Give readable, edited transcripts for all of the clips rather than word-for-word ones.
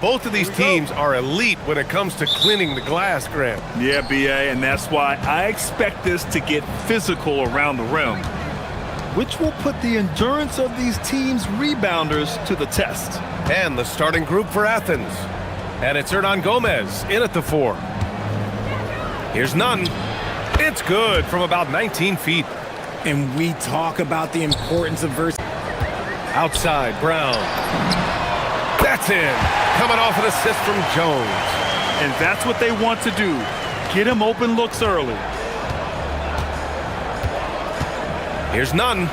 Both of these teams are elite when it comes to cleaning the glass, Grant. Yeah, BA, and that's why I expect this to get physical around the rim, which will put the endurance of these teams' rebounders to the test. And the starting group for Athens. And it's Hernan Gomez in at the 4. Here's none. It's good from about 19 feet. And we talk about the importance of versatility. Outside, Brown. That's in. Coming off an assist from Jones. And that's what they want to do. Get him open looks early. Here's none.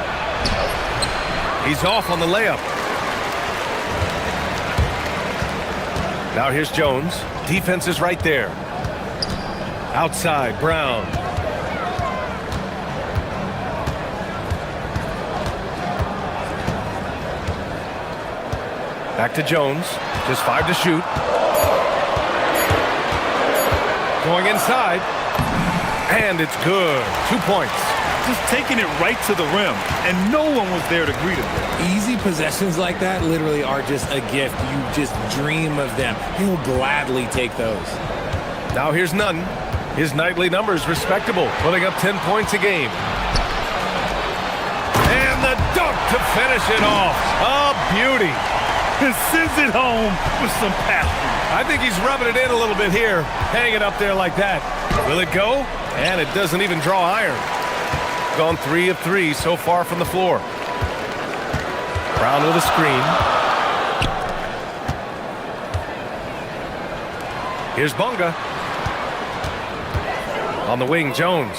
He's off on the layup. Now here's Jones. Defense is right there. Outside, Brown. Back to Jones. Just 5 to shoot. Going inside. And it's good. 2 points. Just taking it right to the rim, and no one was there to greet him. Easy possessions like that literally are just a gift. You just dream of them. He'll gladly take those. Now here's none. His nightly numbers respectable, putting up 10 points a game. And the dunk to finish it off. A beauty. And sends it home with some passion. I think he's rubbing it in a little bit here. Hang it up there like that. Will it go? And it doesn't even draw iron. Gone 3 of 3 so far from the floor. Brown with a screen. Here's Bonga. On the wing, Jones.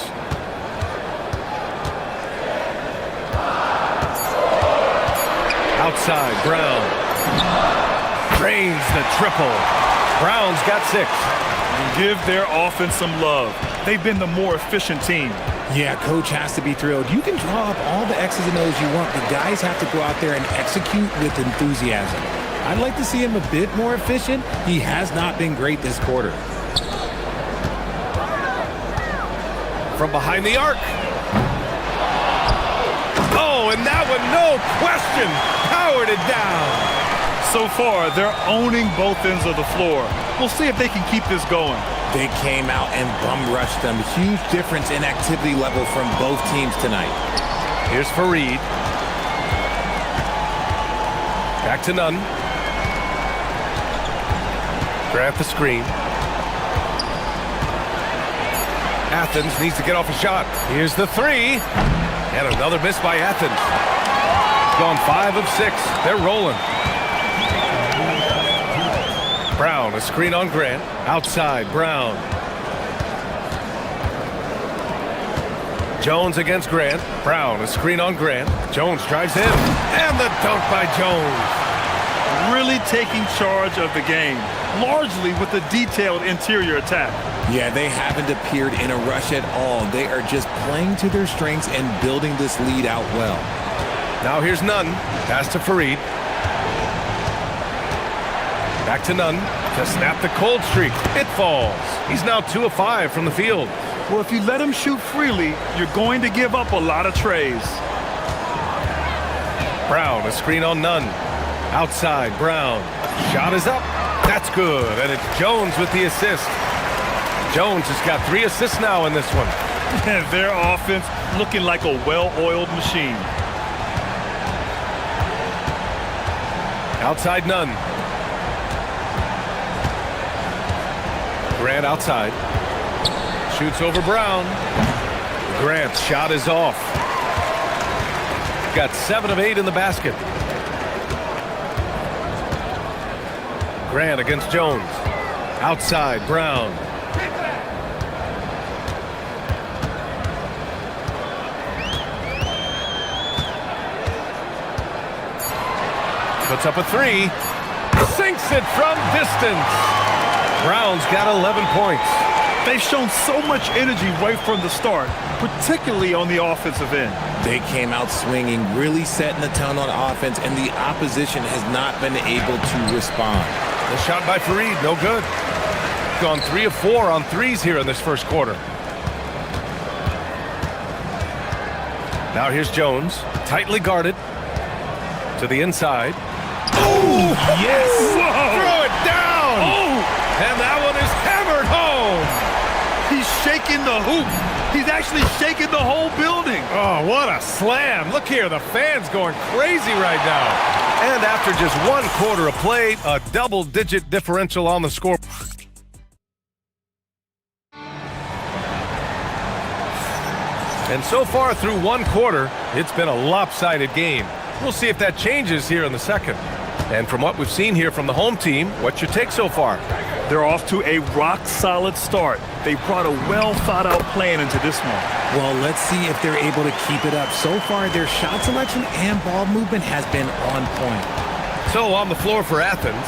Outside, Brown. Drains the triple. Brown's got 6. Give their offense some love. They've been the more efficient team. Yeah, coach has to be thrilled. You can draw up all the X's and O's you want, but guys have to go out there and execute with enthusiasm. I'd like to see him a bit more efficient. He has not been great this quarter. From behind the arc. Oh, and that one, no question, powered it down. So far, they're owning both ends of the floor. We'll see if they can keep this going. They came out and bum rushed them. Huge difference in activity level from both teams tonight. Here's Fareed. Back to none. Grant the screen. Athens needs to get off a shot. Here's the 3. And another miss by Athens. Gone 5 of 6. They're rolling. Brown, a screen on Grant. Outside, Brown. Jones against Grant. Brown, a screen on Grant. Jones drives in. And the dunk by Jones. Really taking charge of the game, largely with a detailed interior attack. Yeah, they haven't appeared in a rush at all. They are just playing to their strengths and building this lead out well. Now here's none. Pass to Fareed. Back to none to snap the cold streak. It falls. He's now 2 of 5 from the field. Well, if you let him shoot freely, you're going to give up a lot of trays. Brown, a screen on none. Outside, Brown. Shot is up. That's good. And it's Jones with the assist. Jones has got 3 assists now in this one. And their offense looking like a well-oiled machine. Outside, none. Grant outside. Shoots over Brown. Grant's shot is off. Got 7 of 8 in the basket. Grant against Jones. Outside, Brown. Puts up a 3. Sinks it from distance. Brown's got 11 points. They've shown so much energy right from the start, particularly on the offensive end. They came out swinging, really setting the tone on offense, and the opposition has not been able to respond. The shot by Fareed, no good. Gone 3 of 4 on 3s here in this first quarter. Now here's Jones, tightly guarded. To the inside. Oh, yes! Whoa. Throw it it down! Oh! And that one is hammered home! He's shaking the hoop. He's actually shaking the whole building. Oh, what a slam. Look here, the fans going crazy right now. And after just 1 quarter of play, a double-digit differential on the score. And so far through 1 quarter, it's been a lopsided game. We'll see if that changes here in the second. And from what we've seen here from the home team, what's your take so far? They're off to a rock-solid start. They brought a well-thought-out plan into this one. Well, let's see if they're able to keep it up. So far, their shot selection and ball movement has been on point. So on the floor for Athens,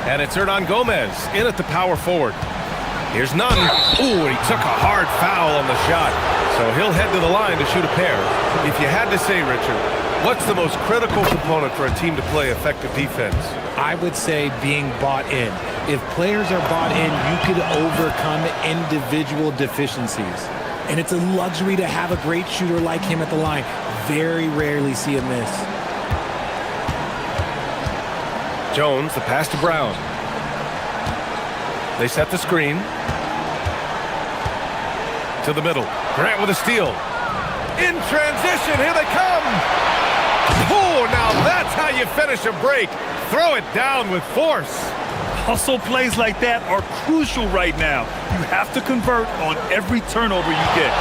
and it's Hernan Gomez in at the power forward. Here's Nunn. Ooh, he took a hard foul on the shot. So he'll head to the line to shoot a pair. If you had to say, Richard, what's the most critical component for a team to play effective defense? I would say being bought in. If players are bought in, you could overcome individual deficiencies. And it's a luxury to have a great shooter like him at the line. Very rarely see a miss. Jones, the pass to Brown. They set the screen. To the middle. Grant with a steal. In transition, here they come! Oh, now that's how you finish a break. Throw it down with force. Hustle plays like that are crucial right now. You have to convert on every turnover you get.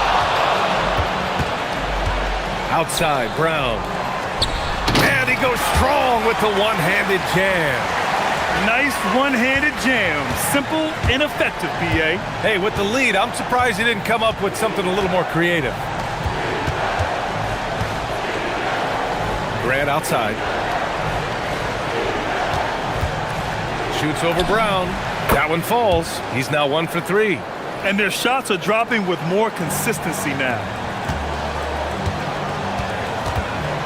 Outside, Brown. And he goes strong with the one-handed jam. Nice one-handed jam. Simple and effective, B.A. Hey, with the lead, I'm surprised he didn't come up with something a little more creative. Grant outside. Shoots over Brown. That one falls. He's now 1 for 3. And their shots are dropping with more consistency now.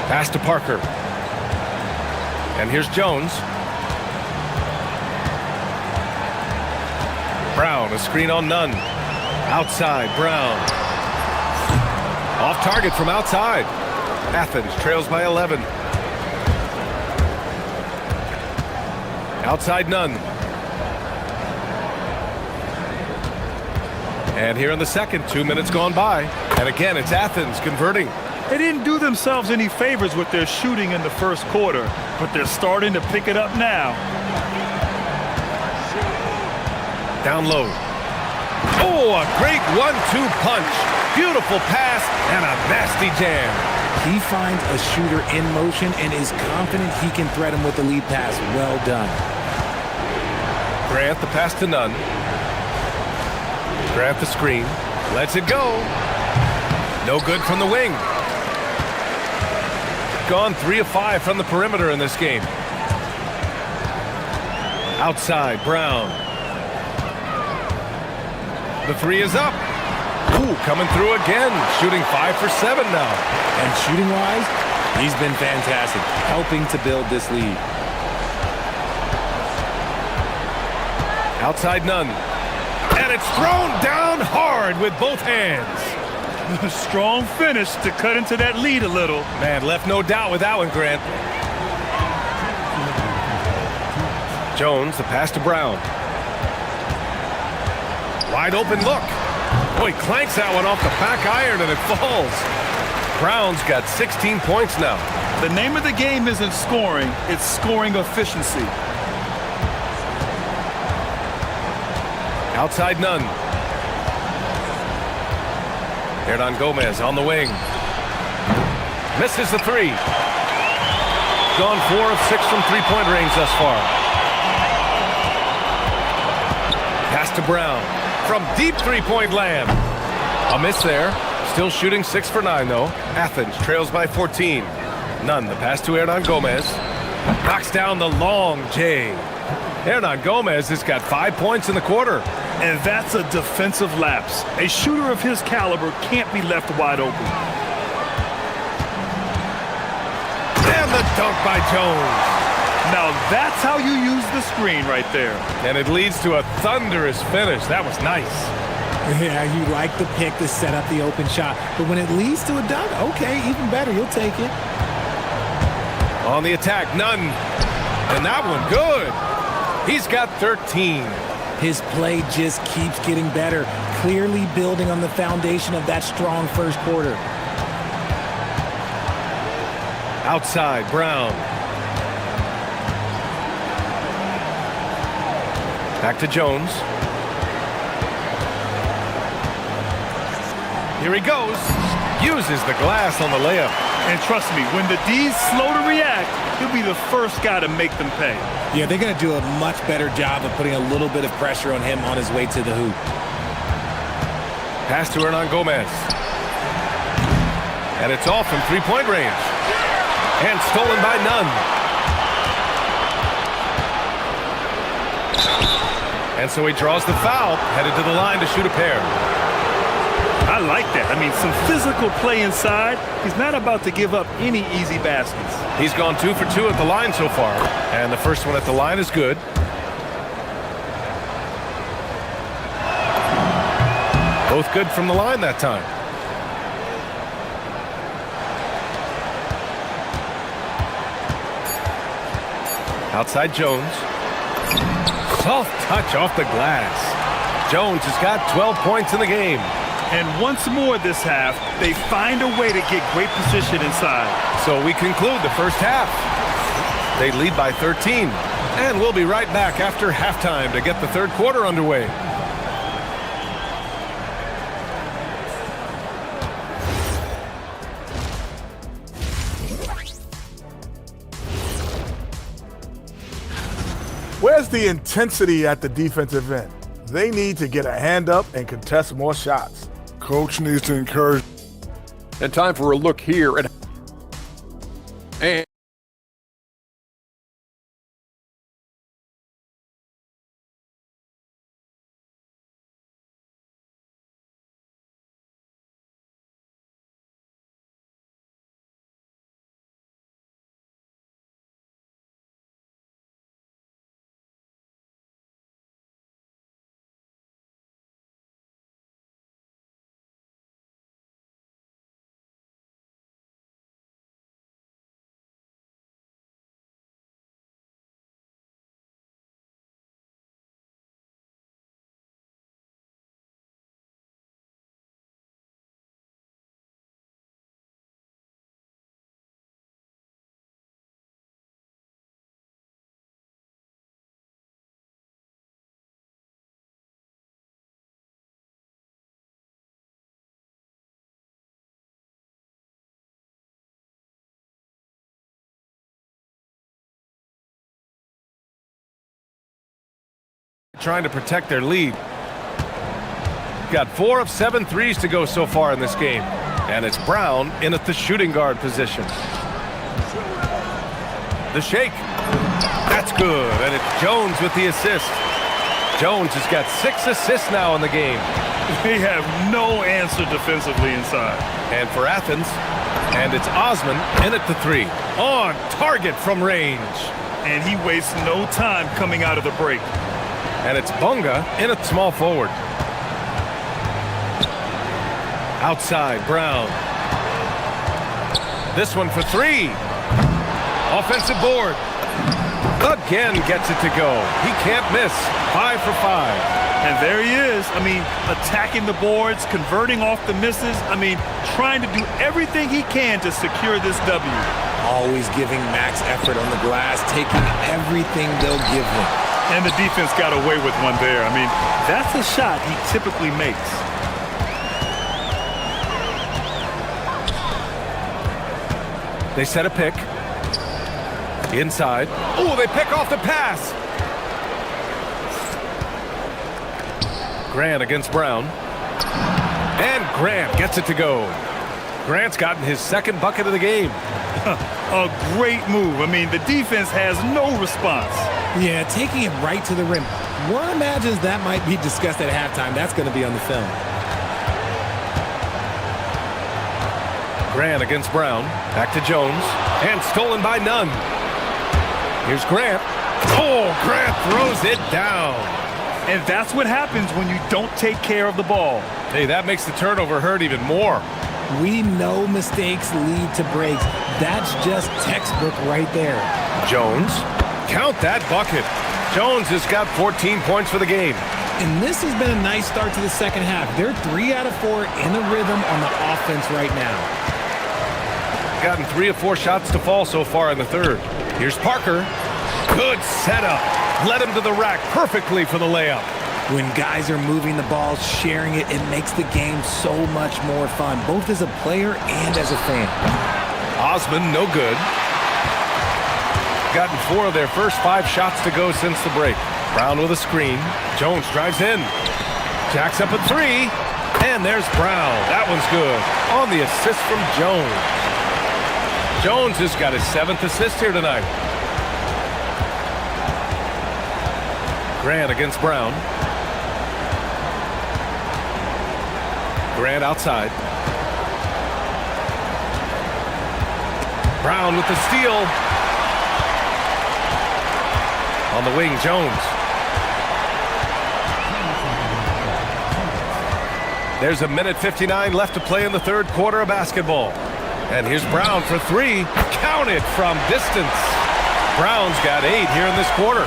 Pass to Parker. And here's Jones. Brown, a screen on Nunn. Outside, Brown. Off target from outside. Athens trails by 11. Outside Nunn. And here in the second, 2 minutes gone by. And again, it's Athens converting. They didn't do themselves any favors with their shooting in the first quarter, but they're starting to pick it up now. Down low. Oh, a great 1-2 punch. Beautiful pass and a nasty jam. He finds a shooter in motion and is confident he can threat him with the lead pass. Well done. Grant the pass to Nunn. Grant the screen. Lets it go. No good from the wing. Gone 3 of 5 from the perimeter in this game. Outside, Brown. The 3 is up. Ooh, coming through again. Shooting 5 for 7 now. And shooting-wise, he's been fantastic, helping to build this lead. Outside Nunn. And it's thrown down hard with both hands. Strong finish to cut into that lead a little. Man, left no doubt with that one, Grant. Jones, the pass to Brown. Wide open look. Oh, he clanks that one off the back iron and it falls. Brown's got 16 points now. The name of the game isn't scoring, it's scoring efficiency. Outside Nunn. Hernan Gomez on the wing. Misses the 3. Gone 4 of 6 from three-point range thus far. Pass to Brown. From deep three-point land. A miss there. Still shooting 6 for 9, though. Athens trails by 14. Nunn, the pass to Hernan Gomez. Knocks down the long J. Hernan Gomez has got 5 points in the quarter. And that's a defensive lapse. A shooter of his caliber can't be left wide open. And the dunk by Jones. Now that's how you use the screen right there. And it leads to a thunderous finish. That was nice. Yeah, you like the pick to set up the open shot. But when it leads to a dunk, okay, even better. You'll take it. On the attack, Nunn. And that one good. He's got 13. His play just keeps getting better, clearly building on the foundation of that strong first quarter. Outside, Brown. Back to Jones. Here he goes. Uses the glass on the layup. And trust me, when the D's slow to react, he'll be the first guy to make them pay. Yeah, they're going to do a much better job of putting a little bit of pressure on him on his way to the hoop. Pass to Hernan Gomez. And it's off from three-point range. And stolen by Nunn. And so he draws the foul, headed to the line to shoot a pair. I like that. I mean, some physical play inside. He's not about to give up any easy baskets. He's gone 2 for 2 at the line so far. And the first one at the line is good. Both good from the line that time. Outside Jones. Soft touch off the glass. Jones has got 12 points in the game. And once more this half, they find a way to get great position inside. So we conclude the first half. They lead by 13. And we'll be right back after halftime to get the third quarter underway. Where's the intensity at the defensive end? They need to get a hand up and contest more shots. Coach needs to encourage. And time for a look here at. And trying to protect their lead. Got 4 of 7 threes to go so far in this game. And it's Brown in at the shooting guard position. The shake. That's good. And it's Jones with the assist. Jones has got 6 assists now in the game. They have no answer defensively inside. And for Athens, and it's Osman in at the 3. On target from range. And he wastes no time coming out of the break. And it's Bunga in at small forward. Outside, Brown. This one for 3. Offensive board. Again gets it to go. He can't miss. 5 for 5. And there he is. I mean, attacking the boards, converting off the misses. I mean, trying to do everything he can to secure this W. Always giving max effort on the glass, taking everything they'll give him. And the defense got away with one there. I mean, that's a shot he typically makes. They set a pick. Inside. Oh, they pick off the pass. Grant against Brown. And Grant gets it to go. Grant's gotten his second bucket of the game. A great move. I mean, the defense has no response. Yeah, taking it right to the rim. One imagines that might be discussed at halftime. That's going to be on the film. Grant against Brown. Back to Jones. And stolen by Nunn. Here's Grant. Oh, Grant throws it down. And that's what happens when you don't take care of the ball. Hey, that makes the turnover hurt even more. We know mistakes lead to breaks. That's just textbook right there. Jones. Count that bucket. Jones has got 14 points for the game. And this has been a nice start to the second half. They're 3 out of 4 in a rhythm on the offense right now. Gotten 3 of 4 shots to fall so far in the third. Here's Parker. Good setup. Led him to the rack perfectly for the layup. When guys are moving the ball, sharing it, it makes the game so much more fun, both as a player and as a fan. Osman, no good. Gotten 4 of their first 5 shots to go since the break. Brown with a screen. Jones drives in. Jacks up a 3. And there's Brown. That one's good. On the assist from Jones. Jones has got his 7th assist here tonight. Grant against Brown. Grant outside. Brown with the steal. On the wing, Jones. There's a minute 59 left to play in the third quarter of basketball. And here's Brown for 3. Count it from distance. Brown's got 8 here in this quarter.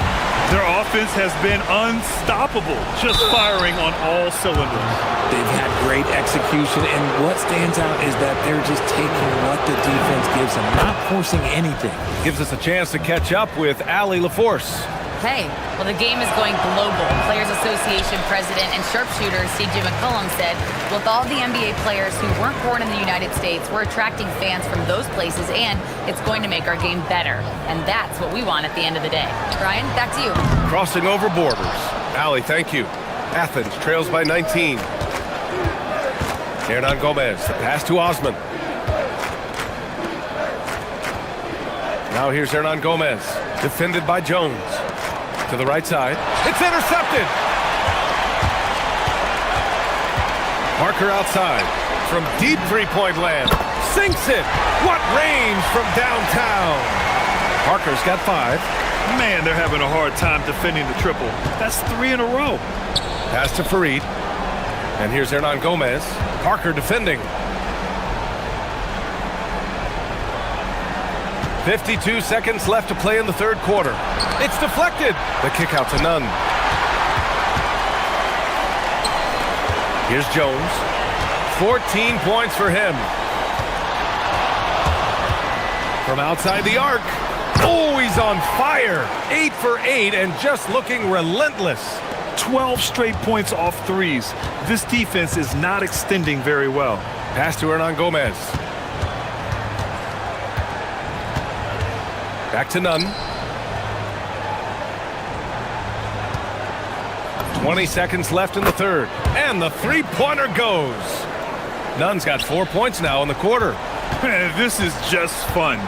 Their offense has been unstoppable, just firing on all cylinders. They've had great execution, and what stands out is that they're just taking what the defense gives them, not forcing anything. Gives us a chance to catch up with Allie LaForce. Hey, well, the game is going global. Players Association president and sharpshooter C.J. McCollum said, with all the NBA players who weren't born in the United States, we're attracting fans from those places, and it's going to make our game better. And that's what we want at the end of the day. Brian, back to you. Crossing over borders. Allie, thank you. Athens trails by 19. Hernan Gomez, the pass to Osman. Now here's Hernan Gomez, defended by Jones. To the right side. It's intercepted! Parker outside. From deep three-point land. Sinks it! What range from downtown! Parker's got 5. Man, they're having a hard time defending the triple. That's 3 in a row. Pass to Farid. And here's Hernan Gomez. Parker defending. 52 seconds left to play in the third quarter. It's deflected. The kick out to Nunn. Here's Jones. 14 points for him. From outside the arc. Oh, he's on fire. 8 for 8 and just looking relentless. 12 straight points off threes. This defense is not extending very well. Pass to Hernan Gomez. Back to Nunn. 20 seconds left in the third. And the three-pointer goes. Nunn's got 4 points now in the quarter. This is just fun.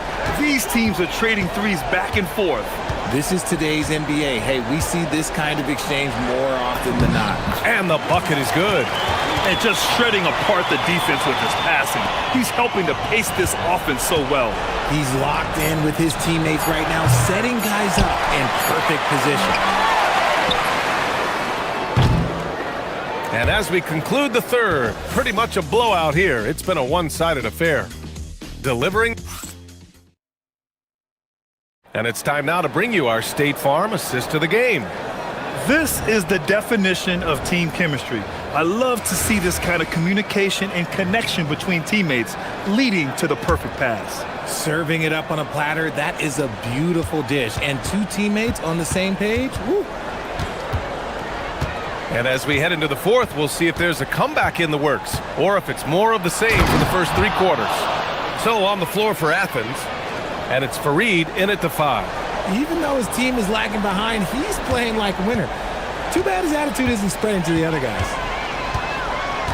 These teams are trading threes back and forth. This is today's NBA. Hey, we see this kind of exchange more often than not. And the bucket is good. And just shredding apart the defense with his passing. He's helping to pace this offense so well. He's locked in with his teammates right now, setting guys up in perfect position. And as we conclude the third, pretty much a blowout here. It's been a one-sided affair. Delivering. And it's time now to bring you our State Farm assist to the game. This is the definition of team chemistry. I love to see this kind of communication and connection between teammates leading to the perfect pass. Serving it up on a platter, that is a beautiful dish. And 2 teammates on the same page, woo. And as we head into the fourth, we'll see if there's a comeback in the works or if it's more of the same for the first 3 quarters. So on the floor for Athens, and it's Farid in at the 5. Even though his team is lagging behind, he's playing like a winner. Too bad his attitude isn't spreading to the other guys.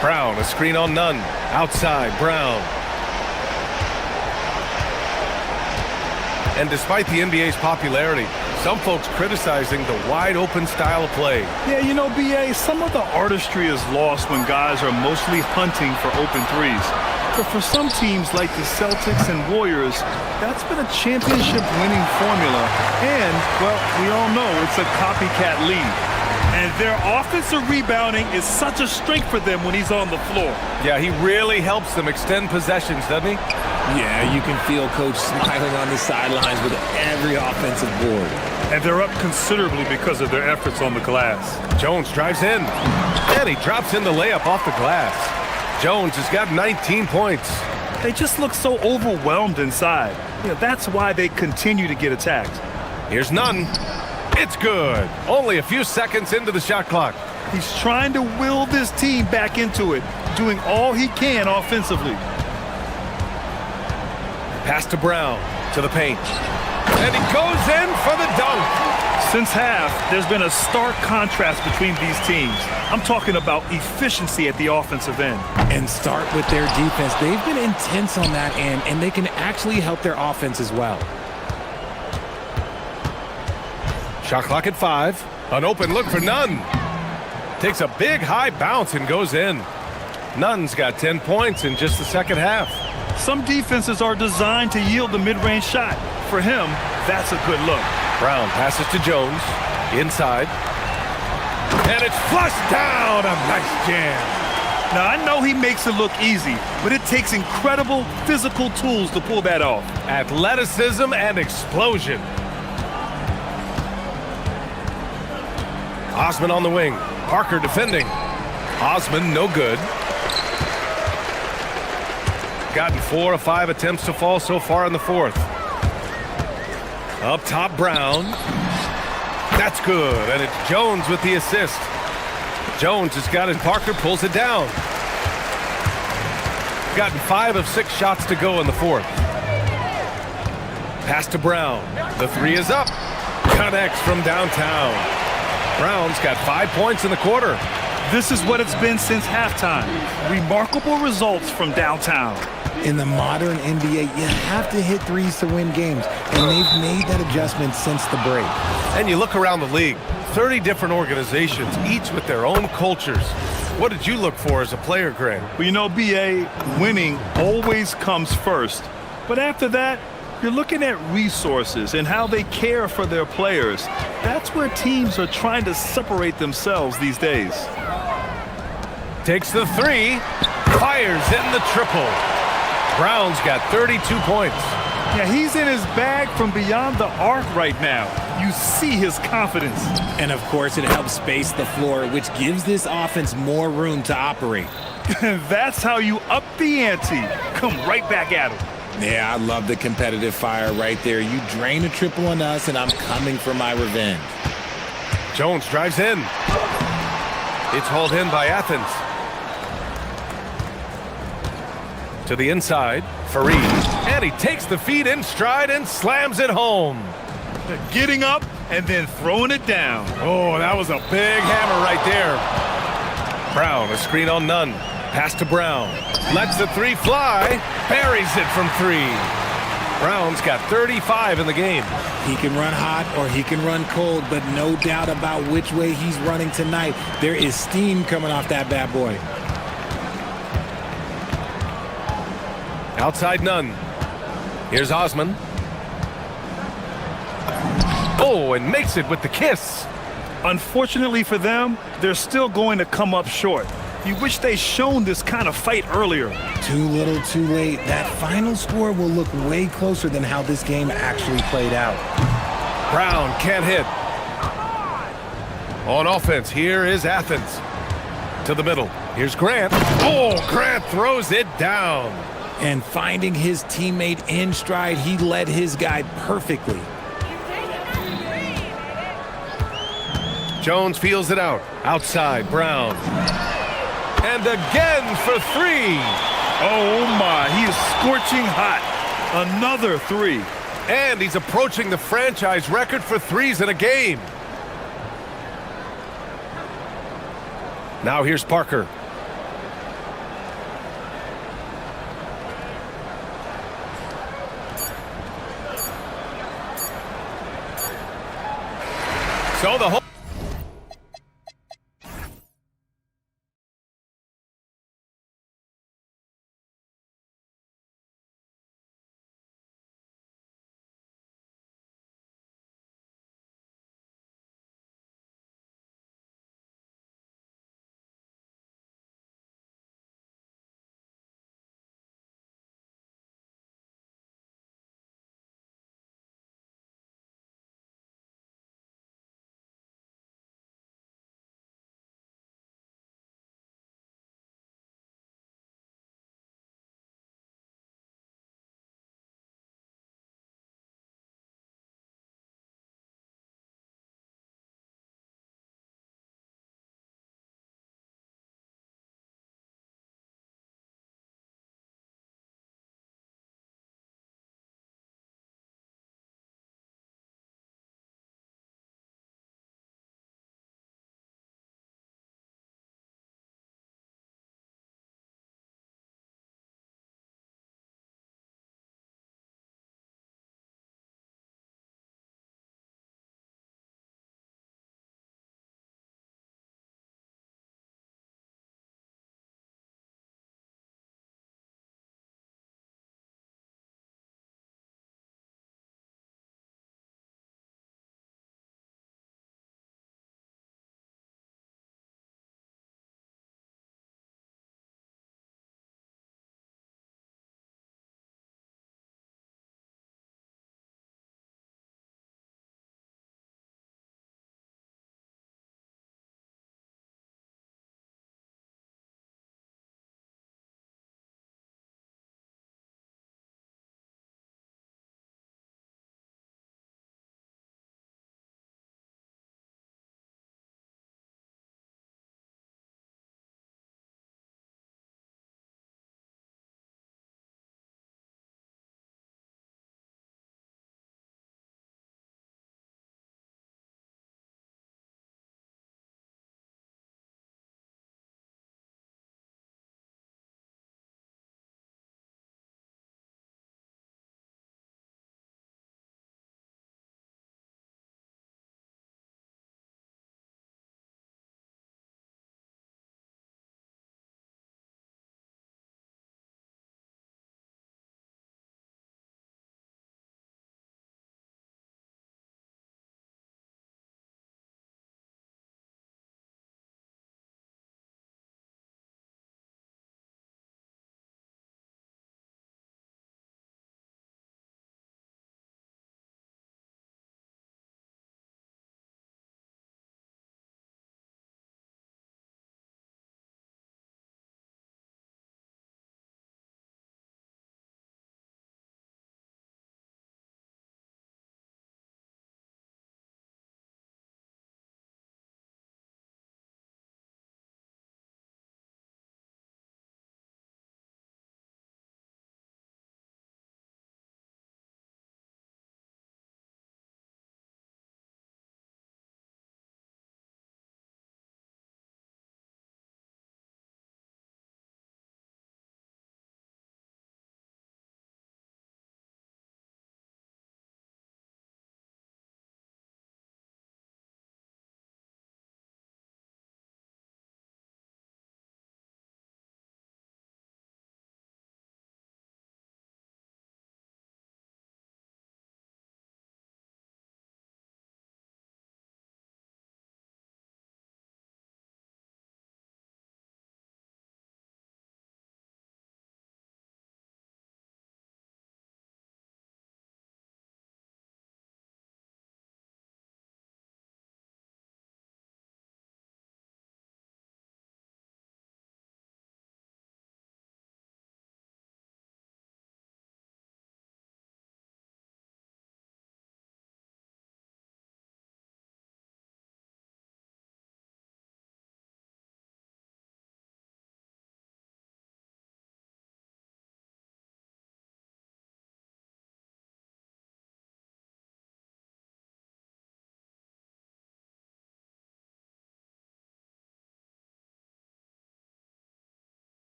Brown, a screen on Nunn. Outside, Brown. And despite the NBA's popularity, some folks criticizing the wide-open style of play. Yeah, you know, BA, some of the artistry is lost when guys are mostly hunting for open threes. But for some teams like the Celtics and Warriors, that's been a championship-winning formula. And, well, we all know it's a copycat league. And their offensive rebounding is such a strength for them when he's on the floor. Yeah, he really helps them extend possessions, doesn't he? Yeah, you can feel Coach smiling on the sidelines with every offensive board. And they're up considerably because of their efforts on the glass. Jones drives in, and he drops in the layup off the glass. Jones has got 19 points. They just look so overwhelmed inside. That's why they continue to get attacked. Here's none. It's good. Only a few seconds into the shot clock. He's trying to will this team back into it, doing all he can offensively. Pass to Brown, to the paint. And he goes in for the dunk. Since half, there's been a stark contrast between these teams. I'm talking about efficiency at the offensive end. And start with their defense. They've been intense on that end, and they can actually help their offense as well. Shot clock at 5. An open look for Nunn. Takes a big high bounce and goes in. Nunn's got 10 points in just the second half. Some defenses are designed to yield the mid-range shot. For him, that's a good look. Brown passes to Jones. Inside. And it's flushed down. A nice jam. Now, I know he makes it look easy, but it takes incredible physical tools to pull that off. Athleticism and explosion. Osman on the wing. Parker defending. Osman no good. Gotten 4 of 5 attempts to fall so far in the fourth. Up top, Brown. That's good, and it's Jones with the assist. Jones has got it. Parker pulls it down. Gotten 5 of 6 shots to go in the fourth. Pass to Brown. The three is up. Connects from downtown. Brown's got 5 points in the quarter. This is what it's been since halftime. Remarkable results from downtown. In the modern NBA, you have to hit threes to win games, and they've made that adjustment since the break. And you look around the league, 30 different organizations, each with their own cultures. What did you look for as a player, Greg? Well, BA, winning always comes first. But after that, you're looking at resources and how they care for their players. That's where teams are trying to separate themselves these days. Takes the three, fires in the triple. Brown's got 32 points. Yeah, he's in his bag from beyond the arc right now. You see his confidence. And, of course, it helps space the floor, which gives this offense more room to operate. That's how you up the ante. Come right back at him. Yeah, I love the competitive fire right there. You drain a triple on us, and I'm coming for my revenge. Jones drives in. It's hauled in by Athens. To the inside, Fareed. And he takes the feed in stride and slams it home. Getting up and then throwing it down. Oh, that was a big hammer right there. Brown, a screen on Nunn. Pass to Brown. Lets the three fly. Buries it from 3. Brown's got 35 in the game. He can run hot or he can run cold, but no doubt about which way he's running tonight. There is steam coming off that bad boy. Outside Nunn. Here's Osman. Oh, and makes it with the kiss. Unfortunately for them, they're still going to come up short. You wish they'd shown this kind of fight earlier. Too little, too late. That final score will look way closer than how this game actually played out. Brown can't hit. On offense, here is Athens. To the middle. Here's Grant. Oh, Grant throws it down. And finding his teammate in stride, he led his guy perfectly. Jones feels it out. Outside, Brown. And again for 3. Oh, my. He is scorching hot. Another 3. And he's approaching the franchise record for threes in a game. Now here's Parker. So the whole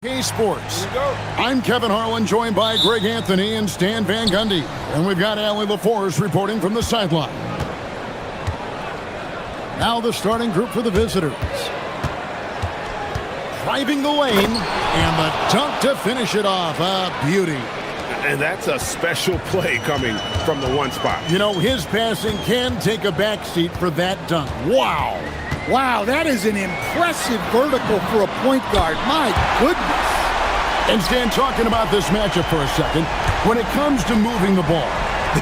eSports. I'm Kevin Harlan, joined by Greg Anthony and Stan Van Gundy. And we've got Allie LaForce reporting from the sideline. Now the starting group for the visitors. Driving the lane, and the dunk to finish it off. A beauty. And that's a special play coming from the one spot. You know, his passing can take a backseat for that dunk. Wow. Wow, that is an impressive vertical for a point guard. My goodness. And Stan, talking about this matchup for a second, when it comes to moving the ball,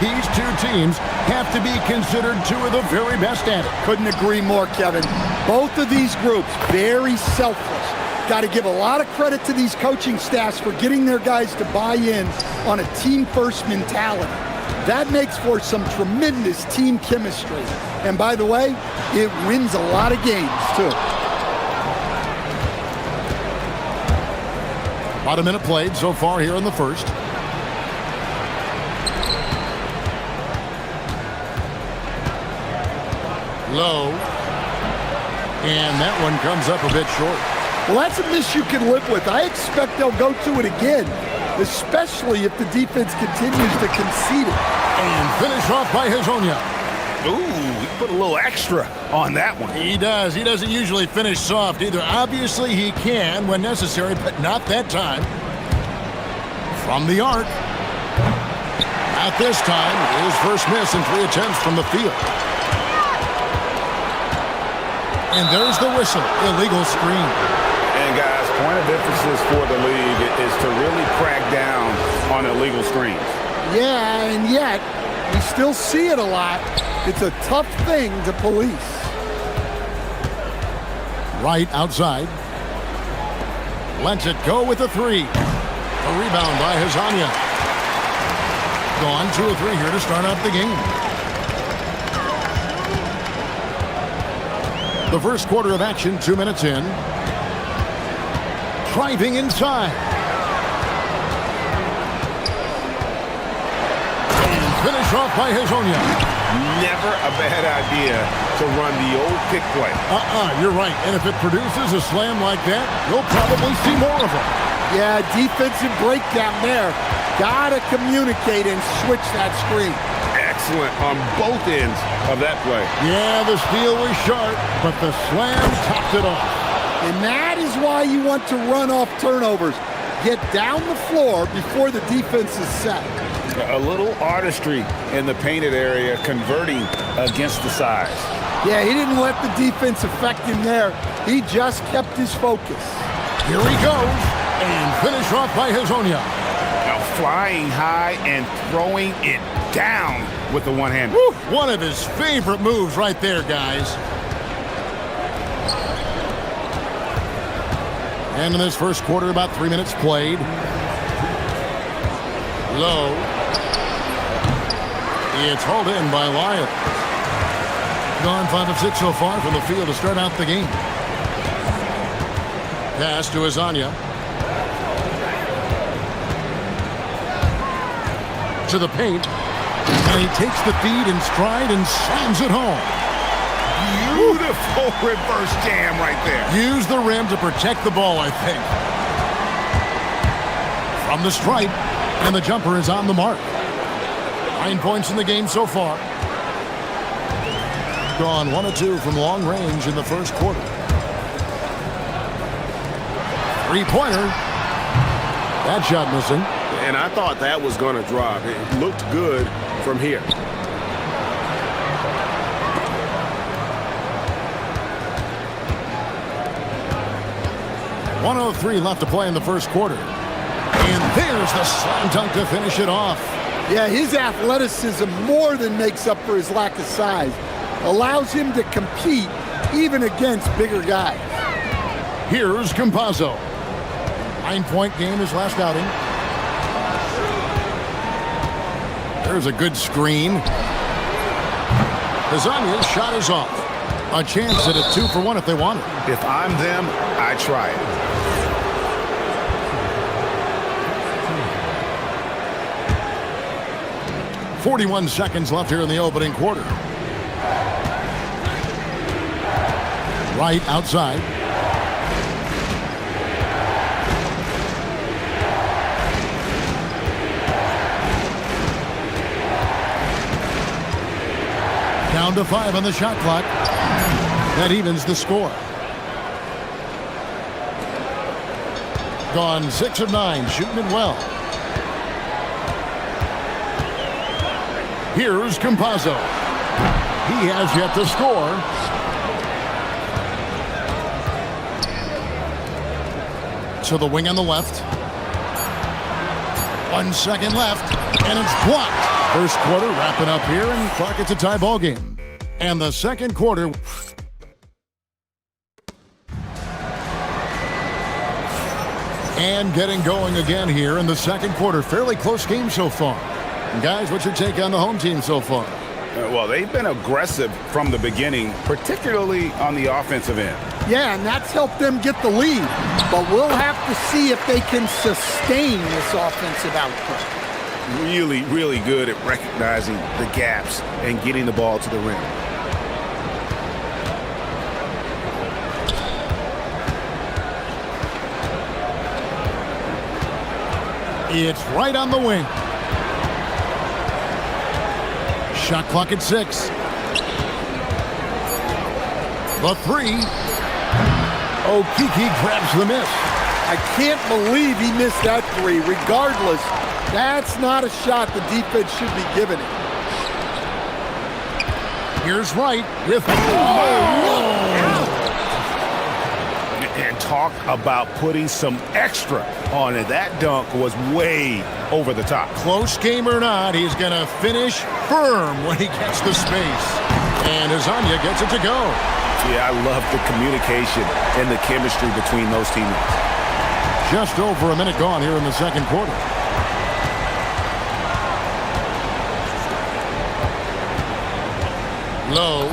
these two teams have to be considered two of the very best at it. Couldn't agree more, Kevin. Both of these groups, very selfless. Got to give a lot of credit to these coaching staffs for getting their guys to buy in on a team-first mentality. That makes for some tremendous team chemistry. And by the way, it wins a lot of games, too. About a minute played so far here in the first. Low. And that one comes up a bit short. Well, that's a miss you can live with. I expect they'll go to it again, especially if the defense continues to concede it. And finish off by Hazonia. Ooh, he put a little extra on that one. He does. He doesn't usually finish soft either. Obviously, he can when necessary, but not that time. From the arc. At this time, his first miss in 3 attempts from the field. And there's the whistle. Illegal screen. And guys, point of emphasis for the league is to really crack down on illegal screens. Yeah, and yet, we still see it a lot. It's a tough thing to police. Right outside. Lets it go with a 3. A rebound by Hazonia. Gone 2 of 3 here to start out the game. The first quarter of action, 2 minutes in. Driving inside. And finish off by Hazonia. Never a bad idea to run the old kick play. You're right. And if it produces a slam like that, you'll probably see more of them. Yeah, defensive breakdown there. Gotta communicate and switch that screen. Excellent on both ends of that play. Yeah, the steal was sharp, but the slam topped it off. And that is why you want to run off turnovers. Get down the floor before the defense is set. A little artistry in the painted area, converting against the size. Yeah, he didn't let the defense affect him there. He just kept his focus. Here he goes, and finish off by Hazonia. Now flying high and throwing it down with the one-hand. One of his favorite moves right there, guys. And in this first quarter, about 3 minutes played. Low. It's hauled in by Lyle. Gone 5 of 6 so far from the field to start out the game. Pass to Hazonia. To the paint. And he takes the feed in stride and slams it home. Beautiful reverse jam right there. Use the rim to protect the ball, I think. From the stripe, and the jumper is on the mark. 9 points in the game so far. Gone 1 of 2 from long range in the first quarter. 3-pointer. That shot missing. And I thought that was going to drop. It looked good from here. .103 left to play in the first quarter. And there's the slam dunk to finish it off. Yeah, his athleticism more than makes up for his lack of size. Allows him to compete even against bigger guys. Here's Campazzo. 9-point game his last outing. There's a good screen. Hazonia's shot is off. A chance at a 2-for-1 if they want it. If I'm them, I try it. .41 seconds left here in the opening quarter. Right outside. Down to 5 on the shot clock. That evens the score. Gone 6 of 9, shooting it well. Here's Campazzo. He has yet to score. To the wing on the left. 1 second left, and it's blocked. First quarter wrapping up here, and clock it's a tie ball game. And the second quarter. And getting going again here in the second quarter. Fairly close game so far. And guys, what's your take on the home team so far? Well, they've been aggressive from the beginning, particularly on the offensive end. Yeah, and that's helped them get the lead. But we'll have to see if they can sustain this offensive output. Really, really good at recognizing the gaps and getting the ball to the rim. It's right on the wing. Shot clock at 6. The 3. Okiki grabs the miss. I can't believe he missed that 3. Regardless, that's not a shot the defense should be giving it. Here's Wright with... And talk about putting some extra on it. That dunk was way over the top. Close game or not, he's going to finish firm when he gets the space. And Azania gets it to go. Yeah, I love the communication and the chemistry between those teammates. Just over a minute gone here in the second quarter. Low.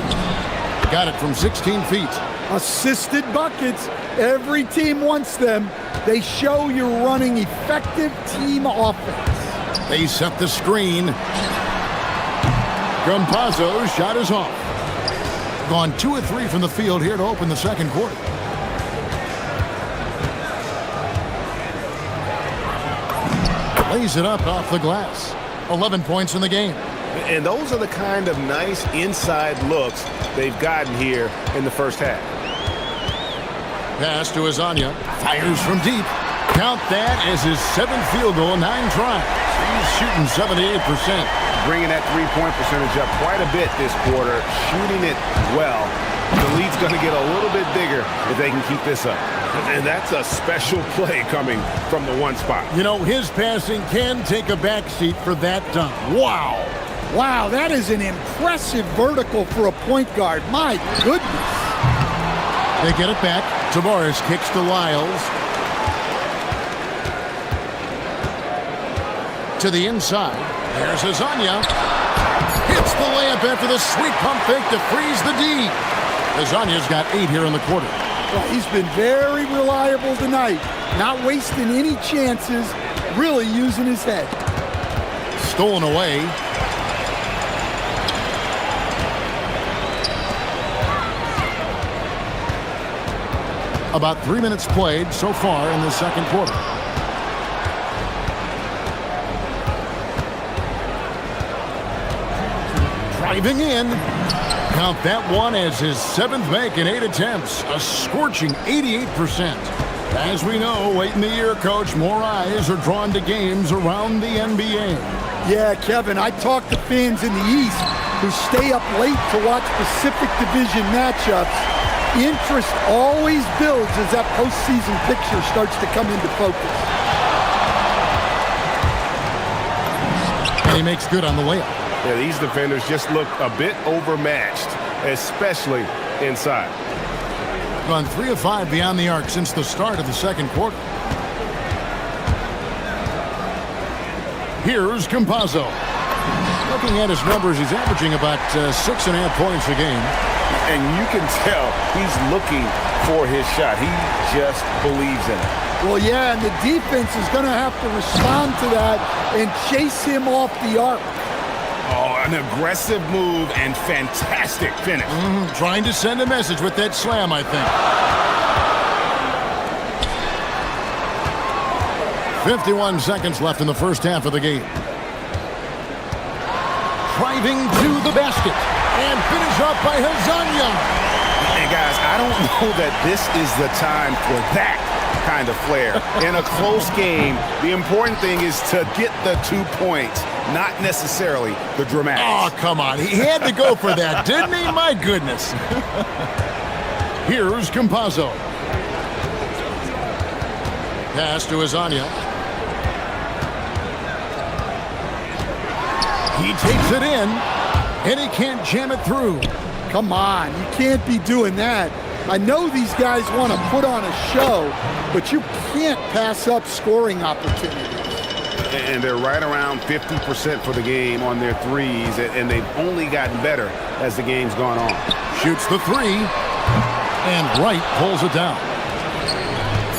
Got it from 16 feet. Assisted buckets. Every team wants them. They show you're running effective team offense. They set the screen. Campazzo's shot is off. Gone 2 of 3 from the field here to open the second quarter. Lays it up off the glass. 11 points in the game. And those are the kind of nice inside looks they've gotten here in the first half. Pass to Azania. Fires from deep. Count that as his 7th field goal, 9 tries. He's shooting 78%. Bringing that three-point percentage up quite a bit this quarter. Shooting it well. The lead's going to get a little bit bigger if they can keep this up. And that's a special play coming from the one spot. You know, his passing can take a backseat for that dunk. Wow. Wow, that is an impressive vertical for a point guard. My goodness. They get it back. Tavares kicks to Lyles. To the inside. There's Azania. Hits the layup after the sweet pump fake to freeze the D. Azania's got 8 here in the quarter. Well, he's been very reliable tonight. Not wasting any chances. Really using his head. Stolen away. About 3 minutes played so far in the second quarter. Driving in. Count that one as his 7th make in 8 attempts. A scorching 88%. As we know, late in the year, Coach, more eyes are drawn to games around the NBA. Yeah, Kevin, I talk to fans in the East who stay up late to watch Pacific Division matchups. Interest always builds as that postseason picture starts to come into focus. And he makes good on the layup. Yeah, these defenders just look a bit overmatched, especially inside. Gone 3 of 5 beyond the arc since the start of the second quarter. Here's Campazzo. Looking at his numbers, he's averaging about 6.5 points a game. And you can tell he's looking for his shot. He just believes in it. Well, yeah, and the defense is going to have to respond to that and chase him off the arc. Oh, an aggressive move and fantastic finish. Trying to send a message with that slam, I think. 51 seconds left in the first half of the game. Driving to the basket. And finish off by Hazanya. And guys, I don't know that this is the time for that kind of flair. In a close game, the important thing is to get the 2 points, not necessarily the dramatics. Oh, come on. He had to go for that, didn't he? My goodness. Here's Campazzo. Pass to Hazanya. He takes it in, and he can't jam it through. Come on, you can't be doing that. I know these guys want to put on a show, but you can't pass up scoring opportunities. And they're right around 50% for the game on their threes, and they've only gotten better as the game's gone on. Shoots the three, and Wright pulls it down.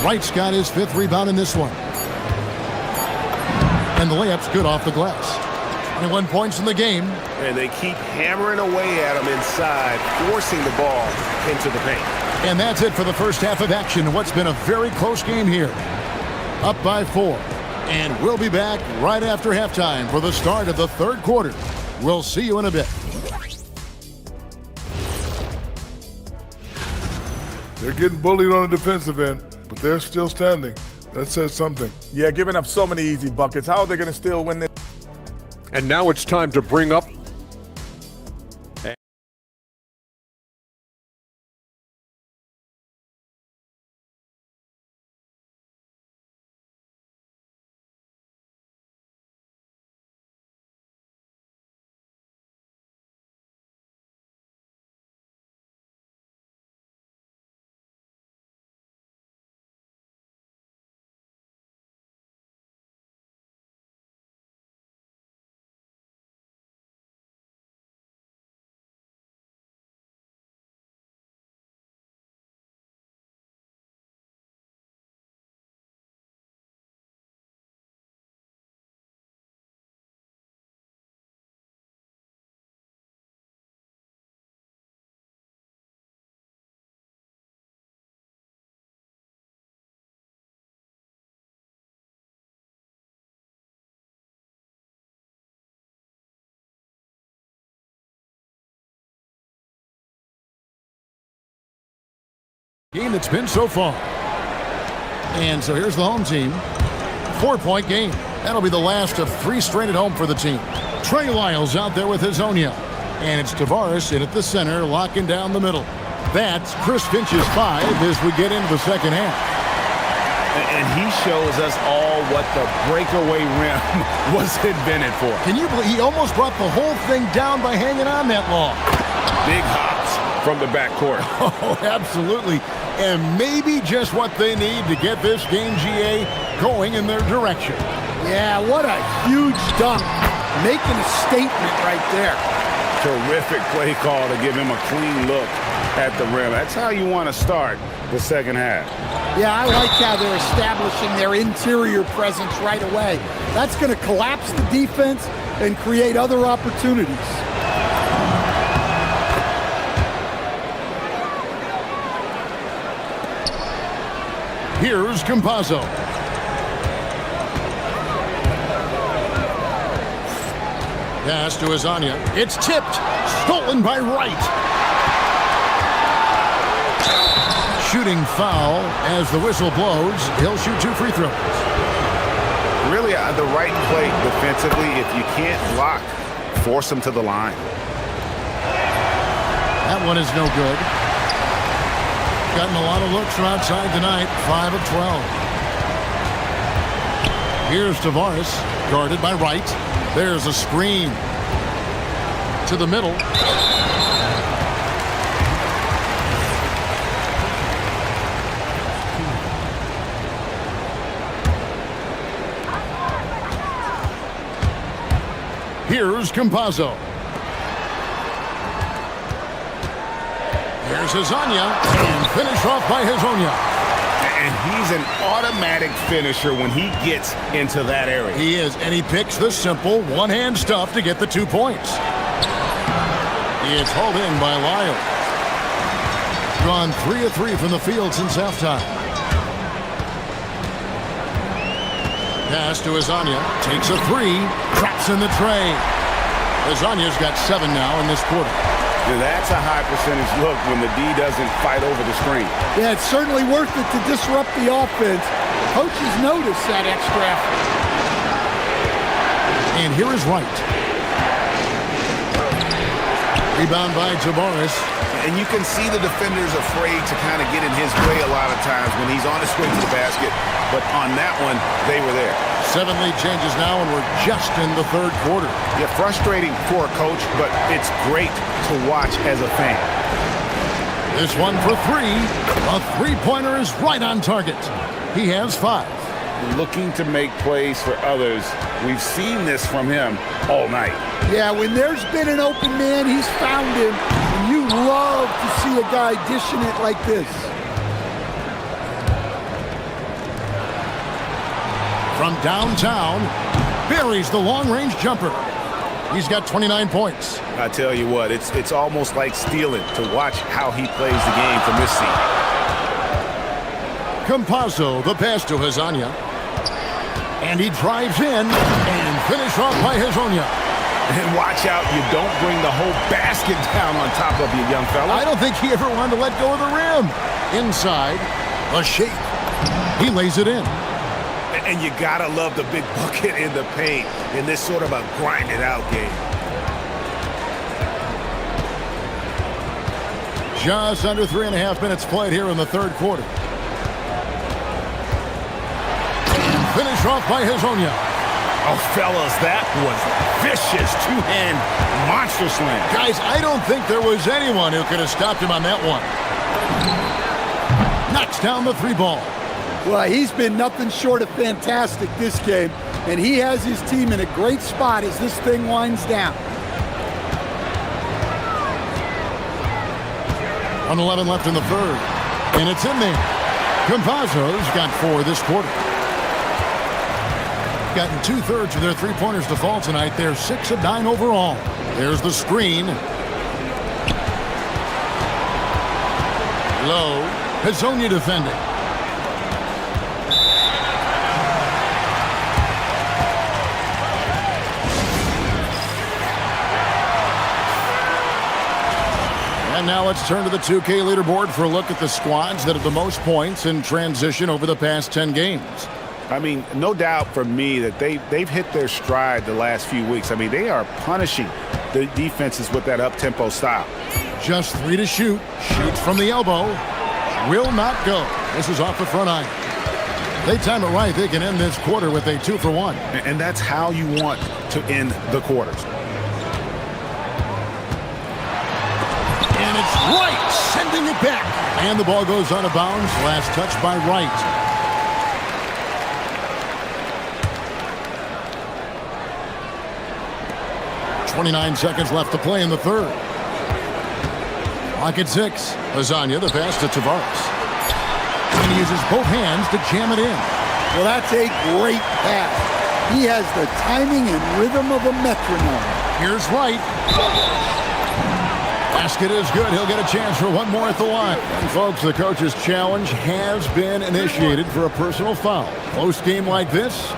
Wright's got his 5th rebound in this one. And the layup's good off the glass. 21 points in the game. And they keep hammering away at him inside, forcing the ball into the paint. And that's it for the first half of action. What's been a very close game here. Up by 4. And we'll be back right after halftime for the start of the 3rd quarter. We'll see you in a bit. They're getting bullied on the defensive end, but they're still standing. That says something. Yeah, giving up so many easy buckets. How are they going to still win this? And now it's time to bring up game that's been so far. And so here's the home team. 4-point game. That'll be the last of 3 straight at home for the team. Trey Lyles out there with Hazonia. And it's Tavares in at the center, locking down the middle. That's Chris Finch's 5 as we get into the second half. And he shows us all what the breakaway rim was invented for. Can you believe he almost brought the whole thing down by hanging on that long? Big hops from the backcourt. Oh, absolutely. And maybe just what they need to get this game, GA, going in their direction. Yeah, what a huge dunk. Making a statement right there. Terrific play call to give him a clean look at the rim. That's how you want to start the second half. Yeah, I like how they're establishing their interior presence right away. That's going to collapse the defense and create other opportunities. Here's Campazzo. Pass to Hazonia. It's tipped. Stolen by Wright. Shooting foul as the whistle blows. He'll shoot 2 free throws. Really, the right play defensively. If you can't block, force him to the line. That one is no good. Gotten a lot of looks from outside tonight. 5 of 12. Here's Tavares, guarded by Wright. There's a screen to the middle. Here's Campazzo. Here's Hazonia, and finish off by Hazonia. And he's an automatic finisher when he gets into that area. He is, and he picks the simple one-hand stuff to get the 2 points. It's hauled in by Lyle. Gone 3 of 3 from the field since halftime. Pass to Hazonia. Takes a 3. Traps in the tray. Hazonia's got 7 now in this quarter. And that's a high percentage look when the D doesn't fight over the screen. Yeah, it's certainly worth it to disrupt the offense. Coaches notice that extra effort. And here is Wright. Rebound by Tavares. And you can see the defenders afraid to kind of get in his way a lot of times when he's on his way to the basket. But on that one, they were there. 7 lead changes now, and we're just in the third quarter. Yeah, frustrating for a coach, but it's great to watch as a fan. This one for 3. A three-pointer is right on target. He has 5. Looking to make plays for others. We've seen this from him all night. Yeah, when there's been an open man, he's found him. And you love to see a guy dishing it like this. From downtown, buries the long-range jumper. He's got 29 points. I tell you what, it's almost like stealing to watch how he plays the game from this seat. Campazzo, the pass to Hezonja. And he drives in and finish off by Hezonja. And watch out, you don't bring the whole basket down on top of you, young fella. I don't think he ever wanted to let go of the rim. Inside, a shake. He lays it in. And you gotta love the big bucket in the paint in this sort of a grinded out game. Just under 3.5 minutes played here in the third quarter. Finish off by Hezonja. Oh, fellas, that was vicious two-hand monster slam. Guys, I don't think there was anyone who could have stopped him on that one. Knocks down the 3 ball. Well, he's been nothing short of fantastic this game, and he has his team in a great spot as this thing winds down. 1:11 left in the third, and it's in there. Campazzo's got 4 this quarter. Gotten 2/3 of their three-pointers to fall tonight. They're 6 of 9 overall. There's the screen. Low. Hezonja defending. And now let's turn to the 2K leaderboard for a look at the squads that have the most points in transition over the past 10 games. I mean, no doubt for me that they've hit their stride the last few weeks. I mean, they are punishing the defenses with that up-tempo style. Just 3 to shoot. Shoots from the elbow. Will not go. This is off the front iron. They time it right. They can end this quarter with a 2 for 1. And that's how you want to end the quarters. And it's Wright sending it back. And the ball goes out of bounds. Last touch by Wright. 29 seconds left to play in the third. Clock at 6. Hezonja, the pass to Tavares. And he uses both hands to jam it in. Well, that's a great pass. He has the timing and rhythm of a metronome. Here's Wright. Basket is good. He'll get a chance for one more at the line. And folks, the coach's challenge has been initiated for a personal foul. Close game like this.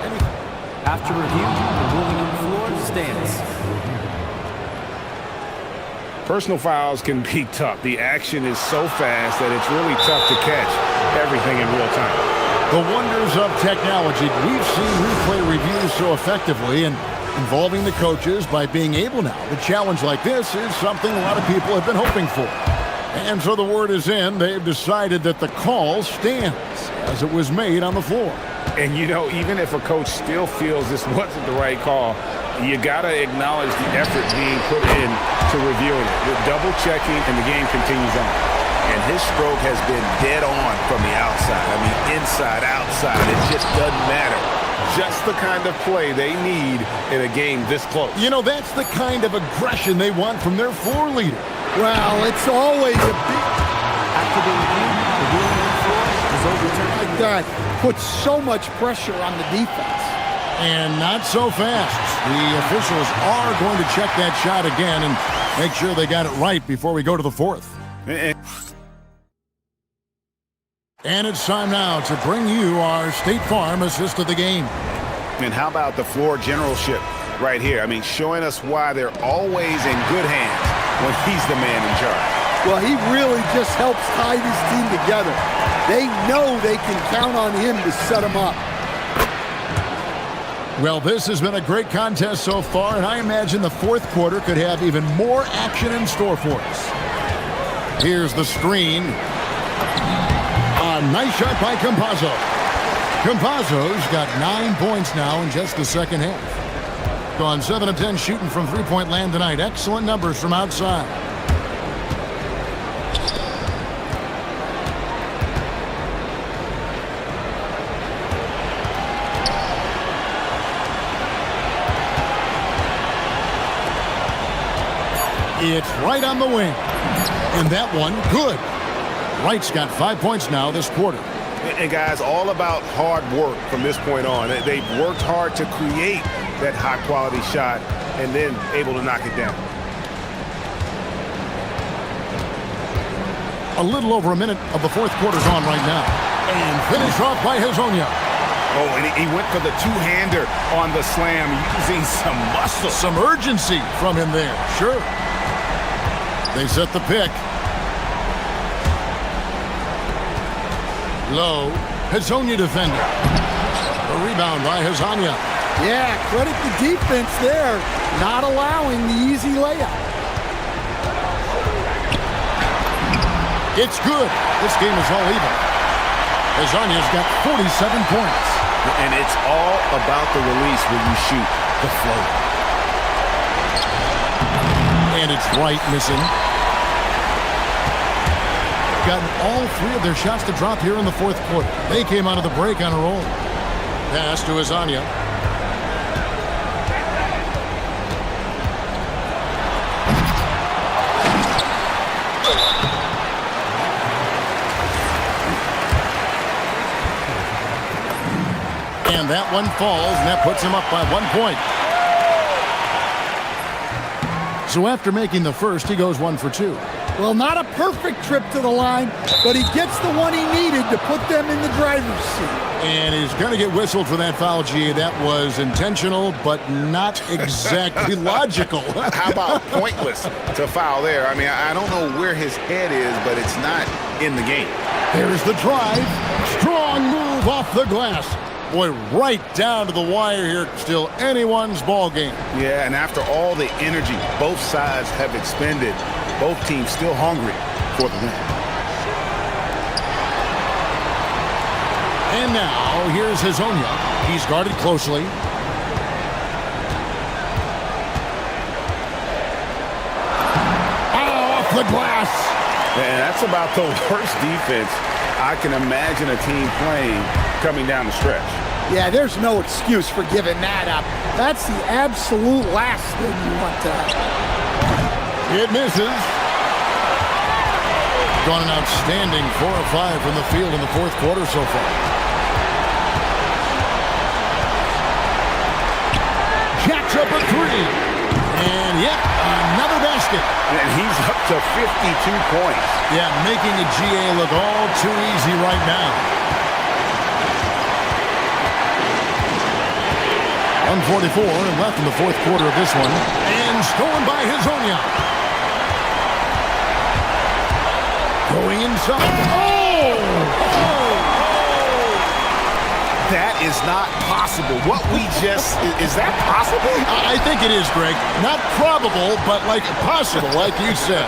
After review, the ruling on the floor stands. Personal fouls can be tough. The action is so fast that it's really tough to catch everything in real time. The wonders of technology. We've seen replay reviews so effectively and involving the coaches by being able now to challenge like this is something a lot of people have been hoping for. And so the word is in. They've decided that the call stands as it was made on the floor. And, you know, even if a coach still feels this wasn't the right call, you got to acknowledge the effort being put in to reviewing it. With double-checking, and the game continues on. And his stroke has been dead on from the outside. I mean, inside, outside, it just doesn't matter. Just the kind of play they need in a game this close. You know, that's the kind of aggression they want from their floor leader. Well, it's always a big... After the review, the ruling on the floor is overturned. Like that puts so much pressure on the defense. And not so fast. The officials are going to check that shot again and make sure they got it right before we go to the fourth. And it's time now to bring you our State Farm assist of the game. And how about the floor generalship right here? I mean, showing us why they're always in good hands when he's the man in charge. Well, he really just helps tie this team together. They know they can count on him to set them up. Well, this has been a great contest so far, and I imagine the fourth quarter could have even more action in store for us. Here's the screen. A nice shot by Campazzo. Campazzo's got 9 points now in just the second half. Gone 7 of 10 shooting from three-point land tonight. Excellent numbers from outside. It's right on the wing. And that one, good. Wright's got 5 points now this quarter. And guys, all about hard work from this point on. They've worked hard to create that high-quality shot and then able to knock it down. A little over a minute of the fourth quarter gone right now. And finished off by Hezonja. Oh, and he went for the two-hander on the slam using some muscle. Some urgency from him there, sure. They set the pick. Low. Hezonja defender. A rebound by Hezonja. Yeah, credit the defense there, not allowing the easy layup. It's good. This game is all even. Hezonja's got 47 points. And it's all about the release when you shoot the float. And it's Wright missing. Gotten all 3 of their shots to drop here in the fourth quarter. They came out of the break on a roll. Pass to Hezonja. And that one falls, and that puts him up by 1 point. So after making the first, he goes 1 for 2. Well, not a perfect trip to the line, but he gets the one he needed to put them in the driver's seat. And he's going to get whistled for that foul, G. That was intentional, but not exactly logical. How about pointless to foul there? I mean, I don't know where his head is, but it's not in the game. There's the drive. Strong move off the glass. Boy, right down to the wire here. Still anyone's ball game. Yeah, and after all the energy both sides have expended, both teams still hungry for the win. And now, here's Hezonja. He's guarded closely. Oh, off the glass. And that's about the worst defense I can imagine a team playing coming down the stretch. Yeah, there's no excuse for giving that up. That's the absolute last thing you want to have. It misses. Gone an outstanding 4 of 5 from the field in the fourth quarter so far. Jacks up a 3. And yep, another basket. And he's up to 52 points. Yeah, making the GA look all too easy right now. 1:44 and left in the fourth quarter of this one. And stolen by Hezonja. Going inside. Oh! That is not possible. What we just, is that possible? I think it is, Greg. Not probable, but like possible, like you said.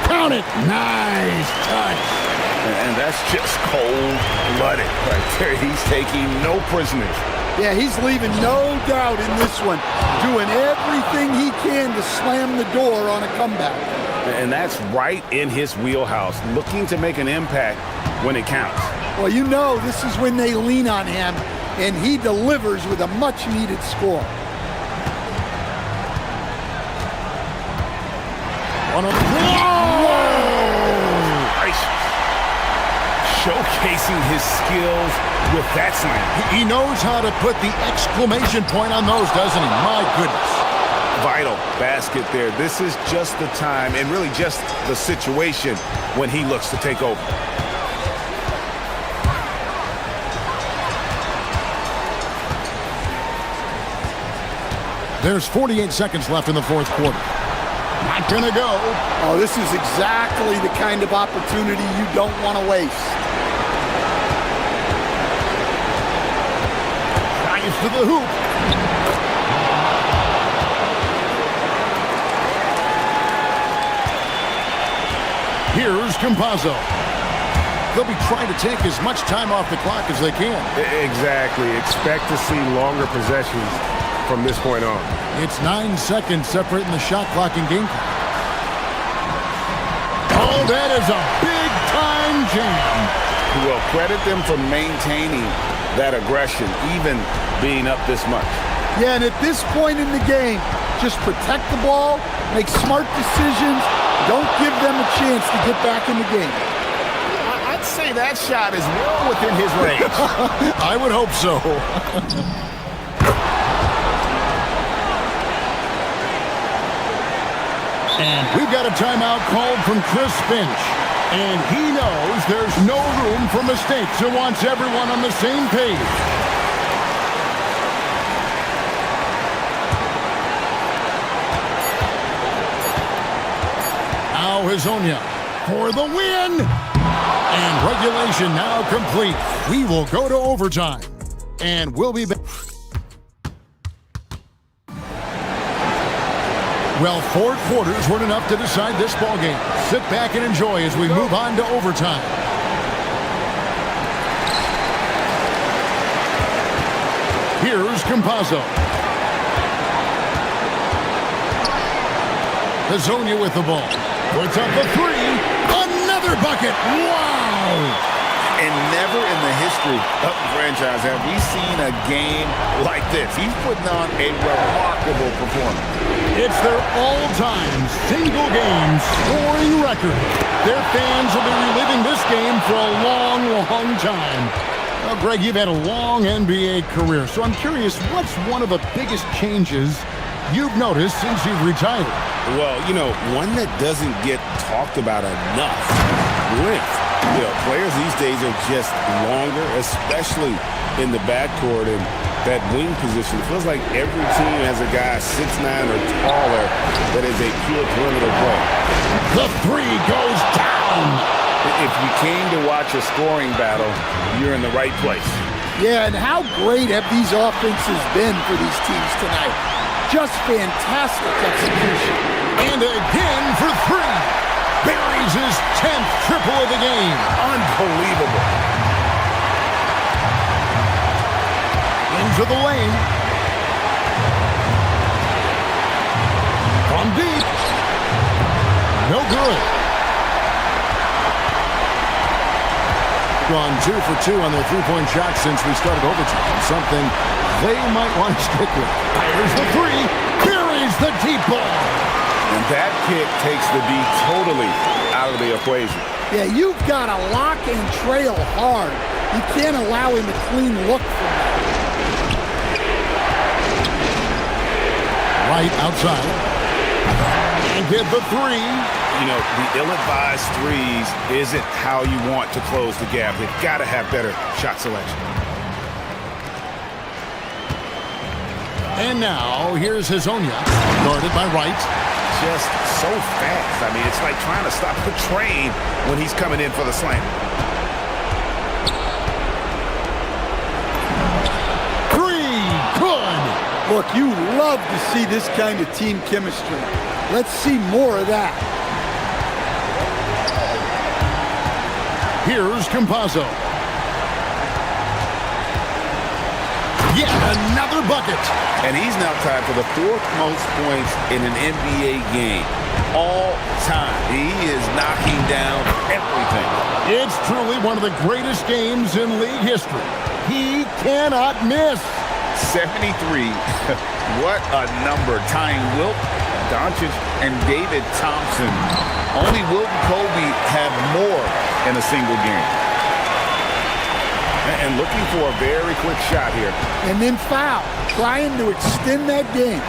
Count it. Nice touch. And that's just cold-blooded right there. He's taking no prisoners. Yeah, he's leaving no doubt in this one. Doing everything he can to slam the door on a comeback. And that's right in his wheelhouse, looking to make an impact when it counts. Well, you know this is when they lean on him, and he delivers with a much-needed score. Showcasing his skills with that slam. He knows how to put the exclamation point on those, doesn't he? My goodness. Vital basket there. This is just the time and really just the situation when he looks to take over. There's 48 seconds left in the fourth quarter. Not going to go. Oh, this is exactly the kind of opportunity you don't want to waste. Drives to the hoop. Here's Campazzo. They'll be trying to take as much time off the clock as they can. Exactly. Expect to see longer possessions from this point on. It's 9 seconds separating the shot clock and game clock. Oh, that is a big-time jam. Well, credit them for maintaining that aggression, even being up this much. Yeah, and at this point in the game, just protect the ball, make smart decisions, don't give them a chance to get back in the game. I'd say that shot is well within his range. I would hope so. And we've got a timeout called from Chris Finch. And he knows there's no room for mistakes and wants everyone on the same page. Now Hazonia for the win. And regulation now complete. We will go to overtime. And we'll be back. Well, 4 quarters weren't enough to decide this ball game. Sit back and enjoy as we move on to overtime. Here's Campazzo. Hazonia with the ball. Puts up the three. Another bucket. Wow! And never in the history of the franchise have we seen a game like this. He's putting on a remarkable performance. It's their all-time single-game scoring record. Their fans will be reliving this game for a long, long time. Well, Greg, you've had a long NBA career, so I'm curious, what's one of the biggest changes you've noticed since you've retired? Well, you know, one that doesn't get talked about enough, length. You know, players these days are just longer, especially in the backcourt and that wing position. It feels like every team has a guy 6'9" or taller that is a pure perimeter player. The three goes down. If you came to watch a scoring battle, you're in the right place. Yeah, and how great have these offenses been for these teams tonight? Just fantastic execution. And again for three. Buries his 10th triple of the game. Unbelievable. Into the lane. From deep. No good. Gone 2 for 2 on their three-point shot since we started overtime. Something they might want to stick with. Fires the three. Buries the deep ball. And that kick takes the D totally out of the equation. Yeah, you've got to lock and trail hard. You can't allow him a clean look from that. Right outside. And get the three. You know, the ill-advised threes isn't how you want to close the gap. They've got to have better shot selection. And now, here's Hazonia, guarded by Wright. Just so fast. I mean, it's like trying to stop the train when he's coming in for the slam. Three, good. Look, you love to see this kind of team chemistry. Let's see more of that. Here's Campazzo. Yet another bucket. And he's now tied for the 4th most points in an NBA game all time. He is knocking down everything. It's truly one of the greatest games in league history. He cannot miss. 73. What a number. Tying Wilt, Doncic, and David Thompson. Only Wilt and Kobe have more in a single game. And looking for a very quick shot here. And then foul, trying to extend that game.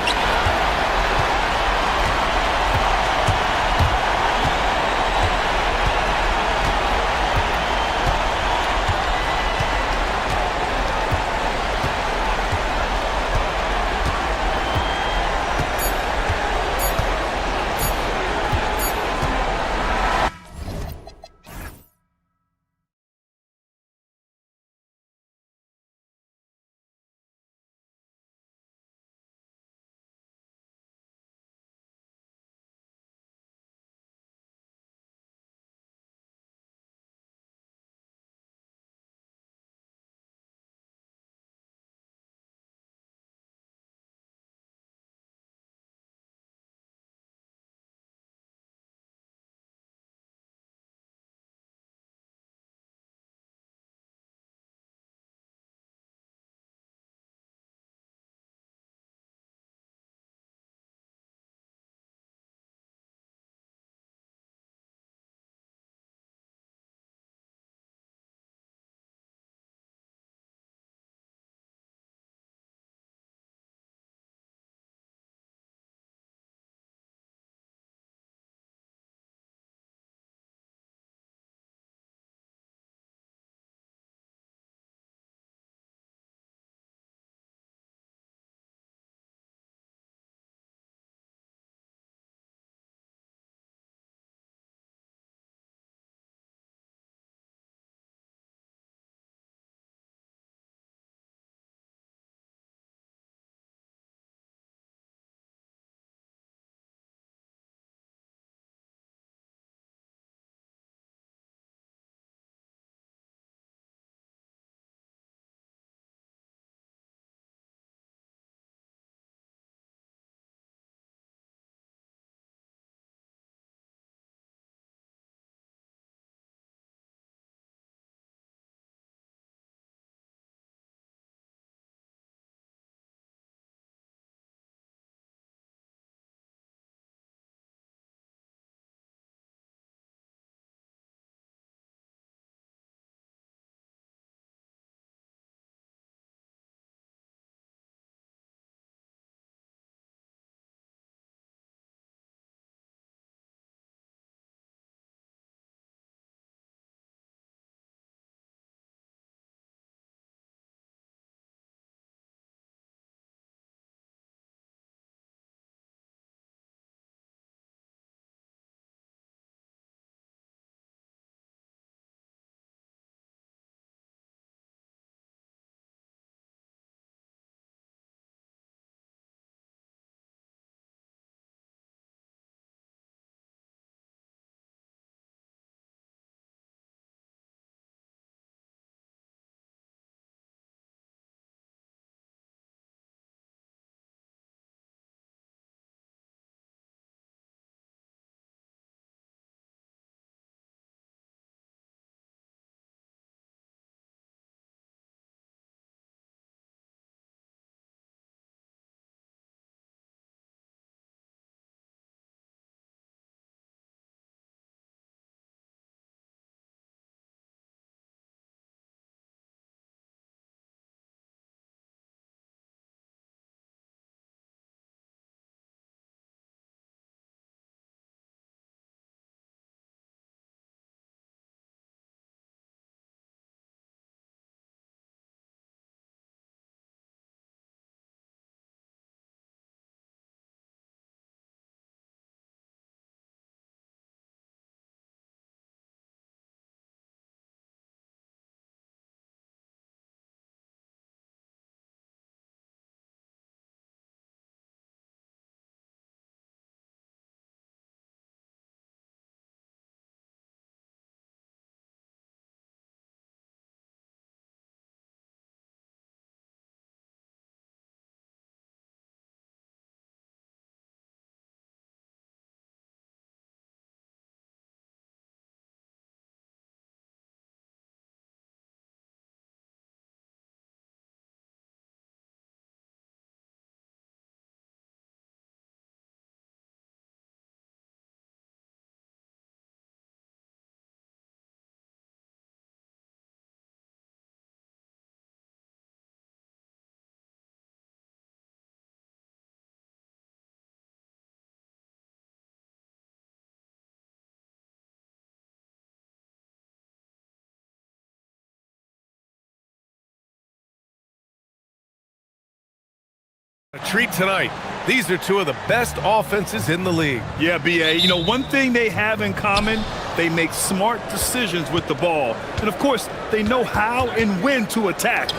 A treat tonight. These are two of the best offenses in the league. Yeah, B.A., you know, one thing they have in common, they make smart decisions with the ball. And, of course, they know how and when to attack.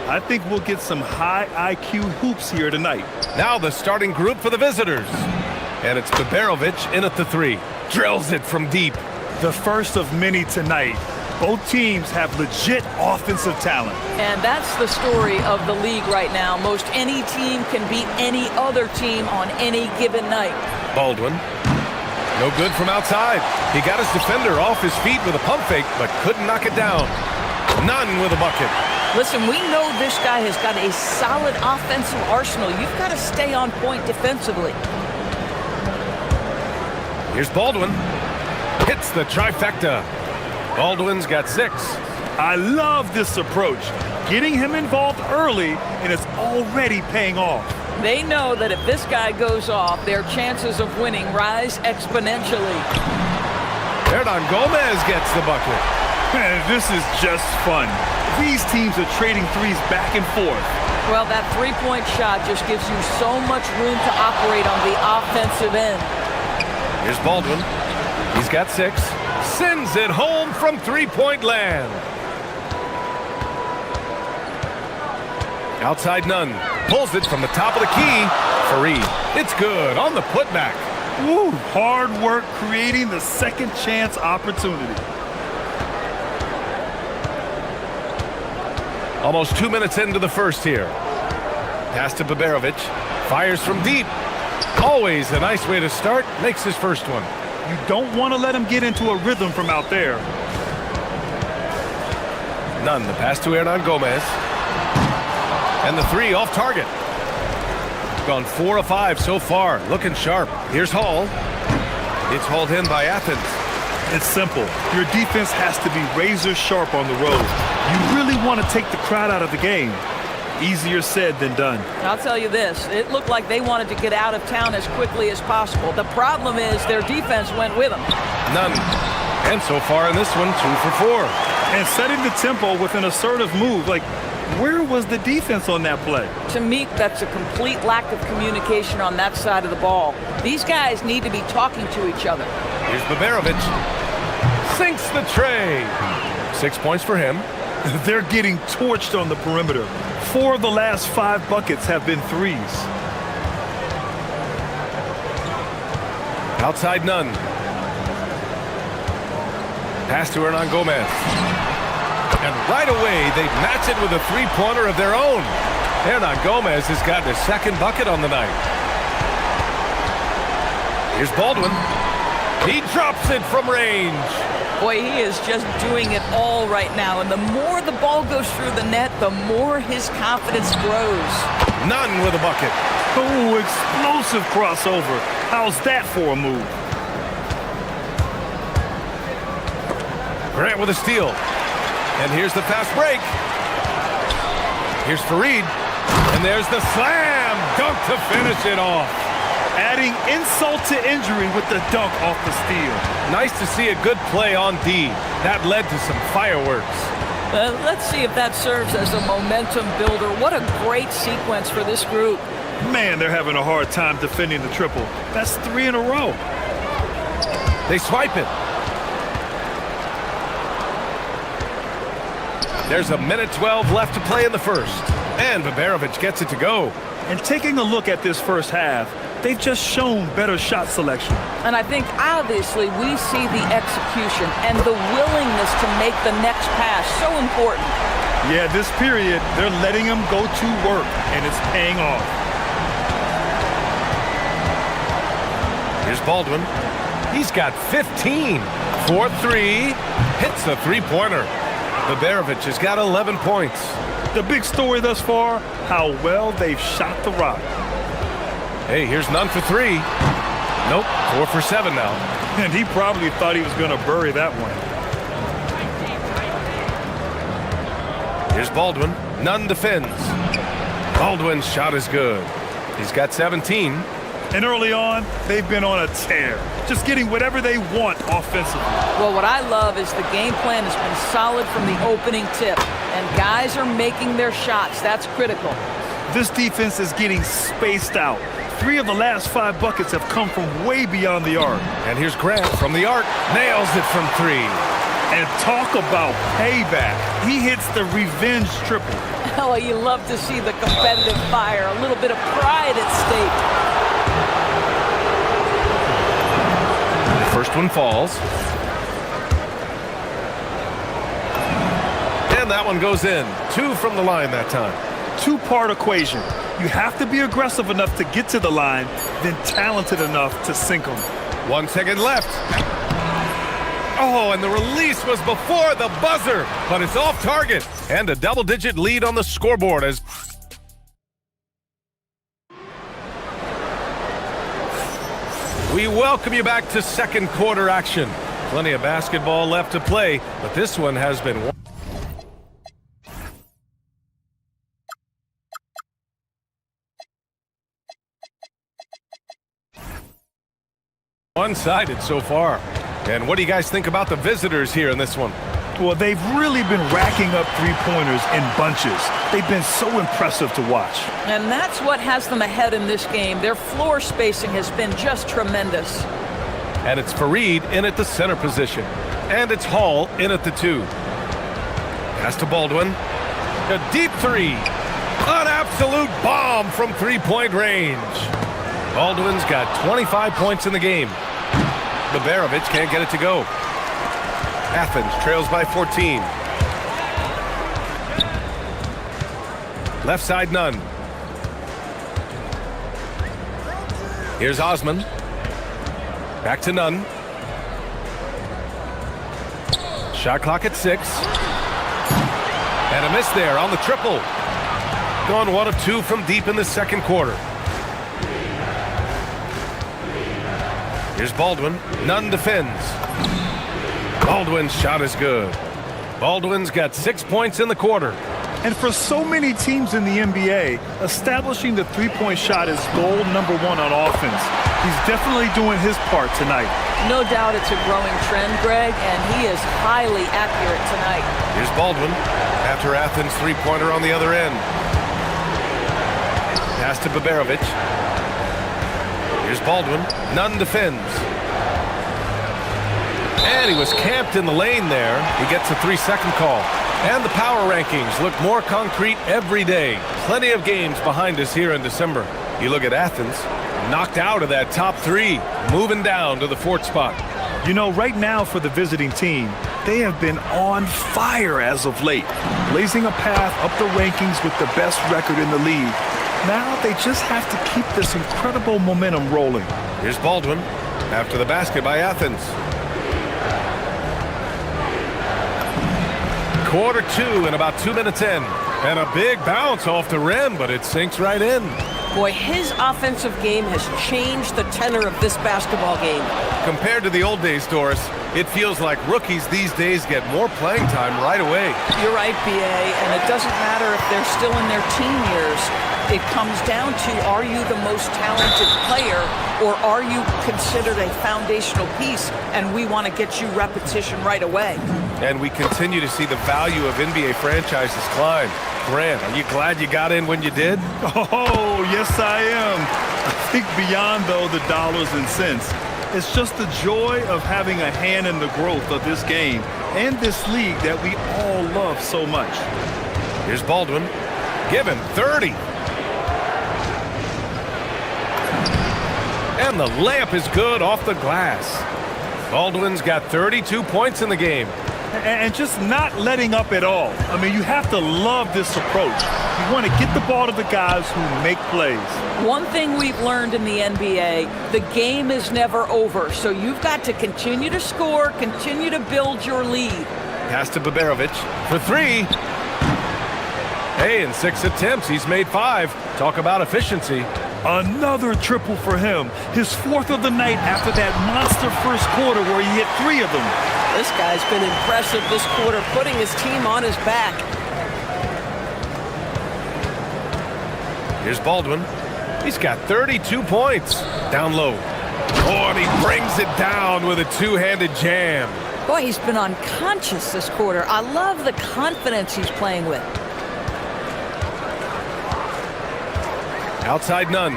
I think we'll get some high IQ hoops here tonight. Now the starting group for the visitors. And it's Babarovic in at the three. Drills it from deep. The first of many tonight. Both teams have legit offensive talent. And that's the story of the league right now. Most any team can beat any other team on any given night. Baldwin. No good from outside. He got his defender off his feet with a pump fake, but couldn't knock it down. None with a bucket. Listen, we know this guy has got a solid offensive arsenal. You've got to stay on point defensively. Here's Baldwin. Hits the trifecta. Baldwin's got 6. I love this approach. Getting him involved early, and it's already paying off. They know that if this guy goes off, their chances of winning rise exponentially. Hernan Gomez gets the bucket. Man, this is just fun. These teams are trading threes back and forth. Well, that three-point shot just gives you so much room to operate on the offensive end. Here's Baldwin. He's got 6. Sends it home from three-point land. Outside Nunn. Pulls it from the top of the key. Fareed. It's good on the putback. Woo, hard work creating the second chance opportunity. Almost 2 minutes into the first here. Pass to Babarovic. Fires from deep. Always a nice way to start. Makes his first one. You don't want to let him get into a rhythm from out there. Nunn, the pass to Hernan Gomez. And the three off target. Gone 4 of 5 so far. Looking sharp. Here's Hall. It's hauled in by Athens. It's simple. Your defense has to be razor sharp on the road. You really want to take the crowd out of the game. Easier said than done. I'll tell you this, it looked like they wanted to get out of town as quickly as possible. The problem is their defense went with them. None. And so far in this one, 2 for 4. And setting the tempo with an assertive move. Like, where was the defense on that play? To me, that's a complete lack of communication on that side of the ball. These guys need to be talking to each other. Here's Babarovic. Sinks the tray. 6 points for him. They're getting torched on the perimeter. 4 of the last 5 buckets have been threes. Outside Nunn. Pass to Hernan Gomez. And right away, they match it with a three-pointer of their own. Hernan Gomez has got his second bucket on the night. Here's Baldwin. He drops it from range. Boy, he is just doing it all right now. And the more the ball goes through the net, the more his confidence grows. Nunn with a bucket. Oh, explosive crossover. How's that for a move? Grant with a steal. And here's the fast break. Here's Fareed. And there's the slam dunk to finish it off. Adding insult to injury with the dunk off the steal. Nice to see a good play on D. That led to some fireworks. Let's see if that serves as a momentum builder. What a great sequence for this group. Man, they're having a hard time defending the triple. That's 3 in a row. They swipe it. There's 1:12 left to play in the first. And Babarovic gets it to go. And taking a look at this first half, they've just shown better shot selection. And I think, obviously, we see the execution and the willingness to make the next pass so important. Yeah, this period, they're letting him go to work, and it's paying off. Here's Baldwin. He's got 15. 4-3. Hits the three-pointer. Babarovic has got 11 points. The big story thus far, how well they've shot the rock. Hey, here's Nunn for 3. Nope, 4 for 7 now. And he probably thought he was going to bury that one. Here's Baldwin. Nunn defends. Baldwin's shot is good. He's got 17. And early on, they've been on a tear. Just getting whatever they want offensively. Well, what I love is the game plan has been solid from the opening tip. And guys are making their shots. That's critical. This defense is getting spaced out. 3 of the last 5 buckets have come from way beyond the arc. And here's Grant from the arc. Nails it from 3. And talk about payback. He hits the revenge triple. Oh, you love to see the competitive fire. A little bit of pride at stake. First one falls. And that one goes in. 2 from the line that time. 2-part equation. You have to be aggressive enough to get to the line, then talented enough to sink them. 1 second left. Oh, and the release was before the buzzer, but it's off target. And a double-digit lead on the scoreboard as we welcome you back to second quarter action. Plenty of basketball left to play, but this one has been one-sided so far. And what do you guys think about the visitors here in this one? Well, they've really been racking up 3-pointers in bunches. They've been so impressive to watch. And that's what has them ahead in this game. Their floor spacing has been just tremendous. And it's Fareed in at the center position. And it's Hall in at the 2. Pass to Baldwin. A deep 3. An absolute bomb from 3-point range. Baldwin's got 25 points in the game. Baberovic can't get it to go. Athens trails by 14. Left side, Nunn. Here's Osman. Back to Nunn. Shot clock at 6. And a miss there on the triple. Gone 1 of 2 from deep in the second quarter. Here's Baldwin. Nunn defends. Baldwin's shot is good. Baldwin's got 6 points in the quarter. And for so many teams in the NBA, establishing the 3-point shot is goal number 1 on offense. He's definitely doing his part tonight. No doubt it's a growing trend, Greg, and he is highly accurate tonight. Here's Baldwin after Athens' 3-pointer on the other end. Pass to Baberovic. Here's Baldwin. Nunn defends. And he was camped in the lane there. He gets a 3-second call. And the power rankings look more concrete every day. Plenty of games behind us here in December. You look at Athens, knocked out of that top 3, moving down to the 4th spot. You know, right now for the visiting team, they have been on fire as of late, blazing a path up the rankings with the best record in the league. Now they just have to keep this incredible momentum rolling. Here's Baldwin after the basket by Athens. Quarter 2 and about 2 minutes in. And a big bounce off the rim, but it sinks right in. Boy, his offensive game has changed the tenor of this basketball game. Compared to the old days, Doris, it feels like rookies these days get more playing time right away. You're right, B.A., and it doesn't matter if they're still in their teen years. It comes down to, are you the most talented player, or are you considered a foundational piece, and we want to get you repetition right away. And we continue to see the value of NBA franchises climb. Grant, are you glad you got in when you did? Oh, yes, I am. I think beyond, though, the dollars and cents, it's just the joy of having a hand in the growth of this game and this league that we all love so much. Here's Baldwin. Give him 30. And the layup is good off the glass. Baldwin's got 32 points in the game. And just not letting up at all. I mean, you have to love this approach. You want to get the ball to the guys who make plays. One thing we've learned in the NBA, the game is never over. So you've got to continue to score, continue to build your lead. Pass to Baberovic for 3. Hey, in 6 attempts, he's made 5. Talk about efficiency. Another triple for him. His 4th of the night after that monster first quarter where he hit 3 of them. This guy's been impressive this quarter, putting his team on his back. Here's Baldwin. He's got 32 points. Down low. Oh, and he brings it down with a 2-handed jam. Boy, he's been unconscious this quarter. I love the confidence he's playing with. Outside Nunn.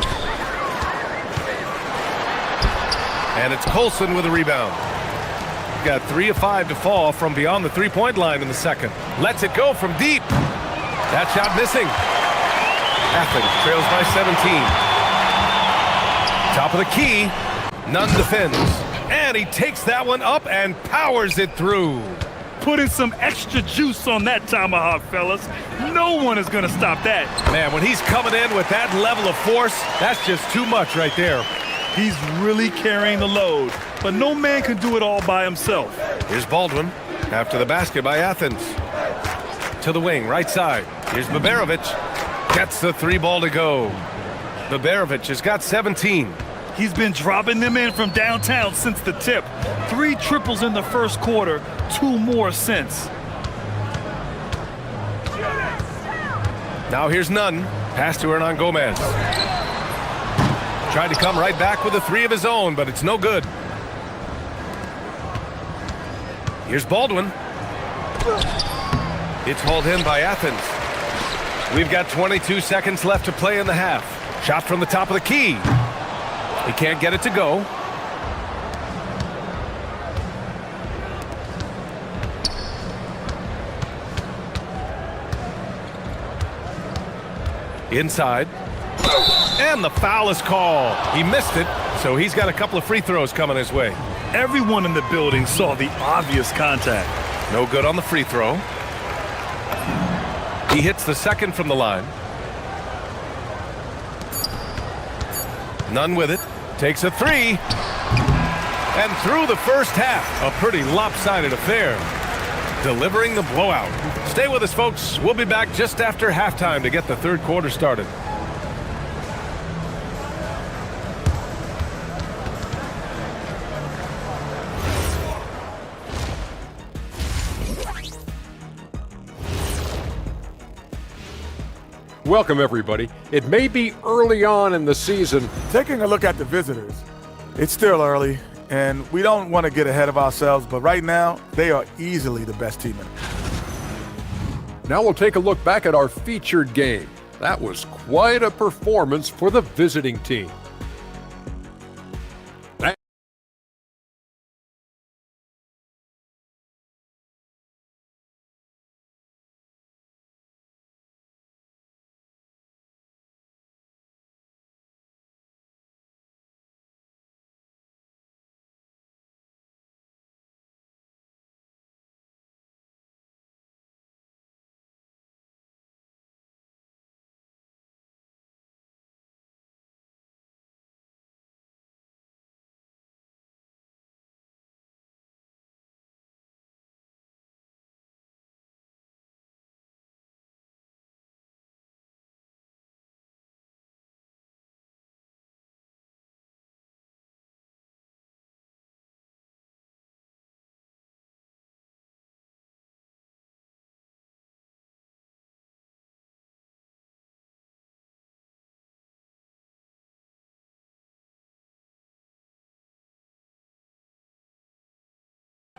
And it's Colson with a rebound. Got 3 of 5 to fall from beyond the three-point line in the second. Lets it go from deep. That shot missing. Athens trails by 17. Top of the key. Nunn defends. And he takes that one up and powers it through. Putting some extra juice on that tomahawk, fellas. No one is going to stop that. Man, when he's coming in with that level of force, that's just too much right there. He's really carrying the load, but no man can do it all by himself. Here's Baldwin after the basket by Athens. To the wing, right side. Here's Baberovic. Gets the 3 ball to go. Baberovic has got 17. He's been dropping them in from downtown since the tip. 3 triples in the first quarter, 2 more since. Now here's Nunn. Pass to Hernan Gomez. Tried to come right back with a 3 of his own, but it's no good. Here's Baldwin. It's hauled in by Athens. We've got 22 seconds left to play in the half. Shot from the top of the key. He can't get it to go. Inside. And the foul is called. He missed it, so he's got a couple of free throws coming his way. Everyone in the building saw the obvious contact. No good on the free throw. He hits the second from the line. Nunn with it. Takes a 3. And through the first half, a pretty lopsided affair. Delivering the blowout. Stay with us, folks. We'll be back just after halftime to get the third quarter started. Welcome, everybody. It may be early on in the season. Taking a look at the visitors, it's still early, and we don't want to get ahead of ourselves, but right now, they are easily the best team in it. Now we'll take a look back at our featured game. That was quite a performance for the visiting team.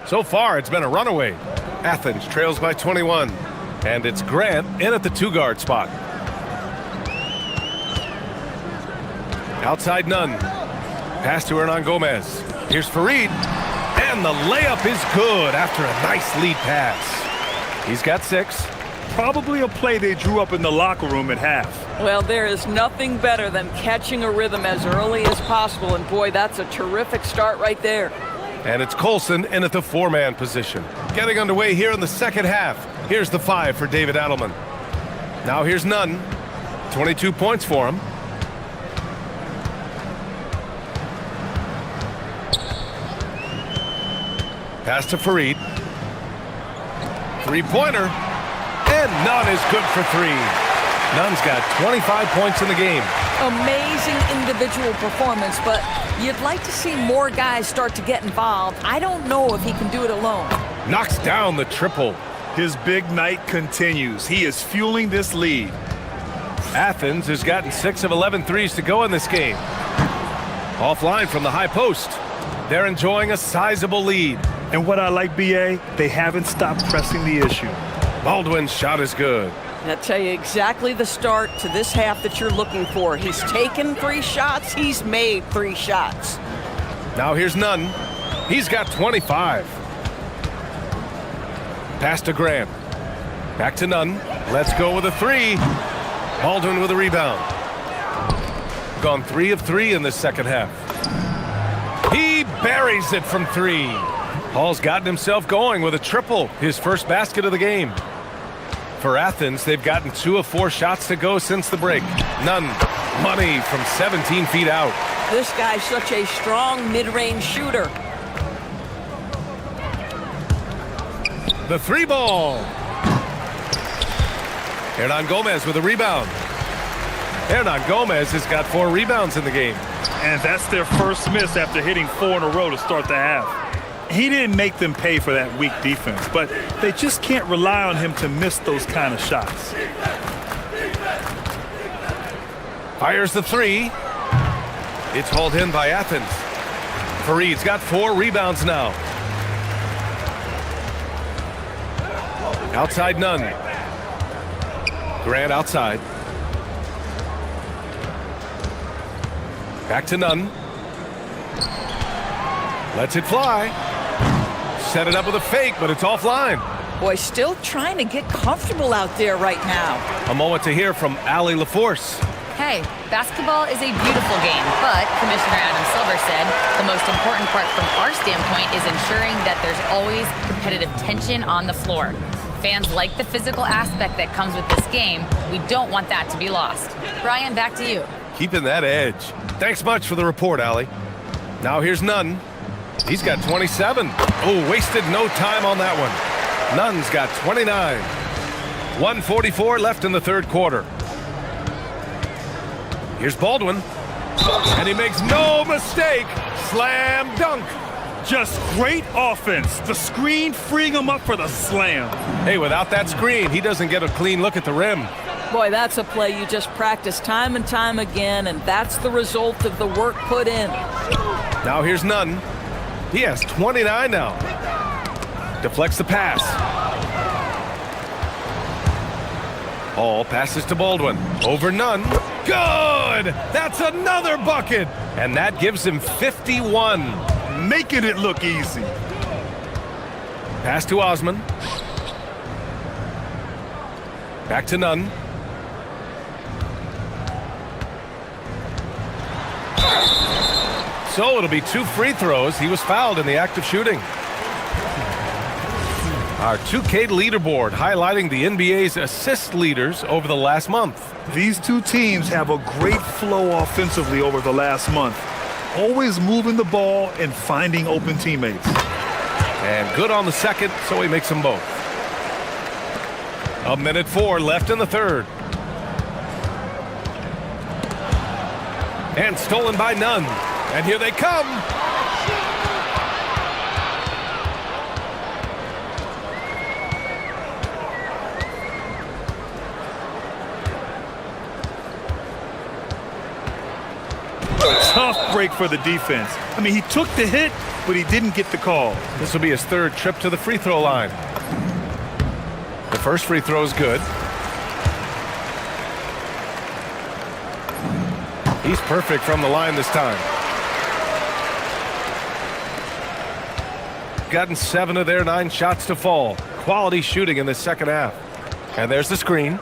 So far, it's been a runaway. Athens trails by 21. And it's Grant in at the 2-guard spot. Outside Nunn. Pass to Hernan Gomez. Here's Farid. And the layup is good after a nice lead pass. He's got 6. Probably a play they drew up in the locker room at half. Well, there is nothing better than catching a rhythm as early as possible. And boy, that's a terrific start right there. And it's Colson in at the 4-man position. Getting underway here in the second half. Here's the 5 for David Adelman. Now here's Nunn. 22 points for him. Pass to Farid. 3-pointer. And Nunn is good for 3. Nunn's got 25 points in the game. Amazing individual performance, but you'd like to see more guys start to get involved. I don't know if he can do it alone. Knocks down the triple. His big night continues. He is fueling this lead. Athens has gotten 6 of 11 threes to go in this game. Offline from the high post. They're enjoying a sizable lead. And what I like, BA, they haven't stopped pressing the issue. Baldwin's shot is good. I'll tell you exactly the start to this half that you're looking for. He's taken 3 shots. He's made 3 shots. Now here's Nunn. He's got 25. Pass to Grant. Back to Nunn. Let's go with a 3. Baldwin with a rebound. Gone 3 of 3 in this second half. He buries it from 3. Hall's gotten himself going with a triple, his first basket of the game. For Athens, they've gotten 2 of 4 shots to go since the break. Nunn, money from 17 feet out. This guy's such a strong mid-range shooter. The 3 ball. Hernan Gomez with a rebound. Hernan Gomez has got 4 rebounds in the game. And that's their first miss after hitting 4 in a row to start the half. He didn't make them pay for that weak defense, but they just can't rely on him to miss those kind of shots. Fires the 3. It's hauled in by Athens. Fareed's got 4 rebounds now. Outside Nunn. Grant outside. Back to Nunn. Lets it fly. Set it up with a fake, but it's offline. Boy, still trying to get comfortable out there right now. A moment to hear from Allie LaForce. Hey, basketball is a beautiful game, but Commissioner Adam Silver said the most important part from our standpoint is ensuring that there's always competitive tension on the floor. Fans like the physical aspect that comes with this game. We don't want that to be lost. Brian, back to you. Keeping that edge. Thanks much for the report, Allie. Now here's Nunn. He's got 27. Oh, wasted no time on that one. Nunn's got 29. 1:44 left in the third quarter. Here's Baldwin. And he makes no mistake. Slam dunk. Just great offense. The screen freeing him up for the slam. Hey, without that screen, he doesn't get a clean look at the rim. Boy, that's a play you just practice time and time again, and that's the result of the work put in. Now here's Nunn. He has 29 now. Deflects the pass. Hall passes to Baldwin. Over Nunn. Good! That's another bucket! And that gives him 51. Making it look easy. Pass to Osman. Back to Nunn. So it'll be 2 free throws. He was fouled in the act of shooting. Our 2K leaderboard highlighting the NBA's assist leaders over the last month. These two teams have a great flow offensively over the last month. Always moving the ball and finding open teammates. And good on the second, so he makes them both. 1:04 left in the third. And stolen by Nunn. And here they come. Tough break for the defense. I mean, he took the hit, but he didn't get the call. This will be his third trip to the free throw line. The first free throw is good. He's perfect from the line this time. Gotten 7 of their 9 shots to fall. Quality shooting in the second half. And there's the screen.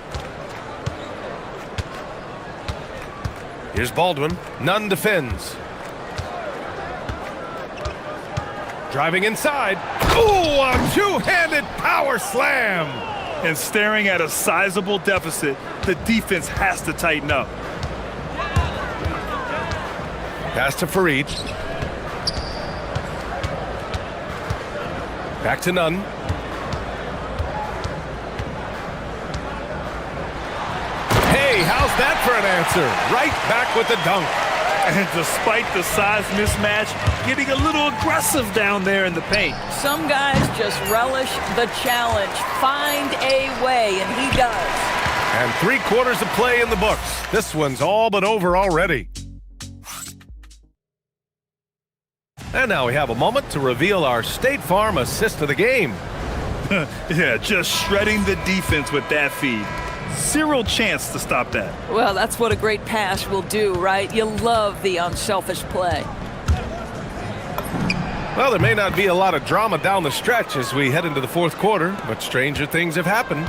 Here's Baldwin. Nunn defends. Driving inside. Ooh, a two-handed power slam. And staring at a sizable deficit, the defense has to tighten up. Pass to Fareed. Back to Nunn. Hey, how's that for an answer? Right back with the dunk. And despite the size mismatch, getting a little aggressive down there in the paint. Some guys just relish the challenge. Find a way, and he does. And 3 quarters of play in the books. This one's all but over already. And now we have a moment to reveal our State Farm assist of the game. Yeah, just shredding the defense with that feed. Zero chance to stop that. Well, that's what a great pass will do, right? You love the unselfish play. Well, there may not be a lot of drama down the stretch as we head into the fourth quarter, but stranger things have happened.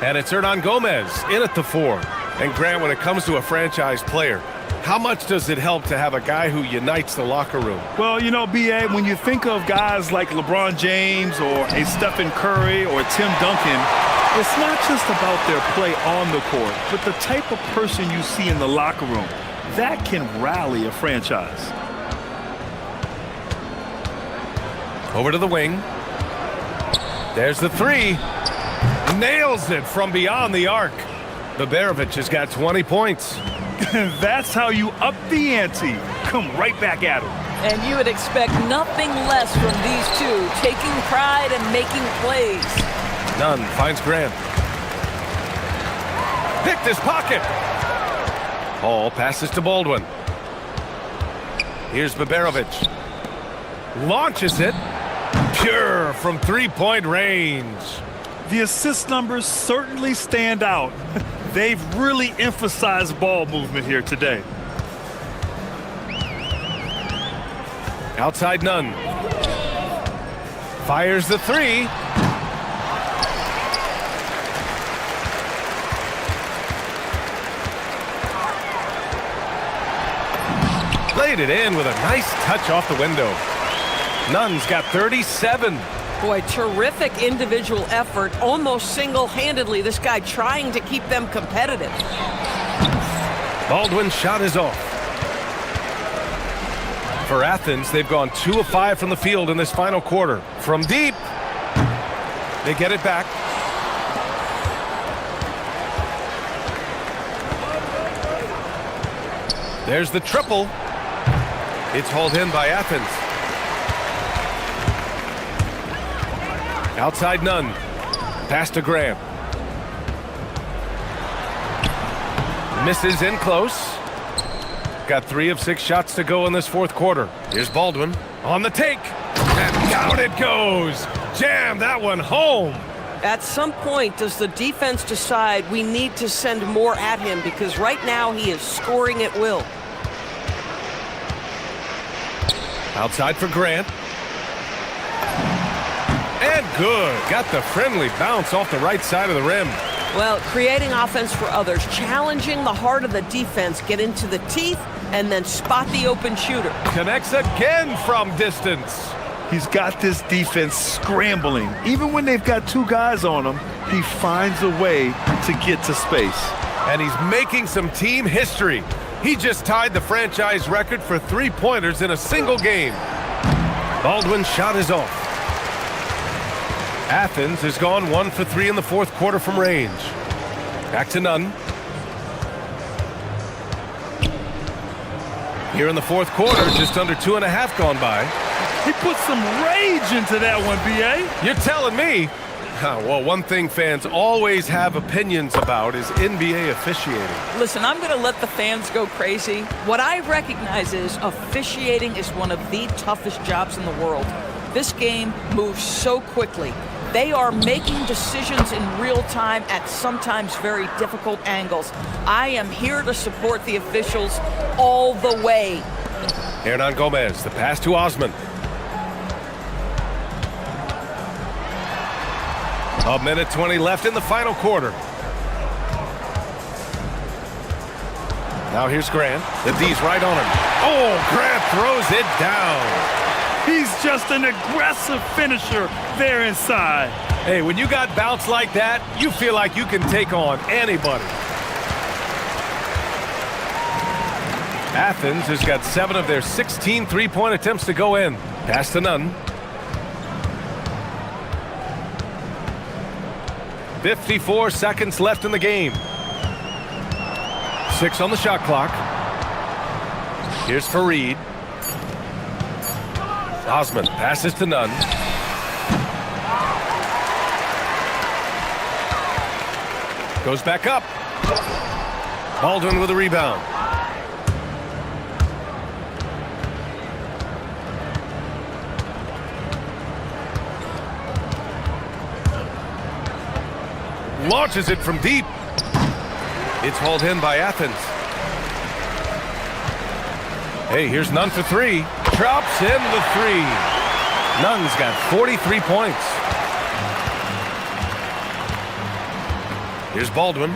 And it's Hernan Gomez in at the 4. And Grant, when it comes to a franchise player, how much does it help to have a guy who unites the locker room? Well, you know, B.A., when you think of guys like LeBron James or a Stephen Curry or Tim Duncan, it's not just about their play on the court, but the type of person you see in the locker room. That can rally a franchise. Over to the wing. There's the 3. Nails it from beyond the arc. Baberovic has got 20 points. That's how you up the ante. Come right back at him. And you would expect nothing less from these two, taking pride and making plays. Nunn finds Grant. Picked his pocket. Hall passes to Baldwin. Here's Baberovic. Launches it. Pure from three-point range. The assist numbers certainly stand out. They've really emphasized ball movement here today. Outside Nunn. Fires the 3. Laid it in with a nice touch off the window. Nunn's got 37. Boy, terrific individual effort, almost single-handedly. This guy trying to keep them competitive. Baldwin's shot is off. For Athens, they've gone 2 of 5 from the field in this final quarter. From deep, they get it back. There's the triple. It's hauled in by Athens. Outside Nunn. Pass to Graham. Misses in close. Got 3 of 6 shots to go in this fourth quarter. Here's Baldwin on the take. And down it goes. Jam that one home. At some point, does the defense decide we need to send more at him? Because right now he is scoring at will. Outside for Grant. And good. Got the friendly bounce off the right side of the rim. Well, creating offense for others, challenging the heart of the defense, get into the teeth, and then spot the open shooter. Connects again from distance. He's got this defense scrambling. Even when they've got 2 guys on him, he finds a way to get to space. And he's making some team history. He just tied the franchise record for 3-pointers in a single game. Baldwin's shot is off. Athens has gone 1 for 3 in the fourth quarter from range. Back to Nunn. Here in the fourth quarter, just under 2.5 gone by. He put some rage into that one, B.A. You're telling me? Well, one thing fans always have opinions about is NBA officiating. Listen, I'm going to let the fans go crazy. What I recognize is officiating is one of the toughest jobs in the world. This game moves so quickly. They are making decisions in real time at sometimes very difficult angles. I am here to support the officials all the way. Hernan Gomez, the pass to Osman. A minute 20 left in the final quarter. Now here's Grant. The D's right on him. Oh, Grant throws it down. He's just an aggressive finisher there inside. Hey, when you got bounce like that, you feel like you can take on anybody. Athens has got 7 of their 16 3-point attempts to go in. Pass to Nunn. 54 seconds left in the game. 6 on the shot clock. Here's Fareed. Osman passes to Nunn. Goes back up. Baldwin with a rebound. Launches it from deep. It's hauled in by Athens. Hey, here's Nunn for three. Drops in the three. Nunn's got 43 points. Here's Baldwin.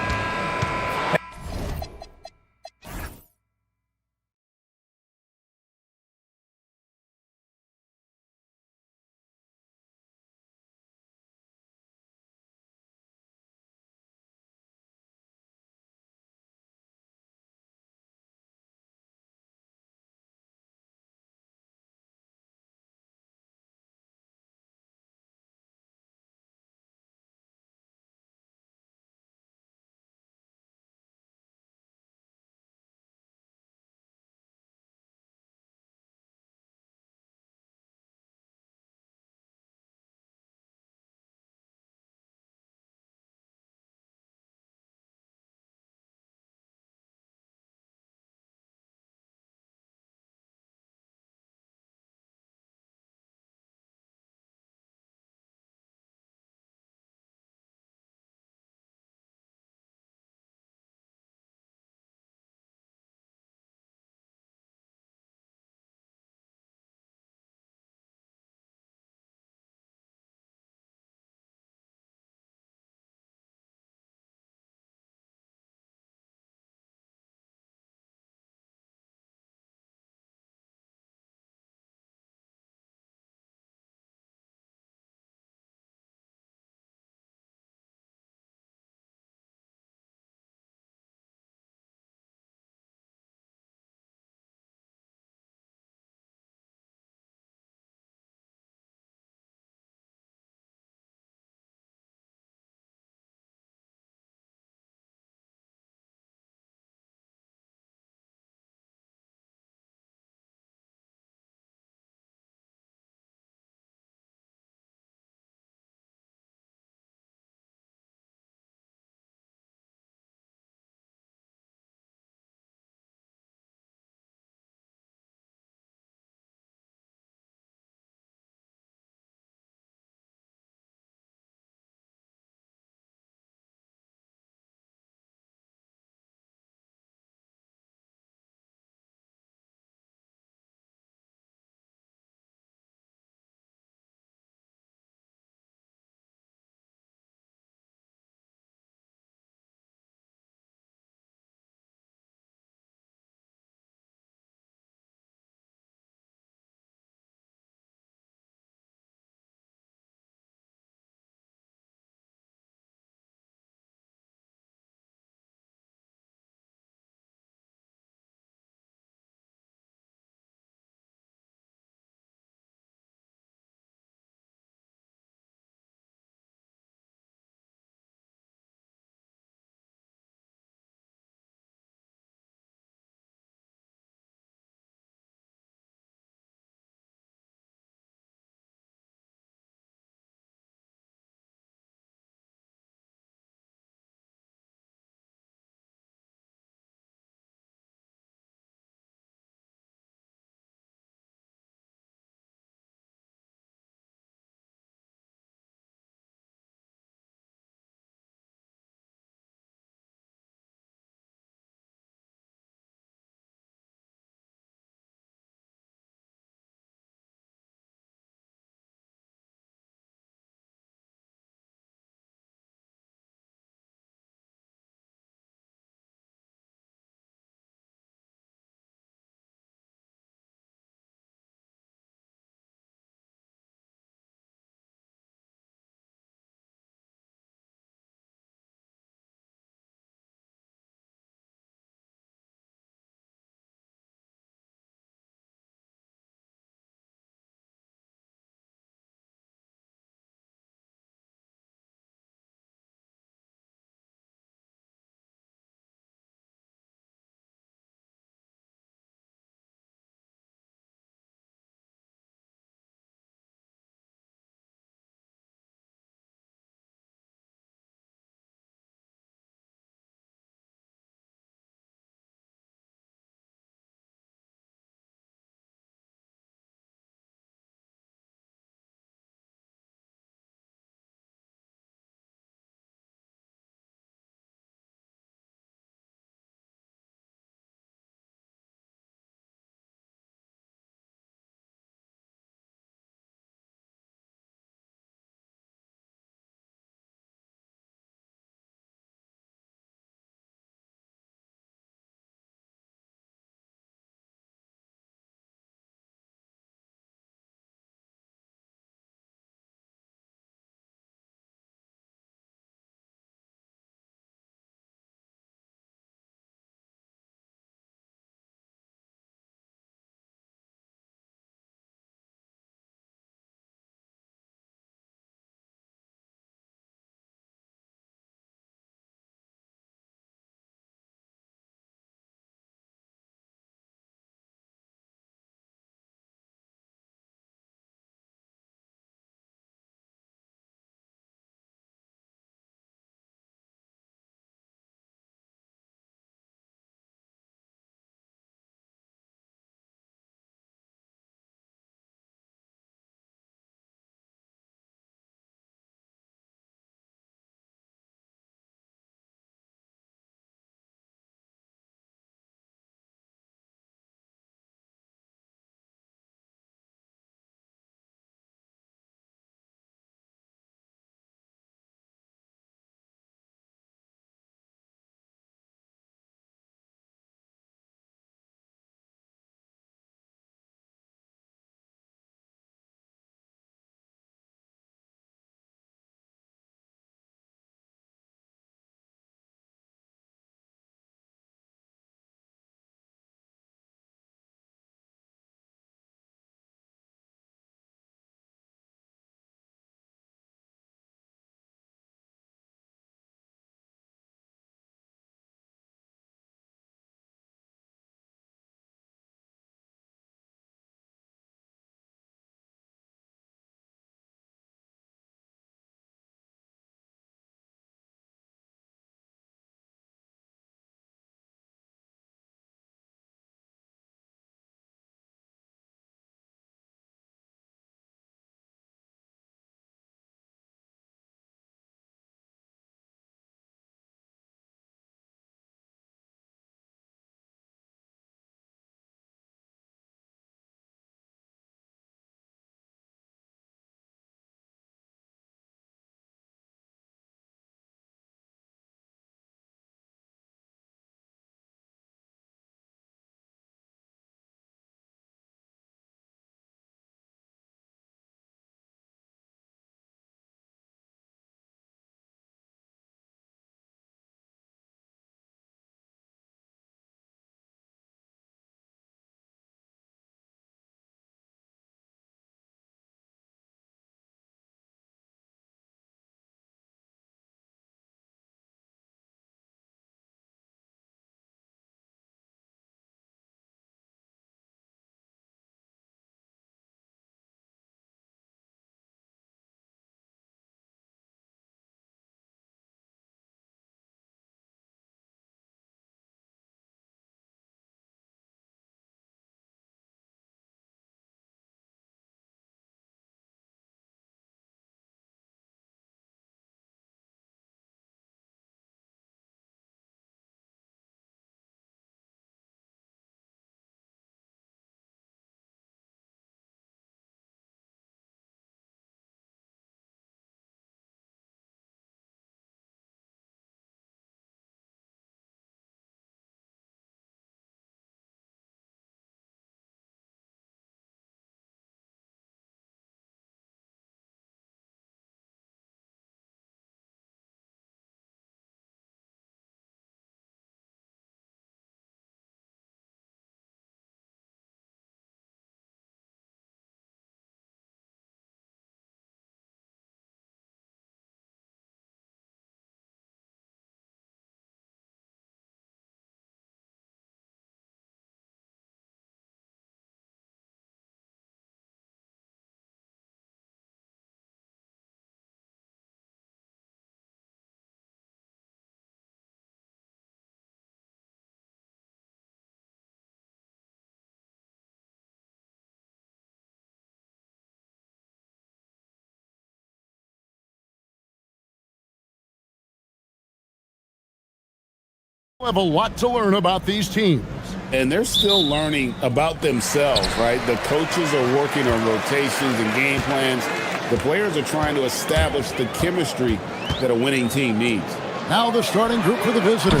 Have a lot to learn about these teams. And they're still learning about themselves, right? The coaches are working on rotations and game plans. The players are trying to establish the chemistry that a winning team needs. Now the starting group for the visitors.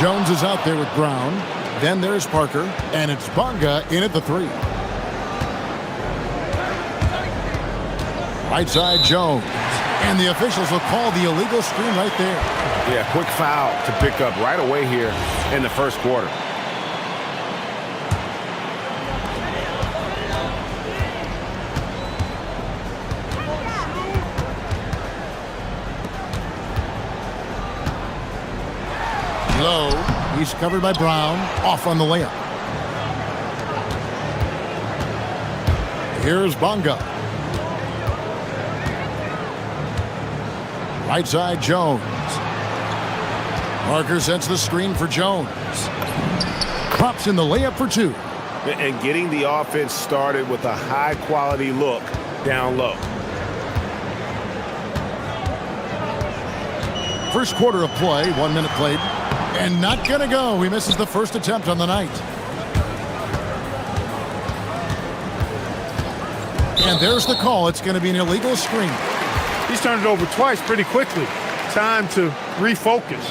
Jones is out there with Brown. Then there's Parker. And it's Bonga in at the 3. Right side, Jones. And the officials will call the illegal screen right there. Yeah, quick foul to pick up right away here in the first quarter. Low. He's covered by Brown. Off on the layup. Here's Bonga. Right side, Jones. Parker sets the screen for Jones. Pops in the layup for 2. And getting the offense started with a high-quality look down low. First quarter of play, 1 minute played. And not going to go. He misses the first attempt on the night. And there's the call. It's going to be an illegal screen. He's turned it over twice pretty quickly. Time to refocus.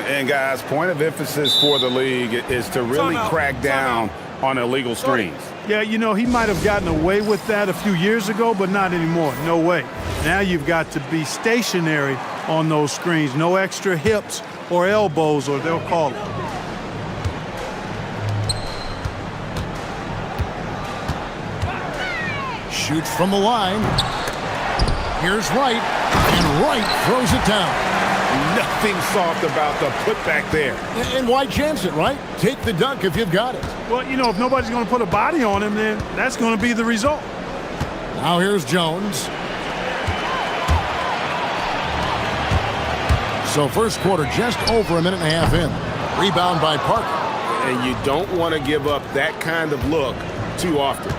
And guys, point of emphasis for the league is to really crack down on illegal screens. Yeah, you know, he might have gotten away with that a few years ago, but not anymore. No way. Now you've got to be stationary on those screens. No extra hips or elbows, or they'll call it. Shoots from the line. Here's Wright, and Wright throws it down. Nothing soft about the putback there. And why chance it, right? Take the dunk if you've got it. Well, you know, if nobody's going to put a body on him, then that's going to be the result. Now here's Jones. So first quarter just over a minute and a half in. Rebound by Parker. And you don't want to give up that kind of look too often.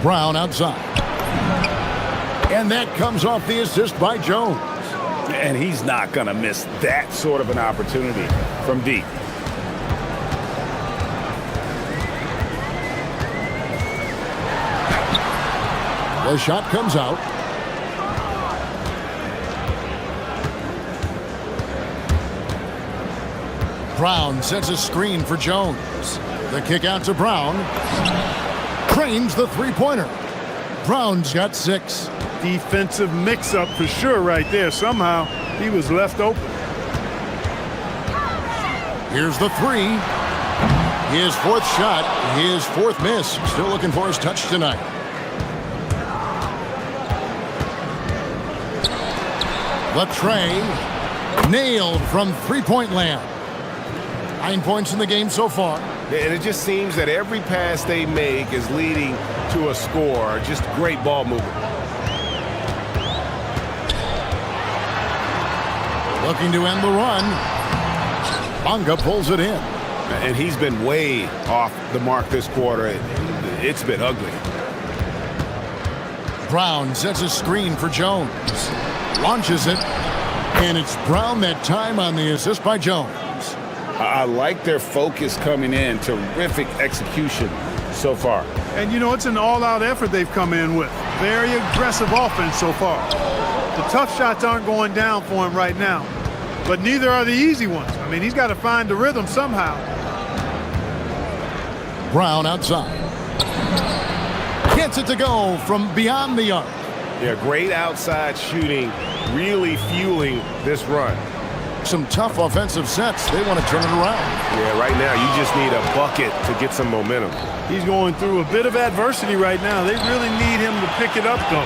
Brown outside. And that comes off the assist by Jones. And he's not going to miss that sort of an opportunity from deep. The shot comes out. Brown sets a screen for Jones. The kick out to Brown. Cranes the three-pointer. Brown's got 6. Defensive mix-up for sure right there. Somehow he was left open. Here's the 3. His 4th shot, his 4th miss. Still looking for his touch tonight. The tray nailed from three-point land. 9 points in the game so far. And it just seems that every pass they make is leading to a score. Just great ball movement. Looking to end the run. Bonga pulls it in. And he's been way off the mark this quarter. It's been ugly. Brown sets a screen for Jones. Launches it. And it's Brown that time on the assist by Jones. I like their focus coming in. Terrific execution so far. And, you know, it's an all-out effort they've come in with. Very aggressive offense so far. The tough shots aren't going down for him right now. But neither are the easy ones. I mean, he's got to find the rhythm somehow. Brown outside. Gets it to go from beyond the arc. Yeah, great outside shooting, really fueling this run. Some tough offensive sets. They want to turn it around. Yeah, right now you just need a bucket to get some momentum. He's going through a bit of adversity right now. They really need him to pick it up, though.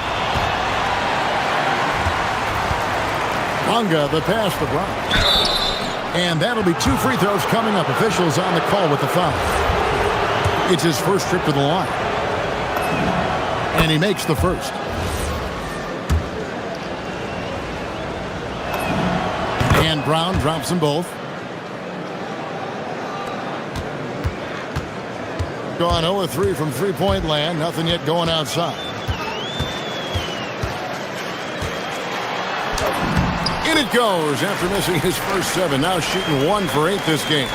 Bonga, the pass for Brown. And that'll be 2 free throws coming up. Officials on the call with the foul. It's his first trip to the line. And he makes the first. And Brown drops them both. Gone 0-3 from three-point land. Nothing yet going outside. In it goes after missing his first 7. Now shooting 1 for 8 this game.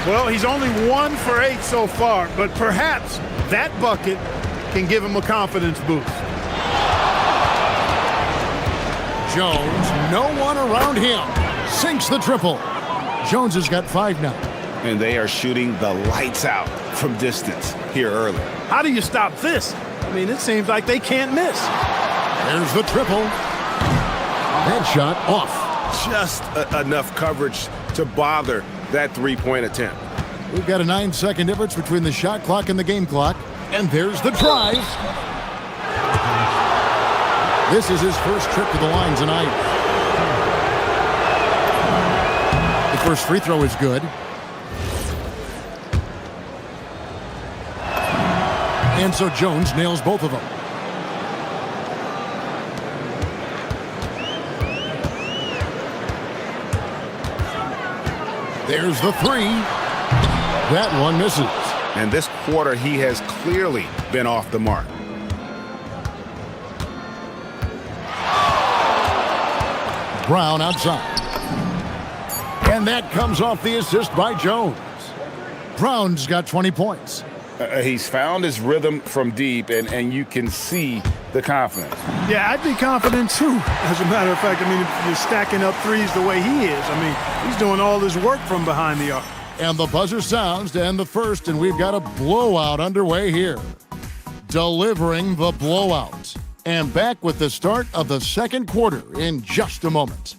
Well, he's only 1 for 8 so far, but perhaps that bucket can give him a confidence boost. Jones, no one around him. Sinks the triple. Jones has got 5 now. And they are shooting the lights out from distance here early. How do you stop this? I mean, it seems like they can't miss. There's the triple. That shot off. Just enough coverage to bother that three-point attempt. We've got a 9-second difference between the shot clock and the game clock. And there's the drive. This is his first trip to the line tonight. The first free throw is good. And so Jones nails both of them. There's the 3. That one misses. And this quarter, he has clearly been off the mark. Brown outside. And that comes off the assist by Jones. Brown's got 20 points. He's found his rhythm from deep, and you can see the confidence. Yeah, I'd be confident too. As a matter of fact, I mean, if you're stacking up threes the way he is, I mean, he's doing all this work from behind the arc. And the buzzer sounds to end the first, and we've got a blowout underway here. Delivering the blowout. And back with the start of the second quarter in just a moment.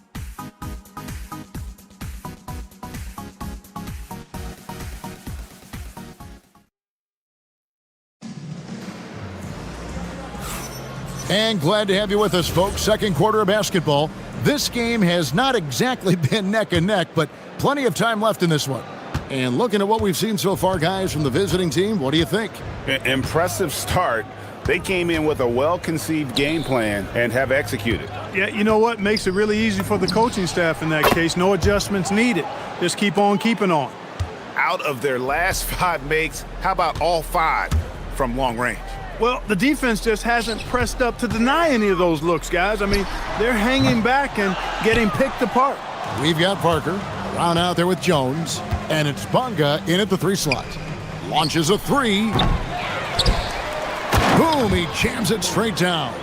And glad to have you with us, folks. Second quarter of basketball. This game has not exactly been neck and neck, but plenty of time left in this one. And looking at what we've seen so far, guys, from the visiting team, what do you think? Impressive start. They came in with a well-conceived game plan and have executed. Yeah, you know what? Makes it really easy for the coaching staff in that case. No adjustments needed. Just keep on keeping on. Out of their last 5 makes, how about all 5 from long range? Well, the defense just hasn't pressed up to deny any of those looks, guys. I mean, they're hanging back and getting picked apart. We've got Parker. Brown out there with Jones. And it's Bonga in at the 3 slot. Launches a 3. Boom, he jams it straight down.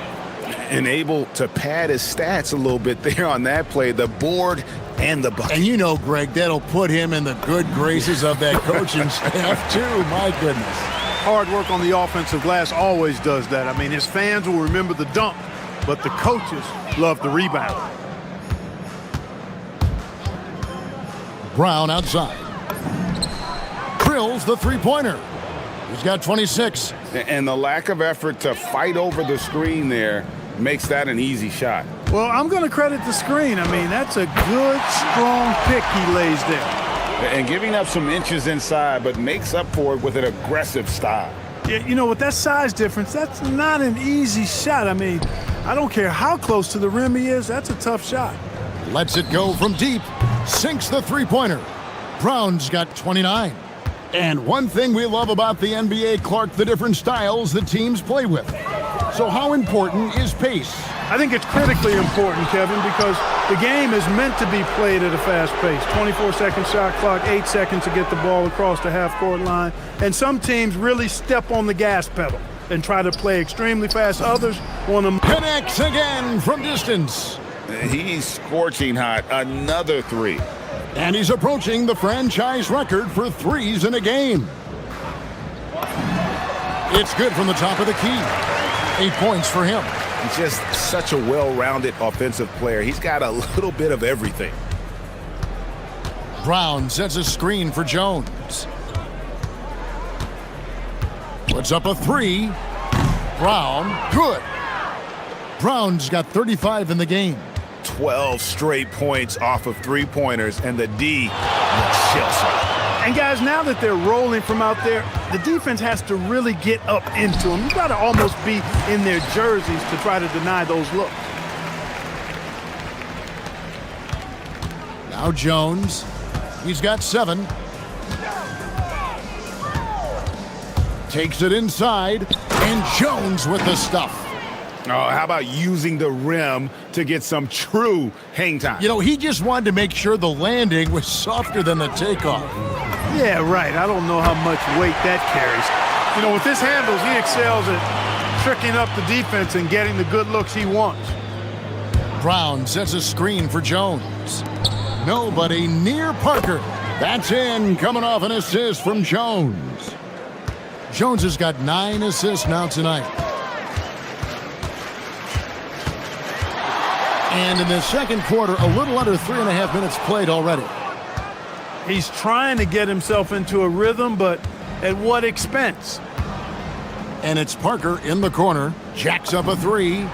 And able to pad his stats a little bit there on that play, the board and the bucket. And you know, Greg, that'll put him in the good graces of that coaching staff, too. My goodness. Hard work on the offensive glass always does that. I mean, his fans will remember the dunk, but the coaches love the rebound. Brown outside. Drills the three-pointer. He's got 26. And the lack of effort to fight over the screen there makes that an easy shot. Well, I'm going to credit the screen. I mean, that's a good, strong pick he lays there. And giving up some inches inside, but makes up for it with an aggressive style. Yeah, you know, with that size difference, that's not an easy shot. I mean, I don't care how close to the rim he is, that's a tough shot. Lets it go from deep. Sinks the three-pointer. Brown's got 29. And one thing we love about the NBA, Clark, the different styles the teams play with. So how important is pace? I think it's critically important, Kevin, because the game is meant to be played at a fast pace. 24-second shot clock, 8 seconds to get the ball across the half-court line. And some teams really step on the gas pedal and try to play extremely fast. Others want to... Connects again from distance. He's scorching hot. Another 3. And he's approaching the franchise record for threes in a game. It's good from the top of the key. 8 points for him. Just such a well-rounded offensive player. He's got a little bit of everything. Brown sets a screen for Jones. Puts up a 3. Brown, good. Brown's got 35 in the game. 12 straight points off of three-pointers, and the D looks shell-shocked. And guys, now that they're rolling from out there, the defense has to really get up into them. You've got to almost be in their jerseys to try to deny those looks. Now Jones. He's got 7. Takes it inside, and Jones with the stuff. Oh, how about using the rim to get some true hang time? You know, he just wanted to make sure the landing was softer than the takeoff. Yeah, right. I don't know how much weight that carries. You know, with his handles, he excels at tricking up the defense and getting the good looks he wants. Brown sets a screen for Jones. Nobody near Parker. That's in, coming off an assist from Jones. Jones has got 9 assists now tonight. And in the second quarter, a little under 3.5 minutes played already. He's trying to get himself into a rhythm, but at what expense? And it's Parker in the corner, jacks up a 3,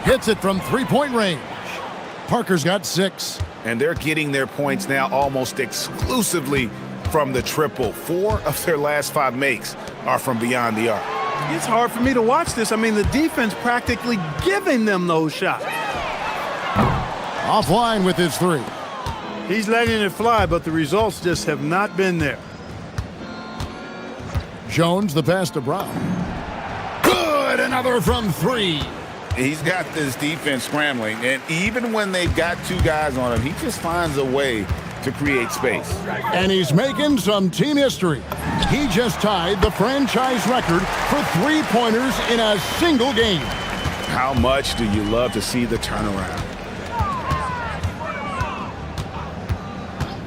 hits it from three-point range. Parker's got 6. And they're getting their points now almost exclusively from the triple. 4 of their last 5 makes are from beyond the arc. It's hard for me to watch this. I mean, the defense practically giving them those shots. Offline with his 3. He's letting it fly, but the results just have not been there. Jones, the pass to Brown. Good, another from 3. He's got this defense scrambling, and even when they've got 2 guys on him, he just finds a way to create space. And he's making some team history. He just tied the franchise record for 3-pointers in a single game. How much do you love to see the turnaround?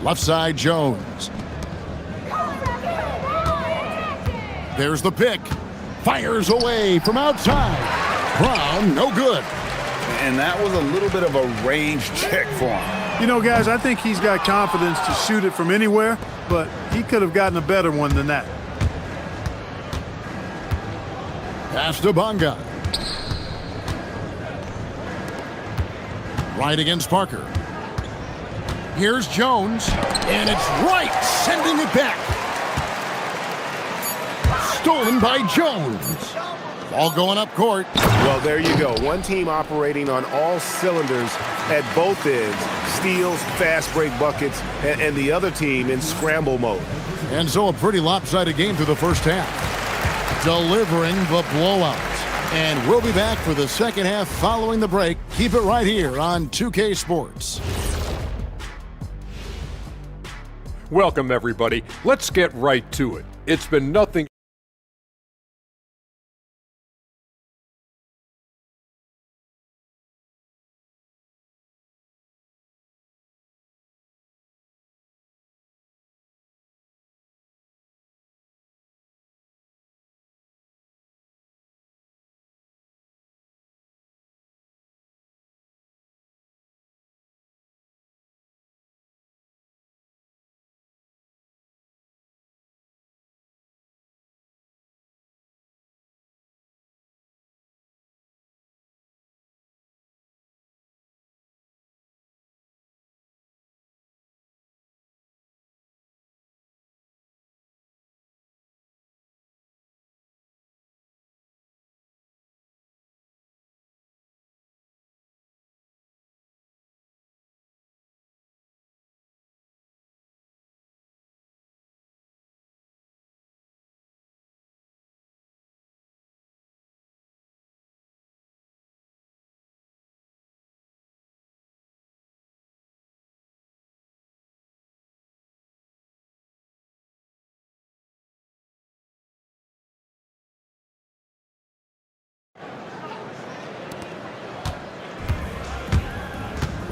Left side, Jones. There's the pick. Fires away from outside. Brown, no good. And that was a little bit of a range check for him. You know, guys, I think he's got confidence to shoot it from anywhere, but he could have gotten a better one than that. Pass to Bonga. Right against Parker. Here's Jones, and it's right, sending it back. Stolen by Jones. Ball going up court. Well, there you go. One team operating on all cylinders at both ends. Steals, fast break buckets, and the other team in scramble mode. And so a pretty lopsided game through the first half. Delivering the blowout. And we'll be back for the second half following the break. Keep it right here on 2K Sports. Welcome, everybody. Let's get right to it. It's been nothing.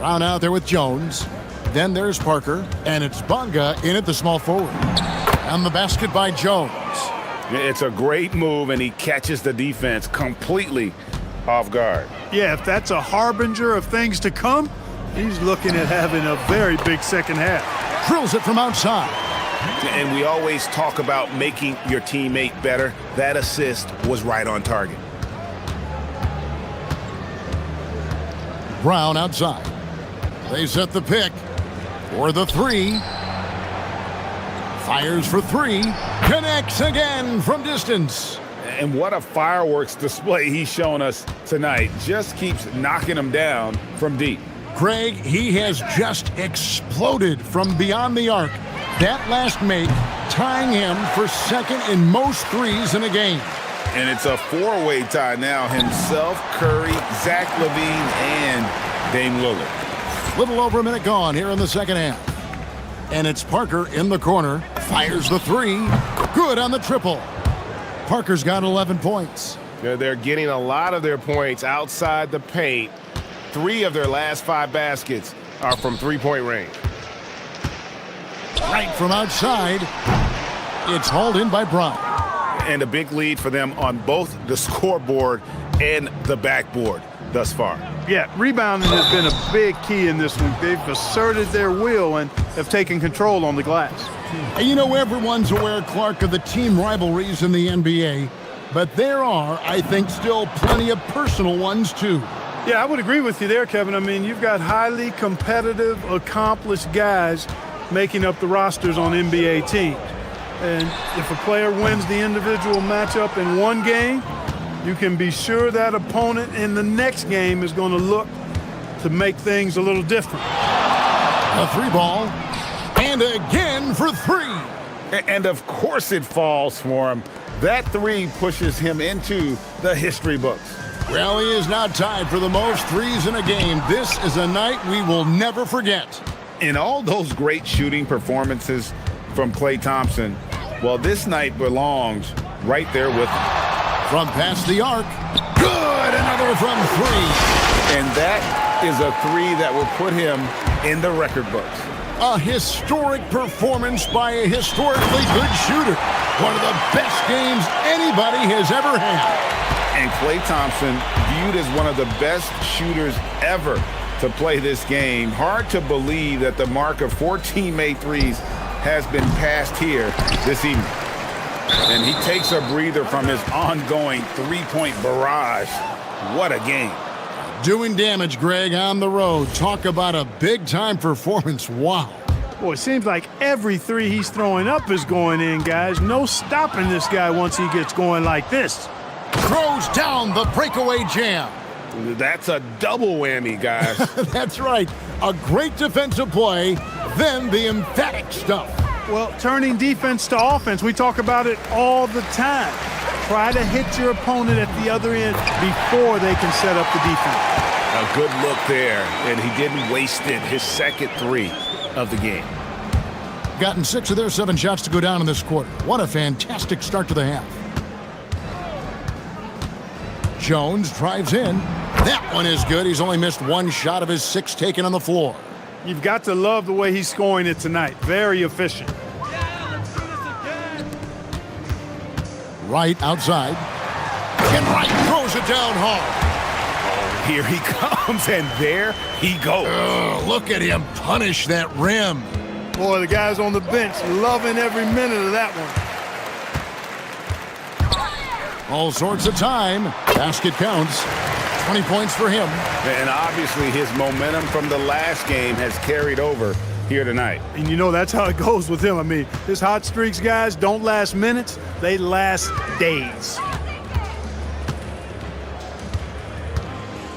Brown out there with Jones. Then there's Parker, and it's Bonga in at the small forward. And the basket by Jones. It's a great move, and he catches the defense completely off guard. Yeah, if that's a harbinger of things to come, he's looking at having a very big second half. Drills it from outside. And we always talk about making your teammate better. That assist was right on target. Brown outside. They set the pick for the 3. Fires for 3. Connects again from distance. And what a fireworks display he's showing us tonight. Just keeps knocking them down from deep. Craig, he has just exploded from beyond the arc. That last make tying him for second in most threes in a game. And it's a four-way tie now. Himself, Curry, Zach LaVine, and Dame Lillard. Little over a minute gone here in the second half. And it's Parker in the corner. Fires the three. Good on the triple. Parker's got 11 points. They're getting a lot of their points outside the paint. 3 of their last 5 baskets are from three-point range. Right from outside. It's hauled in by Brown. And a big lead for them on both the scoreboard and the backboard thus far. Yeah, rebounding has been a big key in this one. They've asserted their will and have taken control on the glass. You know, everyone's aware, Clark, of the team rivalries in the NBA, but there are, I think, still plenty of personal ones, too. Yeah, I would agree with you there, Kevin. I mean, you've got highly competitive, accomplished guys making up the rosters on NBA teams. And if a player wins the individual matchup in one game, you can be sure that opponent in the next game is going to look to make things a little different. A three ball, and again for three. And of course it falls for him. That three pushes him into the history books. Well, he is now tied for the most threes in a game. This is a night we will never forget. In all those great shooting performances from Klay Thompson, well, this night belongs right there with him. From past the arc, good, another from three. And that is a three that will put him in the record books. A historic performance by a historically good shooter. One of the best games anybody has ever had. And Klay Thompson viewed as one of the best shooters ever to play this game. Hard to believe that the mark of 14 made threes has been passed here this evening. And he takes a breather from his ongoing three-point barrage. What a game. Doing damage, Greg, on the road. Talk about a big-time performance. Wow. Boy, it seems like every three he's throwing up is going in, guys. No stopping this guy once he gets going like this. Throws down the breakaway jam. That's a double whammy, guys. That's right. A great defensive play, then the emphatic stuff. Well, turning defense to offense, we talk about it all the time. Try to hit your opponent at the other end before they can set up the defense. A good look there, and he didn't waste it. His second three of the game. Gotten 6 of their 7 shots to go down in this quarter. What a fantastic start to the half. Jones drives in. That one is good. He's only missed 1 shot of his 6 taken on the floor. You've got to love the way he's scoring it tonight. Very efficient. Right outside. And Wright throws it down hard. Oh, here he comes, and there he goes. Look at him punish that rim. Boy, the guys on the bench loving every minute of that one. All sorts of time. Basket counts. 20 points for him. And obviously his momentum from the last game has carried over here tonight. And you know, that's how it goes with him. I mean, his hot streaks, guys, don't last minutes. They last days.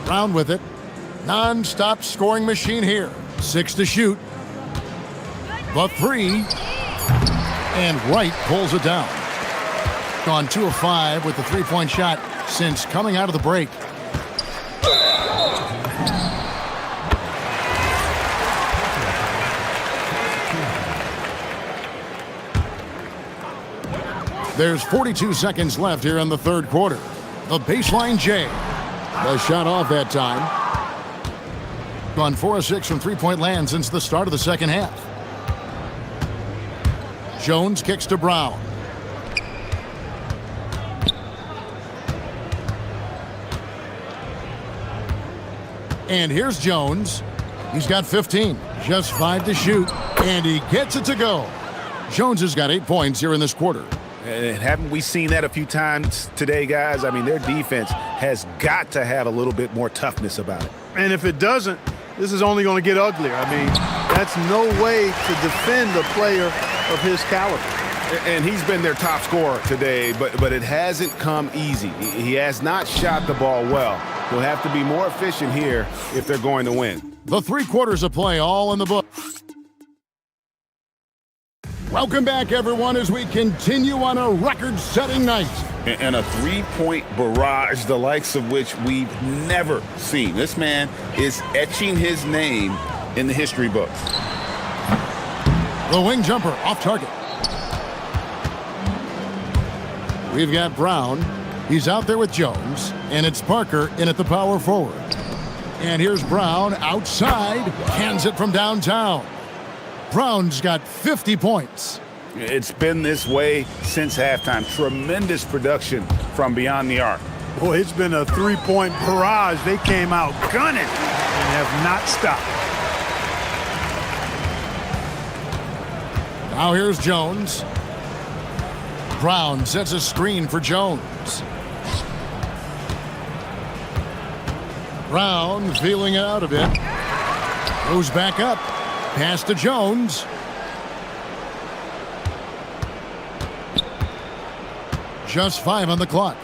Brown with it. Non-stop scoring machine here. 6 to shoot. The 3. And Wright pulls it down. Gone 2 of 5 with the 3-point shot since coming out of the break. There's 42 seconds left here in the third quarter. The baseline J. The shot off that time. Gone 4 of 6 from 3-point land since the start of the second half. Jones kicks to Brown. And here's Jones. He's got 15. Just 5 to shoot. And he gets it to go. Jones has got 8 points here in this quarter. And haven't we seen that a few times today, guys? I mean, their defense has got to have a little bit more toughness about it. And if it doesn't, this is only going to get uglier. I mean, that's no way to defend a player of his caliber. And he's been their top scorer today, but it hasn't come easy. He has not shot the ball well. He'll have to be more efficient here if they're going to win. The 3 quarters of play all in the book. Welcome back, everyone, as we continue on a record-setting night. And a three-point barrage, the likes of which we've never seen. This man is etching his name in the history books. The wing jumper off target. We've got Brown. He's out there with Jones, and it's Parker in at the power forward. And here's Brown outside, hands it from downtown. Brown's got 50 points. It's been this way since halftime. Tremendous production from beyond the arc. Boy, it's been a three-point barrage. They came out gunning and have not stopped. Now here's Jones. Brown sets a screen for Jones. Brown feeling it out a bit. Goes back up. Pass to Jones. Just 5 on the clock.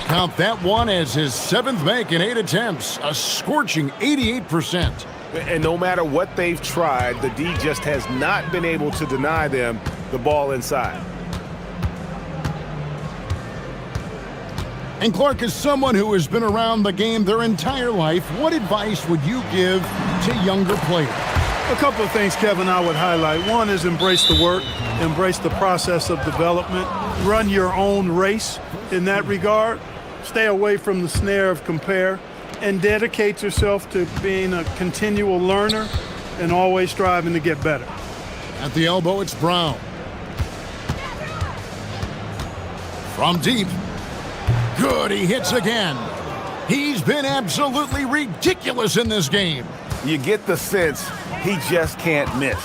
Count that one as his 7th make in 8 attempts. A scorching 88%. And no matter what they've tried, the D just has not been able to deny them the ball inside. And Clark, is someone who has been around the game their entire life, what advice would you give to younger players? A couple of things, Kevin, I would highlight. One is embrace the work, embrace the process of development, run your own race in that regard, stay away from the snare of compare, and dedicate yourself to being a continual learner and always striving to get better. At the elbow, it's Brown. From deep. Good, he hits again. He's been absolutely ridiculous in this game. You get the sense he just can't miss.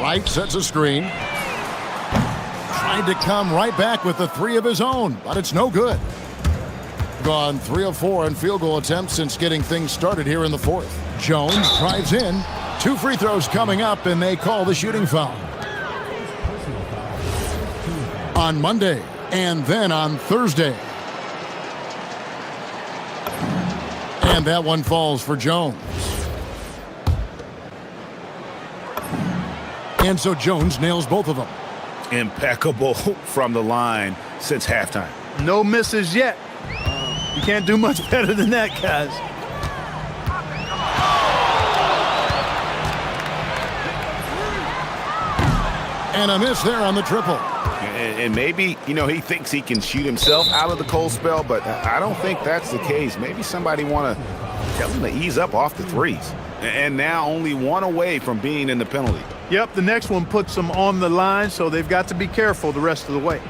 Wright sets a screen. Tried to come right back with the 3 of his own, but it's no good. Gone 3 of 4 in field goal attempts since getting things started here in the 4th. Jones drives in. 2 free throws coming up, and they call the shooting foul. On Monday, and then on Thursday. And that one falls for Jones. And so Jones nails both of them. Impeccable from the line since halftime. No misses yet. You can't do much better than that, guys. And a miss there on the triple. And maybe, he thinks he can shoot himself out of the cold spell, but I don't think that's the case. Maybe somebody want to tell him to ease up off the threes. And now only 1 away from being in the penalty. Yep, the next one puts them on the line, so they've got to be careful the rest of the way.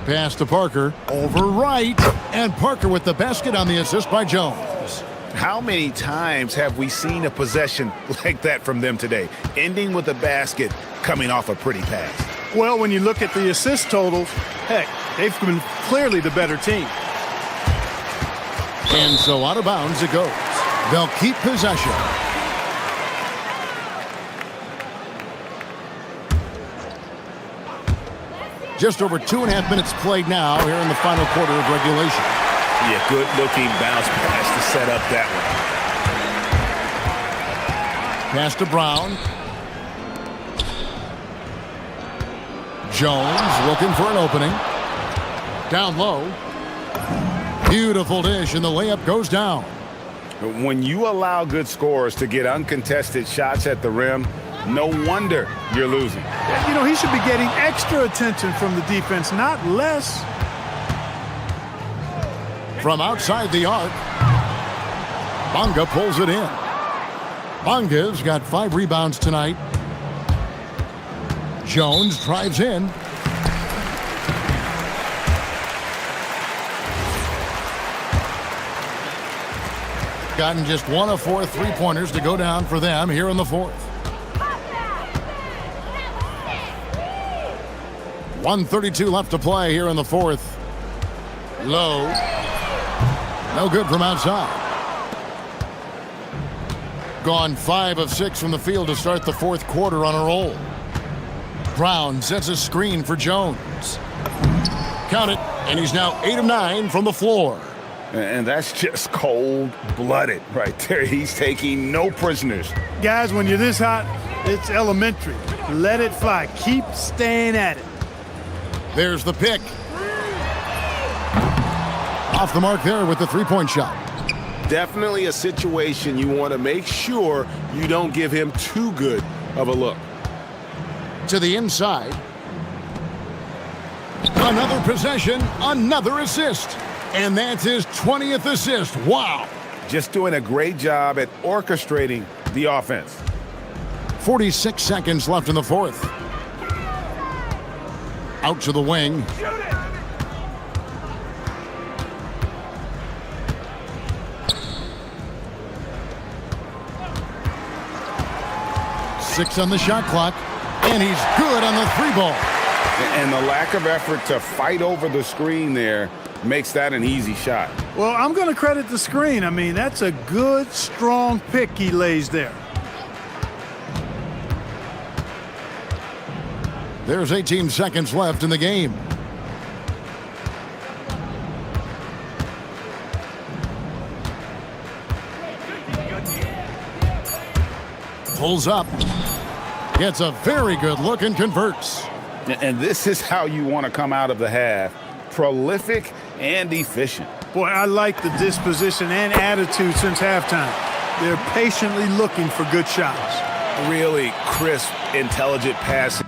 Pass to Parker. Over Wright. And Parker with the basket on the assist by Jones. How many times have we seen a possession like that from them today, ending with a basket coming off a pretty pass? Well, when you look at the assist totals, heck, they've been clearly the better team. And so out of bounds it goes. They'll keep possession. Just over 2.5 minutes played now here in the final quarter of regulation. Yeah, good-looking bounce pass to set up that one. Pass to Brown. Jones looking for an opening. Down low. Beautiful dish, and the layup goes down. When you allow good scorers to get uncontested shots at the rim, no wonder you're losing. He should be getting extra attention from the defense, not less. From outside the arc, Bonga pulls it in. Bonga's got 5 rebounds tonight. Jones drives in. Gotten just 1 of 4 3-pointers to go down for them here in the 4th. 1:32 left to play here in the 4th. Low. No good from outside. Gone 5 of 6 from the field to start the 4th quarter on a roll. Brown sets a screen for Jones. Count it, and he's now 8 of 9 from the floor. And that's just cold-blooded right there. He's taking no prisoners. Guys, when you're this hot, it's elementary. Let it fly. Keep staying at it. There's the pick. Off the mark there with the three-point shot. Definitely a situation you want to make sure you don't give him too good of a look. To the inside. Another possession, another assist. And that's his 20th assist. Wow. Just doing a great job at orchestrating the offense. 46 seconds left in the fourth. Out to the wing. Six on the shot clock. And he's good on the three ball. And the lack of effort to fight over the screen there makes that an easy shot. Well, I'm going to credit the screen. I mean, that's a good, strong pick he lays there. There's 18 seconds left in the game. Pulls up. Gets a very good look and converts. And this is how you want to come out of the half. Prolific and efficient. Boy, I like the disposition and attitude since halftime. They're patiently looking for good shots. Really crisp, intelligent passing.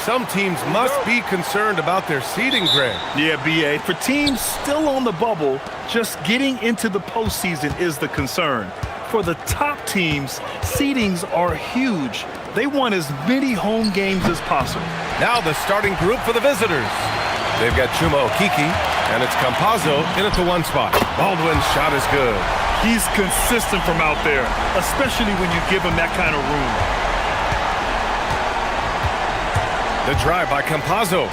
some teams must be concerned about their seeding, Greg. Yeah, B.A. For teams still on the bubble, just getting into the postseason is the concern. For the top teams, seedings are huge. They want as many home games as possible. Now the starting group for the visitors. They've got Chuma Okiki, and it's Campazzo in at the one spot. Baldwin's shot is good. He's consistent from out there, especially when you give him that kind of room. The drive by Campazzo.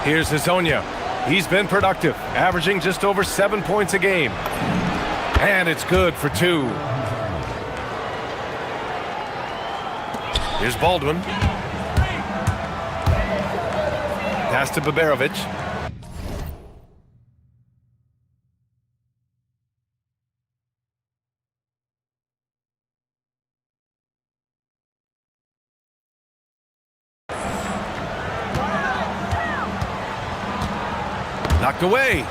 Here's Hazonia. He's been productive, averaging just over 7 points a game. And it's good for 2. Here's Baldwin. Pass to Baberovic. Knocked away.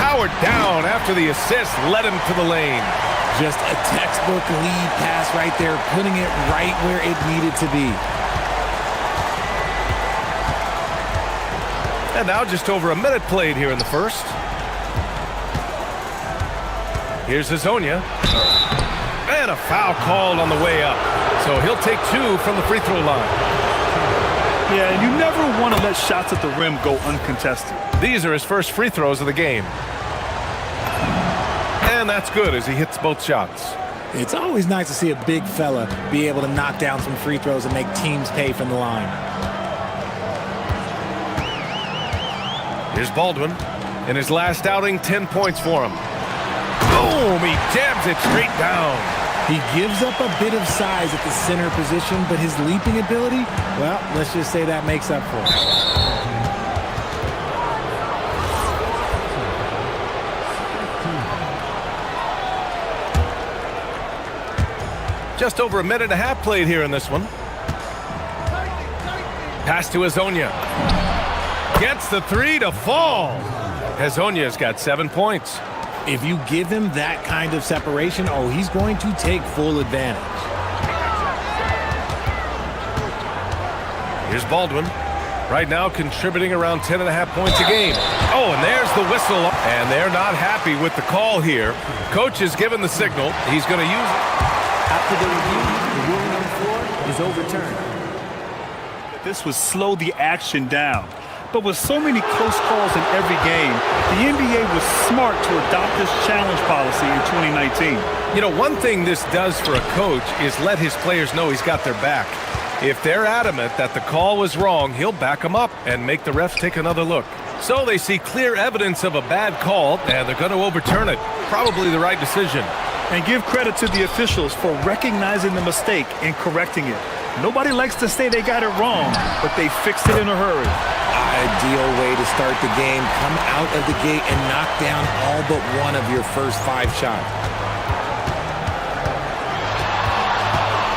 Powered down after the assist led him to the lane. Just a textbook lead pass right there, putting it right where it needed to be. And now just over a minute played here in the first. Here's Hazonia. And a foul called on the way up. So he'll take 2 from the free throw line. Yeah, and you never want to let shots at the rim go uncontested. These are his first free throws of the game. And that's good as he hits both shots. It's always nice to see a big fella be able to knock down some free throws and make teams pay from the line. Here's Baldwin. In his last outing, 10 points for him. Boom! He jams it straight down. He gives up a bit of size at the center position, but his leaping ability, well, let's just say that makes up for it. Just over a minute and a half played here in this one. Pass to Hazonia. Gets the 3 to fall. Hazonia's got 7 points. If you give him that kind of separation, oh, he's going to take full advantage. Here's Baldwin. Right now contributing around 10.5 points a game. Oh, and there's the whistle. And they're not happy with the call here. Coach has given the signal. He's going to use it. After the review, the ruling on the floor is overturned. This would slow the action down. But with so many close calls in every game, the NBA was smart to adopt this challenge policy in 2019. You know, one thing this does for a coach is let his players know he's got their back. If they're adamant that the call was wrong, he'll back them up and make the refs take another look. So they see clear evidence of a bad call, and they're going to overturn it. Probably the right decision. And give credit to the officials for recognizing the mistake and correcting it. Nobody likes to say they got it wrong, but they fixed it in a hurry. Ideal way to start the game. Come out of the gate and knock down all but one of your first 5 shots.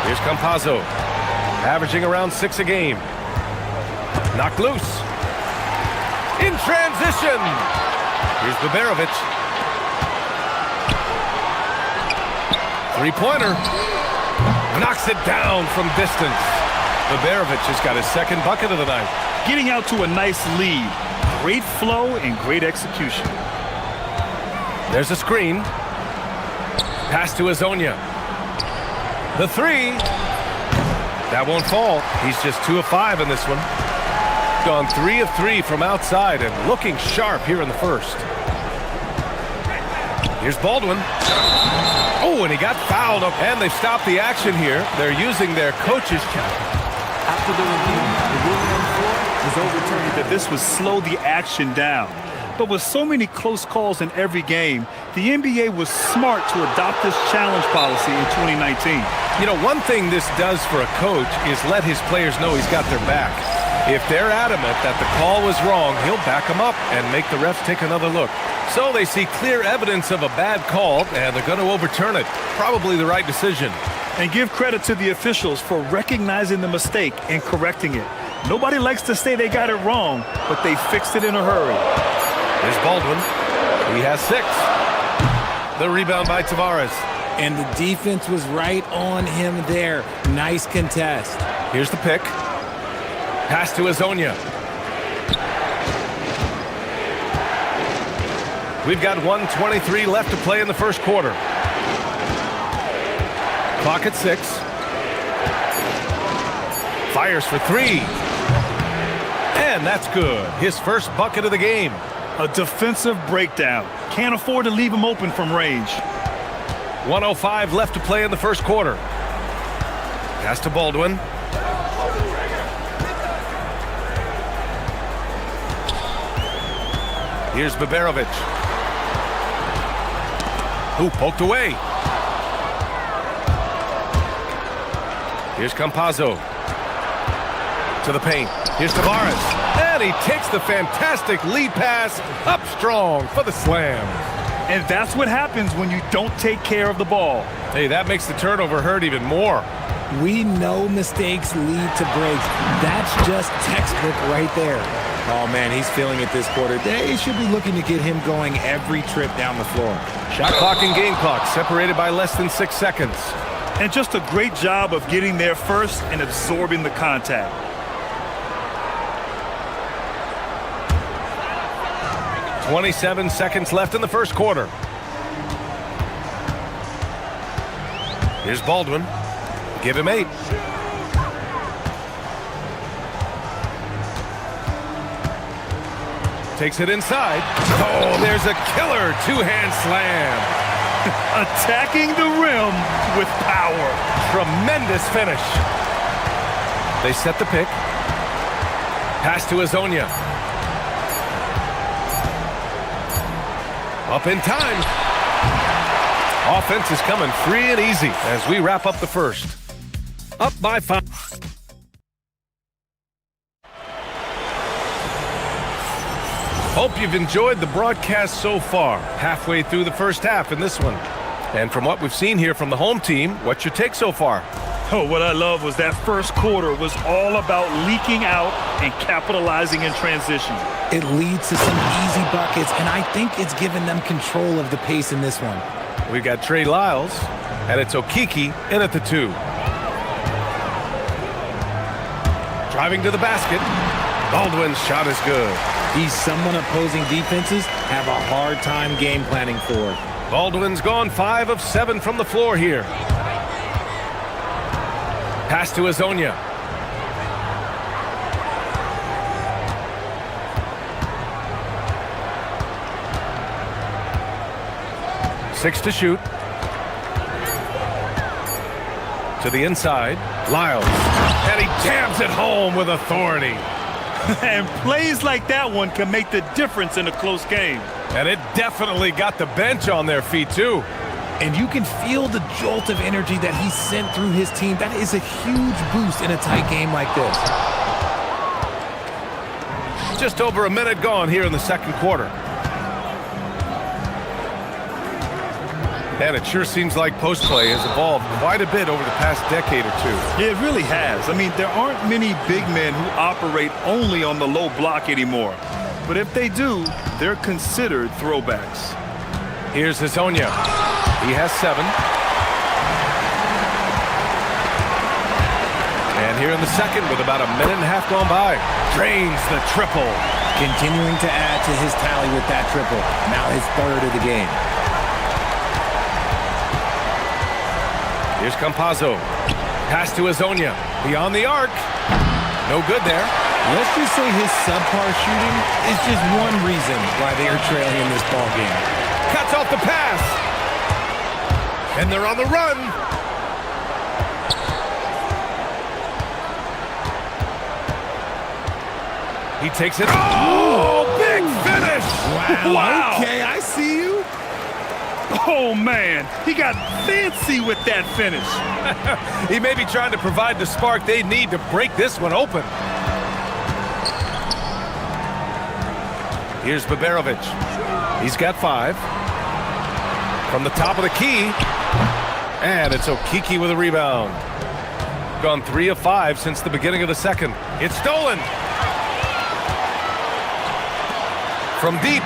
Here's Campazzo, averaging around 6 a game. Knocked loose. In transition. Here's Baberovic. Three-pointer. Knocks it down from distance. Baberovic has got his second bucket of the night. Getting out to a nice lead. Great flow and great execution. There's a screen. Pass to Hazonia. The 3. That won't fall. He's just 2 of 5 in this one. Gone 3 of 3 from outside and looking sharp here in the first. Here's Baldwin. Oh, and he got fouled up, and they've stopped the action here. They're using their coach's check. After the review, the ruling on the floor is overturned. That this would slow the action down. But with so many close calls in every game, the NBA was smart to adopt this challenge policy in 2019. You know, one thing this does for a coach is let his players know he's got their back. If they're adamant that the call was wrong, he'll back them up and make the refs take another look. So they see clear evidence of a bad call, and they're going to overturn it. Probably the right decision. And give credit to the officials for recognizing the mistake and correcting it. Nobody likes to say they got it wrong, but they fixed it in a hurry. There's Baldwin. He has 6. The rebound by Tavares. And the defense was right on him there. Nice contest. Here's the pick. Pass to Azonia. We've got 1:23 left to play in the first quarter. Clock at 6. Fires for 3. And that's good. His first bucket of the game. A defensive breakdown. Can't afford to leave him open from range. 1:05 left to play in the first quarter. Pass to Baldwin. Here's Baberovic. Who poked away. Here's Campazzo. To the paint. Here's Tavares. And he takes the fantastic lead pass up strong for the slam. And that's what happens when you don't take care of the ball. Hey, that makes the turnover hurt even more. We know mistakes lead to breaks. That's just textbook right there. Oh, man, he's feeling it this quarter. They should be looking to get him going every trip down the floor. Shot clock and game clock separated by less than 6 seconds. And just a great job of getting there first and absorbing the contact. .27 seconds left in the first quarter. Here's Baldwin. Give him 8. Takes it inside. Oh, there's a killer two-hand slam. Attacking the rim with power. Tremendous finish. They set the pick. Pass to Azonia. Up in time. Offense is coming free and easy as we wrap up the first. Up by 5. Hope you've enjoyed the broadcast so far. Halfway through the first half in this one. And from what we've seen here from the home team, what's your take so far? Oh, what I love was that first quarter was all about leaking out and capitalizing in transition. It leads to some easy buckets, and I think it's given them control of the pace in this one. We've got Trey Lyles, and it's Okiki in at the 2. Driving to the basket. Baldwin's shot is good. He's someone opposing defenses have a hard time game planning for. Baldwin's gone 5 of 7 from the floor here. Pass to Azonia. Six to shoot. To the inside. Lyles. And he jams it home with authority. And plays like that one can make the difference in a close game. And it definitely got the bench on their feet, too. And you can feel the jolt of energy that he sent through his team. That is a huge boost in a tight game like this. Just over a minute gone here in the second quarter. And it sure seems like post play has evolved quite a bit over the past decade or two. Yeah, it really has. I mean, there aren't many big men who operate only on the low block anymore. But if they do, they're considered throwbacks. Here's Azonia. He has 7. And here in the second with about a minute and a half gone by. Drains the triple. Continuing to add to his tally with that triple. Now his 3rd of the game. Here's Campazzo. Pass to Azonia. Beyond the arc. No good there. Let's just say his subpar shooting is just one reason why they are trailing in this ball game. Cuts off the pass. And they're on the run. He takes it. Oh, big finish. Wow. Okay, I see you. Oh, man. He got fancy with that finish. He may be trying to provide the spark they need to break this one open. Here's Baberovic. He's got 5. From the top of the key. And it's Okiki with a rebound. Gone 3 of 5 since the beginning of the second. It's stolen. From deep.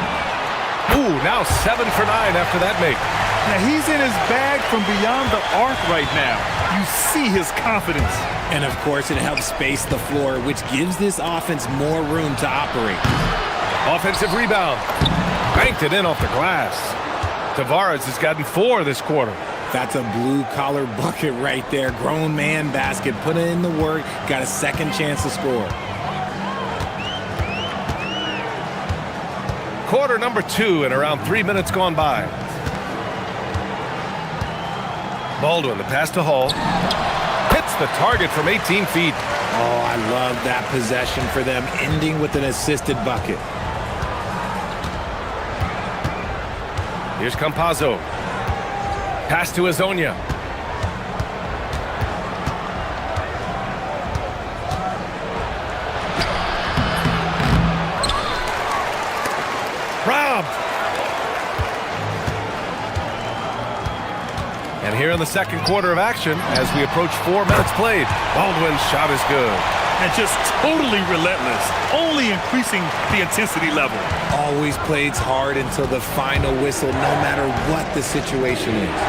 Ooh, now 7 for 9 after that make. Now, he's in his bag from beyond the arc right now. You see his confidence. And, of course, it helps space the floor, which gives this offense more room to operate. Offensive rebound. Banked it in off the glass. Tavares has gotten 4 this quarter. That's a blue-collar bucket right there. Grown man basket. Put in the work. Got a second chance to score. Quarter number 2 and around 3 minutes gone by. Baldwin, the pass to Hall. Hits the target from 18 feet. Oh, I love that possession for them, ending with an assisted bucket. Here's Campazzo. Pass to Azonia. Robbed. And here in the second quarter of action, as we approach 4 minutes played, Baldwin's shot is good. And just totally relentless, only increasing the intensity level. Always plays hard until the final whistle, no matter what the situation is.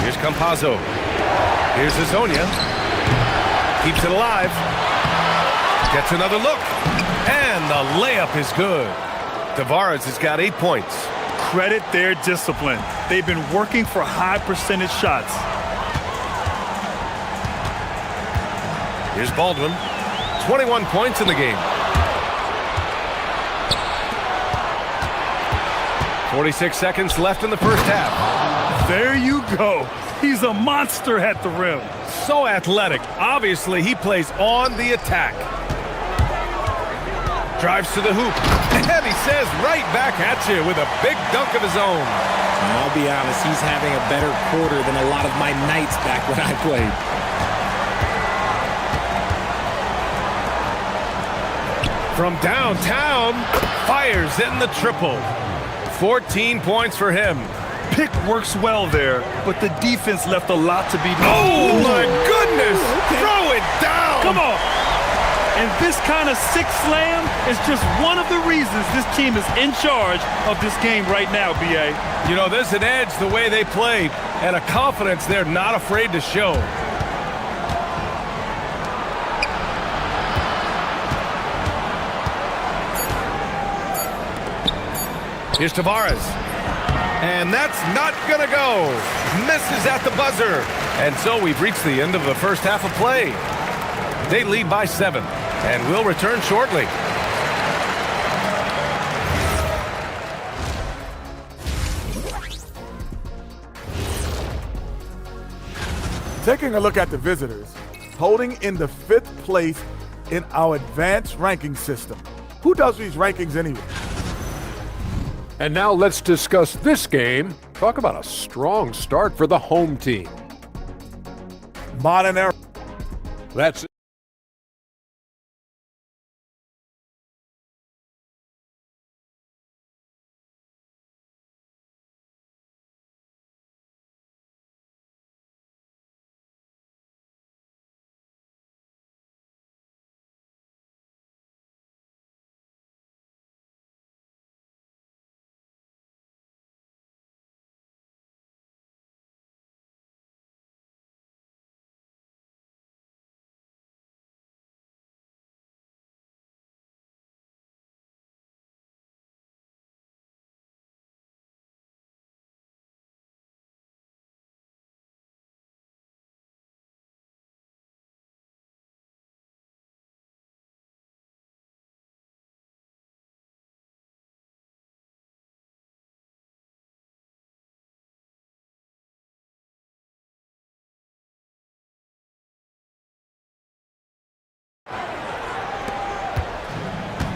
Here's Campazzo. Here's Azonia. Keeps it alive. Gets another look. And the layup is good. Tavares has got 8 points. Credit their discipline. They've been working for high percentage shots. Here's Baldwin. 21 points in the game. 46 seconds left in the first half. There you go. He's a monster at the rim. So athletic. Obviously, he plays on the attack. Drives to the hoop. And he says right back at you with a big dunk of his own. And I'll be honest, he's having a better quarter than a lot of my nights back when I played. From downtown, fires in the triple. 14 points for him. Pick works well there, but the defense left a lot to be done. Oh, my goodness! Okay. Throw it down! Come on! And this kind of sick slam is just one of the reasons this team is in charge of this game right now, B.A. You know, there's an edge the way they play and a confidence they're not afraid to show. Here's Tavares. And that's not going to go. Misses at the buzzer. And so we've reached the end of the first half of play. They lead by 7, and we'll return shortly. Taking a look at the visitors, holding in the 5th place in our advanced ranking system. Who does these rankings anyway? And now let's discuss this game. Talk about a strong start for the home team. Modern era. That's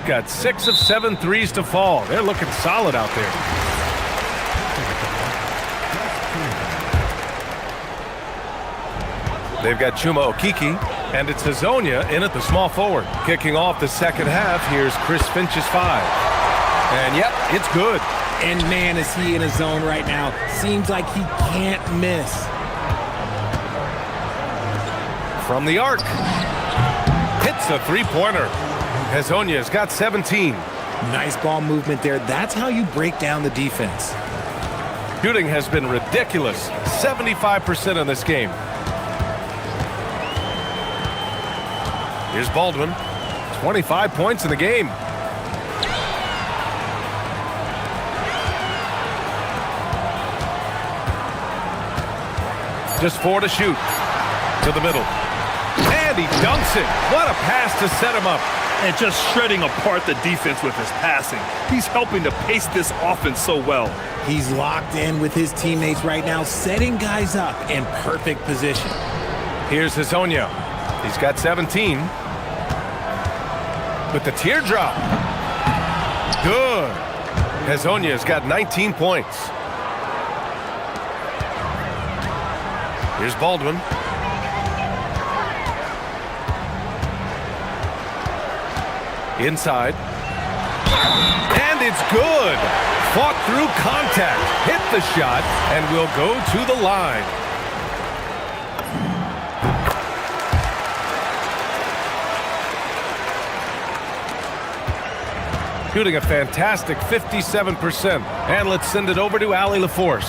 got 6 of 7 threes to fall. They're looking solid out there. They've got Chuma Okiki, and it's Azonia in at the small forward. Kicking off the second half, here's Chris Finch's 5. And yep, it's good. And man, is he in a zone right now. Seems like he can't miss. From the arc. Hits a three-pointer. Azonia's got 17. Nice ball movement there. That's how you break down the defense. Shooting has been ridiculous. 75% in this game. Here's Baldwin. 25 points in the game. Just 4 to shoot. To the middle. And he dunks it. What a pass to set him up. And just shredding apart the defense with his passing. He's helping to pace this offense so well. He's locked in with his teammates right now, setting guys up in perfect position. Here's Hazonia. He's got 17. With the teardrop. Good. Hazonia's got 19 points. Here's Baldwin. Inside. And it's good. Fought through contact. Hit the shot and will go to the line. Shooting a fantastic 57%. And let's send it over to Allie LaForce.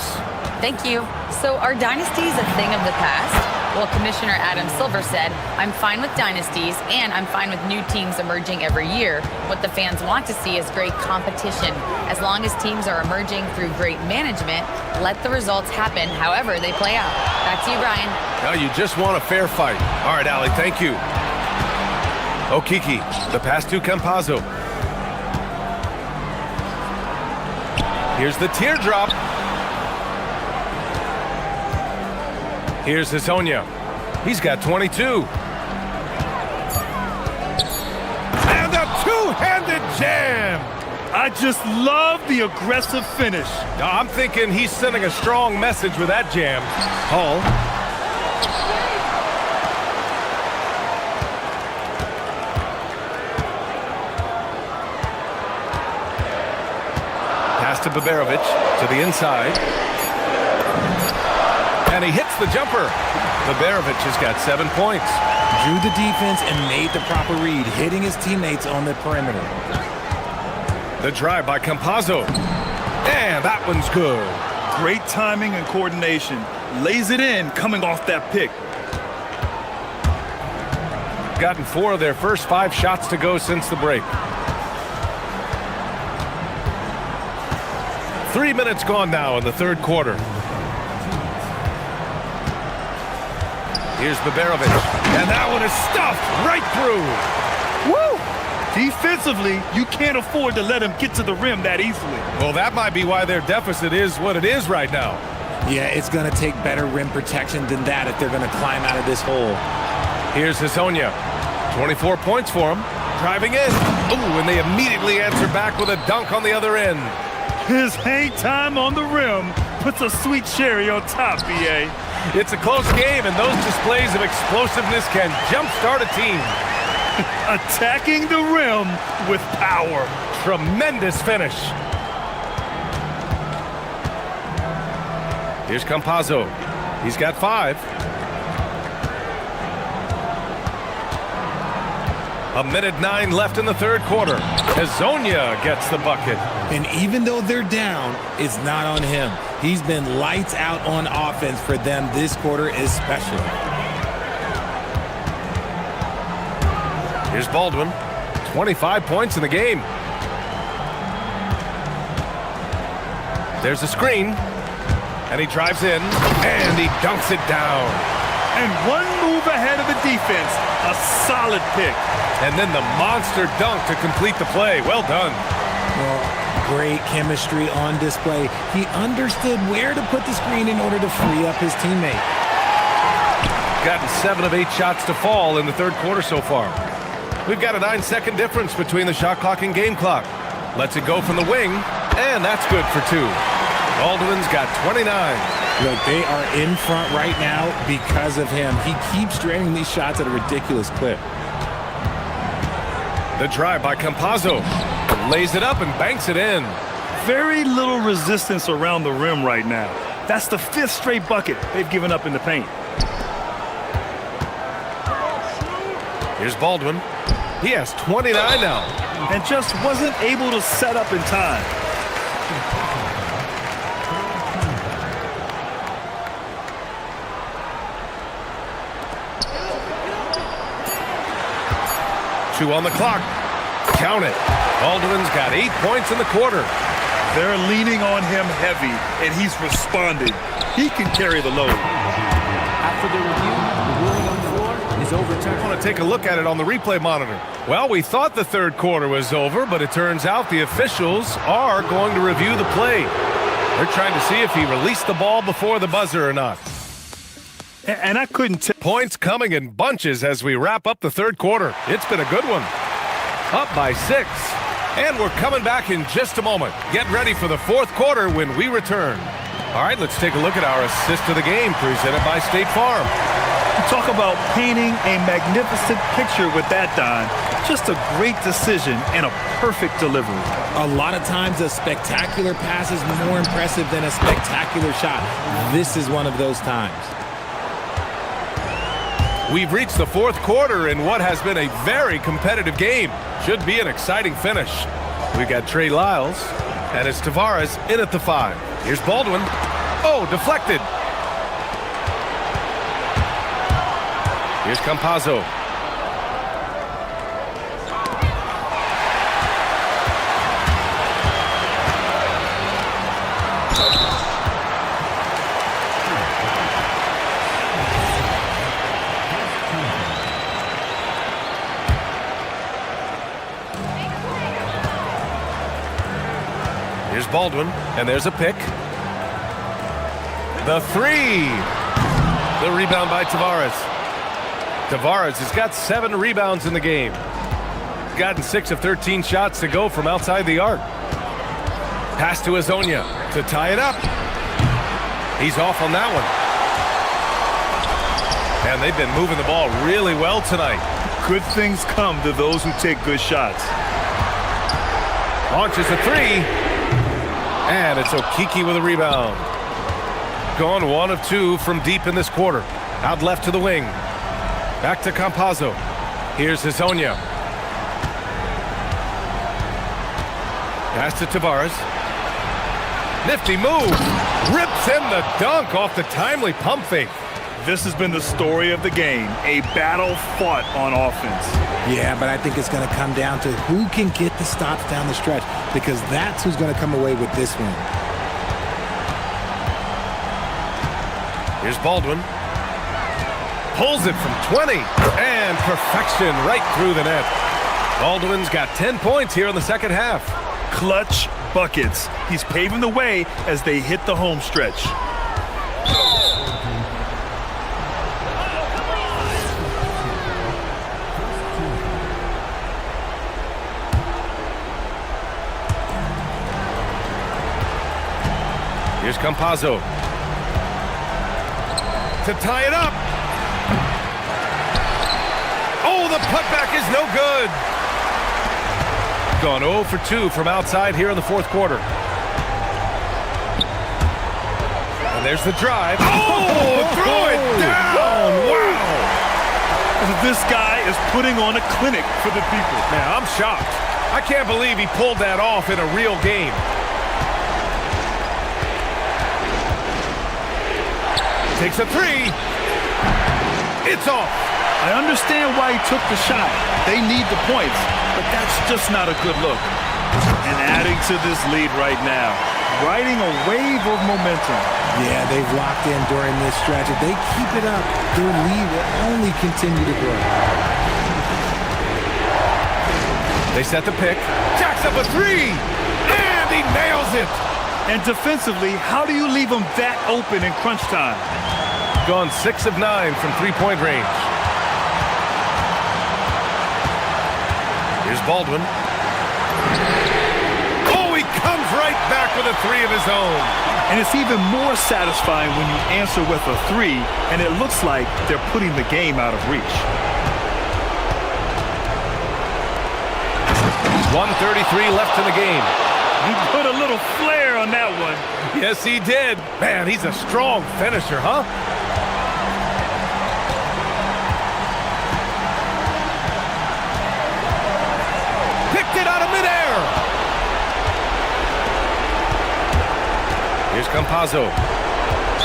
Thank you. So are dynasties a thing of the past? Well, Commissioner Adam Silver said, I'm fine with dynasties and I'm fine with new teams emerging every year. What the fans want to see is great competition. As long as teams are emerging through great management, let the results happen however they play out. Back to you, Brian. Now you just want a fair fight. All right, Allie, thank you. Okiki, the pass to Campazzo. Here's the teardrop. Here's Hazonia. He's got 22. And a two-handed jam. I just love the aggressive finish. I'm thinking he's sending a strong message with that jam. Hall. Pass to Baberovic to the inside. And he hits the jumper. Baberovic has got 7 points. Drew the defense and made the proper read, hitting his teammates on the perimeter. The drive by Campazzo. And that one's good. Great timing and coordination. Lays it in coming off that pick. Gotten 4 of their first 5 shots to go since the break. 3 minutes gone now in the third quarter. Here's Baberovic. And that one is stuffed right through. Woo! Defensively, you can't afford to let him get to the rim that easily. Well, that might be why their deficit is what it is right now. Yeah, it's going to take better rim protection than that if they're going to climb out of this hole. Here's Hazonia. 24 points for him. Driving in. Ooh, and they immediately answer back with a dunk on the other end. His hang time on the rim puts a sweet cherry on top, BA. It's a close game, and those displays of explosiveness can jumpstart a team. Attacking the rim with power. Tremendous finish. Here's Campazzo. He's got 5. A minute 9 left in the third quarter. Hazonia gets the bucket. And even though they're down, it's not on him. He's been lights out on offense for them this quarter especially. Here's Baldwin. 25 points in the game. There's a screen. And he drives in. And he dunks it down. And one move ahead of the defense. A solid pick. And then the monster dunk to complete the play. Well done. Well, great chemistry on display. He understood where to put the screen in order to free up his teammate. Gotten 7 of 8 shots to fall in the third quarter so far. We've got a 9-second difference between the shot clock and game clock. Lets it go from the wing, and that's good for 2. Baldwin's got 29. Look, they are in front right now because of him. He keeps draining these shots at a ridiculous clip. The drive by Campazzo. Lays it up and banks it in. Very little resistance around the rim right now. That's the 5th straight bucket they've given up in the paint. Here's Baldwin. He has 29 now. And just wasn't able to set up in time. 2 on the clock. Count it. Baldwin's got 8 points in the quarter. They're leaning on him heavy, and he's responding. He can carry the load. After the review, the ruling on the floor is overturned. I want to take a look at it on the replay monitor. Well, we thought the third quarter was over, but it turns out the officials are going to review the play. They're trying to see if he released the ball before the buzzer or not. And I couldn't tell. Points coming in bunches as we wrap up the third quarter. It's been a good one. Up by 6. And we're coming back in just a moment. Get ready for the fourth quarter when we return. All right, let's take a look at our assist of the game presented by State Farm. Talk about painting a magnificent picture with that, Don. Just a great decision and a perfect delivery. A lot of times a spectacular pass is more impressive than a spectacular shot. This is one of those times. We've reached the fourth quarter in what has been a very competitive game. Should be an exciting finish. We've got Trey Lyles, and it's Tavares in at the 5. Here's Baldwin. Oh, deflected. Here's Campazzo. Here's Baldwin, and there's a pick. The 3. The rebound by Tavares. Tavares has got 7 rebounds in the game. Gotten 6 of 13 shots to go from outside the arc. Pass to Azonia to tie it up. He's off on that one. And they've been moving the ball really well tonight. Good things come to those who take good shots. Launches a 3. And it's Okiki with a rebound. Gone 1 of 2 from deep in this quarter. Out left to the wing. Back to Campazzo. Here's Azonia. Pass to Tavares. Nifty move. Rips him the dunk off the timely pump fake. This has been the story of the game. A battle fought on offense. Yeah, but I think it's going to come down to who can get the stops down the stretch, because that's who's going to come away with this one. Here's Baldwin. Pulls it from 20. And perfection right through the net. Baldwin's got 10 points here in the second half. Clutch buckets. He's paving the way as they hit the home stretch. Here's Campazzo. To tie it up. Oh, the putback is no good. Gone 0 for 2 from outside here in the fourth quarter. And there's the drive. Oh, throw it down. Wow. This guy is putting on a clinic for the people. Man, I'm shocked. I can't believe he pulled that off in a real game. Takes a 3. It's off. I understand why he took the shot. They need the points, but that's just not a good look. And adding to this lead right now, riding a wave of momentum. Yeah, they've locked in during this stretch. If they keep it up, their lead will only continue to grow. They set the pick. Jacks up a 3. And he nails it. And defensively, how do you leave them that open in crunch time? Gone 6 of 9 from three-point range. Here's Baldwin. Oh, he comes right back with a 3 of his own. And it's even more satisfying when you answer with a 3, and it looks like they're putting the game out of reach. 1:33 left in the game. He put a little flair on that one. Yes, he did. Man, he's a strong finisher, huh? Picked it out of midair. Here's Campazzo.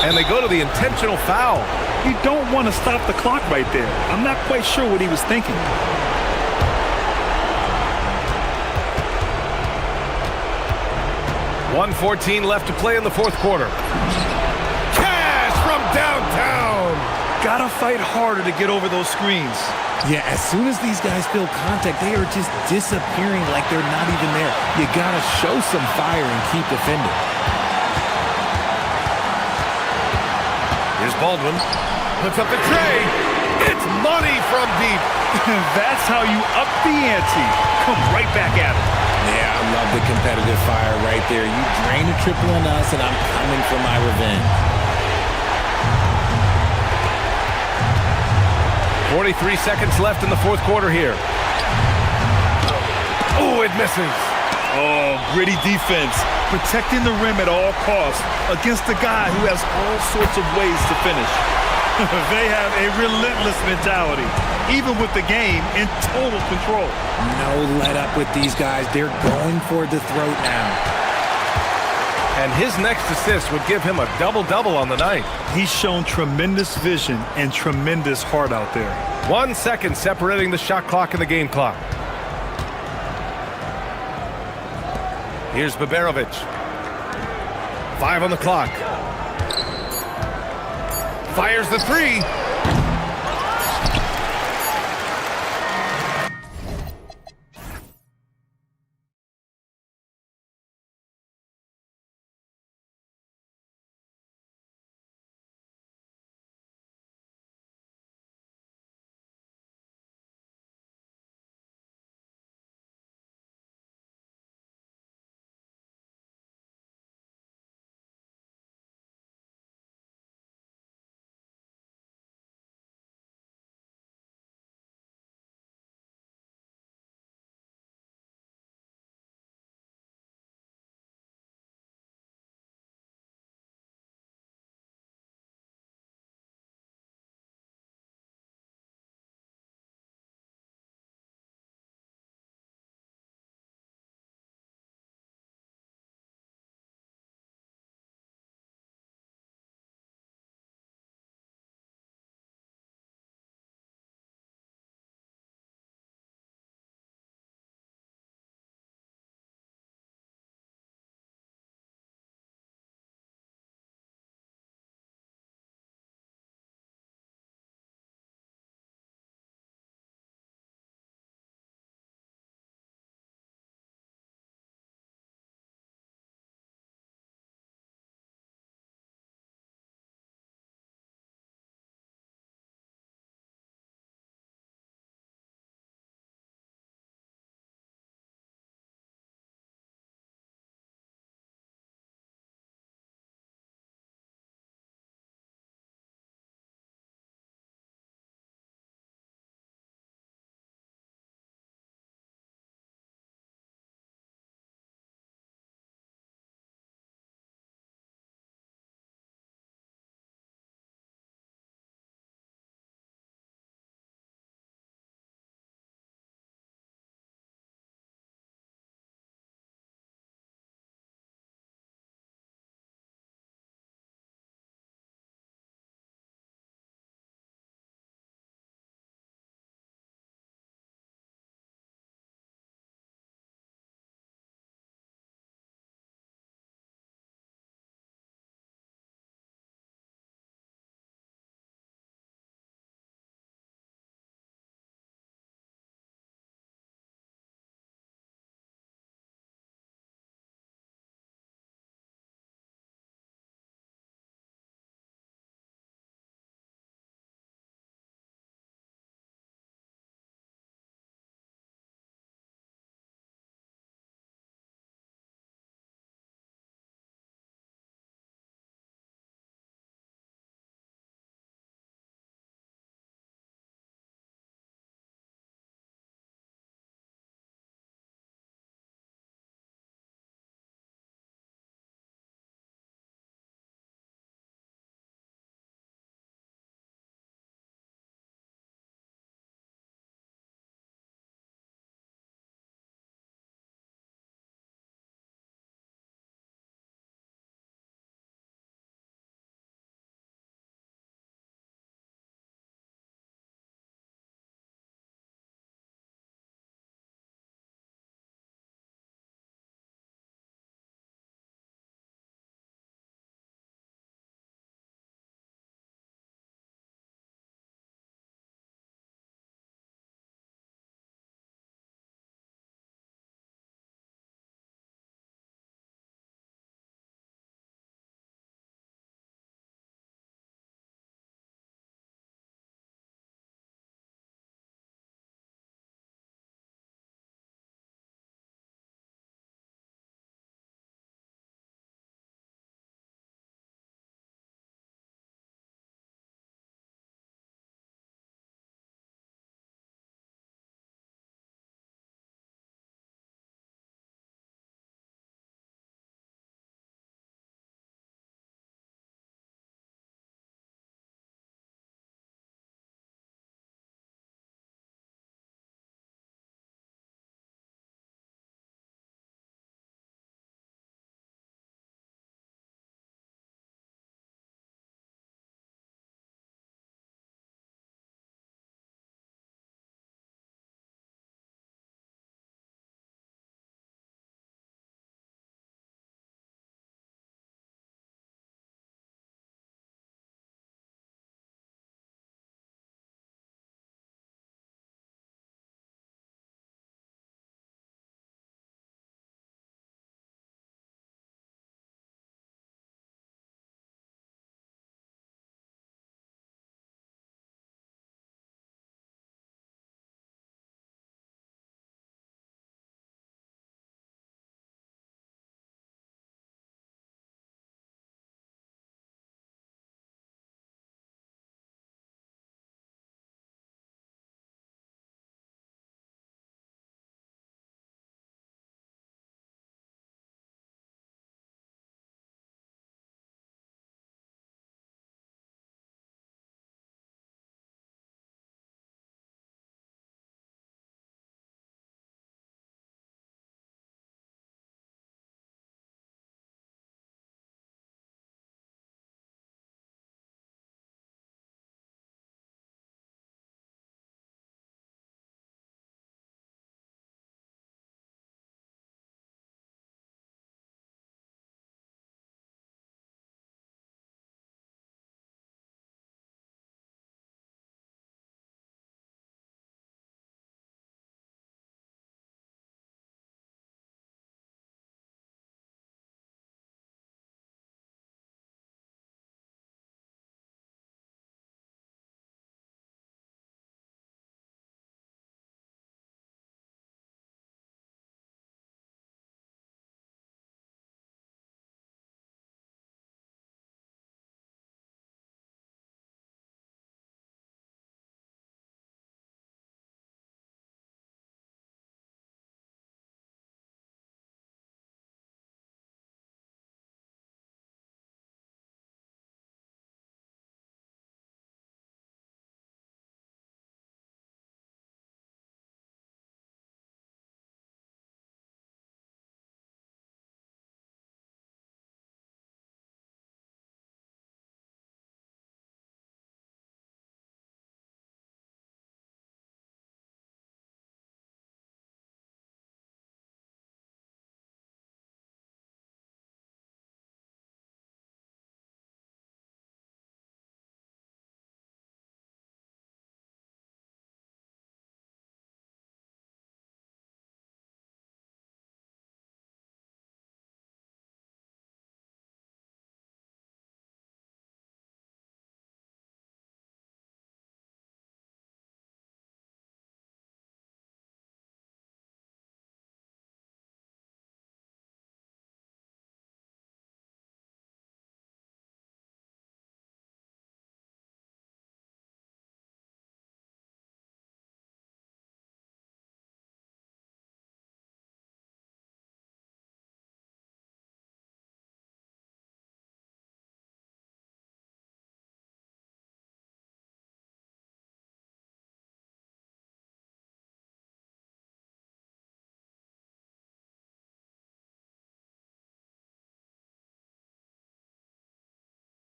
And they go to the intentional foul. You don't want to stop the clock right there. I'm not quite sure what he was thinking. 1:14 left to play in the fourth quarter. Cash from downtown. Gotta fight harder to get over those screens. Yeah, as soon as these guys feel contact, they are just disappearing like they're not even there. You gotta show some fire and keep defending. Here's Baldwin. Puts up the tray. It's money from deep. That's how you up the ante. Come right back at it. Yeah, I love the competitive fire right there. You drain a triple on us, and I'm coming for my revenge. 43 seconds left in the fourth quarter here. Oh, it misses. Oh, gritty defense. Protecting the rim at all costs against a guy who has all sorts of ways to finish. They have a relentless mentality, even with the game in total control. No let up with these guys. They're going for the throat now. And his next assist would give him a double-double on the night. He's shown tremendous vision and tremendous heart out there. 1 second separating the shot clock and the game clock. Here's Baberovic. 5 on the clock. Fires the three.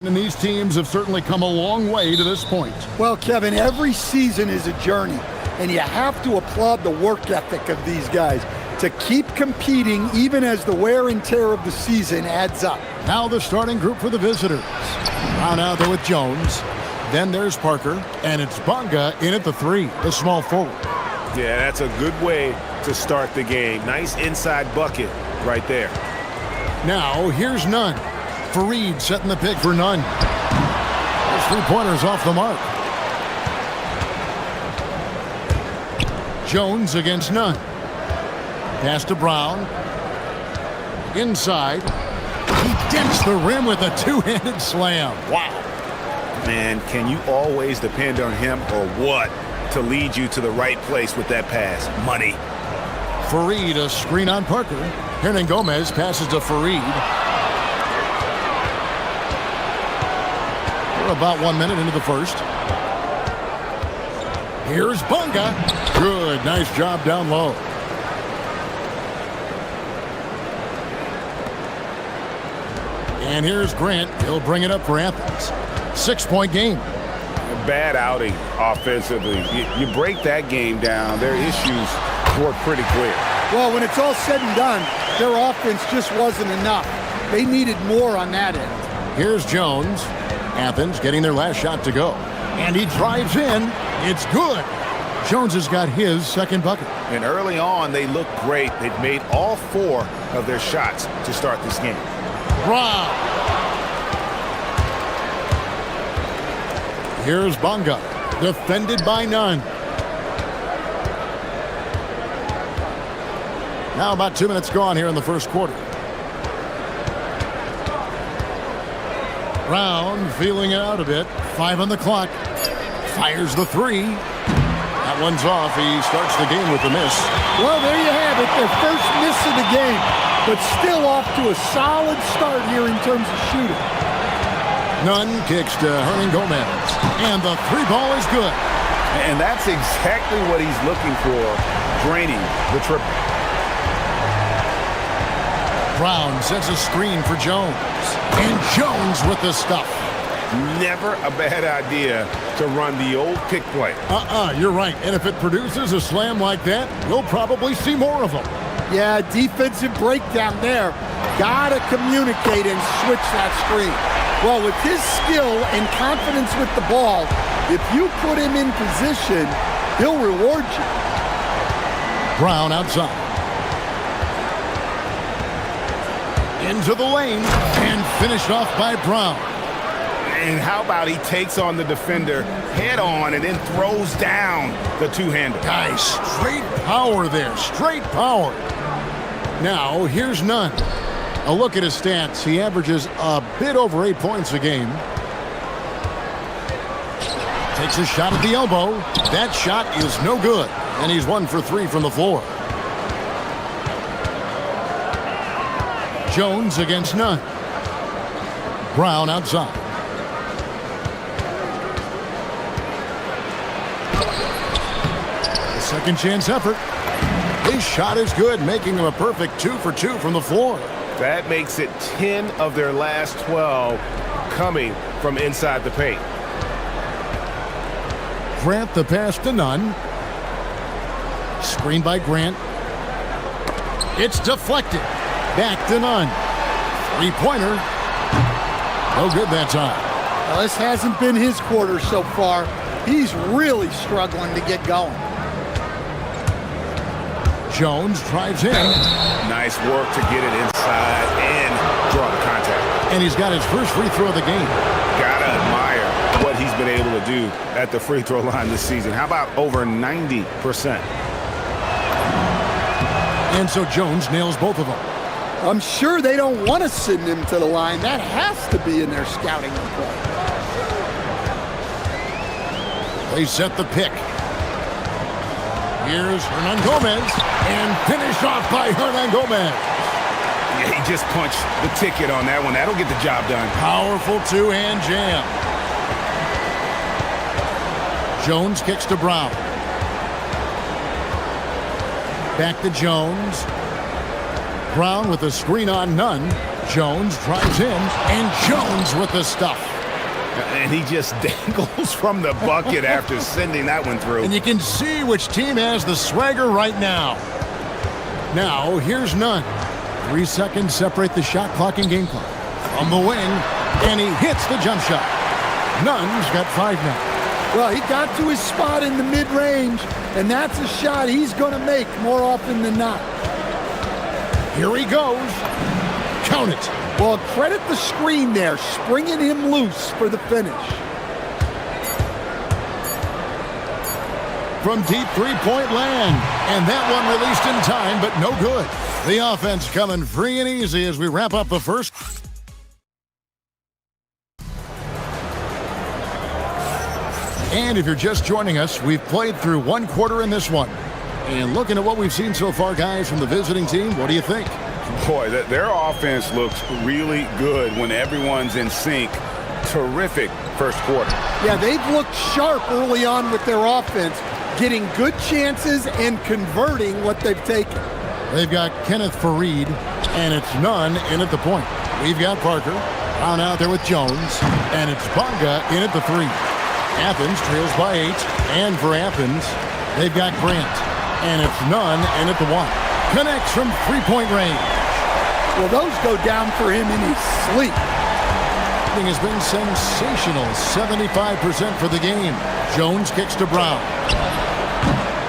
And these teams have certainly come a long way to this point. Well, Kevin, every season is a journey, and you have to applaud the work ethic of these guys to keep competing even as the wear and tear of the season adds up. Now the starting group for the visitors. Brown out there with Jones. Then there's Parker, and it's Bonga in at the 3, the small forward. Yeah, that's a good way to start the game. Nice inside bucket right there. Now here's Nunn. Fareed setting the pick for Nunn. Those 3-pointers off the mark. Jones against Nunn. Pass to Brown. Inside. He dents the rim with a two-handed slam. Wow. Man, can you always depend on him or what to lead you to the right place with that pass? Money. Fareed, a screen on Parker. Hernan Gomez passes to Fareed. We're about 1 minute into the first. Here's Bonga. Good, nice job down low. And here's Grant. He'll bring it up for Athens. 6-point game. A bad outing offensively. You break that game down, their issues were pretty clear. Well, when it's all said and done, their offense just wasn't enough. They needed more on that end. Here's Jones. Athens getting their last shot to go. And he drives in. It's good. Jones has got his second bucket. And early on, they looked great. They've made all 4 of their shots to start this game. Brown. Here's Bonga. Defended by Nunn. Now about 2 minutes gone here in the first quarter. Brown feeling it out a bit. 5 on the clock. Fires the 3. That one's off. He starts the game with a miss. Well, there you have it. Their first miss of the game, but still off to a solid start here in terms of shooting. Nunn kicks to Hernan Gomez. And the 3-ball is good. And that's exactly what he's looking for, draining the triple. Brown sets a screen for Jones. And Jones with the stuff. Never a bad idea to run the old pick play. You're right. And if it produces a slam like that, we'll probably see more of them. Yeah, defensive breakdown there. Gotta communicate and switch that screen. Well, with his skill and confidence with the ball, if you put him in position, he'll reward you. Brown outside. Into the lane and finished off by Brown. And how about he takes on the defender head on and then throws down the two-hander. Guys, straight power there. Straight power. Now, here's Nunn. A look at his stats. He averages a bit over 8 points a game. Takes a shot at the elbow. That shot is no good. And he's 1 for 3 from the floor. Jones against Nunn. Brown outside. A second chance effort. His shot is good, making him a perfect 2 for 2 from the floor. That makes it 10 of their last 12 coming from inside the paint. Grant the pass to Nunn. Screen by Grant. It's deflected. Back to Nunn. 3-pointer. No good that time. Well, this hasn't been his quarter so far. He's really struggling to get going. Jones drives in. Nice work to get it inside and draw the contact. And he's got his first free throw of the game. Gotta admire what he's been able to do at the free throw line this season. How about over 90%? And so Jones nails both of them. I'm sure they don't want to send him to the line. That has to be in their scouting report. They set the pick. Here's Hernan Gomez, and finished off by Hernan Gomez. Yeah, he just punched the ticket on that one. That'll get the job done. Powerful two-hand jam. Jones kicks to Brown. Back to Jones. Brown with the screen on Nunn. Jones drives in, and Jones with the stuff. And he just dangles from the bucket after sending that one through. And you can see which team has the swagger right now. Now, here's Nunn. 3 seconds separate the shot clock and game clock. From the wing, and he hits the jump shot. Nunn's got 5 now. Well, he got to his spot in the mid-range, and that's a shot he's going to make more often than not. Here he goes. Count it. Well, credit the screen there, springing him loose for the finish. From deep three-point land, and that one released in time, but no good. The offense coming free and easy as we wrap up the first. And if you're just joining us, we've played through 1 quarter in this one. And looking at what we've seen so far, guys, from the visiting team, what do you think? Boy, their offense looks really good when everyone's in sync. Terrific first quarter. Yeah, they've looked sharp early on with their offense, getting good chances and converting what they've taken. They've got Kenneth Fareed, and it's Nunn in at the point. We've got Parker, Brown out there with Jones, and it's Bonga in at the 3. Athens trails by 8, and for Athens, they've got Grant, and it's Nunn in at the 1. Connects from three-point range. Well, those go down for him in his sleep. Everything has been sensational, 75% for the game. Jones kicks to Brown,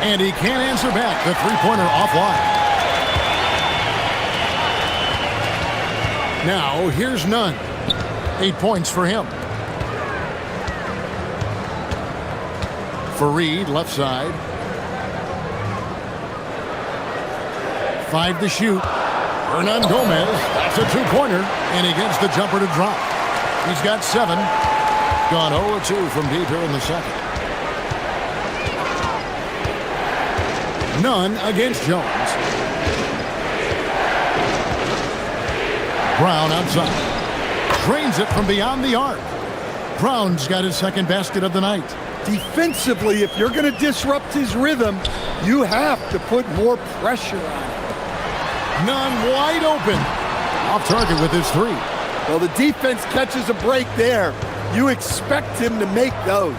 and he can't answer back. The three-pointer offline. Now, here's Nunn. 8 points for him. Fareed, left side. 5 to shoot. Hernan Gomez, that's a 2-pointer, and he gets the jumper to drop. He's got 7. Gone 0-2 from deep here in the second. Nunn against Jones. Brown outside. Drains it from beyond the arc. Brown's got his second basket of the night. Defensively, if you're going to disrupt his rhythm, you have to put more pressure on him. Nunn wide open. Off target with his 3. Well, the defense catches a break there. You expect him to make those.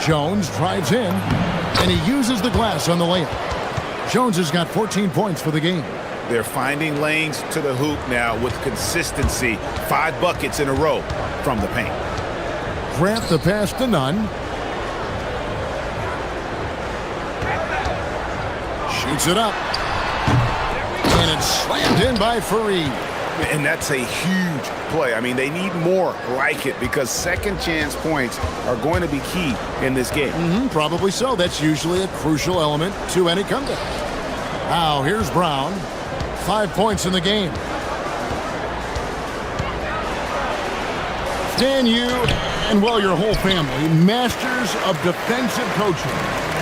Jones drives in, and he uses the glass on the layup. Jones has got 14 points for the game. They're finding lanes to the hoop now with consistency. 5 buckets in a row from the paint. Grant the pass to Nunn. Shoots it up. And it's slammed in by Fareed. And that's a huge play. I mean, they need more like it because second chance points are going to be key in this game. Probably so. That's usually a crucial element to any comeback. Now, here's Brown. 5 points in the game. Dan, you and, well, your whole family, masters of defensive coaching.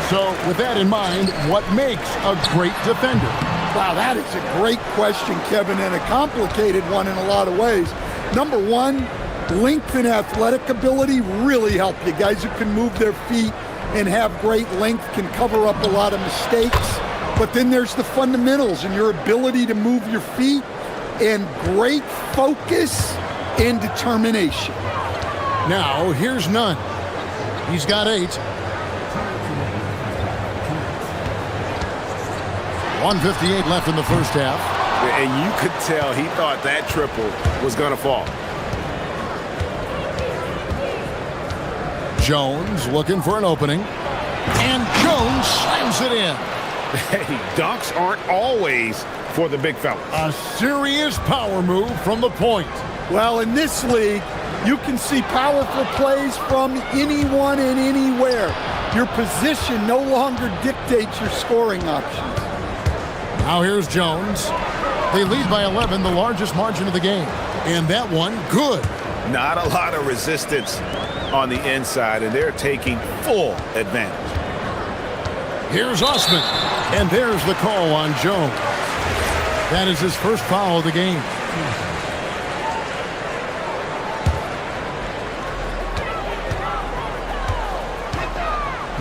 So with that in mind, what makes a great defender? Wow, that is a great question, Kevin, and a complicated one in a lot of ways. Number one, length and athletic ability really help you. Guys who can move their feet and have great length can cover up a lot of mistakes. But then there's the fundamentals and your ability to move your feet and great focus and determination. Now, here's Nunn. He's got 8. 1:58 left in the first half. And you could tell he thought that triple was going to fall. Jones looking for an opening. And Jones slams it in. Hey, dunks aren't always for the big fella. A serious power move from the point. Well, in this league, you can see powerful plays from anyone and anywhere. Your position no longer dictates your scoring options. Now here's Jones. They lead by 11, the largest margin of the game. And that one, good. Not a lot of resistance on the inside, and they're taking full advantage. Here's Osman. And there's the call on Jones. That is his first foul of the game.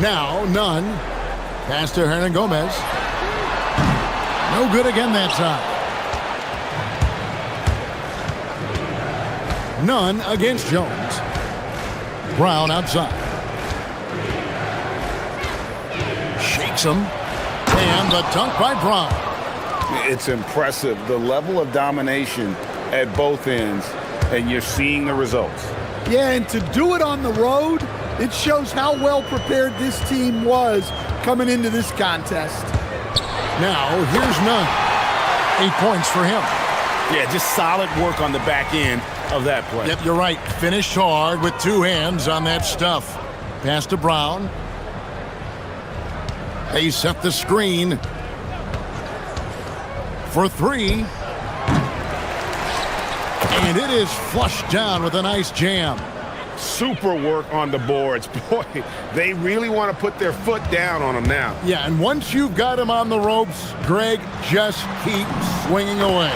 Now, Nunn. Pass to Hernan Gomez. No good again that time. Nunn against Jones. Brown outside. Shakes him. And the dunk by Brown. It's impressive, the level of domination at both ends, and you're seeing the results. Yeah, and to do it on the road, it shows how well prepared this team was coming into this contest. Now, here's Nunn. 8 points for him. Yeah, just solid work on the back end of that play. Yep, you're right. Finished hard with 2 hands on that stuff. Pass to Brown. They set the screen for 3. And it is flushed down with a nice jam. Super work on the boards. Boy, they really want to put their foot down on them now. Yeah, and once you've got him on the ropes, Greg, just keep swinging away.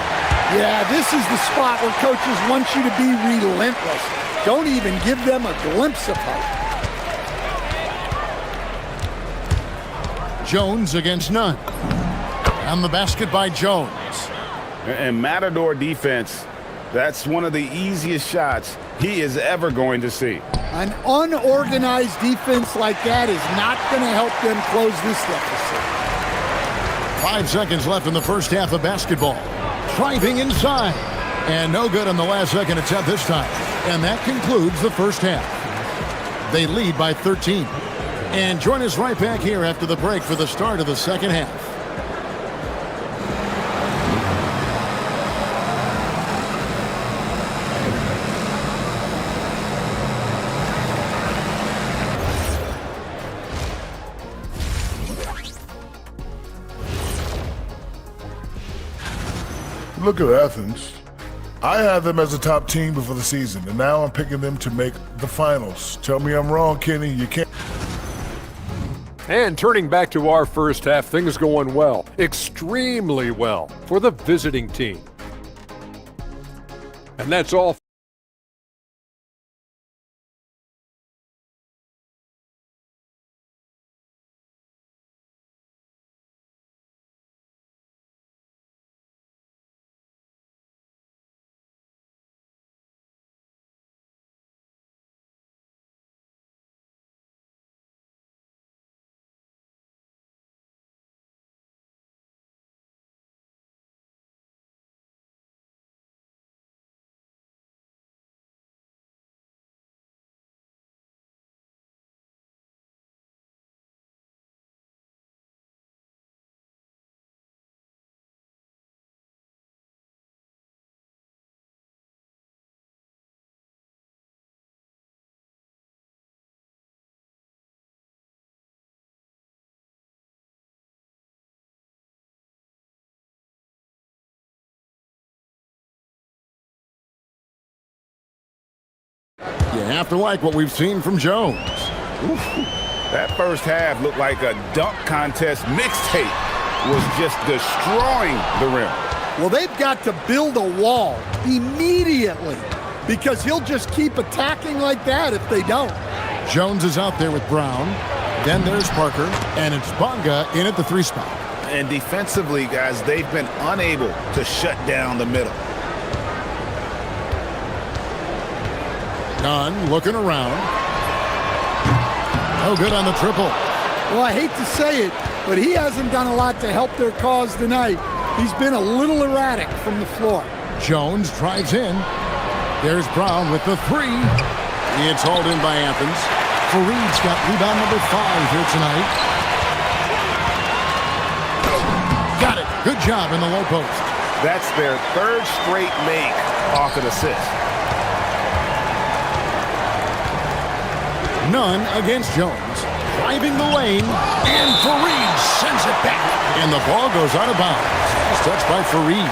Yeah, this is the spot where coaches want you to be relentless. Don't even give them a glimpse of hope. Jones against Nunn. And the basket by Jones. And Matador defense, that's one of the easiest shots he is ever going to see. An unorganized defense like that is not going to help them close this deficit. 5 seconds left in the first half of basketball. Driving inside. And no good on the last second attempt this time. And that concludes the first half. They lead by 13. And join us right back here after the break for the start of the second half. Look at Athens. I had them as a top team before the season, and now I'm picking them to make the finals. Tell me I'm wrong, Kenny. You can't. And turning back to our first half, things going well, extremely well for the visiting team. And that's all. You have to like what we've seen from Jones. Oof. That first half looked like a dunk contest mixtape was just destroying the rim. Well, they've got to build a wall immediately because he'll just keep attacking like that if they don't. Jones is out there with Brown. Then there's Parker, and it's Bonga in at the 3 spot. And defensively, guys, they've been unable to shut down the middle. Nunn looking around. No good on the triple. Well, I hate to say it, but he hasn't done a lot to help their cause tonight. He's been a little erratic from the floor. Jones drives in. There's Brown with the 3. It's hauled in by Athens. Fareed's got rebound number 5 here tonight. Got it. Good job in the low post. That's their 3rd straight make off an assist. Nunn against Jones. Driving the lane. And Fareed sends it back. And the ball goes out of bounds. It's touched by Fareed.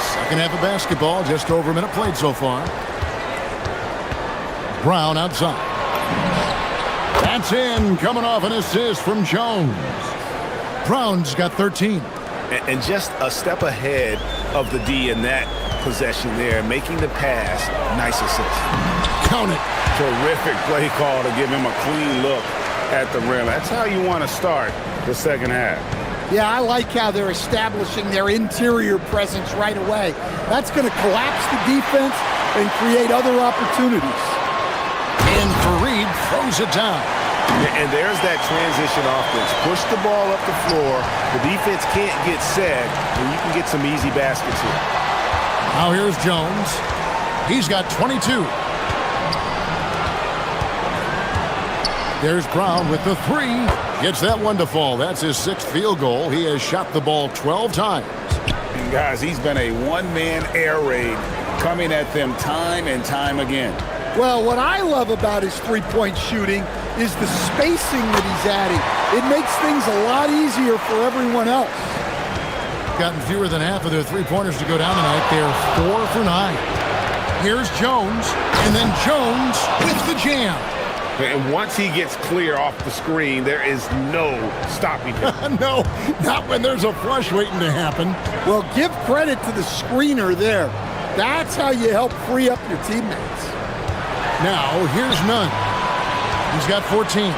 Second half of basketball. Just over a minute played so far. Brown outside. That's in. Coming off an assist from Jones. Brown's got 13. And just a step ahead of the D in that possession there, making the pass. Nice assist. Count it. Terrific play call to give him a clean look at the rim. That's how you want to start the second half. Yeah, I like how they're establishing their interior presence right away. That's going to collapse the defense and create other opportunities. And Fareed throws it down. And there's that transition offense. Push the ball up the floor. The defense can't get set, and you can get some easy baskets here. Now here's Jones. He's got 22. There's Brown with the three. Gets that one to fall. That's his 6th field goal. He has shot the ball 12 times. And guys, he's been a one-man air raid coming at them time and time again. Well, what I love about his three-point shooting is the spacing that he's adding. It makes things a lot easier for everyone else. Gotten fewer than half of their three-pointers to go down tonight. They're 4 for 9. Here's Jones, and then Jones with the jam. And once he gets clear off the screen, there is no stopping him. No, not when there's a flush waiting to happen. Well, give credit to the screener there. That's how you help free up your teammates. Now, here's Nunn. He's got 14.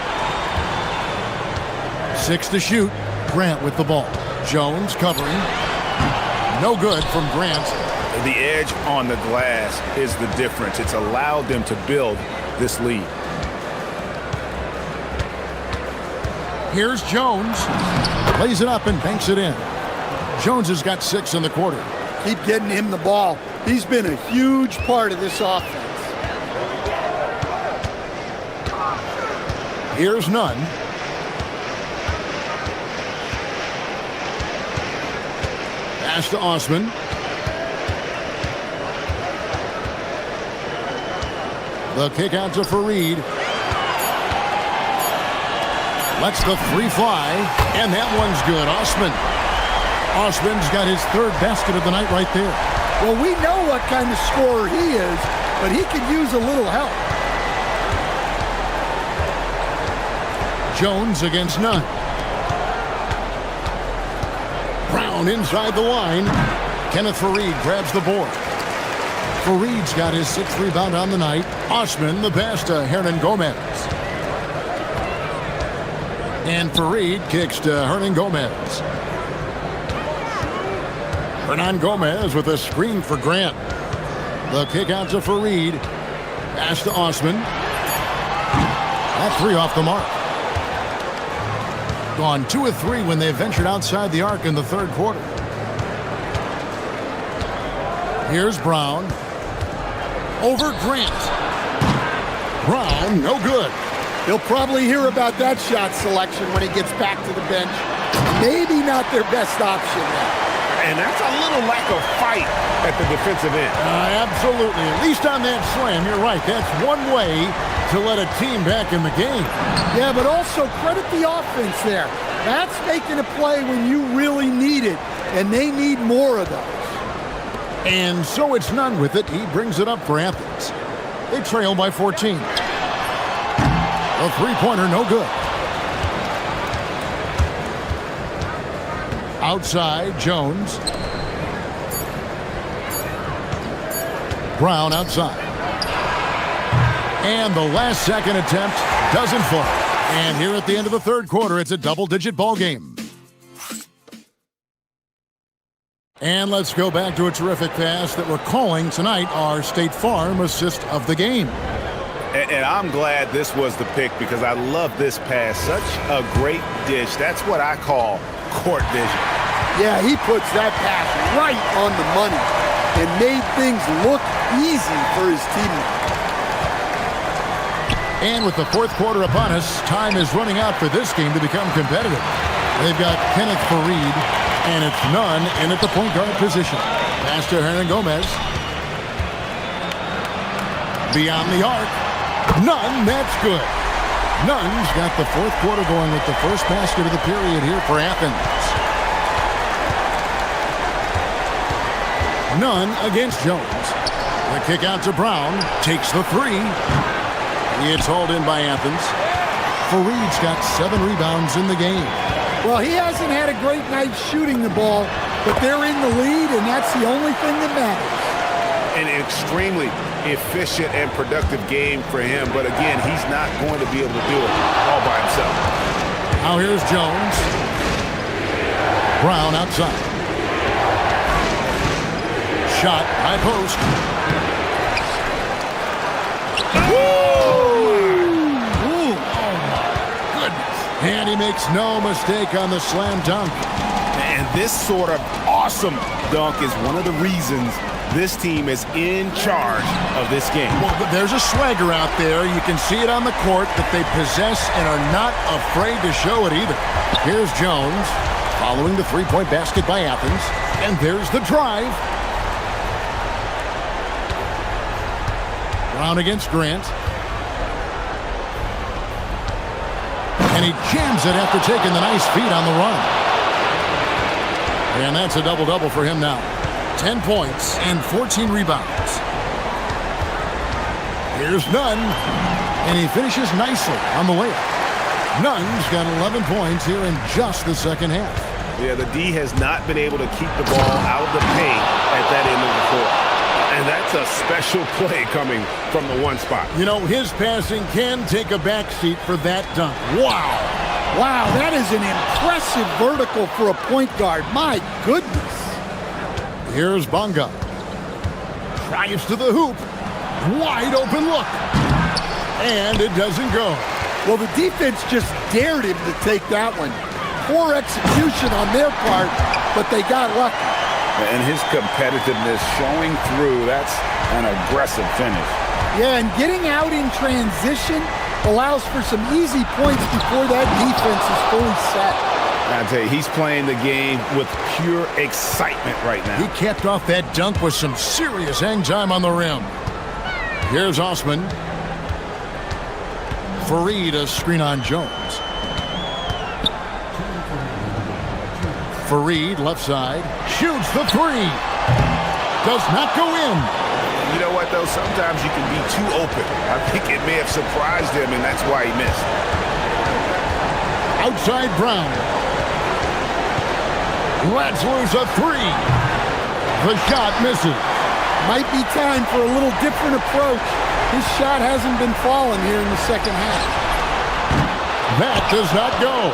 6 to shoot. Grant with the ball. Jones covering. No good from Grant. The edge on the glass is the difference. It's allowed them to build this lead. Here's Jones. Plays it up and banks it in. Jones has got 6 in the quarter. Keep getting him the ball. He's been a huge part of this offense. Here's Nunn. Pass to Osman. The kick out to Fareed. Lets the three fly, and that one's good. Osman's got his 3rd basket of the night right there. Well, we know what kind of scorer he is, but he could use a little help. Jones against Nunn. Brown inside the line. Kenneth Fareed grabs the board. Fareed's got his 6th rebound on the night. Osman the pass to Hernan Gomez. And Fareed kicks to Hernan Gomez. Hernan Gomez with a screen for Grant. The kick out to Fareed. Pass to Osman. That 3 off the mark. Gone 2 of 3 when they ventured outside the arc in the 3rd quarter. Here's Brown. Over Grant. Brown, no good. He'll probably hear about that shot selection when he gets back to the bench. Maybe not their best option now. And that's a little lack of fight at the defensive end. Absolutely. At least on that slam, you're right. That's one way to let a team back in the game. Yeah, but also credit the offense there. That's making a play when you really need it, and they need more of those. And so it's Nunn with it. He brings it up for Athens. They trail by 14. A three-pointer, no good. Outside, Jones. Brown outside. And the last second attempt doesn't fall. And here at the end of the 3rd quarter, it's a double-digit ball game. And let's go back to a terrific pass that we're calling tonight our State Farm assist of the game. And I'm glad this was the pick because I love this pass. Such a great dish. That's what I call court vision. Yeah, he puts that pass right on the money and made things look easy for his teammates. And with the 4th quarter upon us, time is running out for this game to become competitive. They've got Kenneth Fareed, and it's Nunn in at the point guard position. Pass to Hernan Gomez. Beyond the arc. Nunn, that's good. Nunn's got the 4th quarter going with the first basket of the period here for Athens. Nunn against Jones. The kick out to Brown. Takes the 3. It's hauled in by Athens. Fareed's got 7 rebounds in the game. Well, he hasn't had a great night shooting the ball, but they're in the lead, and that's the only thing that matters. An extremely efficient and productive game for him, but again, he's not going to be able to do it all by himself. Now here's Jones. Brown outside. Shot high post. Ooh, oh my goodness. And he makes no mistake on the slam dunk. And this sort of awesome dunk is one of the reasons this team is in charge of this game. Well, there's a swagger out there. You can see it on the court that they possess and are not afraid to show it either. Here's Jones following the three-point basket by Athens. And there's the drive. Brown against Grant. And he jams it after taking the nice feed on the run. And that's a double-double for him now. 10 points and 14 rebounds. Here's Nunn. And he finishes nicely on the layup. Nunn's got 11 points here in just the second half. Yeah, the D has not been able to keep the ball out of the paint at that end of the court. And that's a special play coming from the one spot. You know, his passing can take a backseat for that dunk. Wow. Wow, that is an impressive vertical for a point guard. My goodness. Here's Bonga. Drives to the hoop. Wide open look. And it doesn't go. Well, the defense just dared him to take that one. Poor execution on their part, but they got lucky. And his competitiveness showing through. That's an aggressive finish. Yeah, and getting out in transition allows for some easy points before that defense is fully set. I tell you, he's playing the game with pure excitement right now. He capped off that dunk with some serious hang time on the rim. Here's Osman. Fareed a screen on Jones. Fareed left side. Shoots the three. Does not go in. You know what, though? Sometimes you can be too open. I think it may have surprised him, and that's why he missed. Outside Brown. Lets loose a three. The shot misses. Might be time for a little different approach. His shot hasn't been falling here in the second half. That does not go.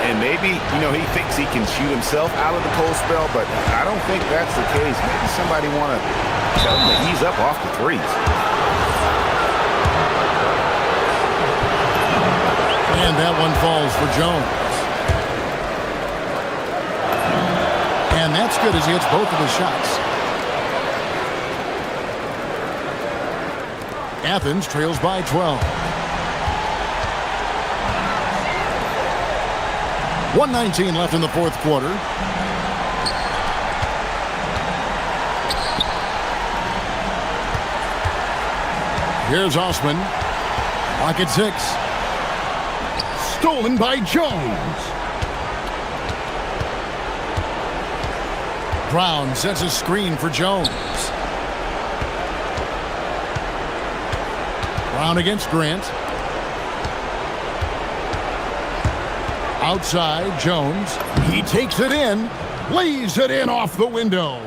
And maybe, you know, he thinks he can shoot himself out of the cold spell, but I don't think that's the case. Maybe somebody want to tell him to ease up off the threes. And that one falls for Jones. And that's good as he hits both of his shots. Athens trails by 12. 1:19 left in the fourth quarter. Here's Osman. Clock at 6. Stolen by Jones. Brown sets a screen for Jones. Brown against Grant. Outside, Jones. He takes it in. Lays it in off the window.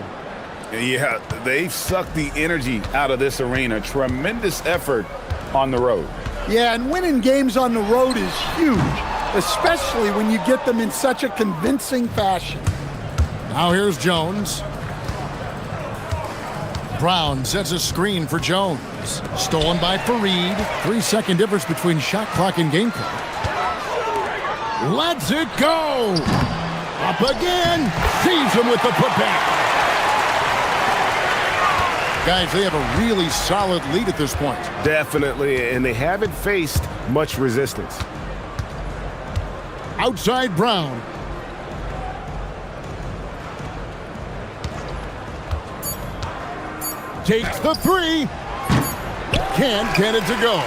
Yeah, they've sucked the energy out of this arena. Tremendous effort on the road. Yeah, and winning games on the road is huge, especially when you get them in such a convincing fashion. Now here's Jones. Brown sets a screen for Jones. Stolen by Fareed. 3-second difference between shot clock and game clock. Lets it go. Up again. Sees him with the putback. Guys, they have a really solid lead at this point. Definitely, and they haven't faced much resistance. Outside Brown. Takes the three. Can't get it to go.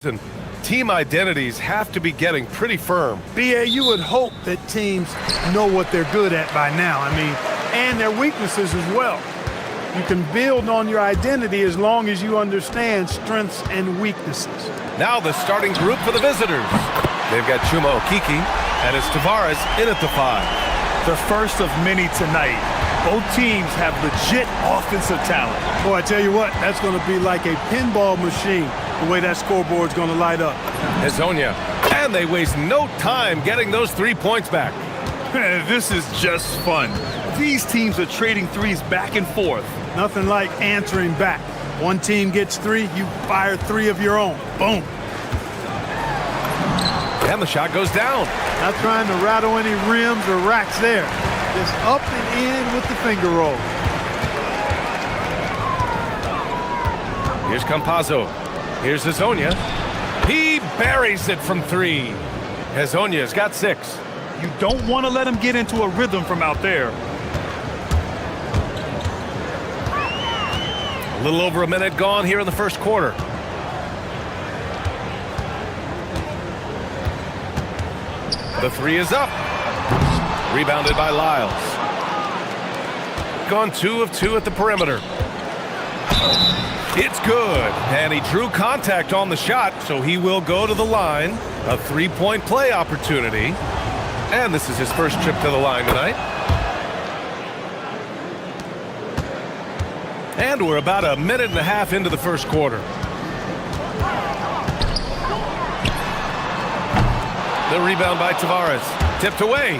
And team identities have to be getting pretty firm. BA, you would hope that teams know what they're good at by now. I mean, and their weaknesses as well. You can build on your identity as long as you understand strengths and weaknesses. Now the starting group for the visitors. They've got Chuma Okiki, and it's Tavares in at the 5. The first of many tonight. Both teams have legit offensive talent. Boy, I tell you what, that's going to be like a pinball machine, the way that scoreboard's going to light up. Hazonia, and they waste no time getting those 3 points back. This is just fun. These teams are trading threes back and forth. Nothing like answering back. One team gets 3, you fire 3 of your own. Boom. And the shot goes down. Not trying to rattle any rims or racks there. Just up and in with the finger roll. Here's Campazzo. Here's Hazonia. He buries it from 3. Hazonia's got 6. You don't want to let him get into a rhythm from out there. A little over a minute gone here in the first quarter. The 3 is up. Rebounded by Lyles. Gone 2 of 2 at the perimeter. It's good. And he drew contact on the shot, so he will go to the line. A 3-point play opportunity. And this is his first trip to the line tonight. And we're about a minute and a half into the first quarter. The rebound by Tavares. Tipped away.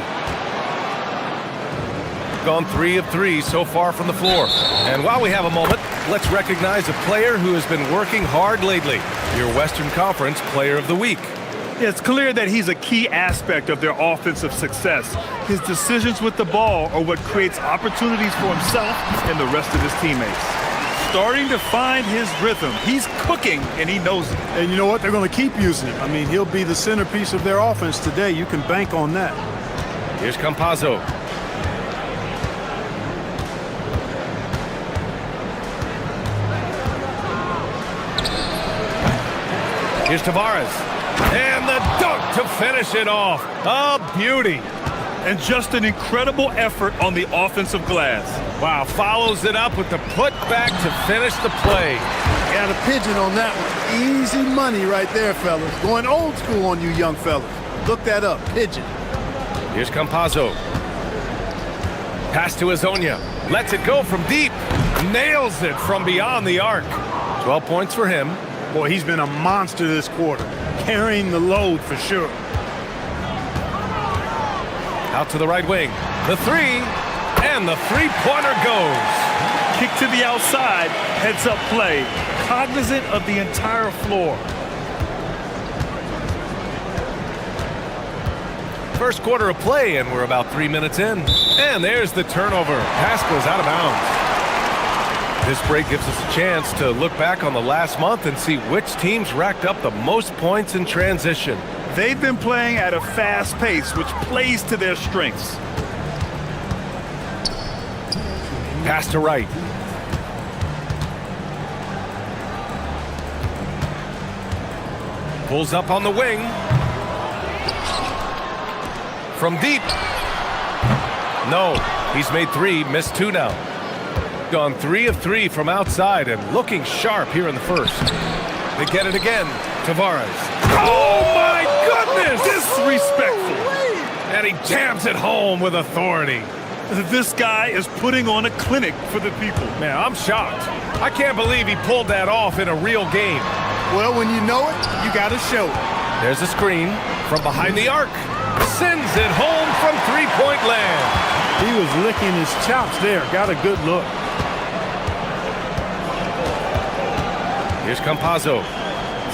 Gone 3 of 3 so far from the floor. And while we have a moment, let's recognize a player who has been working hard lately. Your Western Conference Player of the Week. It's clear that he's a key aspect of their offensive success. His decisions with the ball are what creates opportunities for himself and the rest of his teammates. Starting to find his rhythm. He's cooking, and he knows it. And you know what? They're going to keep using him. I mean, he'll be the centerpiece of their offense today. You can bank on that. Here's Campazzo. Here's Tavares. And the dunk to finish it off. A beauty. And just an incredible effort on the offensive glass. Wow, follows it up with the putback to finish the play. Got a pigeon on that one. Easy money right there, fellas. Going old school on you young fellas. Look that up, pigeon. Here's Campazzo. Pass to Hazonia. Lets it go from deep. Nails it from beyond the arc. 12 points for him. Boy, he's been a monster this quarter. Carrying the load for sure. Out to the right wing. The 3. And the 3-pointer goes. Kick to the outside. Heads up play. Cognizant of the entire floor. First quarter of play, and we're about 3 minutes in. And there's the turnover. Pass goes out of bounds. This break gives us a chance to look back on the last month and see which teams racked up the most points in transition. They've been playing at a fast pace, which plays to their strengths. Pass to right. Pulls up on the wing. From deep. No, he's made 3, missed 2 now. Gone 3 of 3 from outside and looking sharp here in the first. They get it again. Tavares. Oh my goodness! Disrespectful. And he jams it home with authority. This guy is putting on a clinic for the people. Man, I'm shocked. I can't believe he pulled that off in a real game. Well, when you know it, you got to show it. There's a screen from behind the arc. Sends it home from 3-point land. He was licking his chops there. Got a good look. Here's Campazzo.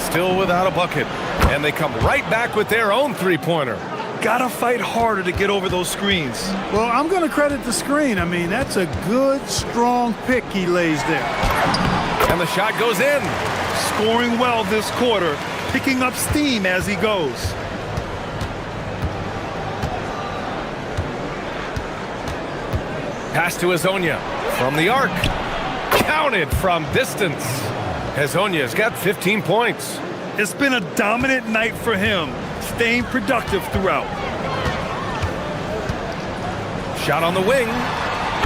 Still without a bucket. And they come right back with their own 3-pointer. Gotta fight harder to get over those screens. Well, I'm going to credit the screen. I mean, that's a good, strong pick he lays there. And the shot goes in. Scoring well this quarter. Picking up steam as he goes. Pass to Hazonia. From the arc. Counted from distance. Hazonia's got 15 points. It's been a dominant night for him, staying productive throughout. Shot on the wing,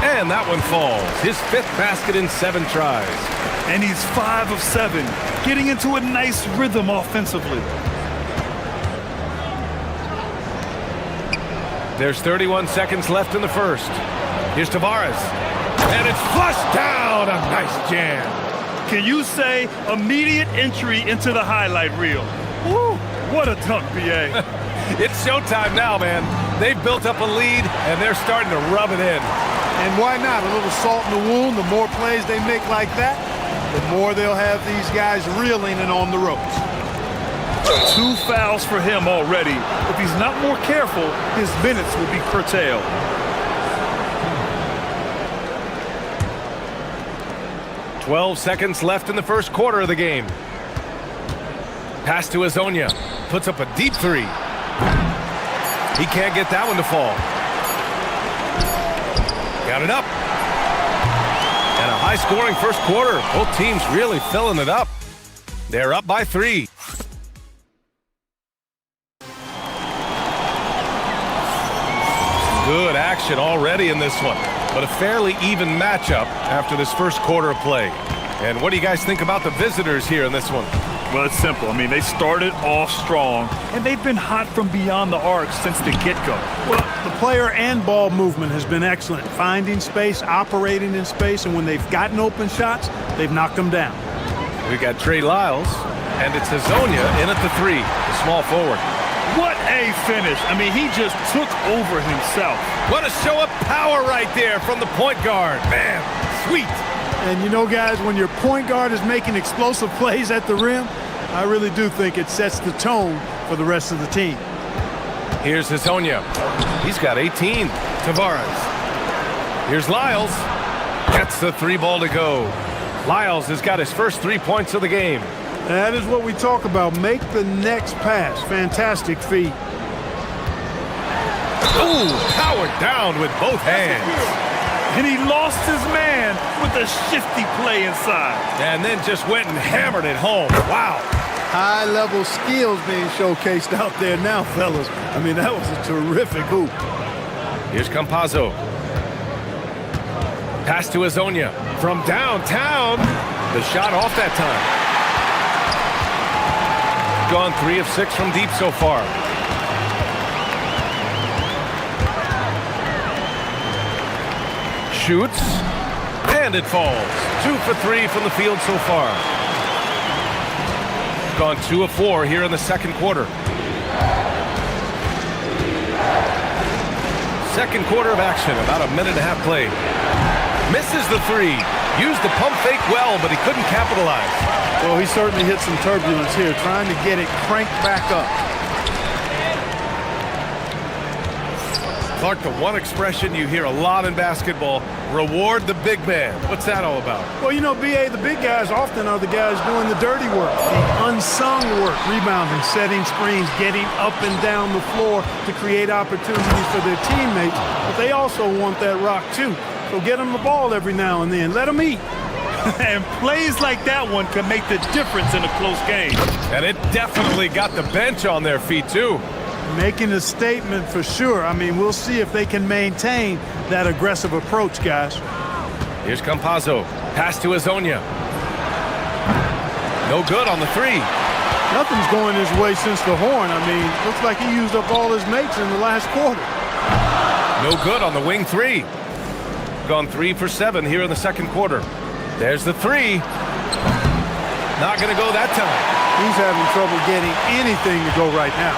and that one falls. His 5th basket in 7 tries. And he's 5 of 7, getting into a nice rhythm offensively. There's 31 seconds left in the first. Here's Tavares, and it's flushed down. A nice jam. Can you say immediate entry into the highlight reel? Woo, what a dunk, B.A. It's showtime now, man. They've built up a lead, and they're starting to rub it in. And why not? A little salt in the wound. The more plays they make like that, the more they'll have these guys reeling and on the ropes. 2 fouls for him already. If he's not more careful, his minutes will be curtailed. "12 seconds left in the first quarter of the game. Pass to Azonia. Puts up a deep 3. He can't get that one to fall. Got it up. And a high-scoring first quarter. Both teams really filling it up. They're up by 3. Good action already in this one, but a fairly even matchup after this first quarter of play. And what do you guys think about the visitors here in this one? Well, it's simple. I mean, they started off strong, and they've been hot from beyond the arc since the get-go. Well, the player and ball movement has been excellent. Finding space, operating in space, and when they've gotten open shots, they've knocked them down. We got Trey Lyles, and it's Azonia in at the 3, the small forward. What a finish. I mean, he just took over himself. What a show of power right there from the point guard. Man, sweet. And you know, guys, when your point guard is making explosive plays at the rim, I really do think it sets the tone for the rest of the team. Here's Azonia. He's got 18. Tavares. Here's Lyles. Gets the 3 ball to go. Lyles has got his first 3 points of the game. That is what we talk about. Make the next pass. Fantastic feat. Ooh, powered down with both hands. And he lost his man with a shifty play inside. And then just went and hammered it home. Wow. High-level skills being showcased out there now, fellas. I mean, that was a terrific hoop. Here's Campazzo. Pass to Azonia. From downtown. The shot off that time. Gone 3 of 6 from deep so far. Shoots, and it falls. 2 for 3 from the field so far. Gone 2 of 4 here in the second quarter. Second quarter of action, about a minute and a half played. Misses the 3. Used the pump fake well, but he couldn't capitalize. Well, he certainly hit some turbulence here, trying to get it cranked back up. Clark, the one expression you hear a lot in basketball, reward the big man. What's that all about? Well, you know, B.A., the big guys often are the guys doing the dirty work, the unsung work, rebounding, setting screens, getting up and down the floor to create opportunities for their teammates. But they also want that rock, too. So get them the ball every now and then. Let them eat. And plays like that one can make the difference in a close game. And it definitely got the bench on their feet, too. Making a statement for sure. I mean, we'll see if they can maintain that aggressive approach, guys. Here's Campazzo. Pass to Azonia. No good on the 3. Nothing's going his way since the horn. I mean, looks like he used up all his mates in the last quarter. No good on the wing 3. Gone 3 for 7 here in the second quarter. There's the 3. Not going to go that time. He's having trouble getting anything to go right now.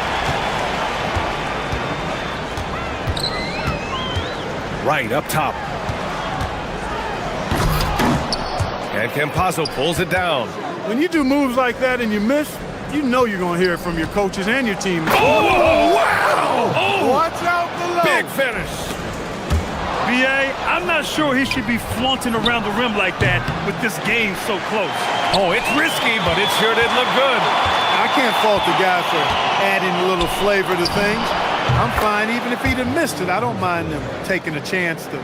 Right up top. And Campazzo pulls it down. When you do moves like that and you miss, you know you're going to hear it from your coaches and your team. Oh, wow! Oh, watch out below. Big finish. B.A., I'm not sure he should be flaunting around the rim like that with this game so close. Oh, it's risky, but it sure did look good. I can't fault the guy for adding a little flavor to things. I'm fine even if he'd have missed it. I don't mind them taking a chance to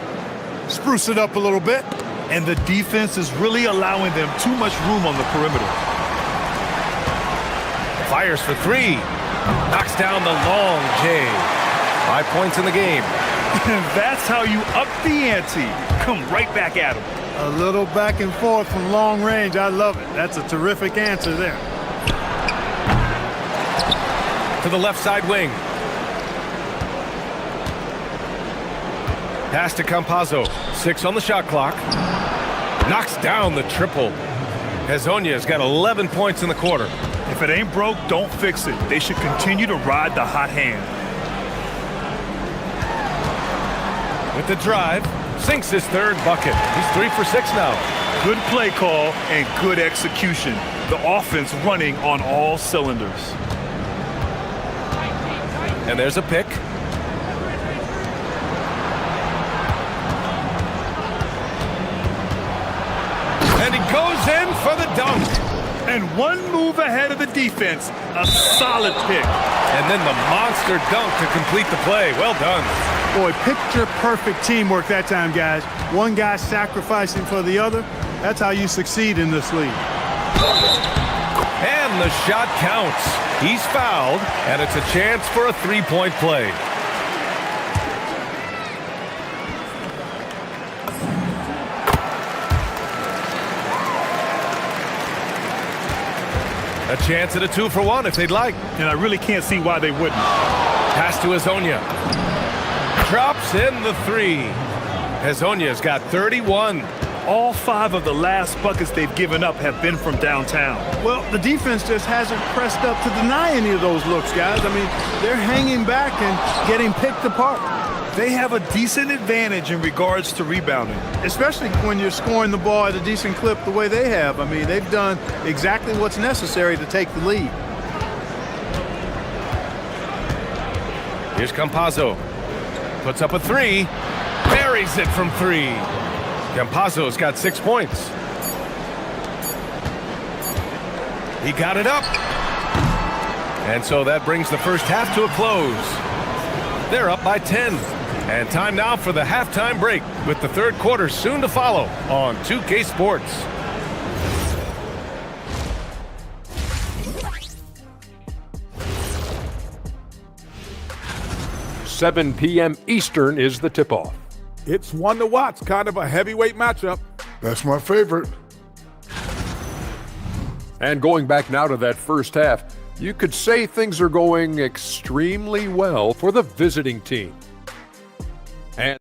spruce it up a little bit. And the defense is really allowing them too much room on the perimeter. Fires for three. Knocks down the long J. 5 points in the game. That's how you up the ante. Come right back at him. A little back and forth from long range. I love it. That's a terrific answer there. To the left side wing. Pass to Campazzo. 6 on the shot clock. Knocks down the triple. Hezonja's got 11 points in the quarter. If it ain't broke, don't fix it. They should continue to ride the hot hand. With the drive, sinks his third bucket. He's 3 for 6 now. Good play call and good execution. The offense running on all cylinders. And there's a pick. And he goes in for the dunk. And one move ahead of the defense. A solid pick. And then the monster dunk to complete the play. Well done. Boy, picture-perfect teamwork that time, guys. One guy sacrificing for the other. That's how you succeed in this league. And the shot counts. He's fouled, and it's a chance for a three-point play. A chance at a 2-for-1 if they'd like. And I really can't see why they wouldn't. Pass to Hezonja. Drops in the three. Hezonja's got 31. All 5 of the last buckets they've given up have been from downtown. Well, the defense just hasn't pressed up to deny any of those looks, guys. I mean, they're hanging back and getting picked apart. They have a decent advantage in regards to rebounding. Especially when you're scoring the ball at a decent clip the way they have. I mean, they've done exactly what's necessary to take the lead. Here's Campazzo. Puts up a three. Buries it from 3. Campazzo's got 6 points. He got it up. And so that brings the first half to a close. They're up by 10. And time now for the halftime break, with the third quarter soon to follow on 2K Sports. $7 p.m. Eastern is the tip-off. It's one to watch, kind of a heavyweight matchup. That's my favorite. And going back now to that first half, you could say things are going extremely well for the visiting team. And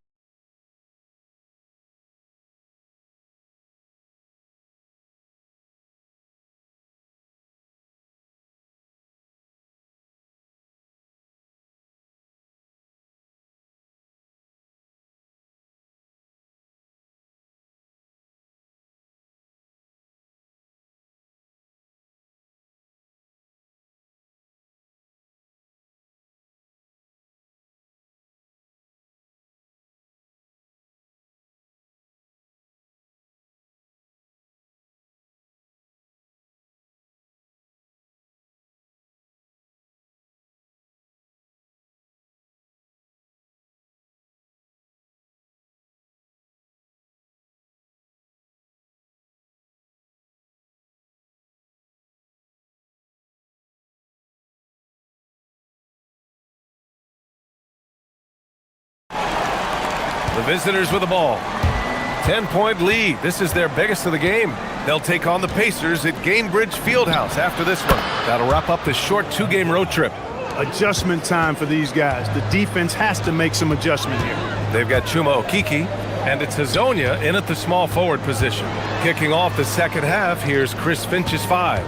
the visitors with the ball. 10-point lead. This is their biggest of the game. They'll take on the Pacers at Gainbridge Fieldhouse after this one. That'll wrap up this short 2-game road trip. Adjustment time for these guys. The defense has to make some adjustment here. They've got Chuma Okeke, and it's Hezonja in at the small forward position. Kicking off the second half, here's Chris Finch's 5.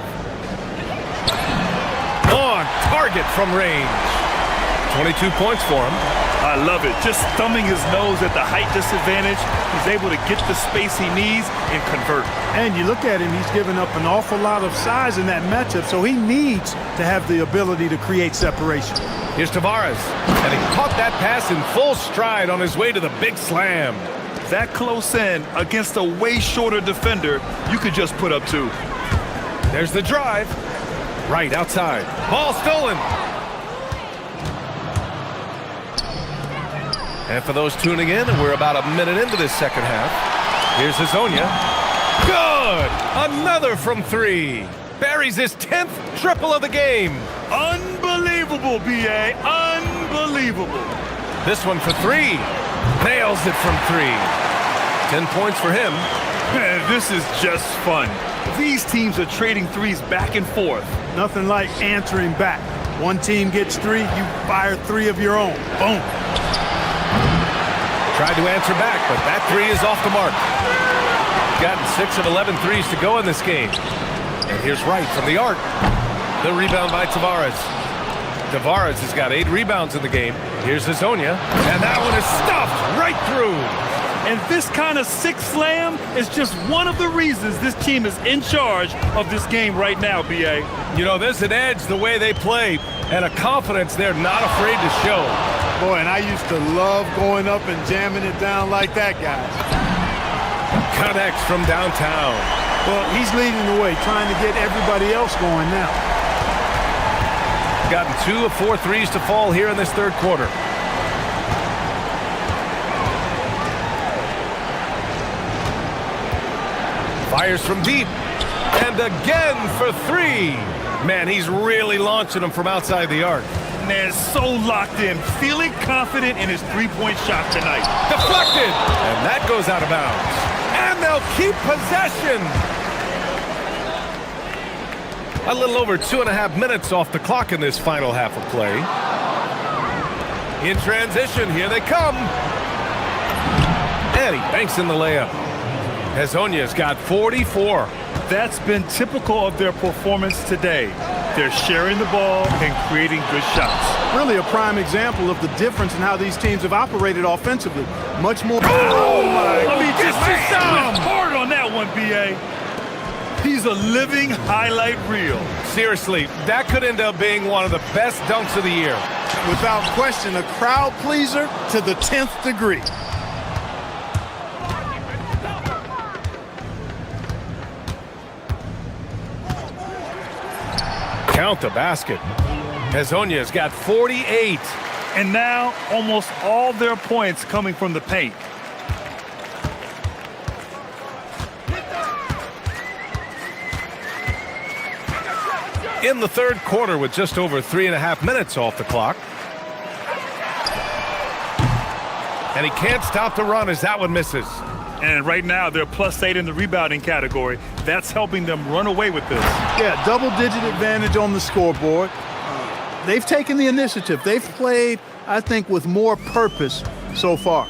On target from range. 22 points for him. I love it. Just thumbing his nose at the height disadvantage. He's able to get the space he needs and convert. And you look at him, he's given up an awful lot of size in that matchup, so he needs to have the ability to create separation. Here's Tavares, and he caught that pass in full stride on his way to the big slam. That close in against a way shorter defender, you could just put up 2. There's the drive. Right outside. Ball stolen. And for those tuning in, we're about a minute into this second half. Here's Hezonja. Good! Another from 3. buries his 10th triple of the game. Unbelievable, B.A. Unbelievable. This one for three. Nails it from three. 10 points for him. Man, this is just fun. These teams are trading threes back and forth. Nothing like answering back. One team gets three, you fire three of your own. Boom. Tried to answer back, but that three is off the mark. Gotten 6 of 11 threes to go in this game. And here's Wright from the arc. The rebound by Tavares. Tavares has got 8 rebounds in the game. Here's Hazonia, and that one is stuffed right through. And this kind of six slam is just one of the reasons this team is in charge of this game right now, B.A. You know, there's an edge the way they play and a confidence they're not afraid to show. Boy, and I used to love going up and jamming it down like that, guys. Connects from downtown. Well, he's leading the way, trying to get everybody else going now. Gotten 2 of 4 threes to fall here in this third quarter. Fires from deep. And again for 3. Man, he's really launching them from outside the arc. Man, so locked in, feeling confident in his three-point shot tonight. Deflected! And that goes out of bounds. And they'll keep possession. A little over 2.5 minutes off the clock in this final half of play. In transition, here they come. And he banks in the layup. Hazonia's got 44. That's been typical of their performance today. They're sharing the ball and creating good shots. Really a prime example of the difference in how these teams have operated offensively. Much more. Oh my! Let me just hard on that one, B.A. He's a living highlight reel. Seriously, that could end up being one of the best dunks of the year. Without question, a crowd pleaser to the 10th degree. Count the basket. Hazonia's got 48. And now almost all their points coming from the paint. In the third quarter with just over 3.5 minutes off the clock. And he can't stop the run as that one misses. And right now they're +8 in the rebounding category. That's helping them run away with this. Yeah, double-digit advantage on the scoreboard. They've taken the initiative. They've played, I think, with more purpose so far.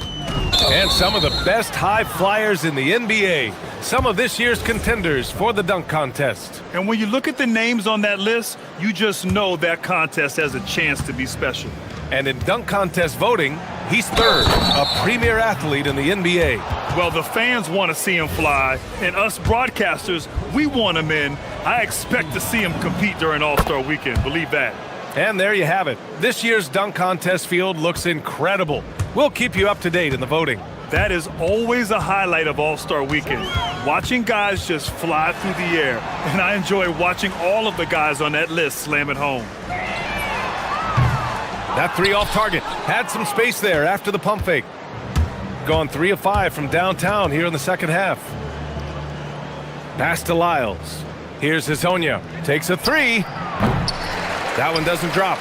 And some of the best high flyers in the NBA. Some of this year's contenders for the dunk contest. And when you look at the names on that list, you just know that contest has a chance to be special. And in dunk contest voting, he's third, a premier athlete in the NBA. Well, the fans want to see him fly, and us broadcasters, we want him in. I expect to see him compete during All-Star Weekend, believe that. And there you have it. This year's dunk contest field looks incredible. We'll keep you up to date in the voting. That is always a highlight of All-Star Weekend. Watching guys just fly through the air. And I enjoy watching all of the guys on that list slam it home. That 3 off target. Had some space there after the pump fake. Gone 3 of 5 from downtown here in the second half. Pass to Lyles. Here's Hazonia. Takes a 3. That one doesn't drop.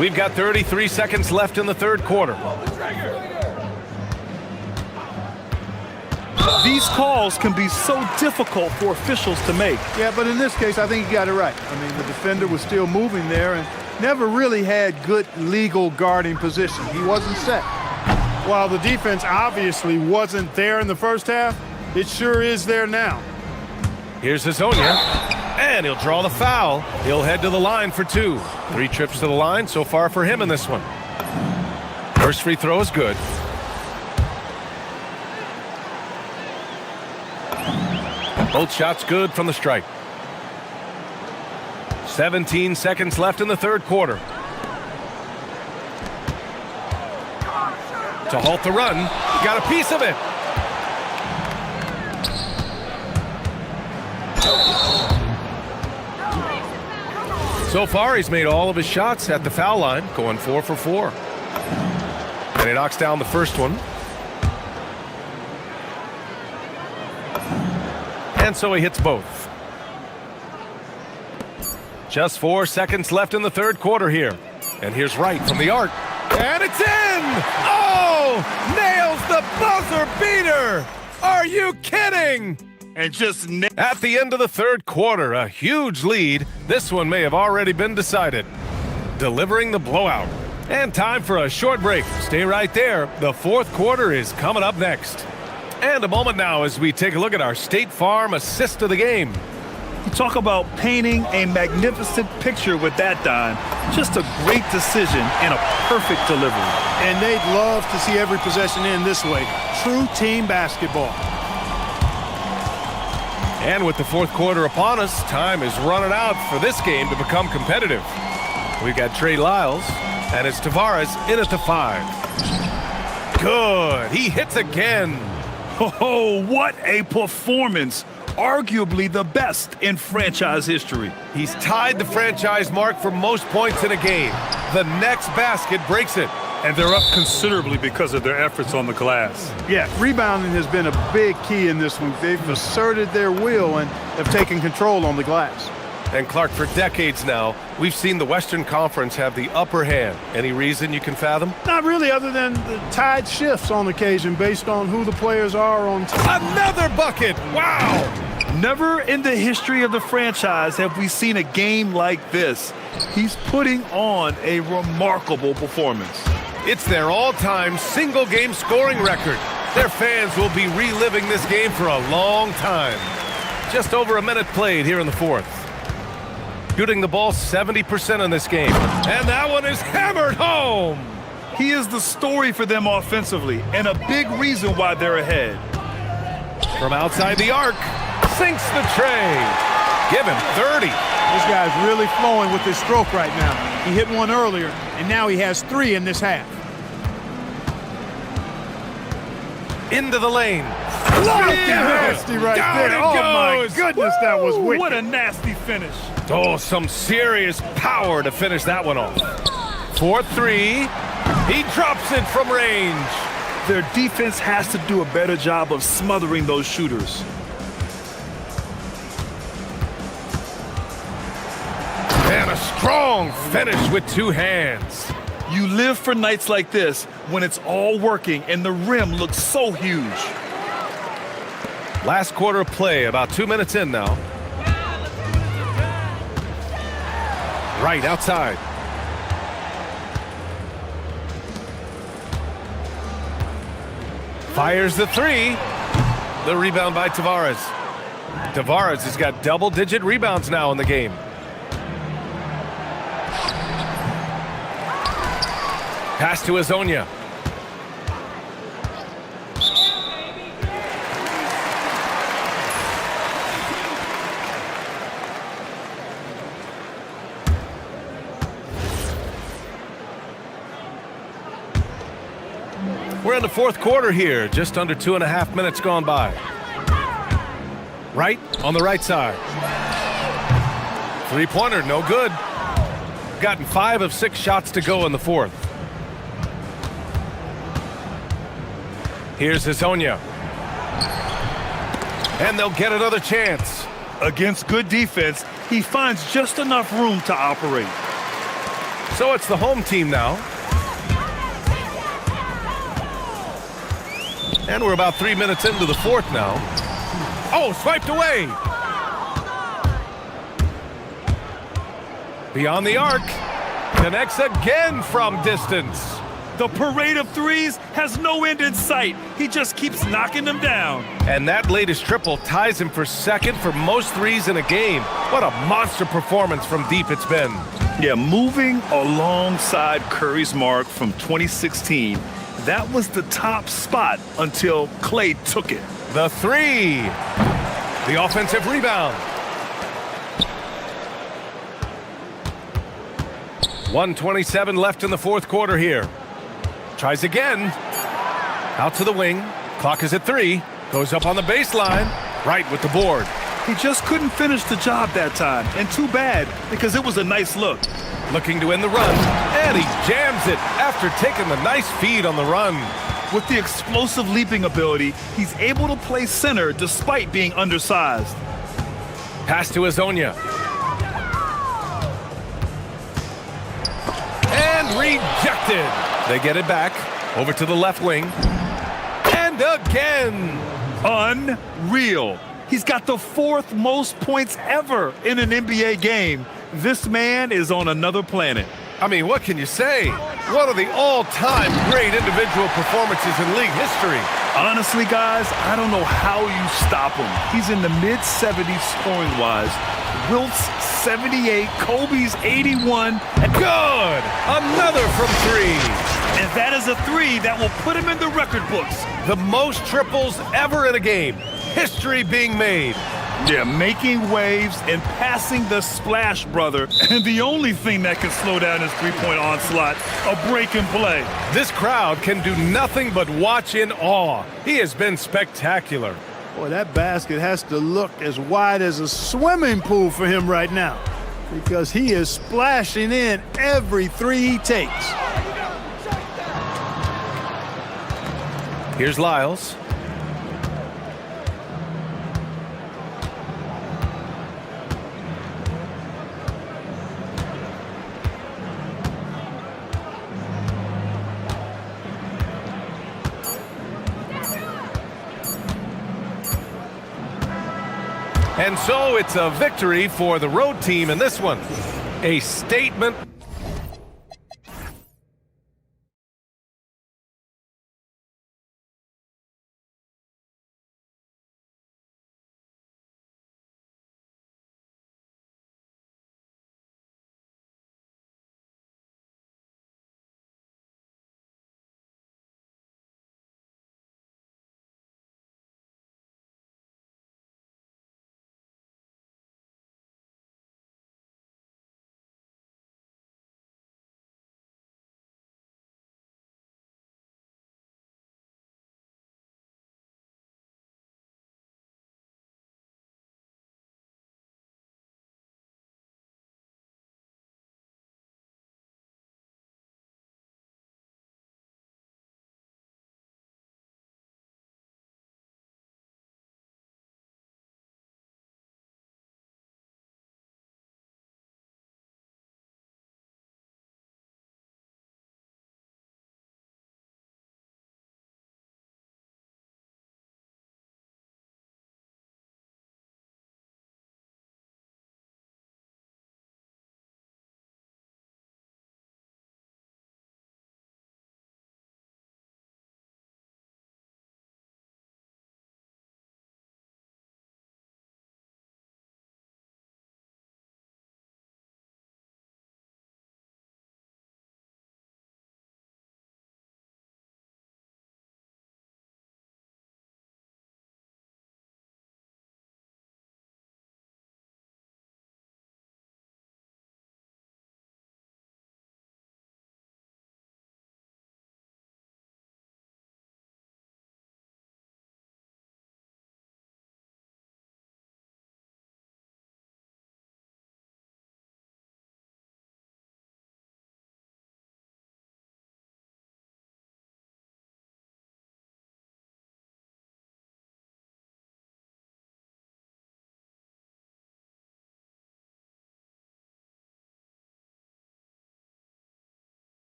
We've got 33 seconds left in the third quarter. These calls can be so difficult for officials to make. Yeah, but in this case, I think you got it right. I mean, the defender was still moving there and never really had good legal guarding position. He wasn't set. While the defense obviously wasn't there in the first half, it sure is there now. Here's Hazonia, and he'll draw the foul. He'll head to the line for 2. 3 trips to the line so far for him in this one. First free throw is good. Both shots good from the stripe. 17 seconds left in the third quarter. To halt the run, got a piece of it. So far, he's made all of his shots at the foul line, going 4 for 4. And he knocks down the first one. And so he hits both. Just 4 seconds left in the third quarter here. And here's Wright from the arc. And it's in! Oh! Nails the buzzer beater! Are you kidding? And just at the end of the third quarter, a huge lead. This one may have already been decided. Delivering the blowout. And time for a short break. Stay right there. The fourth quarter is coming up next. And a moment now as we take a look at our State Farm assist of the game. You talk about painting a magnificent picture with that dime. Just a great decision and a perfect delivery. And they'd love to see every possession end this way. True team basketball. And with the fourth quarter upon us, time is running out for this game to become competitive. We've got Trey Lyles, and it's Tavares in at the 5. Good. He hits again. Oh, what a performance. Arguably the best in franchise history. He's tied the franchise mark for most points in a game. The next basket breaks it. And they're up considerably because of their efforts on the glass. Yeah, rebounding has been a big key in this one. They've asserted their will and have taken control on the glass. And Clark, for decades now, we've seen the Western Conference have the upper hand. Any reason you can fathom? Not really, other than the tide shifts on occasion based on who the players are on. Another bucket! Wow! Never in the history of the franchise have we seen a game like this. He's putting on a remarkable performance. It's their all-time single-game scoring record. Their fans will be reliving this game for a long time. Just over a minute played here in the fourth. Shooting the ball 70% in this game. And that one is hammered home. He is the story for them offensively and a big reason why they're ahead. From outside the arc, sinks the tray. Give him 30. This guy's really flowing with his stroke right now. He hit one earlier, and now he has 3 in this half. Into the lane. Nasty right there. Oh, my goodness, that was wicked. What a nasty finish. Oh, some serious power to finish that one off. 4-3. He drops it from range. Their defense has to do a better job of smothering those shooters. And a strong finish with 2 hands. You live for nights like this when it's all working and the rim looks so huge. Last quarter of play, about 2 minutes in now. Right outside. Fires the 3. The rebound by Tavares. Tavares has got double-digit rebounds now in the game. Pass to Azonia. We're in the fourth quarter here, just under 2.5 minutes gone by. Right on the right side. Three-pointer, no good. Gotten 5 of 6 shots to go in the fourth. Here's Azonia. And they'll get another chance. Against good defense, he finds just enough room to operate. So it's the home team now. And we're about 3 minutes into the fourth now. Oh, swiped away. Beyond the arc. Connects again from distance. The parade of threes has no end in sight. He just keeps knocking them down. And that latest triple ties him for second for most threes in a game. What a monster performance from deep it's been. Yeah, moving alongside Curry's mark from 2016, that was the top spot until Clay took it. The 3. The offensive rebound. 1:27 left in the fourth quarter here. Tries again. Out to the wing. Clock is at 3. Goes up on the baseline. Right with the board. He just couldn't finish the job that time. And too bad, because it was a nice look. Looking to end the run. And he jams it after taking the nice feed on the run. With the explosive leaping ability, he's able to play center despite being undersized. Pass to Azonia. rejected. They get it back. Over to the left wing. And again. Unreal. He's got the 4th most points ever in an NBA game. This man is on another planet. I mean, what can you say? One of the all-time great individual performances in league history. Honestly, guys, I don't know how you stop him. He's in the mid-70s scoring-wise. Wilt's 78, Kobe's 81. And good! Another from 3. And that is a 3 that will put him in the record books. The most triples ever in a game. History being made. Yeah, making waves and passing the splash, brother. And the only thing that can slow down his three-point onslaught, a break and play. This crowd can do nothing but watch in awe. He has been spectacular. Boy, that basket has to look as wide as a swimming pool for him right now, because he is splashing in every 3 he takes. Here's Lyles. And so it's a victory for the road team in this one. A statement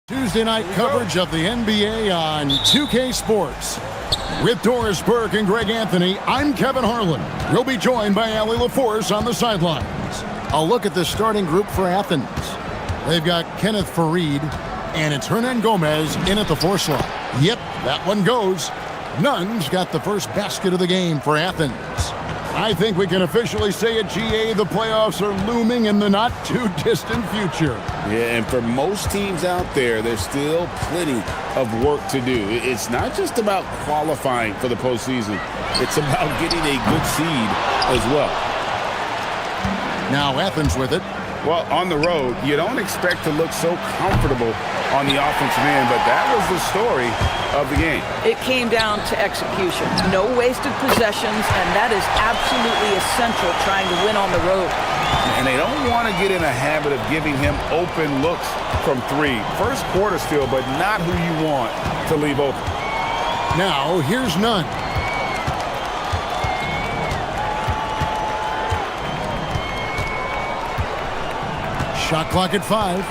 Tuesday night coverage of the NBA on 2K Sports. With Doris Burke and Greg Anthony, I'm Kevin Harlan. We'll be joined by Allie LaForce on the sidelines. A look at the starting group for Athens. They've got Kenneth Farid, and it's Hernan Gomez in at the 4 slot. Yep, that one goes. Nunn's got the first basket of the game for Athens. I think we can officially say at GA the playoffs are looming in the not-too-distant future. Yeah, and for most teams out there, there's still plenty of work to do. It's not just about qualifying for the postseason. It's about getting a good seed as well. Now Athens with it. Well, on the road, you don't expect to look so comfortable on the offensive end, but that was the story of the game. It came down to execution. No wasted possessions, and that is absolutely essential trying to win on the road. And they don't want to get in a habit of giving him open looks from 3. First quarter still, but not who you want to leave open. Now, here's Nunn. Shot clock at 5.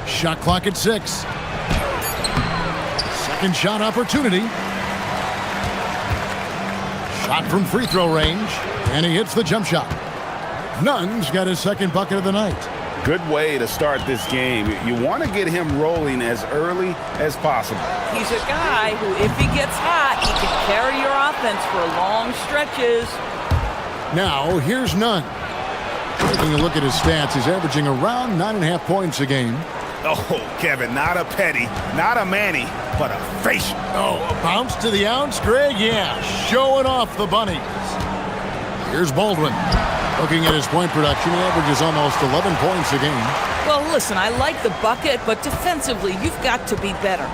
Shot clock at 6. Second shot opportunity. Shot from free throw range, and he hits the jump shot. Nunn's got his second bucket of the night. Good way to start this game. You want to get him rolling as early as possible. He's a guy who, if he gets hot, he can carry your offense for long stretches. Now, here's Nunn. Taking a look at his stats, he's averaging around 9.5 points a game. Oh, Kevin, not a petty, not a Manny, but a facial. Oh, a bounce to the ounce, Greg? Yeah, showing off the bunnies. Here's Baldwin. Looking at his point production, he averages almost 11 points a game. Well, listen, I like the bucket, but defensively, you've got to be better.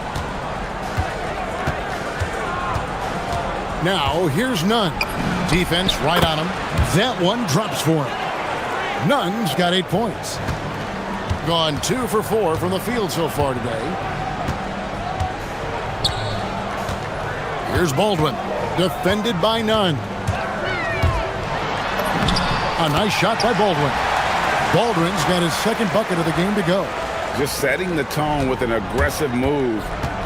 Now, here's Nunn. Defense right on him. That one drops for him. Nunn's got 8 points. Gone 2 for 4 from the field so far today. Here's Baldwin. Defended by Nunn. A nice shot by Baldwin. Baldwin's got his second bucket of the game to go. Just setting the tone with an aggressive move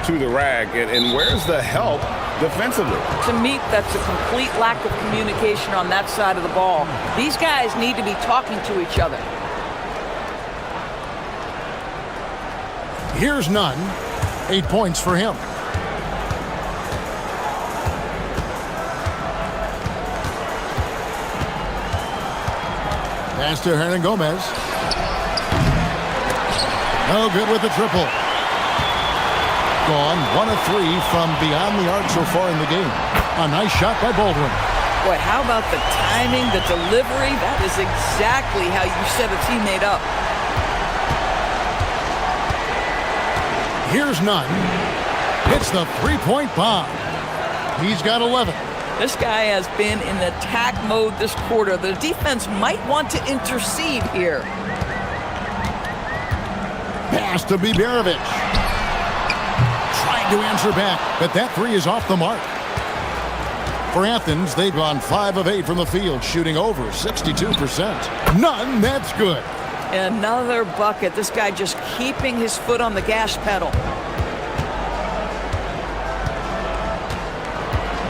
to the rack. And where's the help defensively? To me, that's a complete lack of communication on that side of the ball. These guys need to be talking to each other. Here's Nunn. 8 points for him. Pass to Hernan Gomez. No good with the triple. Gone 1 of 3 from beyond the arc so far in the game. A nice shot by Baldwin. Boy, how about the timing, the delivery? That is exactly how you set a teammate up. Here's Nunn. Hits the three-point bomb. He's got 11. This guy has been in attack mode this quarter. The defense might want to intercede here. Pass to Biberovic. Trying to answer back, but that 3 is off the mark. For Athens, they've gone 5 of 8 from the field, shooting over 62%. Nunn, that's good. Another bucket. This guy just keeping his foot on the gas pedal.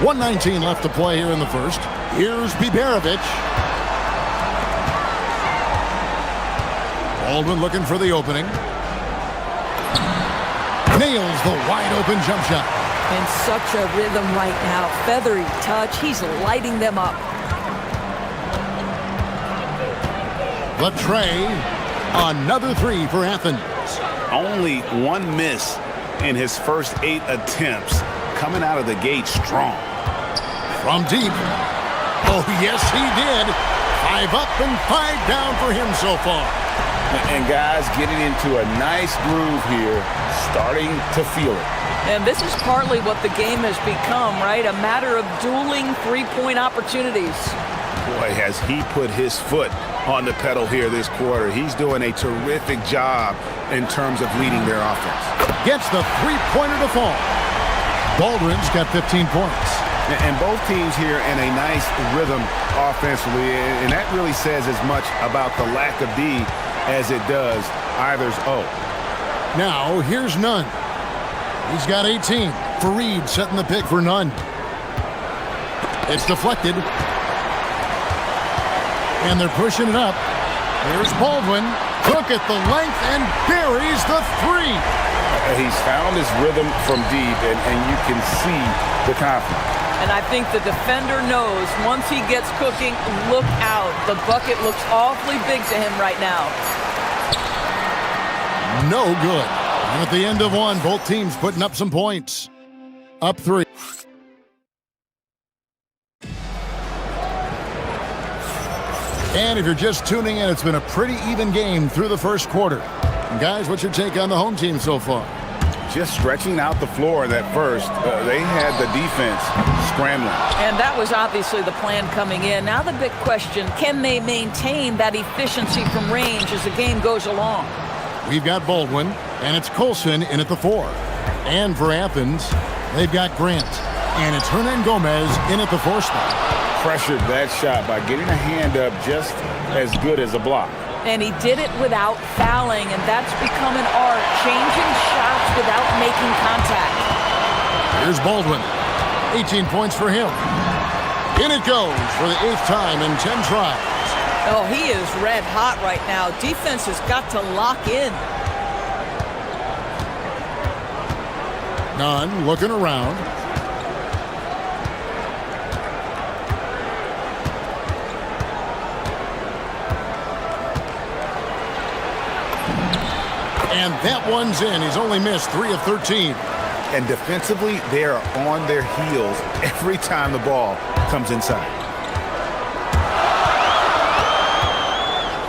1:19 left to play here in the first. Here's Biberovic. Baldwin looking for the opening. Nails the wide open jump shot. In such a rhythm right now. Feathery touch. He's lighting them up. Latre, another 3 for Athens. Only 1 miss in his first 8 attempts. Coming out of the gate strong. From deep. Oh, yes, he did. 5 up and 5 down for him so far. And guys getting into a nice groove here, starting to feel it. And this is partly what the game has become, right? A matter of dueling three-point opportunities. Boy, has he put his foot on the pedal here this quarter. He's doing a terrific job in terms of leading their offense. Gets the three-pointer to fall. Baldwin's got 15 points. And both teams here in a nice rhythm offensively, and that really says as much about the lack of D as it does either's O. Now, here's Nunn. He's got 18. Fareed setting the pick for Nunn. It's deflected. And they're pushing it up. Here's Baldwin. Took at the length and buries the three. He's found his rhythm from deep, and you can see the confidence. And I think the defender knows once he gets cooking, look out. The bucket looks awfully big to him right now. No good. And at the end of one, both teams putting up some points. Up 3. And if you're just tuning in, it's been a pretty even game through the first quarter. And guys, what's your take on the home team so far? Just stretching out the floor in that first. They had the defense scrambling. And that was obviously the plan coming in. Now the big question, can they maintain that efficiency from range as the game goes along? We've got Baldwin, and it's Colson in at the 4. And for Athens, they've got Grant. And it's Hernan Gomez in at the 4 spot. Pressured that shot by getting a hand up just as good as a block. And he did it without fouling, and that's become an art, changing shots without making contact. Here's Baldwin. 18 points for him. In it goes for the 8th time in 10 tries. Oh, he is red hot right now. Defense has got to lock in. Nunn looking around. And that one's in. He's only missed 3 of 13. And defensively, they are on their heels every time the ball comes inside.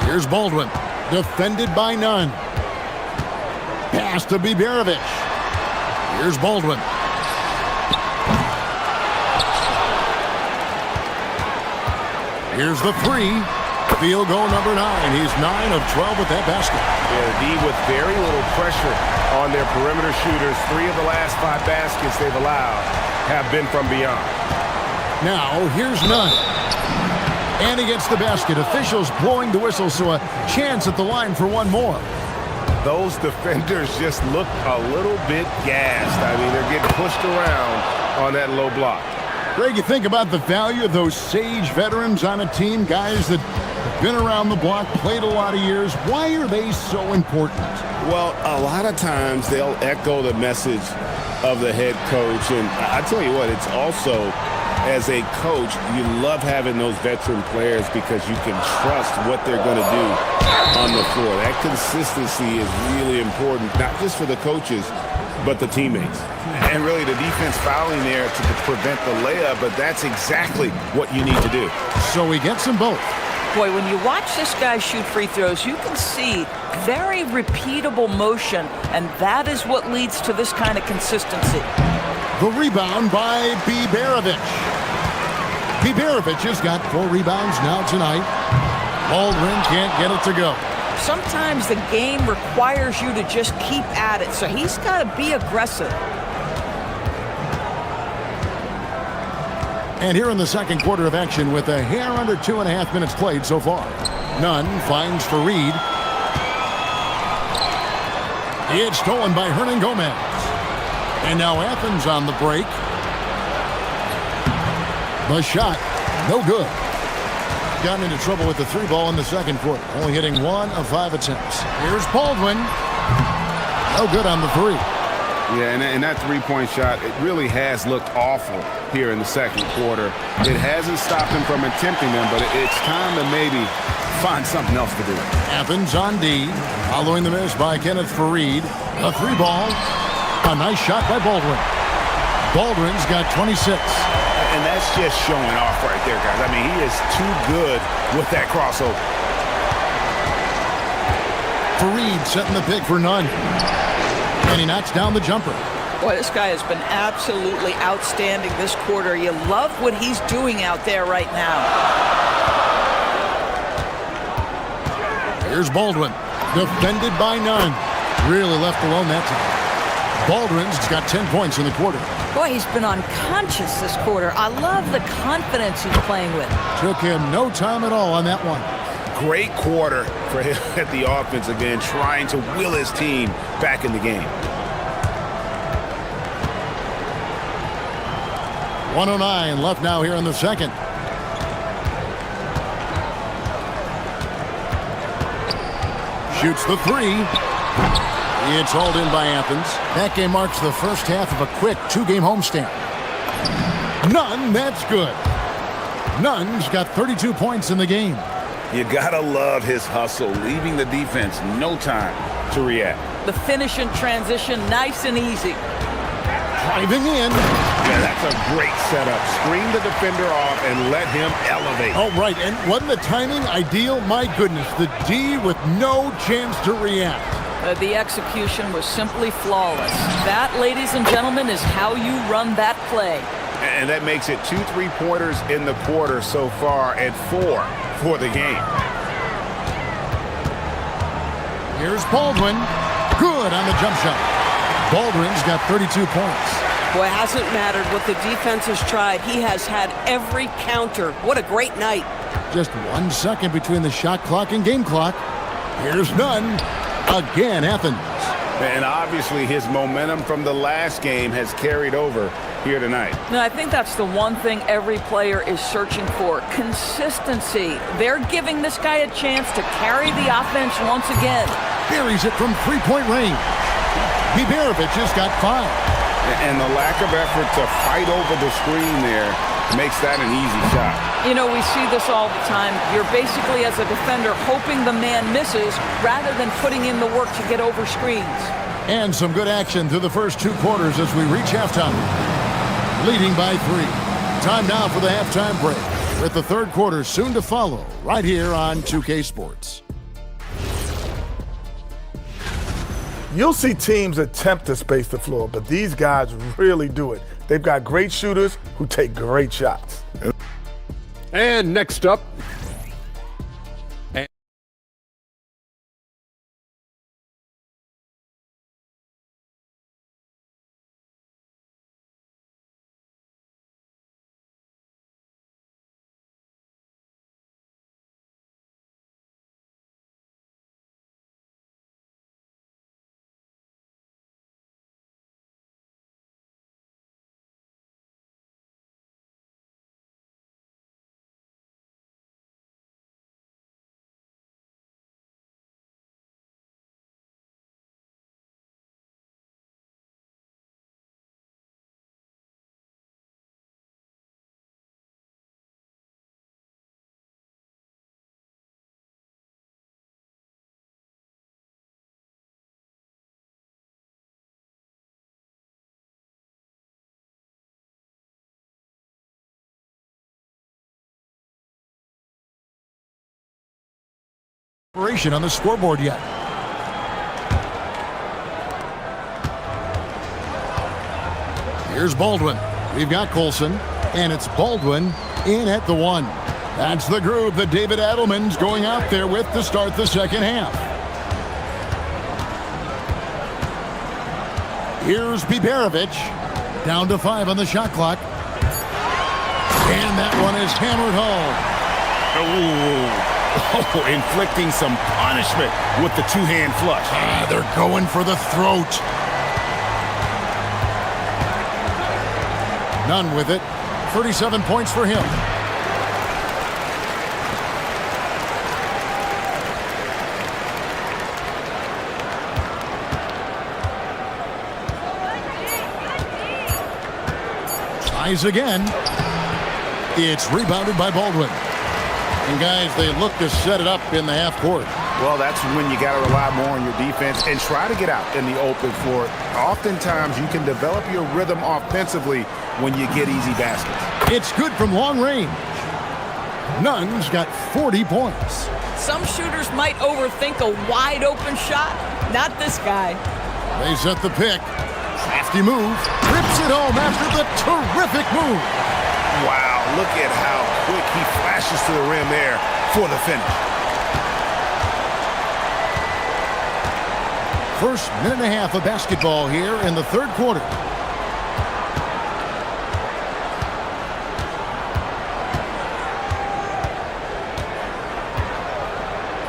Here's Baldwin, defended by Nunn. Pass to Biberovic. Here's Baldwin. Here's the 3. Field goal number 9. He's 9 of 12 with that basket. Yeah, D with very little pressure on their perimeter shooters. 3 of the last 5 baskets they've allowed have been from beyond. Now, here's Nunn. And he gets the basket. Officials blowing the whistle, so a chance at the line for one more. Those defenders just look a little bit gassed. I mean, they're getting pushed around on that low block. Greg, you think about the value of those sage veterans on a team, guys that have been around the block, played a lot of years. Why are they so important? Well, a lot of times they'll echo the message of the head coach. And I tell you what, it's also, as a coach, you love having those veteran players because you can trust what they're going to do on the floor. That consistency is really important, not just for the coaches, but the teammates. And really the defense fouling there to prevent the layup, but that's exactly what you need to do. So he gets them both. Boy, when you watch this guy shoot free throws, you can see very repeatable motion, and that is what leads to this kind of consistency. The rebound by Biberovic. Biberovic has got 4 rebounds now tonight. Baldwin can't get it to go. Sometimes the game requires you to just keep at it, so he's got to be aggressive. And here in the second quarter of action with a hair under 2.5 minutes played so far. Nunn finds Fareed. It's stolen by Hernan Gomez. And now Athens on the break. The shot, no good. Gotten into trouble with the 3 ball in the second quarter. Only hitting 1 of 5 attempts. Here's Baldwin. No good on the 3. Yeah, and that 3-point shot, it really has looked awful here in the second quarter. It hasn't stopped him from attempting them, but it's time to maybe find something else to do. Athens on D, following the miss by Kenneth Fareed. A 3 ball. A nice shot by Baldwin. Baldwin's got 26. And that's just showing off right there, guys. I mean, he is too good with that crossover. Fareed setting the pick for Nunn. And he knocks down the jumper. Boy, this guy has been absolutely outstanding this quarter. You love what he's doing out there right now. Here's Baldwin, defended by Nunn. Really left alone that time. Baldwin's got 10 points in the quarter. Boy, he's been unconscious this quarter. I love the confidence he's playing with. Took him no time at all on that one. Great quarter for him at the offense again, trying to will his team back in the game. 1:09 left now here in the second. Shoots the three. It's hauled in by Athens. That game marks the first half of a quick two-game homestand. Nunn, that's good. Nunn's got 32 points in the game. You gotta love his hustle, leaving the defense no time to react. The finish in transition, nice and easy. Driving in. Yeah, that's a great setup. Screen the defender off and let him elevate. Oh, right, and wasn't the timing ideal? My goodness, the D with no chance to react. The execution was simply flawless. That, ladies and gentlemen, is how you run that play. And that makes it 2 3-pointers in the quarter so far and 4 for the game. Here's Baldwin. Good on the jump shot. Baldwin's got 32 points. Boy, it hasn't mattered what the defense has tried. He has had every counter. What a great night. Just 1 second between the shot clock and game clock. Here's Nunn. Again, Athens. And obviously his momentum from the last game has carried over here tonight. No, I think that's the one thing every player is searching for. Consistency. They're giving this guy a chance to carry the offense once again. Buries it from three-point range. Biberovic has got 5. And the lack of effort to fight over the screen there makes that an easy shot. You know, we see this all the time. You're basically, as a defender, hoping the man misses rather than putting in the work to get over screens. And some good action through the first 2 quarters as we reach halftime. Leading by 3. Time now for the halftime break, with the third quarter soon to follow right here on 2K Sports. You'll see teams attempt to space the floor, but these guys really do it. They've got great shooters who take great shots. And next up, On the scoreboard yet. Here's Baldwin. We've got Colson, and it's Baldwin in at the 1. That's the group that David Adelman's going out there with to start the second half. Here's Biberovic, down to 5 on the shot clock. And that one is hammered home. Oh, inflicting some punishment with the two-hand flush. They're going for the throat. Nunn with it. 37 points for him. Tries again. It's rebounded by Baldwin. And guys, they look to set it up in the half court. Well, that's when you got to rely more on your defense and try to get out in the open floor. Oftentimes, you can develop your rhythm offensively when you get easy baskets. It's good from long range. Nunn's got 40 points. Some shooters might overthink a wide open shot. Not this guy. They set the pick. Crafty move. Rips it home after the terrific move. Wow, look at how quick he flashes to the rim there for the finish. First minute and a half of basketball here in the third quarter.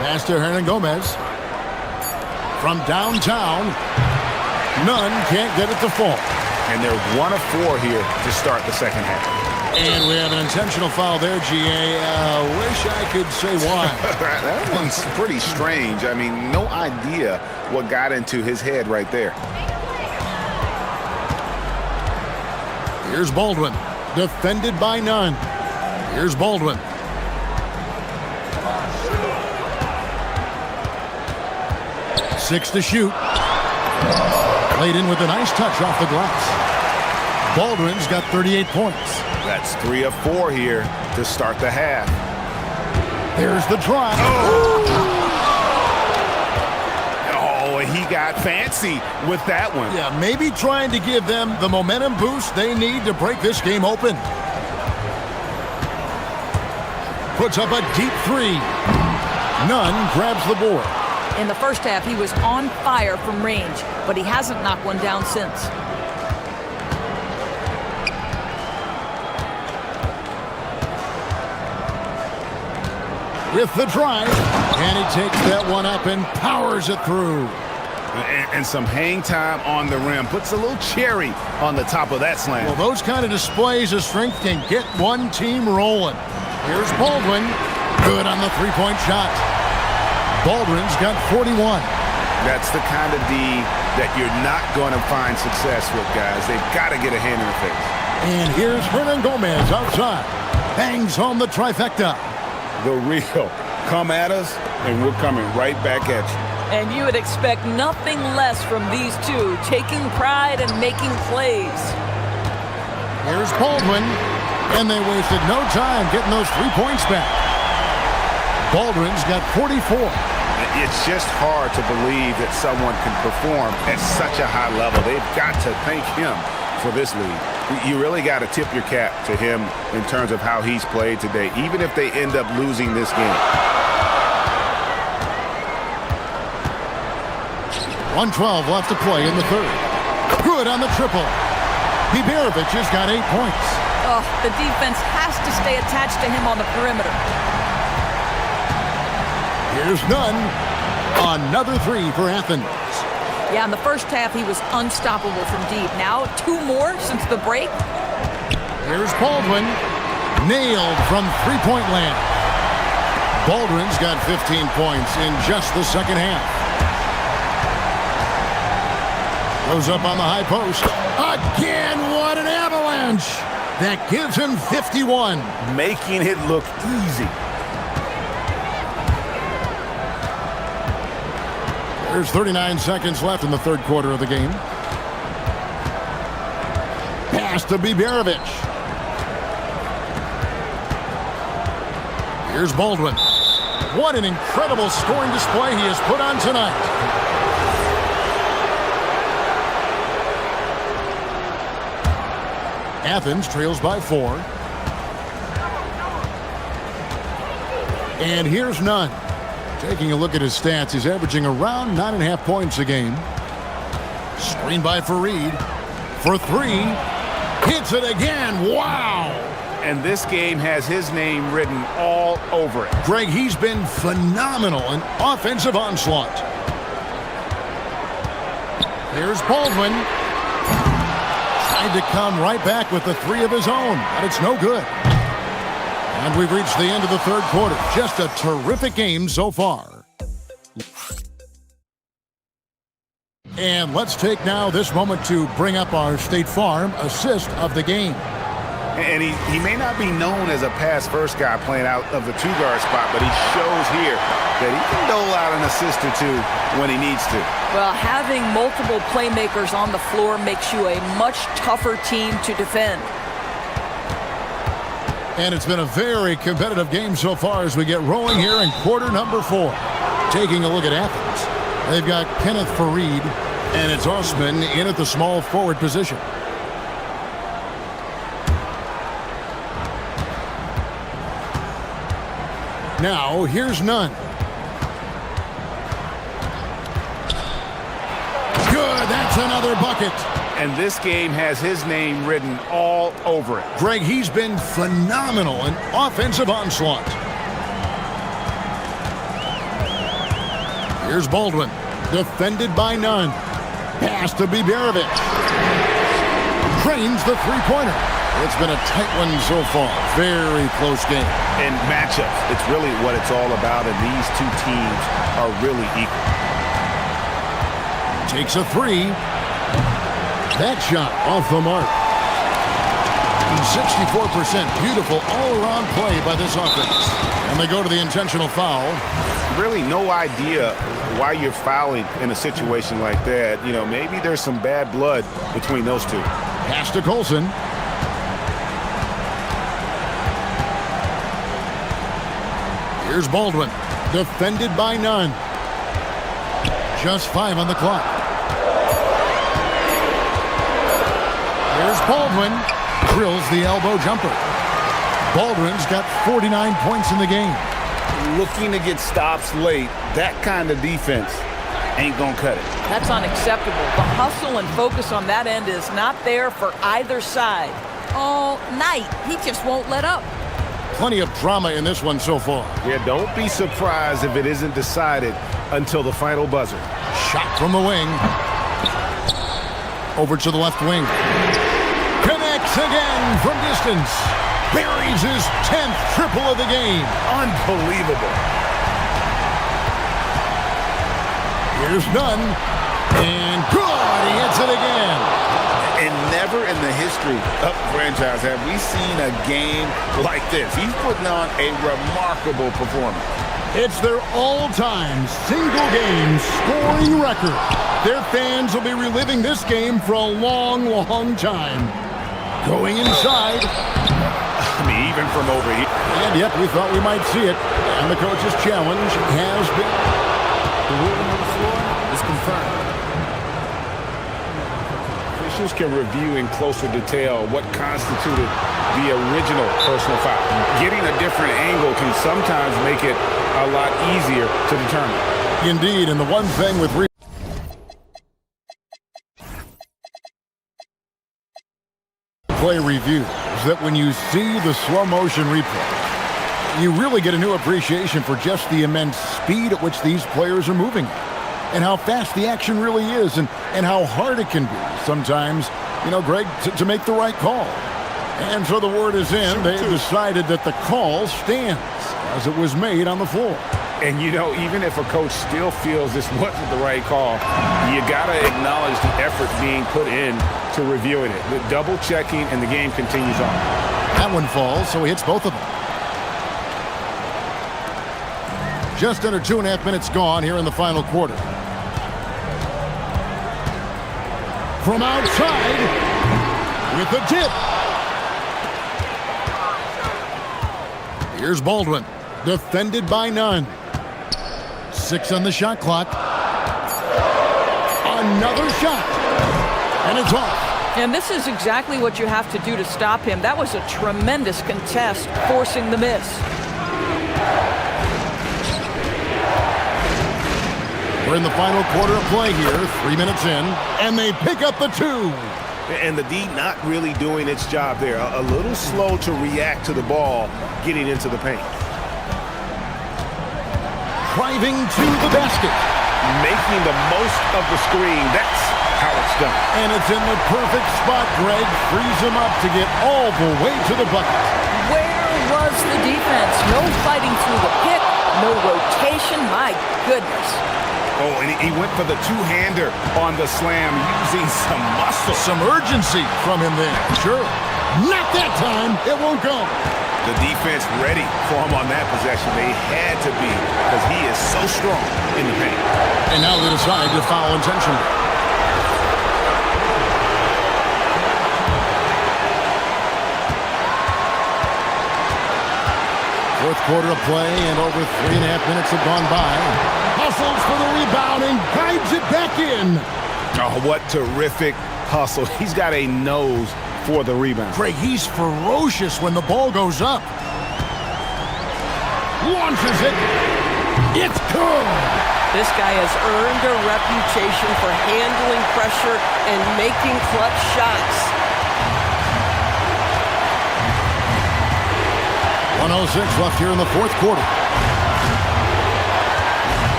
Pass to Hernan Gomez. From downtown, none can't get it to fall. And they're 1 of 4 here to start the second half. And we have an intentional foul there, GA. Wish I could say why. That one's pretty strange. I mean, no idea what got into his head right there. Here's Baldwin, defended by none. Here's Baldwin. Six to shoot. Played in with a nice touch off the glass. Baldwin's got 38 points. That's 3 of 4 here to start the half. There's the drive. Oh, he got fancy with that one. Yeah, maybe trying to give them the momentum boost they need to break this game open. Puts up a deep three. None grabs the board. In the first half, he was on fire from range, but he hasn't knocked one down since. With the drive, and he takes that one up and powers it through. And some hang time on the rim. Puts a little cherry on the top of that slam. Well, those kind of displays of strength can get one team rolling. Here's Baldwin. Good on the three-point shot. Baldwin's got 41. That's the kind of D that you're not going to find success with, guys. They've got to get a hand in the face. And here's Hernan Gomez outside. Bangs home the trifecta. The real. Come at us, and we're coming right back at you. And you would expect nothing less from these two, taking pride and making plays. Here's Baldwin, and they wasted no time getting those 3 points back. Baldwin's got 44. It's just hard to believe that someone can perform at such a high level. They've got to thank him for this lead. You really got to tip your cap to him in terms of how he's played today, even if they end up losing this game. 1:12 left to play in the third. Good on the triple. Biberovic has got 8 points. Oh, the defense has to stay attached to him on the perimeter. Here's none. Another three for Athens. Yeah, in the first half, he was unstoppable from deep. Now, 2 more since the break. Here's Baldwin. Nailed from three-point land. Baldwin's got 15 points in just the second half. Goes up on the high post. Again, what an avalanche. That gives him 51. Making it look easy. There's 39 seconds left in the third quarter of the game. Pass to Biberovic. Here's Baldwin. What an incredible scoring display he has put on tonight. Athens trails by 4. And here's none. Taking a look at his stats, he's averaging around 9.5 points a game. Screen by Fareed. For 3. Hits it again. Wow. And this game has his name written all over it. Greg, he's been phenomenal in offensive onslaught. Here's Baldwin. Tried to come right back with the 3 of his own, but it's no good. And we've reached the end of the third quarter. Just a terrific game so far. And let's take now this moment to bring up our State Farm assist of the game. And he may not be known as a pass-first guy playing out of the 2-guard spot, but he shows here that he can dole out an assist or 2 when he needs to. Well, having multiple playmakers on the floor makes you a much tougher team to defend. And it's been a very competitive game so far as we get rolling here in quarter number 4. Taking a look at Athens. They've got Kenneth Fareed, and it's Osman in at the small forward position. Now, here's none. That's another bucket. And this game has his name written all over it. Greg, he's been phenomenal in offensive onslaught. Here's Baldwin, defended by none. Pass to Biberovic. Drains the three-pointer. It's been a tight one so far. Very close game. In matchups, it's really what it's all about, and these two teams are really equal. Takes a three. That shot off the mark. 64%. Beautiful all-around play by this offense. And they go to the intentional foul. Really no idea why you're fouling in a situation like that. You know, maybe there's some bad blood between those two. Pass to Colson. Here's Baldwin, defended by none. Just 5 on the clock. Here's Baldwin, drills the elbow jumper. Baldwin's got 49 points in the game. Looking to get stops late, that kind of defense ain't gonna cut it. That's unacceptable. The hustle and focus on that end is not there for either side. All night, he just won't let up. Plenty of drama in this one so far. Yeah, don't be surprised if it isn't decided until the final buzzer. Shot from the wing. Over to the left wing. Connects again from distance. Buries his 10th triple of the game. Unbelievable. Here's Nunn. And good, he hits it again. And never in the history of the franchise have we seen a game like this. He's putting on a remarkable performance. It's their all-time single-game scoring record. Their fans will be reliving this game for a long, long time. Going inside. I mean, even from over here. And yep, we thought we might see it. And the coach's challenge has been. The ruling on the floor is confirmed. Officials can review in closer detail what constituted the original personal foul. Getting a different angle can sometimes make it a lot easier to determine. Indeed, and the one thing with replay review is that when you see the slow motion replay, you really get a new appreciation for just the immense speed at which these players are moving and how fast the action really is and how hard it can be sometimes, you know, Greg, to make the right call. And so the word is in. They've decided that the call stands as it was made on the floor. And, you know, even if a coach still feels this wasn't the right call, you got to acknowledge the effort being put in to reviewing it. The double checking, and the game continues on. That one falls, so he hits both of them. Just under 2.5 minutes gone here in the final quarter. From outside with the tip. Here's Baldwin, defended by none. 6 on the shot clock. Another shot. And it's off. And this is exactly what you have to do to stop him. That was a tremendous contest, forcing the miss. We're in the final quarter of play here, 3 minutes in, and they pick up the 2. And the D not really doing its job there. A little slow to react to the ball getting into the paint. Driving to the basket. Making the most of the screen. That's how it's done. And it's in the perfect spot, Greg. Frees him up to get all the way to the bucket. Where was the defense? No fighting through the pick, no rotation. My goodness. Oh, and he went for the two-hander on the slam, using some muscle. Some urgency from him there. Sure. Not that time. It won't go. The defense ready for him on that possession. They had to be, because he is so strong in the paint. And now they decide to foul intentionally. Fourth quarter of play, and over 3.5 minutes have gone by. Hustles for the rebound and guides it back in. Oh, what terrific hustle. He's got a nose for the rebound. Greg, he's ferocious when the ball goes up. Launches it. It's good. This guy has earned a reputation for handling pressure and making clutch shots. 1:06 left here in the fourth quarter.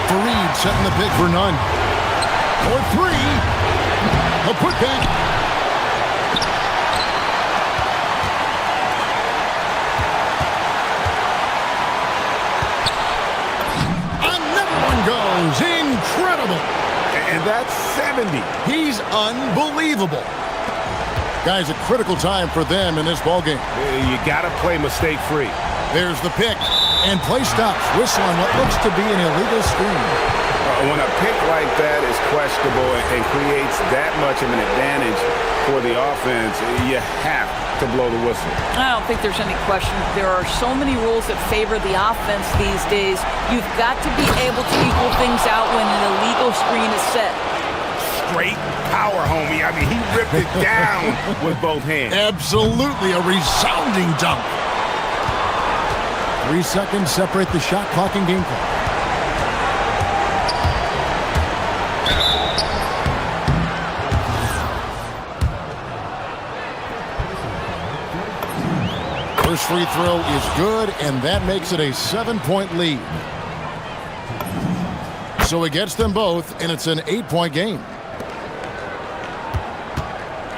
Fareed setting the pick for none. For three. A putback. Another one goes. Incredible. And that's 70. He's unbelievable. Guys, a critical time for them in this ballgame. You got to play mistake-free. There's the pick. And play stops. Whistle on what looks to be an illegal screen. When a pick like that is questionable and creates that much of an advantage for the offense, you have to blow the whistle. I don't think there's any question. There are so many rules that favor the offense these days. You've got to be able to equal things out when an illegal screen is set. Straight power, homie. I mean, he ripped it down with both hands. Absolutely a resounding dunk. 3 seconds separate the shot clock and game clock. First free throw is good, and that makes it a 7-point lead. So he gets them both, and it's an 8-point game.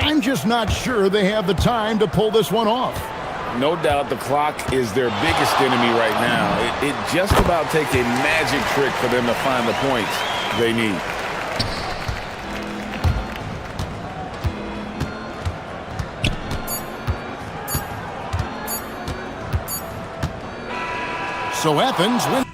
I'm just not sure they have the time to pull this one off. No doubt the clock is their biggest enemy right now. It just about takes a magic trick for them to find the points they need. So Athens wins.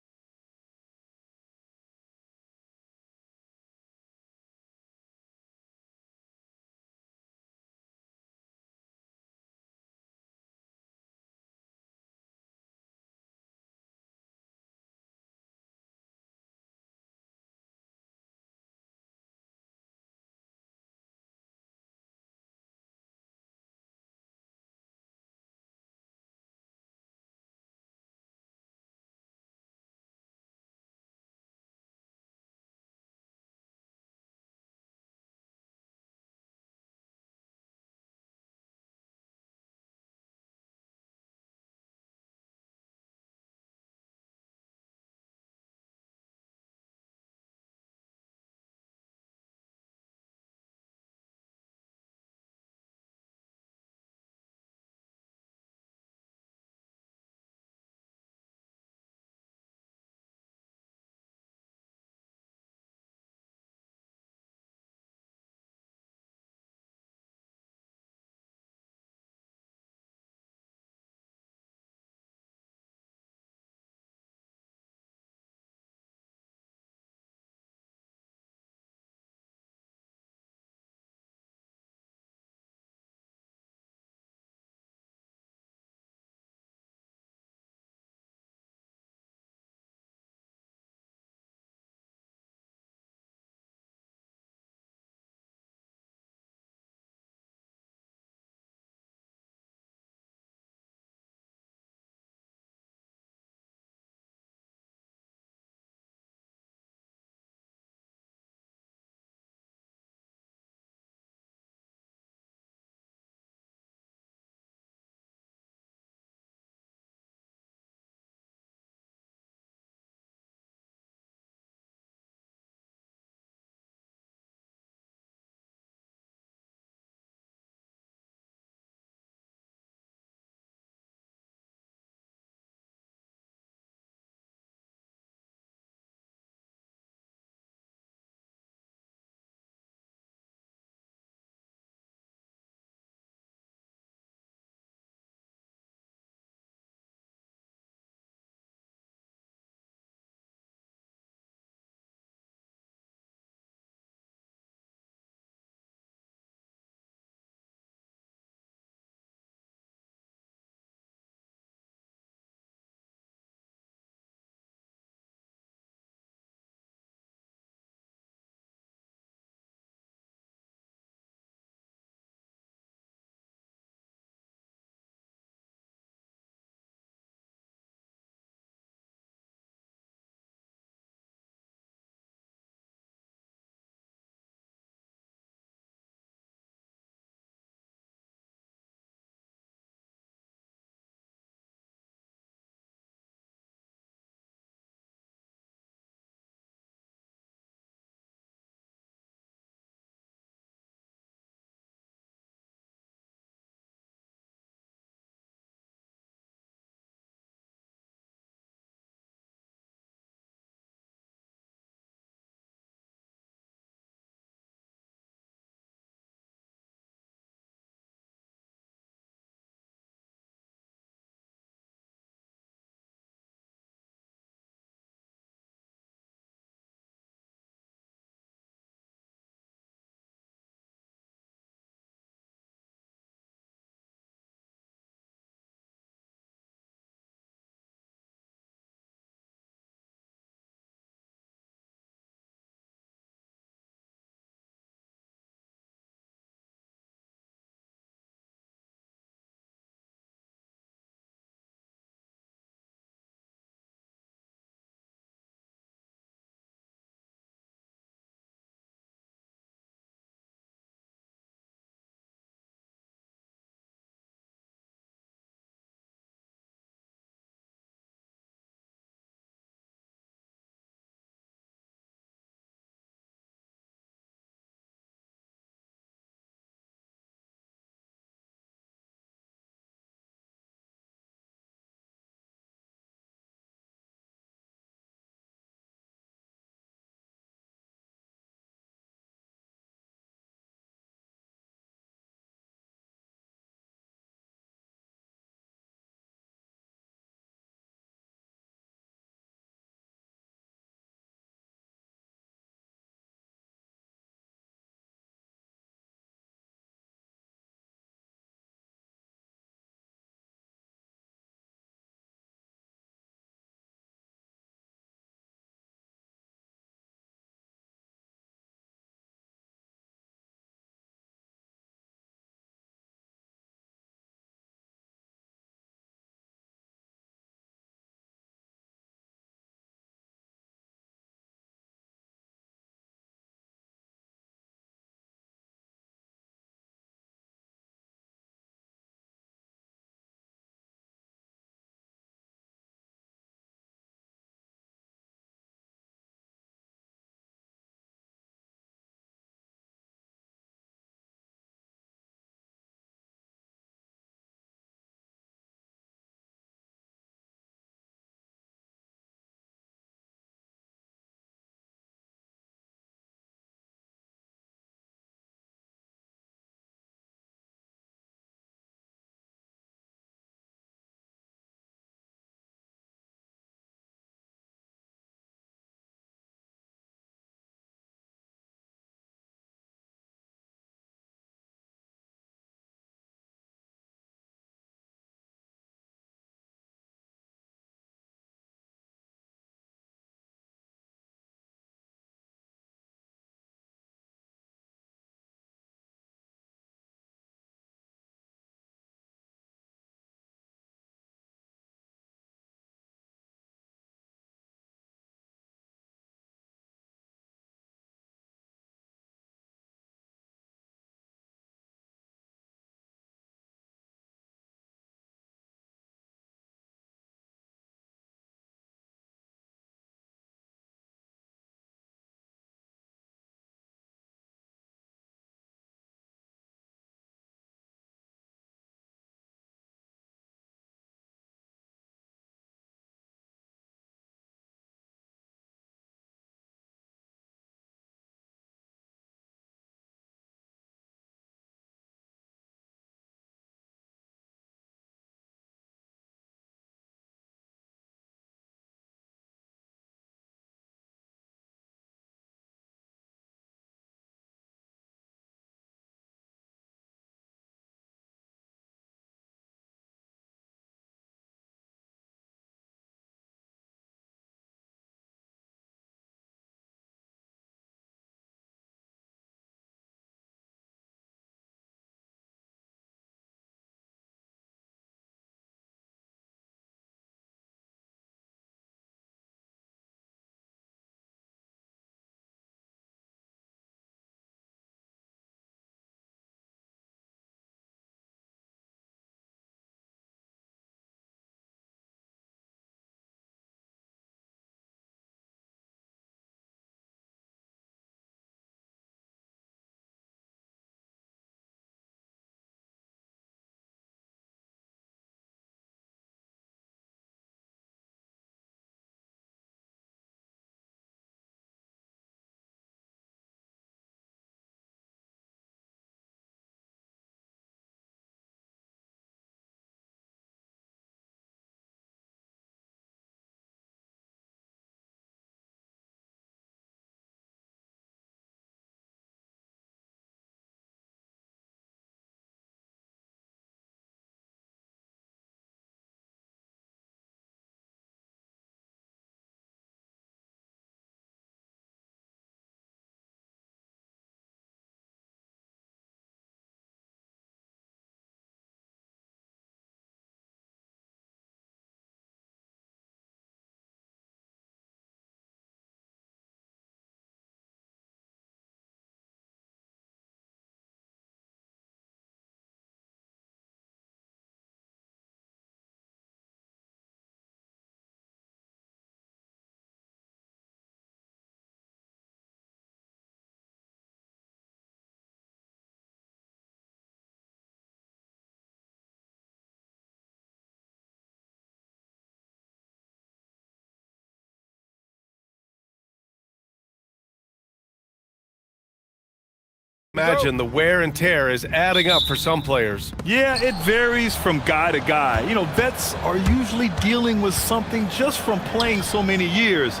Imagine the wear and tear is adding up for some players. Yeah, it varies from guy to guy. You know, vets are usually dealing with something just from playing so many years.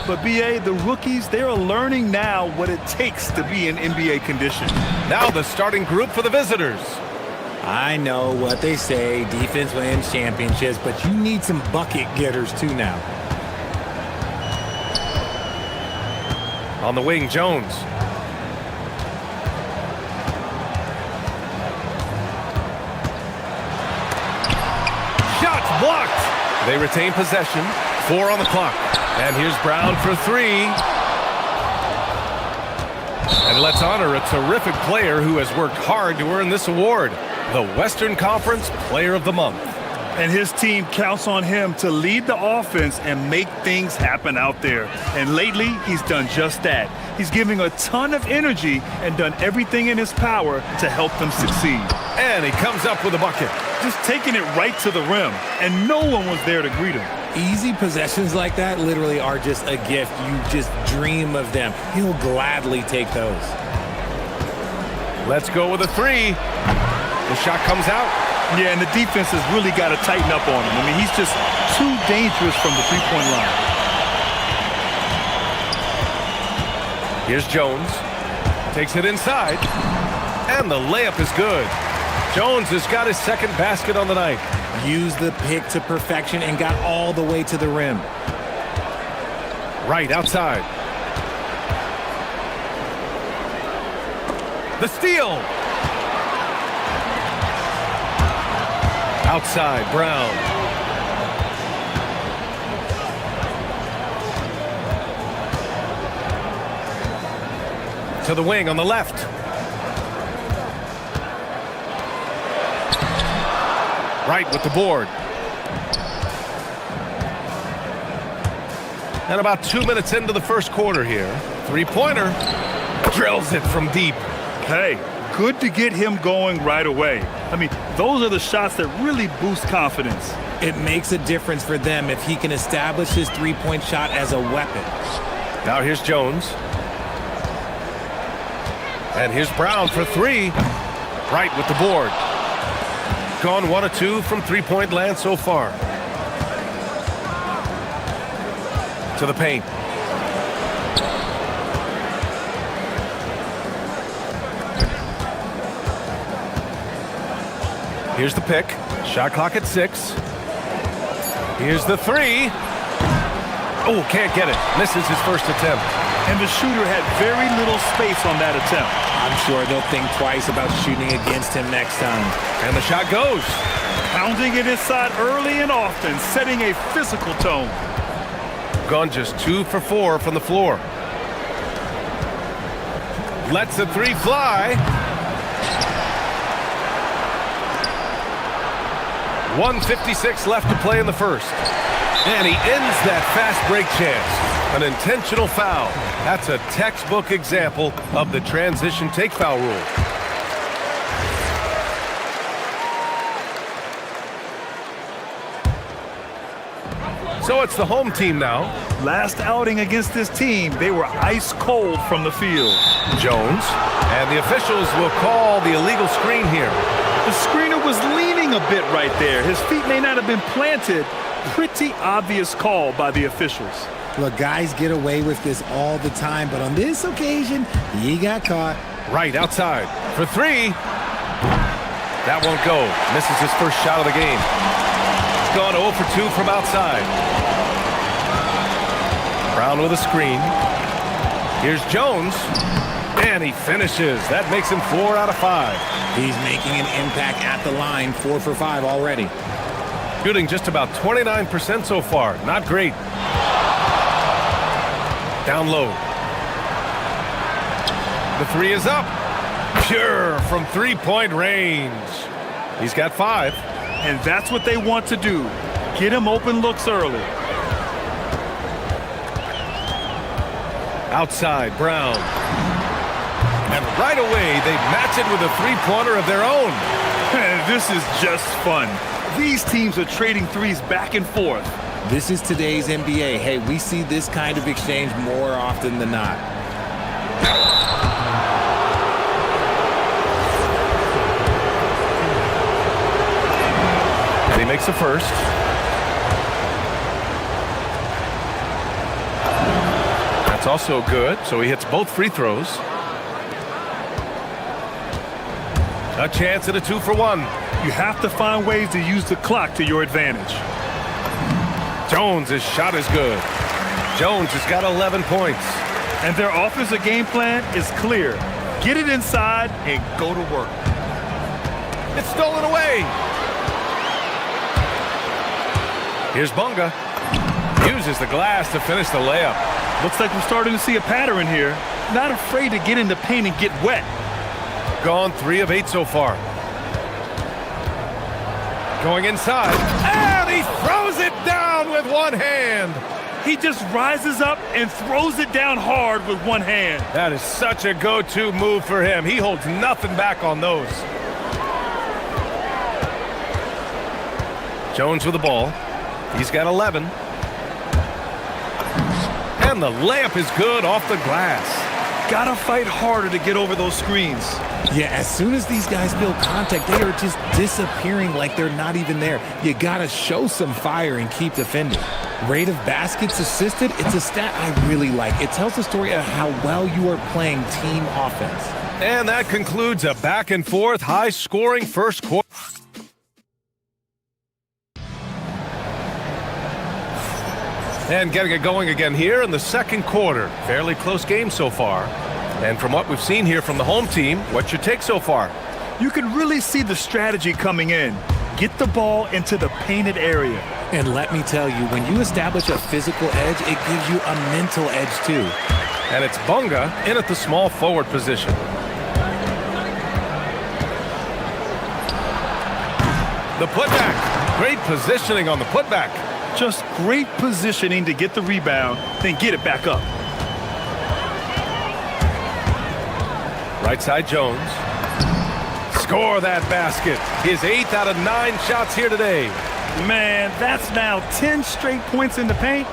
But BA, the rookies, they are learning now what it takes to be in NBA condition. Now the starting group for the visitors. I know what they say, defense wins championships, but you need some bucket getters too now. On the wing, Jones. Shots blocked. They retain possession. 4 on the clock. And here's Brown for 3. And let's honor a terrific player who has worked hard to earn this award, the Western Conference Player of the Month. And his team counts on him to lead the offense and make things happen out there. And lately, he's done just that. He's giving a ton of energy and done everything in his power to help them succeed. And he comes up with a bucket. Just taking it right to the rim, and no one was there to greet him. Easy possessions like that literally are just a gift. You just dream of them. He'll gladly take those. Let's go with a 3. The shot comes out. Yeah, and the defense has really got to tighten up on him. I mean, he's just too dangerous from the three-point line. Here's Jones. Takes it inside. And the layup is good. Jones has got his second basket on the night. Used the pick to perfection and got all the way to the rim. Right outside. The steal. Outside, Brown. To the wing on the left. Right with the board. And about 2 minutes into the first quarter here. Three-pointer. Drills it from deep. Hey, good to get him going right away. I mean, those are the shots that really boost confidence. It makes a difference for them if he can establish his three-point shot as a weapon. Now here's Jones. And here's Brown for 3. Right with the board. Gone 1 of 2 from three-point land so far. To the paint. Here's the pick. Shot clock at 6. Here's the 3. Oh, can't get it. Misses his first attempt. And the shooter had very little space on that attempt. I'm sure they'll think twice about shooting against him next time. And the shot goes. Pounding it inside early and often, setting a physical tone. Gone just 2 for 4 from the floor. Lets the 3 fly. 1:56 left to play in the first. And he ends that fast break chance. An intentional foul. That's a textbook example of the transition take foul rule. So it's the home team now. Last outing against this team, they were ice cold from the field. Jones. And the officials will call the illegal screen here. The screener was leaning a bit right there. His feet may not have been planted. Pretty obvious call by the officials. Look, guys get away with this all the time, but on this occasion, he got caught. Right outside for 3. That won't go. Misses his first shot of the game. He's gone 0 for 2 from outside. Brown with a screen. Here's Jones. And he finishes. That makes him 4 out of 5. He's making an impact at the line, 4 for 5 already. Shooting just about 29% so far. Not great. Down low. The 3 is up. Pure from three-point range. He's got 5. And that's what they want to do. Get him open looks early. Outside, Brown. And right away, they match it with a three-pointer of their own. This is just fun. These teams are trading threes back and forth. This is today's NBA. Hey, we see this kind of exchange more often than not. he makes the first. That's also good, so he hits both free throws. A chance at a 2-for-1. You have to find ways to use the clock to your advantage. Jones' shot is good. Jones has got 11 points. And their offensive game plan is clear. Get it inside and go to work. It's stolen away. Here's Bunga. Uses the glass to finish the layup. Looks like we're starting to see a pattern here. Not afraid to get in the paint and get wet. Gone 3 of 8 so far. Going inside. And he throws it down with one hand. He just rises up and throws it down hard with one hand. That is such a go-to move for him. He holds nothing back on those. Jones with the ball. He's got 11. And the layup is good off the glass. Gotta fight harder to get over those screens. Yeah, as soon as these guys feel contact, they are just disappearing like they're not even there. You gotta show some fire and keep defending. Rate of baskets assisted, it's a stat I really like. It tells the story of how well you are playing team offense. And that concludes a back-and-forth, high-scoring first quarter. And getting it going again here in the second quarter. Fairly close game so far. And from what we've seen here from the home team, what's your take so far? You can really see the strategy coming in. Get the ball into the painted area. And let me tell you, when you establish a physical edge, it gives you a mental edge too. And it's Bunga in at the small forward position. The putback. Great positioning on the putback. Just great positioning to get the rebound, then get it back up. Right side Jones. Score that basket. His 8th out of 9 shots here today. Man, that's now 10 straight points in the paint.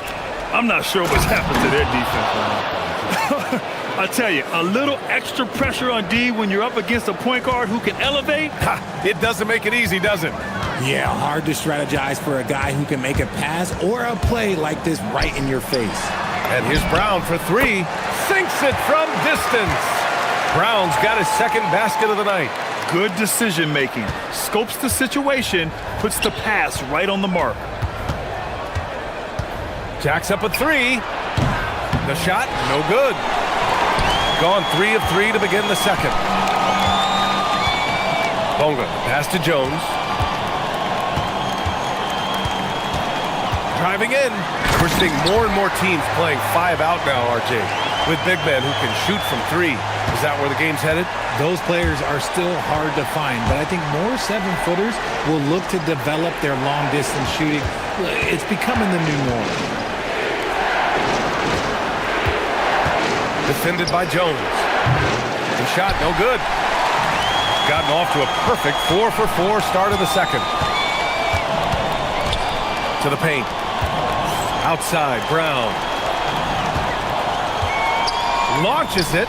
I'm not sure what's happened to their defense. I tell you, a little extra pressure on D when you're up against a point guard who can elevate. It doesn't make it easy, does it? Yeah, hard to strategize for a guy who can make a pass or a play like this right in your face. And here's Brown for 3. Sinks it from distance. Brown's got his second basket of the night. Good decision making. Scopes the situation, puts the pass right on the mark. Jacks up a 3. The shot, no good. Gone 3 of 3 to begin the second. Bunga, pass to Jones. Driving in. We're seeing more and more teams playing 5 out now, RJ, with big men who can shoot from 3. Is that where the game's headed? Those players are still hard to find, but I think more 7-footers will look to develop their long-distance shooting. It's becoming the new norm. Defended by Jones. The shot, no good. Gotten off to a perfect 4-for-4 start of the second. To the paint. Outside, Brown. Launches it.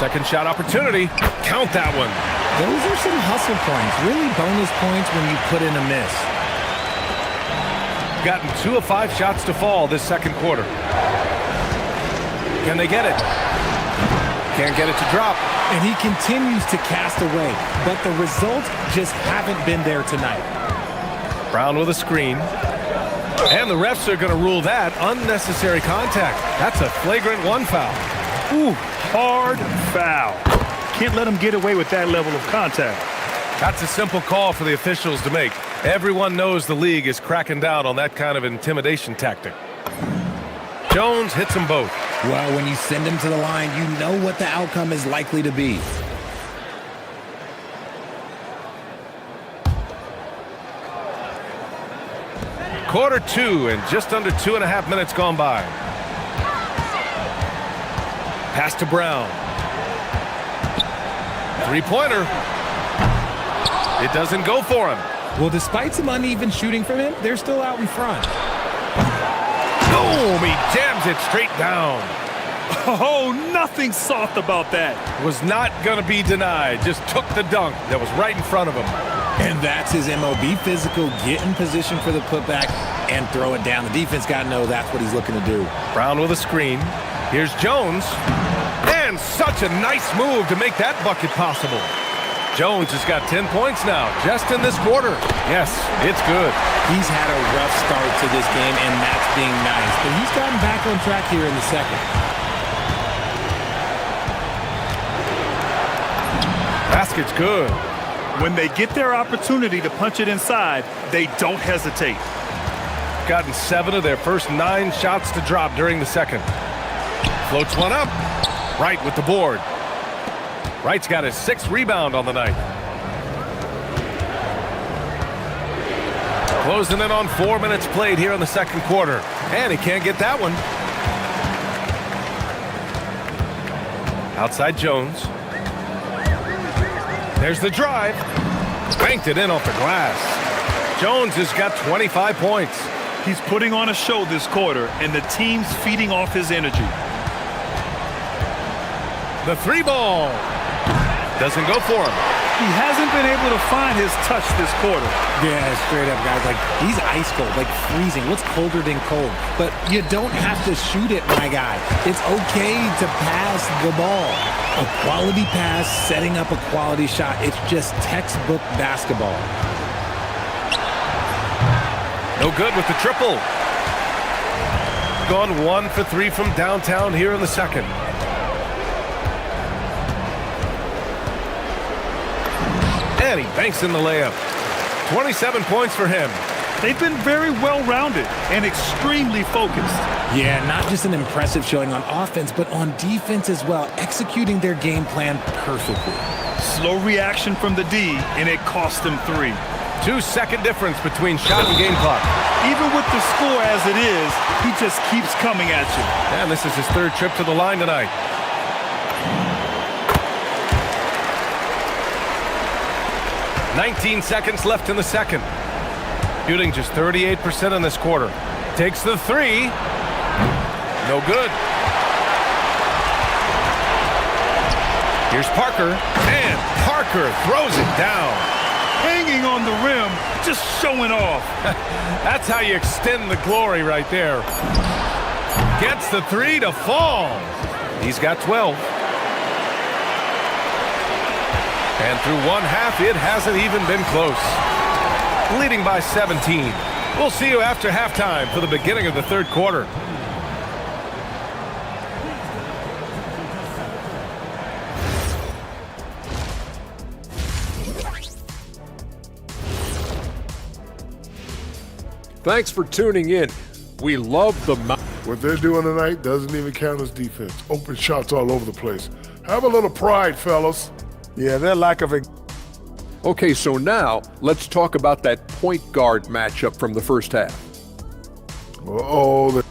Second shot opportunity. Count that one. Those are some hustle points. Really bonus points when you put in a miss. Gotten 2 of 5 shots to fall this second quarter. Can they get it? Can't get it to drop. And he continues to cast away, but the results just haven't been there tonight. Brown with a screen. And the refs are going to rule that unnecessary contact. That's a flagrant 1 foul. Ooh, hard foul. Can't let him get away with that level of contact. That's a simple call for the officials to make. Everyone knows the league is cracking down on that kind of intimidation tactic. Jones hits them both. Well, when you send him to the line, you know what the outcome is likely to be. Quarter 2 and just under 2.5 minutes gone by. Pass to Brown. 3-pointer. It doesn't go for him. Well, despite some uneven shooting from him, they're still out in front. Boom! He jams it straight down. Oh, nothing soft about that. Was not going to be denied. Just took the dunk that was right in front of him. And that's his MO. Be physical, get in position for the putback, and throw it down. The defense got to know that's what he's looking to do. Brown with a screen. Here's Jones. And such a nice move to make that bucket possible. Jones has got 10 points now, just in this quarter. Yes, it's good. He's had a rough start to this game, and that's being nice. But he's gotten back on track here in the second. Basket's good. When they get their opportunity to punch it inside, they don't hesitate. Gotten 7 of their first 9 shots to drop during the second. Floats one up. Wright with the board. Wright's got his 6th rebound on the night. Closing in on 4 minutes played here in the second quarter. And he can't get that one. Outside Jones. There's the drive. Banked it in off the glass. Jones has got 25 points. He's putting on a show this quarter, and the team's feeding off his energy. The 3 ball. Doesn't go for him. He hasn't been able to find his touch this quarter. Yeah, straight up, guys. Like, he's ice cold, like freezing. What's colder than cold? But you don't have to shoot it, my guy. It's okay to pass the ball. A quality pass, setting up a quality shot. It's just textbook basketball. No good with the triple. Gone 1 for 3 from downtown here in the second. And he banks in the layup. 27 points for him. They've been very well-rounded and extremely focused. Yeah, not just an impressive showing on offense, but on defense as well, executing their game plan perfectly. Slow reaction from the D, and it cost them 3. 2-second difference between shot and game clock. Even with the score as it is, he just keeps coming at you. And this is his 3rd trip to the line tonight. "19 seconds left in the second. Shooting just 38% in this quarter. Takes the 3. No good. Here's Parker. And Parker throws it down. Hanging on the rim, just showing off. That's how you extend the glory right there. Gets the 3 to fall. He's got 12. And through one half, it hasn't even been close. Leading by 17. We'll see you after halftime for the beginning of the third quarter. Thanks for tuning in. We love the... What they're doing tonight doesn't even count as defense. Open shots all over the place. Have a little pride, fellas. Yeah, their lack of... Okay, so now let's talk about that point guard matchup from the first half. Uh-oh,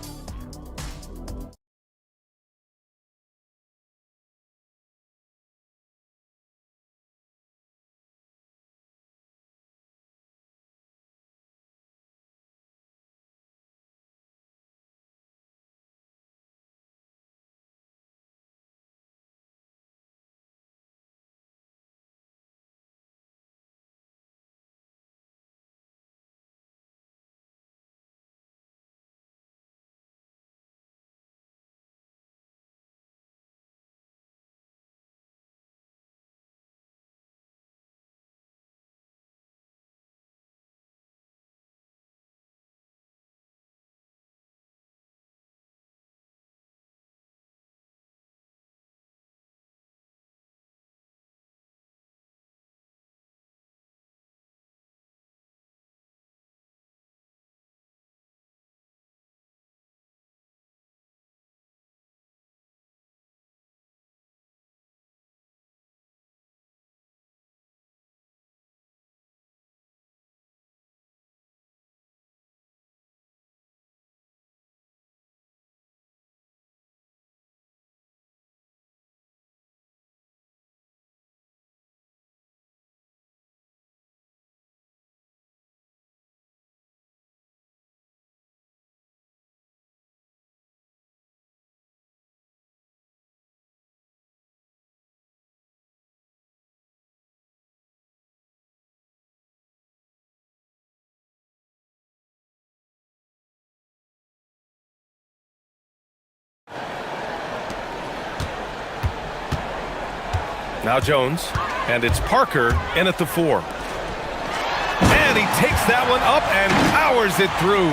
Now Jones, and it's Parker in at the 4. And he takes that one up and powers it through.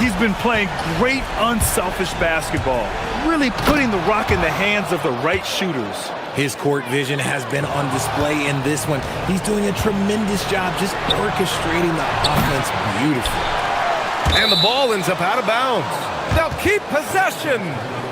He's been playing great unselfish basketball, really putting the rock in the hands of the right shooters. His court vision has been on display in this one. He's doing a tremendous job just orchestrating the offense beautifully. And the ball ends up out of bounds. They'll keep possession.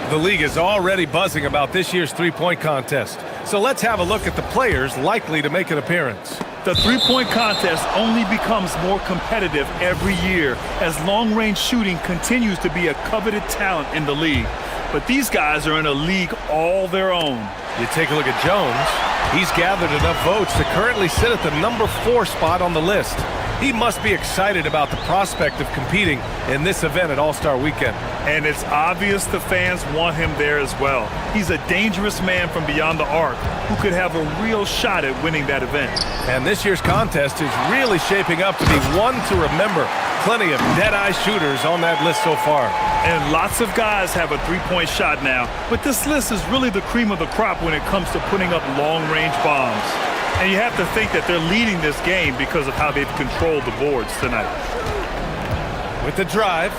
The league is already buzzing about this year's three-point contest. So let's have a look at the players likely to make an appearance. The three-point contest only becomes more competitive every year as long-range shooting continues to be a coveted talent in the league. But these guys are in a league all their own. You take a look at Jones. He's gathered enough votes to currently sit at the number 4 spot on the list. He must be excited about the prospect of competing in this event at All-Star Weekend. And it's obvious the fans want him there as well. He's a dangerous man from beyond the arc who could have a real shot at winning that event. And this year's contest is really shaping up to be one to remember. Plenty of dead-eye shooters on that list so far. And lots of guys have a three-point shot now. But this list is really the cream of the crop when it comes to putting up long-range bombs. And you have to think that they're leading this game because of how they've controlled the boards tonight. With the drive,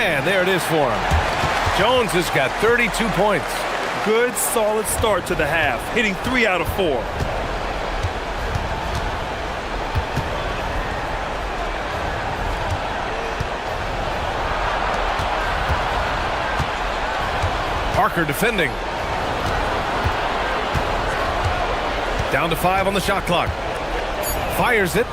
and there it is for him. Jones has got 32 points. Good, solid start to the half, hitting 3 out of 4. Parker defending. Down to 5 on the shot clock. Fires it.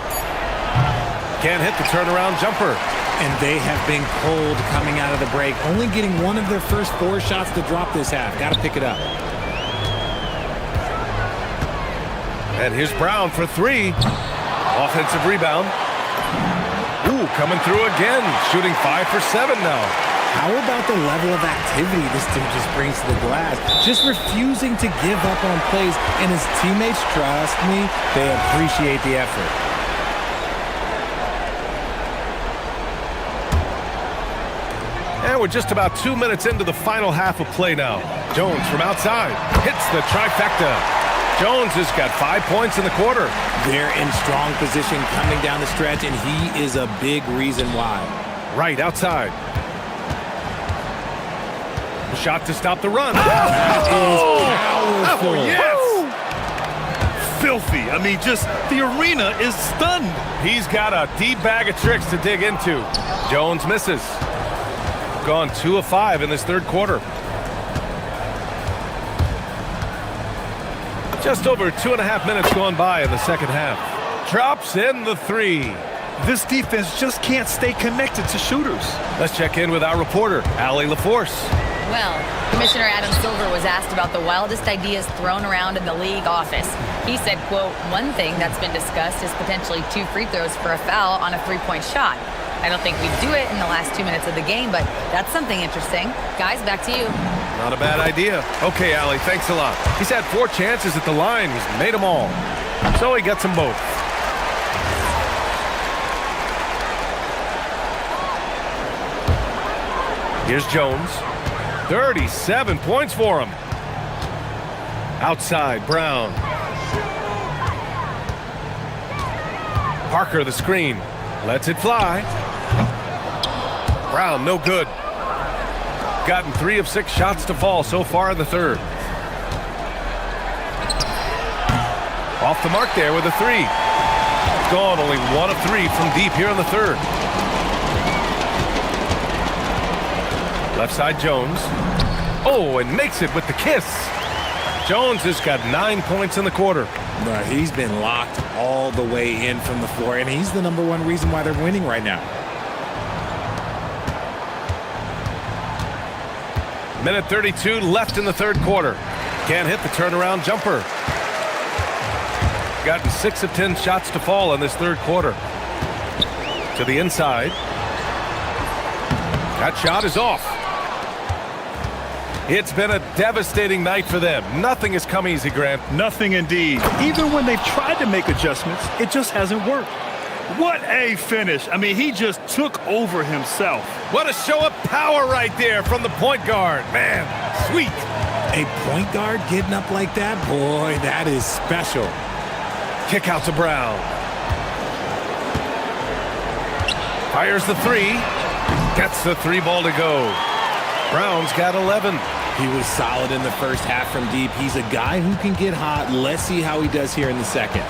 Can't hit the turnaround jumper. And they have been cold coming out of the break. Only getting one of their first 4 shots to drop this half. Got to pick it up. And here's Brown for 3. Offensive rebound. Ooh, coming through again. Shooting 5 for 7 now. How about the level of activity this dude just brings to the glass? Just refusing to give up on plays, and his teammates, trust me, they appreciate the effort. And we're just about 2 minutes into the final half of play now. Jones from outside hits the trifecta. Jones has got 5 points in the quarter. They're in strong position coming down the stretch, and he is a big reason why. Right outside. Shot to stop the run. That is powerful. Oh, yes. Filthy. I mean, just the arena is stunned. He's got a deep bag of tricks to dig into. Jones misses. Gone 2 of 5 in this third quarter. Just over 2.5 minutes gone by in the second half. Drops in the 3. This defense just can't stay connected to shooters. Let's check in with our reporter, Allie LaForce. Well, Commissioner Adam Silver was asked about the wildest ideas thrown around in the league office. He said, quote, one thing that's been discussed is potentially 2 free throws for a foul on a 3-point shot. I don't think we'd do it in the last 2 minutes of the game, but that's something interesting. Guys, back to you. Not a bad idea. Okay, Allie, thanks a lot. He's had 4 chances at the line. He's made them all. So he gets them both. Here's Jones. 37 points for him. Outside, Brown. Parker, the screen. Lets it fly. Brown, no good. Gotten 3 of 6 shots to fall so far in the third. Off the mark there with a 3. Gone only 1 of 3 from deep here in the third. Left side, Jones. Oh, and makes it with the kiss. Jones has got 9 points in the quarter. He's been locked all the way in from the floor, and he's the #1 reason why they're winning right now. Minute 32 left in the third quarter. Can't hit the turnaround jumper. Gotten 6 of 10 shots to fall in this third quarter. To the inside. That shot is off. It's been a devastating night for them. Nothing has come easy, Grant. Nothing indeed. Even when they've tried to make adjustments, it just hasn't worked. What a finish. I mean, he just took over himself. What a show of power right there from the point guard. Man, sweet. A point guard getting up like that? Boy, that is special. Kick out to Brown. Fires the three. Gets the three ball to go. Brown's got 11. He was solid in the first half from deep. He's a guy who can get hot. Let's see how he does here in the second.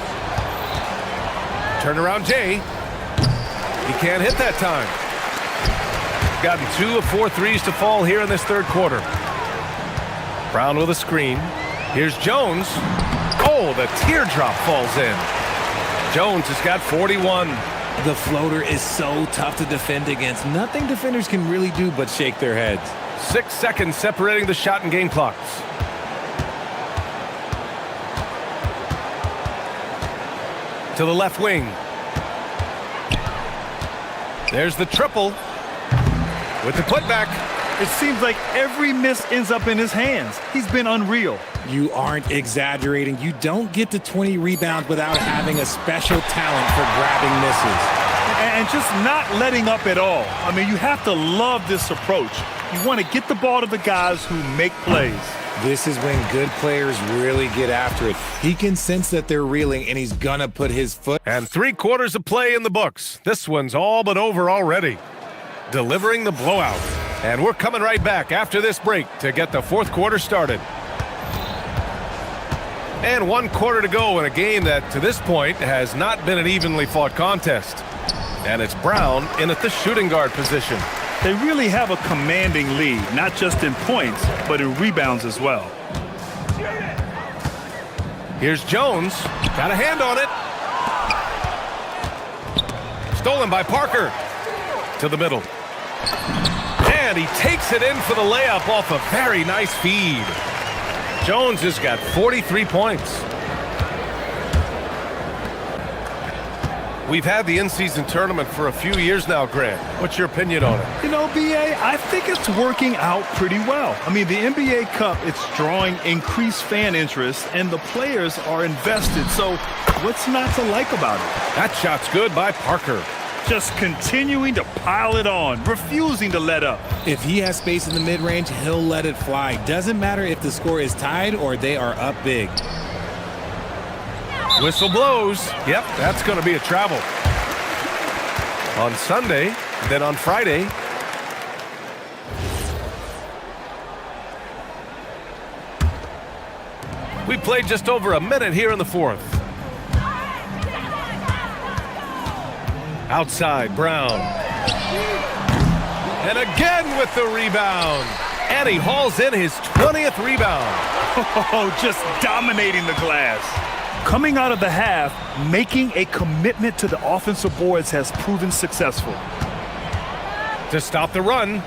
Turnaround Jay. He can't hit that time. Gotten 2 of 4 threes to fall here in this third quarter. Brown with a screen. Here's Jones. Oh, the teardrop falls in. Jones has got 41. The floater is so tough to defend against. Nothing defenders can really do but shake their heads. 6 seconds separating the shot and game clocks. To the left wing. There's the triple with the putback. It seems like every miss ends up in his hands. He's been unreal. You aren't exaggerating. You don't get to 20 rebounds without having a special talent for grabbing misses. And just not letting up at all. I mean, you have to love this approach. You want to get the ball to the guys who make plays. This is when good players really get after it. He can sense that they're reeling, and he's gonna put his foot. And 3/4 of play in the books. This one's all but over already. Delivering the blowout. And we're coming right back after this break to get the fourth quarter started. And 1 quarter to go in a game that, to this point, has not been an evenly fought contest. And it's Brown in at the shooting guard position. They really have a commanding lead, not just in points, but in rebounds as well. Here's Jones. Got a hand on it. Stolen by Parker. To the middle. And he takes it in for the layup off a very nice feed. Jones has got 43 points. We've had the in-season tournament for a few years now, Grant. What's your opinion on it? You know, B.A., I think it's working out pretty well. I mean, the NBA Cup, it's drawing increased fan interest, and the players are invested. So what's not to like about it? That shot's good by Parker. Just continuing to pile it on, refusing to let up. If he has space in the mid-range, he'll let it fly. Doesn't matter if the score is tied or they are up big. Whistle blows. Yep, that's going to be a travel. On Sunday, then on Friday. We played just over a minute here in the fourth. Outside, Brown. And again with the rebound. And he hauls in his 20th rebound. Oh, just dominating the glass. Coming out of the half, making a commitment to the offensive boards has proven successful. To stop the run.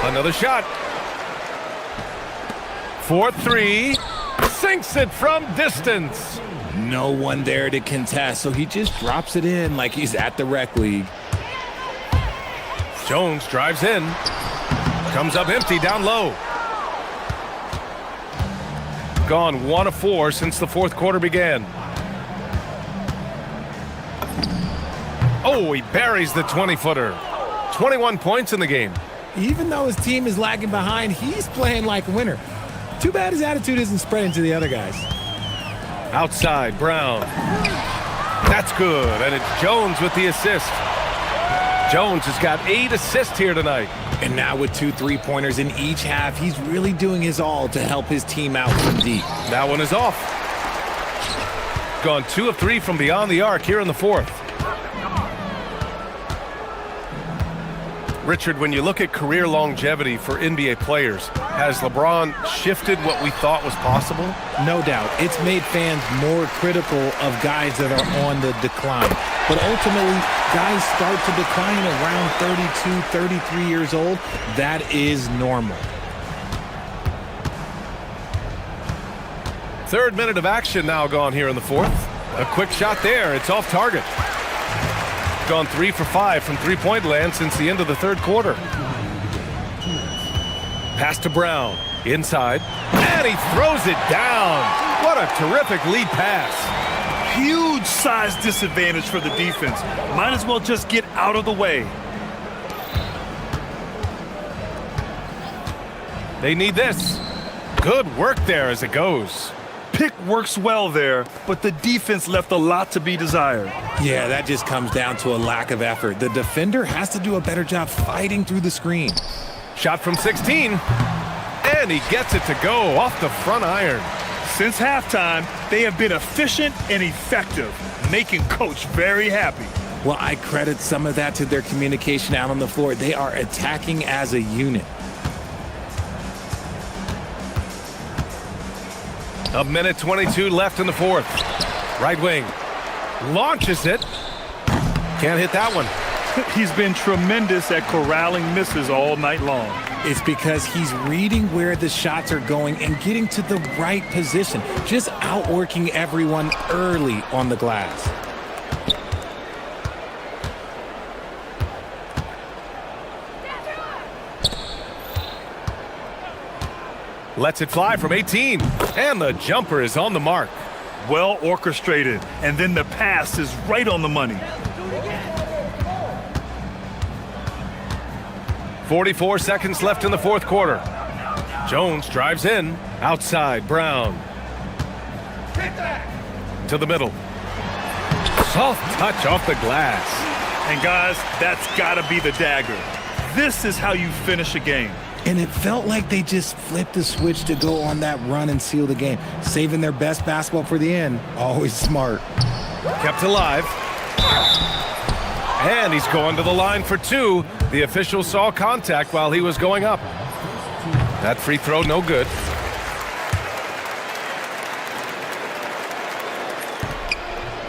Another shot. 4-3. Sinks it from distance. No one there to contest, so he just drops it in like he's at the rec league. Jones drives in. Comes up empty down low. Gone 1 of 4 since the fourth quarter began. Oh, he buries the 20-footer. 21 points in the game. Even though his team is lagging behind, he's playing like a winner. Too bad his attitude isn't spreading to the other guys. Outside, Brown. That's good, and it's Jones with the assist. Jones has got 8 assists here tonight. And now with 2 3-pointers in each half, he's really doing his all to help his team out from deep. That one is off. Gone 2 of 3 from beyond the arc here in the fourth. Richard, when you look at career longevity for NBA players, has LeBron shifted what we thought was possible? No doubt. It's made fans more critical of guys that are on the decline. But ultimately, guys start to decline around 32, 33 years old. That is normal. Third minute of action now gone here in the fourth. A quick shot there. It's off target. Gone 3 for 5 from three-point land since the end of the third quarter. Pass to Brown. Inside. And he throws it down. What a terrific lead pass. Huge size disadvantage for the defense. Might as well just get out of the way. They need this. Good work there as it goes. Pick works well there, but the defense left a lot to be desired. Yeah, that just comes down to a lack of effort. The defender has to do a better job fighting through the screen. Shot from 16, and he gets it to go off the front iron. Since halftime, they have been efficient and effective, making Coach very happy. Well, I credit some of that to their communication out on the floor. They are attacking as a unit. A minute 22 left in the fourth. Right wing. Launches it. Can't hit that one. He's been tremendous at corralling misses all night long. It's because he's reading where the shots are going and getting to the right position. Just outworking everyone early on the glass. Lets it fly from 18, and the jumper is on the mark. Well orchestrated, and then the pass is right on the money. 44 seconds left in the fourth quarter. Jones drives in, outside Brown. To the middle. Soft touch off the glass. And guys, that's gotta be the dagger. This is how you finish a game. And it felt like they just flipped the switch to go on that run and seal the game. Saving their best basketball for the end. Always smart. Kept alive. And he's going to the line for two. The official saw contact while he was going up. That free throw, no good.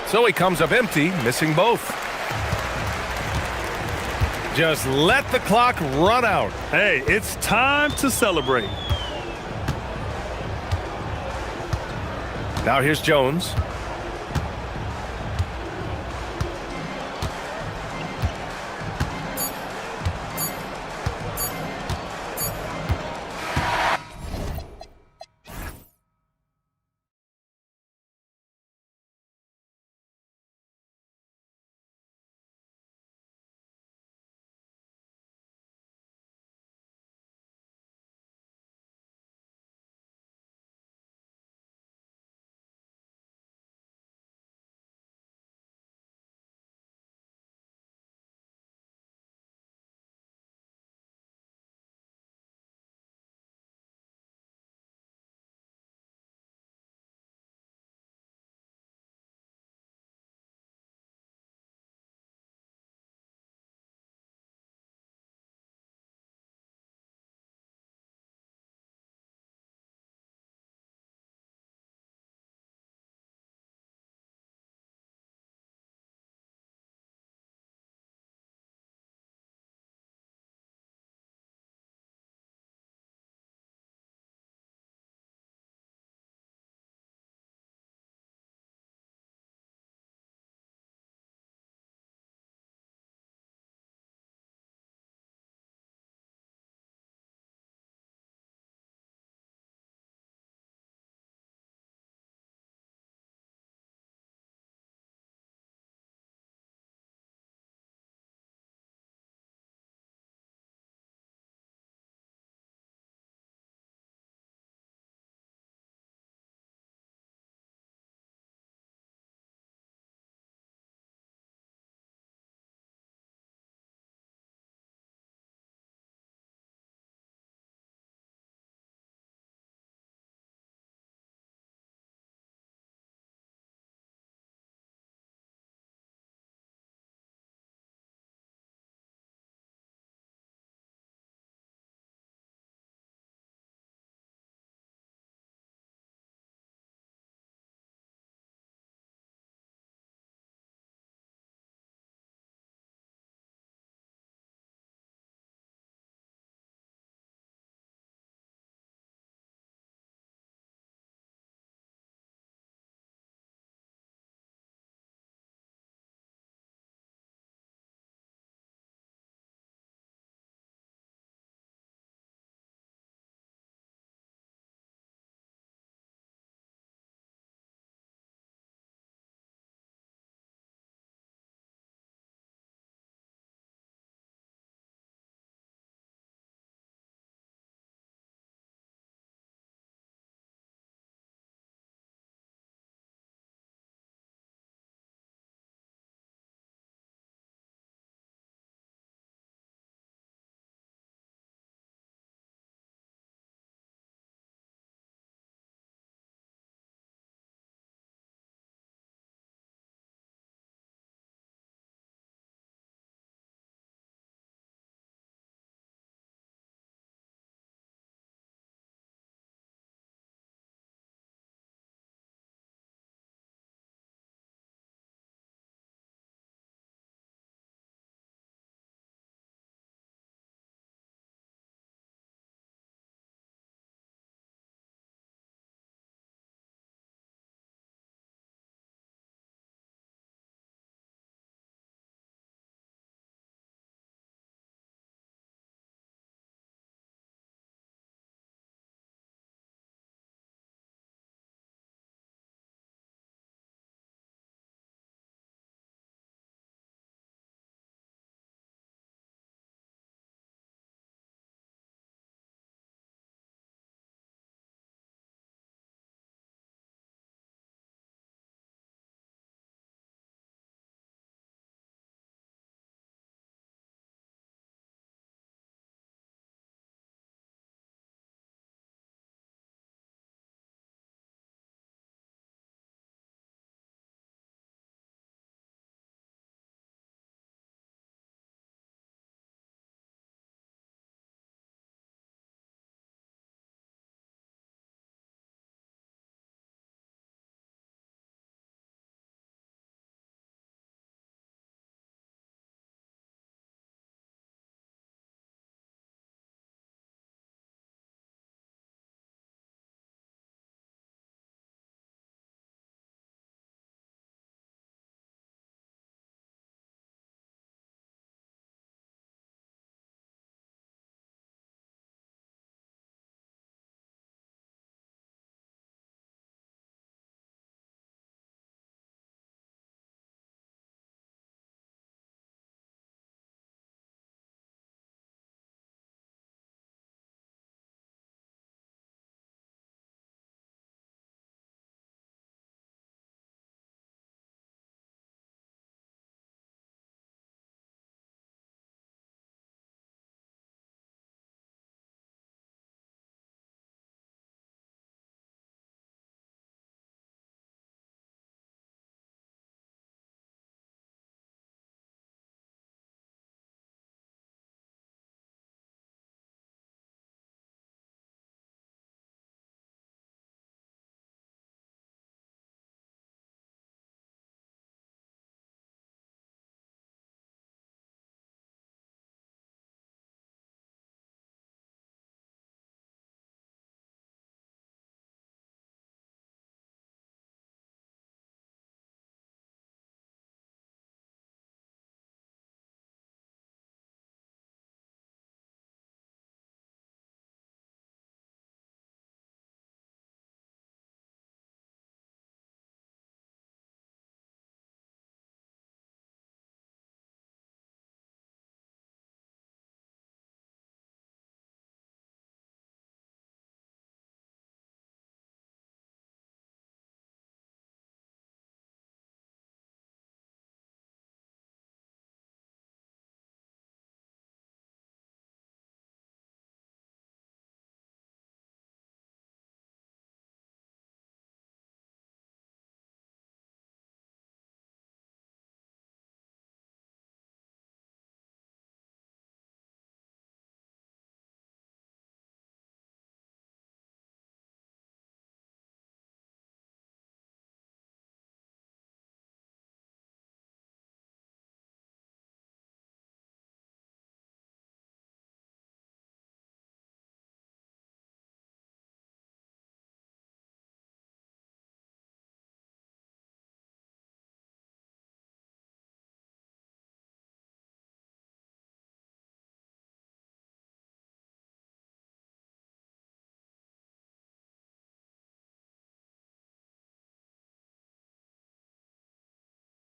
So he comes up empty, missing both. Just let the clock run out. Hey, it's time to celebrate. Now here's Jones.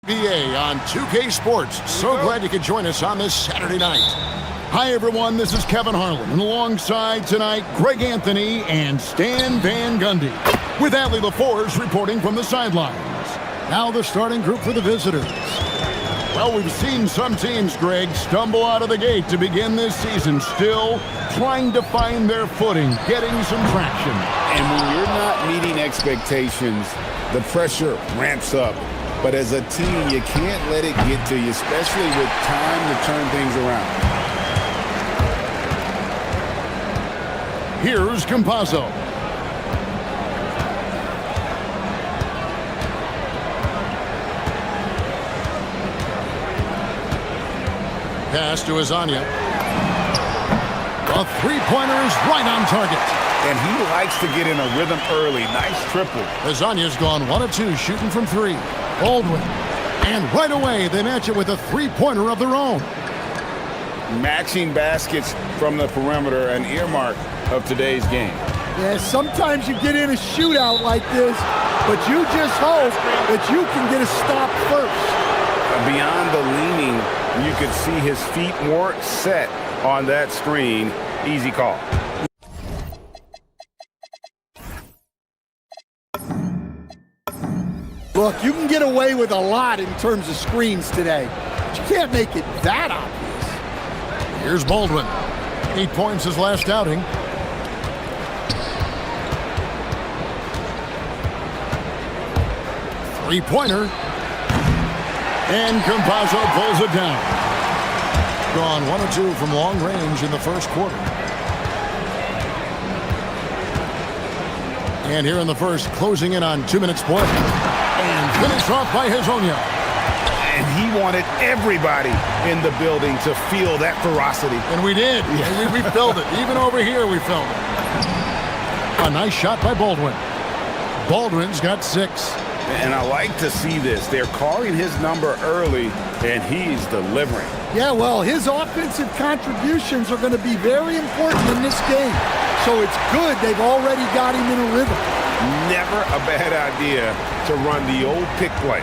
NBA on 2K Sports. So glad you could join us on this Saturday night. Hi, everyone. This is Kevin Harlan. And alongside tonight, Greg Anthony and Stan Van Gundy. With Adley LaForge reporting from the sidelines. Now the starting group for the visitors. Well, we've seen some teams, Greg, stumble out of the gate to begin this season, still trying to find their footing, getting some traction. And when you're not meeting expectations, the pressure ramps up. But as a team, you can't let it get to you, especially with time to turn things around. Here's Campazzo. Pass to Azania. A three-pointer is right on target. And he likes to get in a rhythm early. Nice triple. Azania's gone 1 of 2, shooting from 3. Baldwin. And right away, they match it with a three-pointer of their own. Matching baskets from the perimeter, an earmark of today's game. Yeah, sometimes you get in a shootout like this, but you just hope that you can get a stop first. Beyond the leaning, you could see his feet more set on that screen. Easy call. Look, you can get away with a lot in terms of screens today, but you can't make it that obvious. Here's Baldwin. 8 points his last outing. Three-pointer. And Campazzo pulls it down. Gone 1 of 2 from long range in the first quarter. And here in the first, closing in on 2 minutes play. And finished off by Hazonia. And he wanted everybody in the building to feel that ferocity. And we did. Yeah. We felt it. Even over here, we felt it. A nice shot by Baldwin. Baldwin's got 6. And I like to see this. They're calling his number early, and he's delivering. Yeah, well, his offensive contributions are going to be very important in this game. So it's good they've already got him in a rhythm. Never a bad idea to run the old pick play.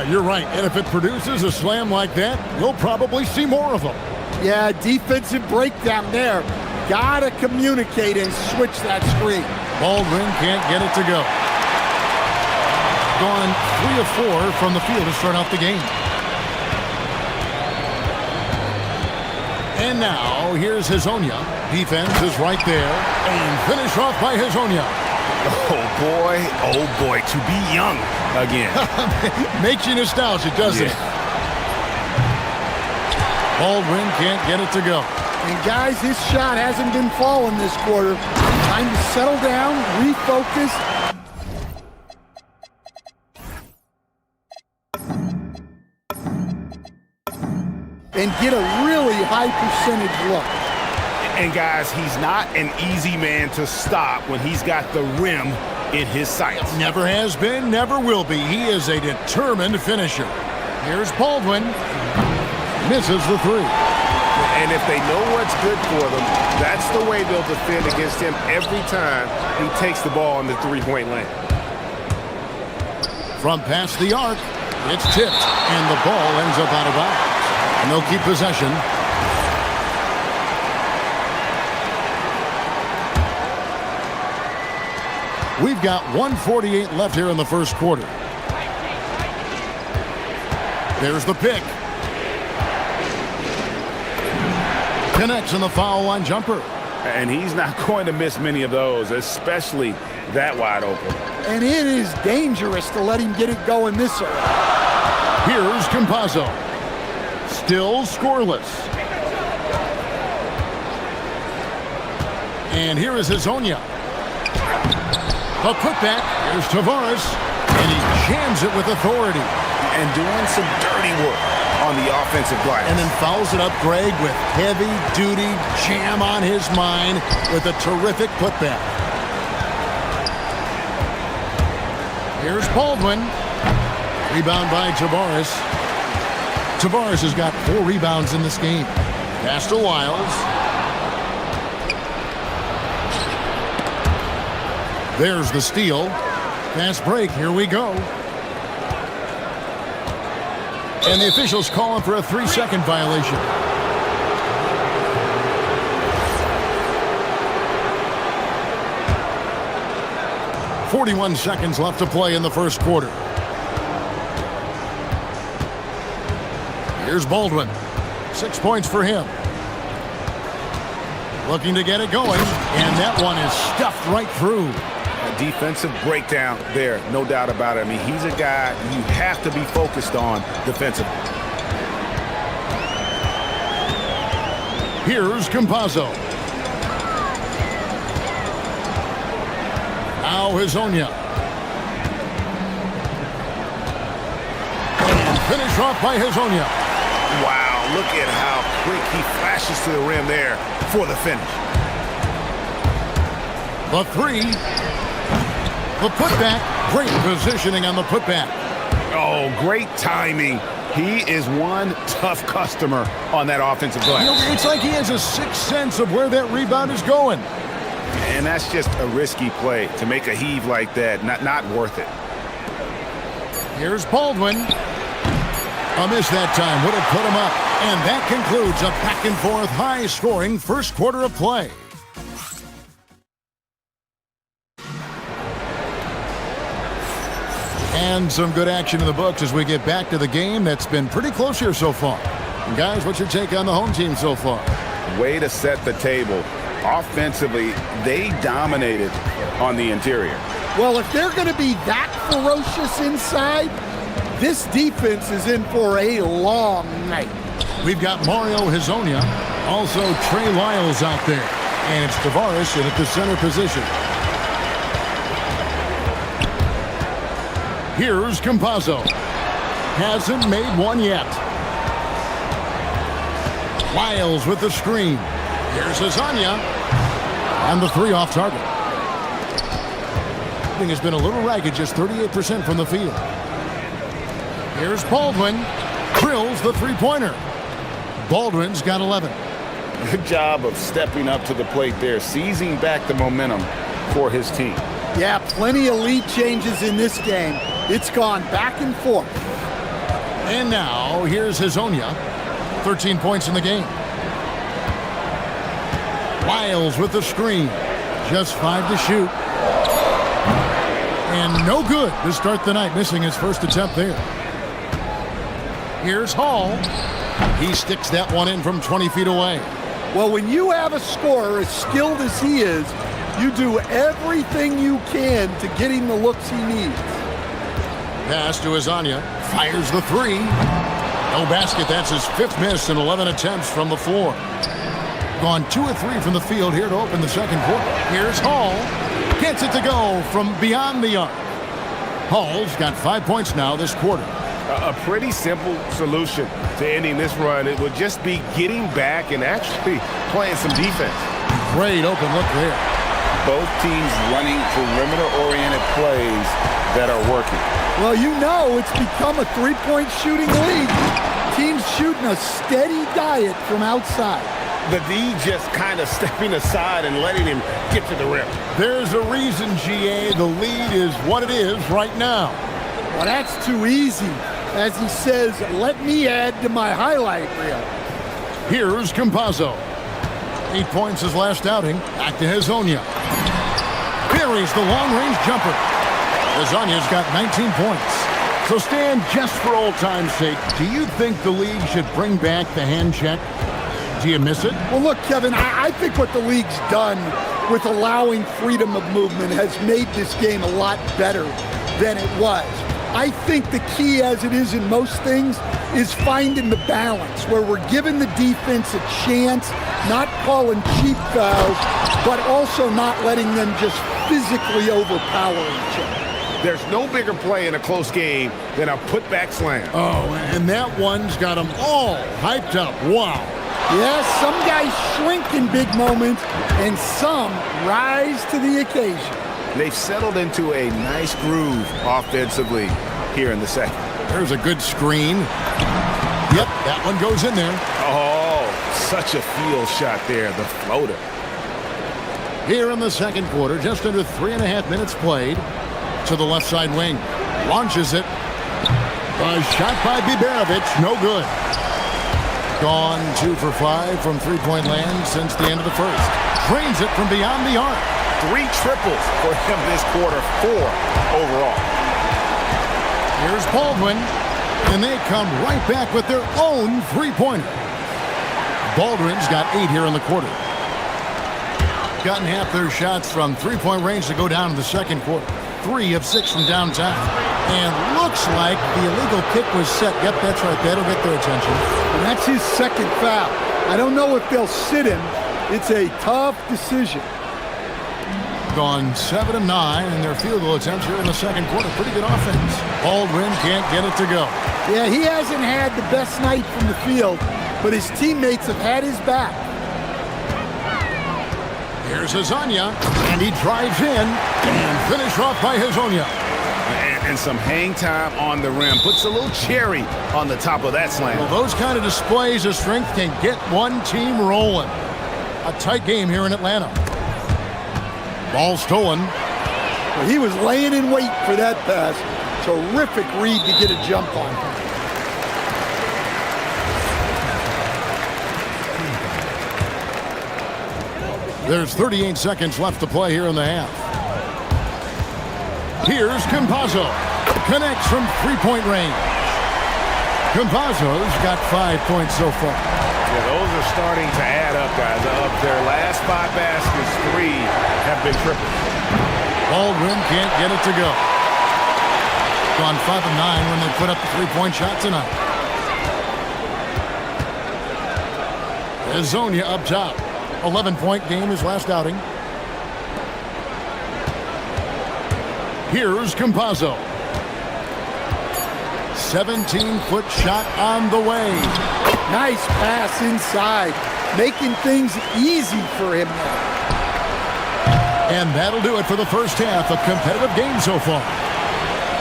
You're right. And if it produces a slam like that, we'll probably see more of them. Yeah, defensive breakdown there. Gotta communicate and switch that screen. Baldwin can't get it to go. Gone 3 of 4 from the field to start out the game. And now, here's Hazonia. Defense is right there. And finish off by Hazonia. Oh, boy, to be young again. Makes you nostalgic, doesn't it? Baldwin can't get it to go. And guys, his shot hasn't been falling this quarter. Time to settle down, refocus. And get a really high percentage look. And guys, he's not an easy man to stop when he's got the rim in his sights. Never has been, never will be. He is a determined finisher. Here's Baldwin. Misses the 3. And if they know what's good for them, that's the way they'll defend against him every time he takes the ball in the three-point lane. From past the arc, it's tipped, and the ball ends up out of bounds. And they'll keep possession. We've got 1:48 left here in the first quarter. There's the pick. Connects in the foul line jumper. And he's not going to miss many of those, especially that wide open. And it is dangerous to let him get it going this early. Here's Campazzo. Still scoreless. And here is Hazonia. A putback. Here's Tavares. And he jams it with authority. And doing some dirty work on the offensive glass. And then fouls it up, Greg, with heavy-duty jam on his mind with a terrific putback. Here's Baldwin. Rebound by Tavares. Tavares has got 4 rebounds in this game. Pass to Wiles. There's the steal. Fast break. Here we go. And the officials calling for a 3-second violation. "41 seconds left to play in the first quarter. Here's Baldwin. 6 points for him. Looking to get it going, and that one is stuffed right through. A defensive breakdown there, no doubt about it. I mean, he's a guy you have to be focused on defensively. Here's Campazzo. Now Hazonia. And finish off by Hazonia. Wow, look at how quick he flashes to the rim there for the finish. The three. The putback. Great positioning on the putback. Oh, great timing. He is one tough customer on that offensive glass. You know, it's like he has a sixth sense of where that rebound is going. And that's just a risky play. To make a heave like that, not worth it. Here's Baldwin. A miss that time would have put him up. And that concludes a back-and-forth, high-scoring first quarter of play. And some good action in the books as we get back to the game that's been pretty close here so far. And guys, what's your take on the home team so far? Way to set the table. Offensively, they dominated on the interior. Well, if they're going to be that ferocious inside, this defense is in for a long night. We've got Mario Hazonia, also Trey Lyles out there. And it's Tavares in at the center position. Here's Campazzo. Hasn't made one yet. Lyles with the screen. Here's Hazonia. And the three off target. Shooting has been a little ragged, just 38% from the field. Here's Baldwin. Drills the three-pointer. Baldwin's got 11. Good job of stepping up to the plate there, seizing back the momentum for his team. Yeah, plenty of lead changes in this game. It's gone back and forth. And now, here's Hazonia. 13 points in the game. Lyles with the screen. Just 5 to shoot. And no good to start the night, missing his first attempt there. Here's Hall. He sticks that one in from 20 feet away. Well, when you have a scorer as skilled as he is, you do everything you can to get him the looks he needs. Pass to Hazonia. Fires the three. No basket. That's his fifth miss in 11 attempts from the floor. Gone 2 of 3 from the field here to open the second quarter. Here's Hall. Gets it to go from beyond the arc. Hall's got 5 points now this quarter. A pretty simple solution to ending this run. It would just be getting back and actually playing some defense. Great open look there. Both teams running perimeter-oriented plays that are working. Well, you know it's become a three-point shooting league. Teams shooting a steady diet from outside. The D just kind of stepping aside and letting him get to the rim. There's a reason, GA, the lead is what it is right now. Well, that's too easy. As he says, let me add to my highlight reel. Here's Campazzo. 8 points his last outing. Back to Hazonia. Buries the long-range jumper. Hazonia's got 19 points. So, Stan, just for old time's sake, do you think the league should bring back the hand check? Do you miss it? Well, look, Kevin, I think what the league's done with allowing freedom of movement has made this game a lot better than it was. I think the key, as it is in most things, is finding the balance where we're giving the defense a chance, not calling cheap fouls, but also not letting them just physically overpower each other. There's no bigger play in a close game than a putback slam. Oh, and that one's got them all hyped up. Wow. Yes, some guys shrink in big moments, and some rise to the occasion. They've settled into a nice groove offensively here in the second. There's a good screen. Yep, that one goes in there. Oh, such a field shot there, the floater. Here in the second quarter, just under 3.5 minutes played. To the left side wing. Launches it. A shot by Biberovic, no good. Gone 2 for 5 from three-point land since the end of the first. Drains it from beyond the arc. 3 triples for him this quarter, 4 overall. Here's Baldwin, and they come right back with their own three-pointer. Baldwin's got 8 here in the quarter. Gotten half their shots from three-point range to go down in the second quarter. 3 of 6 from downtown. And looks like the illegal kick was set. Yep, that's right. That'll get their attention. And that's his second foul. I don't know if they'll sit him. It's a tough decision. Gone 7 of 9 in their field goal attempts here in the second quarter. Pretty good offense. Baldwin can't get it to go. Yeah, he hasn't had the best night from the field, but his teammates have had his back. Here's Hezonja, and he drives in and finished off by Hezonja. And some hang time on the rim. Puts a little cherry on the top of that slam. Well, those kind of displays of strength can get one team rolling. A tight game here in Atlanta. Ball stolen. Well, he was laying in wait for that pass. Terrific read to get a jump on him. There's 38 seconds left to play here in the half. Here's Campazzo. Connects from three-point range. Campazzo's got 5 points so far. Yeah, those are starting to add up, guys. Of their last 5 baskets, 3 have been triples. Baldwin can't get it to go. Gone 5 of 9 when they put up the three-point shot tonight. Hezonja up top. 11-point game his last outing. Here's Campazzo. 17-foot shot on the way. Nice pass inside, making things easy for him now. And that'll do it for the first half. A competitive game so far.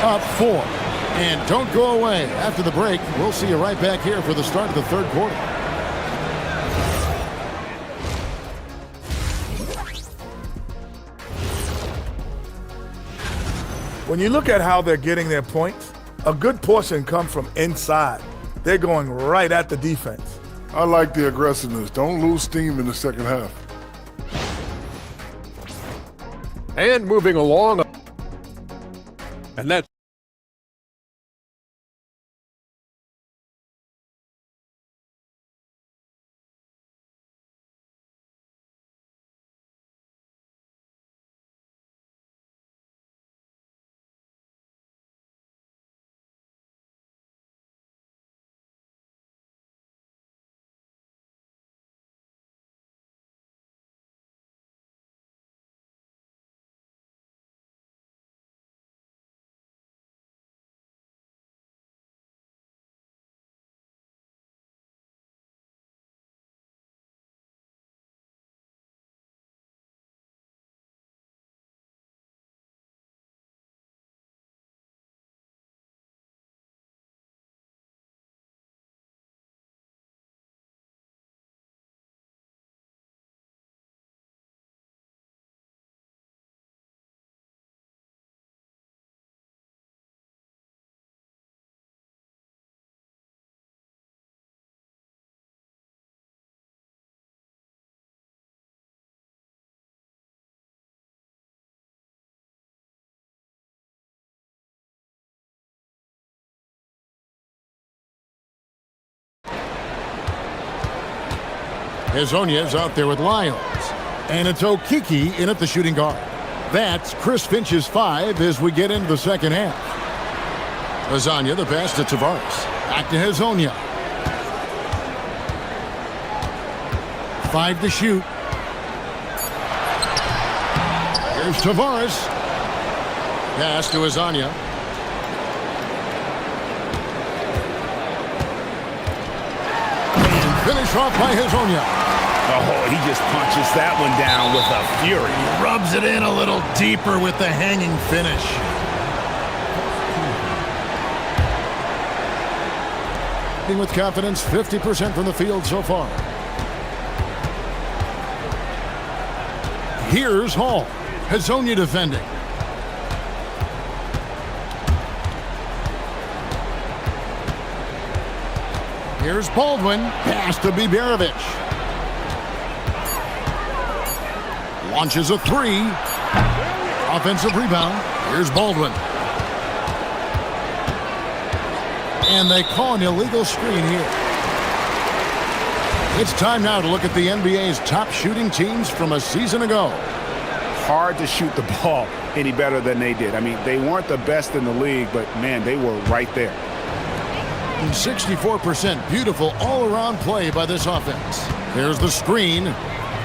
Up 4. And don't go away. After the break, we'll see you right back here for the start of the third quarter. When you look at how they're getting their points, a good portion comes from inside. They're going right at the defense. I like the aggressiveness. Don't lose steam in the second half. And moving along. And that's Hezonja's out there with Lyons. And it's Okiki in at the shooting guard. That's Chris Finch's 5 as we get into the second half. Hezonja, the pass to Tavares. Back to Hezonja. 5 to shoot. Here's Tavares. Pass to Hezonja. Finish off by Hezonja. Oh, he just punches that one down with a fury. He rubs it in a little deeper with the hanging finish. With confidence, 50% from the field so far. Here's Hall. Hezonja defending. Here's Baldwin. Pass to Biberovic. Launches a three. Offensive rebound. Here's Baldwin. And they call an illegal screen here. It's time now to look at the NBA's top shooting teams from a season ago. Hard to shoot the ball any better than they did. I mean, they weren't the best in the league, but man, they were right there. 64% beautiful all-around play by this offense. There's the screen.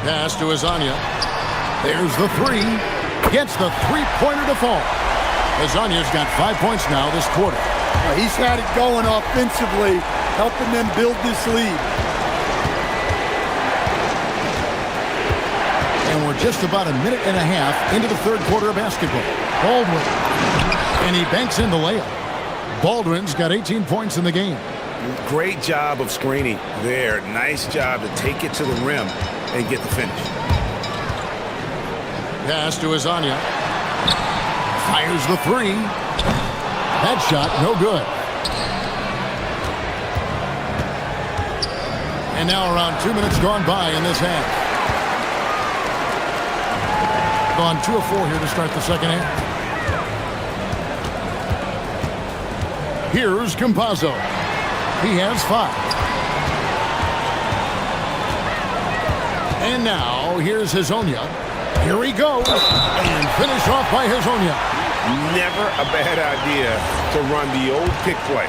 Pass to Azania. There's the three. Gets the three-pointer to fall. Azania's got 5 points now this quarter. He's had it going offensively, helping them build this lead. And we're just about a minute and a half into the third quarter of basketball. Baldwin. And he banks in the layup. Baldwin's got 18 points in the game. Great job of screening there. Nice job to take it to the rim and get the finish. Pass to Azania. Fires the three. That shot, no good. And now around 2 minutes gone by in this half. Gone 2 of 4 here to start the second half. Here's Campazzo. He has 5. And now here's Hazonia. Here he goes. And finished off by Hazonia. Never a bad idea to run the old pick play.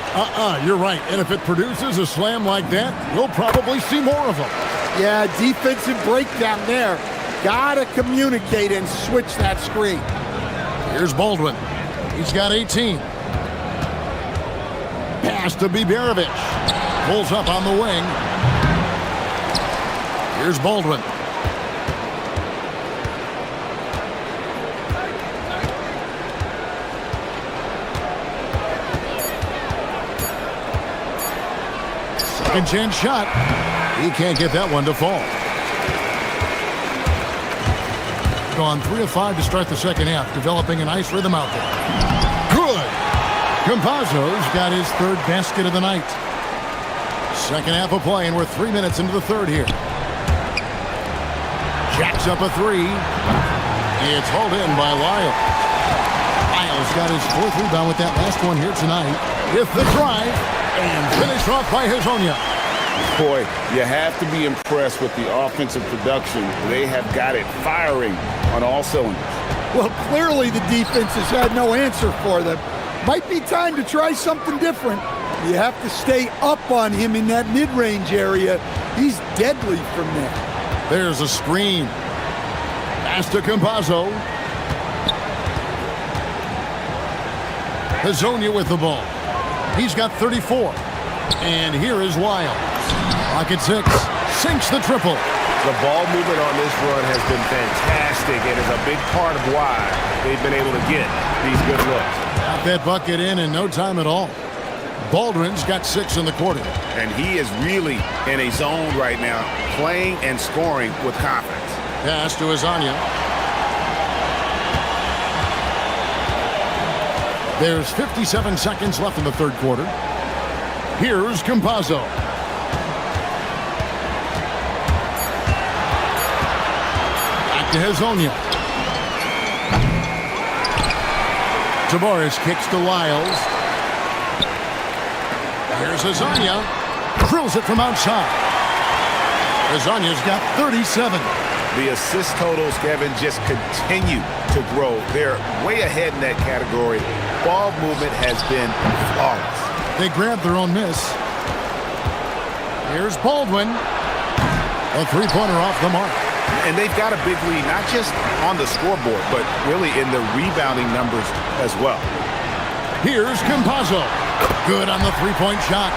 You're right. And if it produces a slam like that, we'll probably see more of them. Yeah, defensive breakdown there. Gotta communicate and switch that screen. Here's Baldwin. He's got 18. Pass to Biberovic. Pulls up on the wing. Here's Baldwin. Second chance shot. He can't get that one to fall. Gone 3 of 5 to start the second half, developing a nice rhythm out there. Good. Campazzo's got his third basket of the night. Second half of play, and we're 3 minutes into the third here. Jacks up a three. It's hauled in by Lyle. Lyle's got his 4th rebound with that last one here tonight. With the drive, and finished off by Hazonia. Boy, you have to be impressed with the offensive production. They have got it firing on all cylinders. Well, clearly the defense has had no answer for them. Might be time to try something different. You have to stay up on him in that mid-range area. He's deadly from there. There's a screen. Pass to Campazzo. Hazonia with the ball. He's got 34. And here is Wiles. Pocket 6. Sinks the triple. The ball movement on this run has been fantastic and is a big part of why they've been able to get these good looks. Got that bucket in no time at all. Baldwin's got 6 in the quarter. And he is really in a zone right now, playing and scoring with confidence. Pass to Azania. There's 57 seconds left in the third quarter. Here's Campazzo. Back to Hazonia. Tavares kicks to Lyles. Here's Azania. Drills it from outside. Azania's got 37. The assist totals, Kevin, just continue to grow. They're way ahead in that category. Ball movement has been flawless. They grabbed their own miss. Here's Baldwin. A three-pointer off the mark. And they've got a big lead, not just on the scoreboard, but really in the rebounding numbers as well. Here's Campazzo. Good on the three-point shot.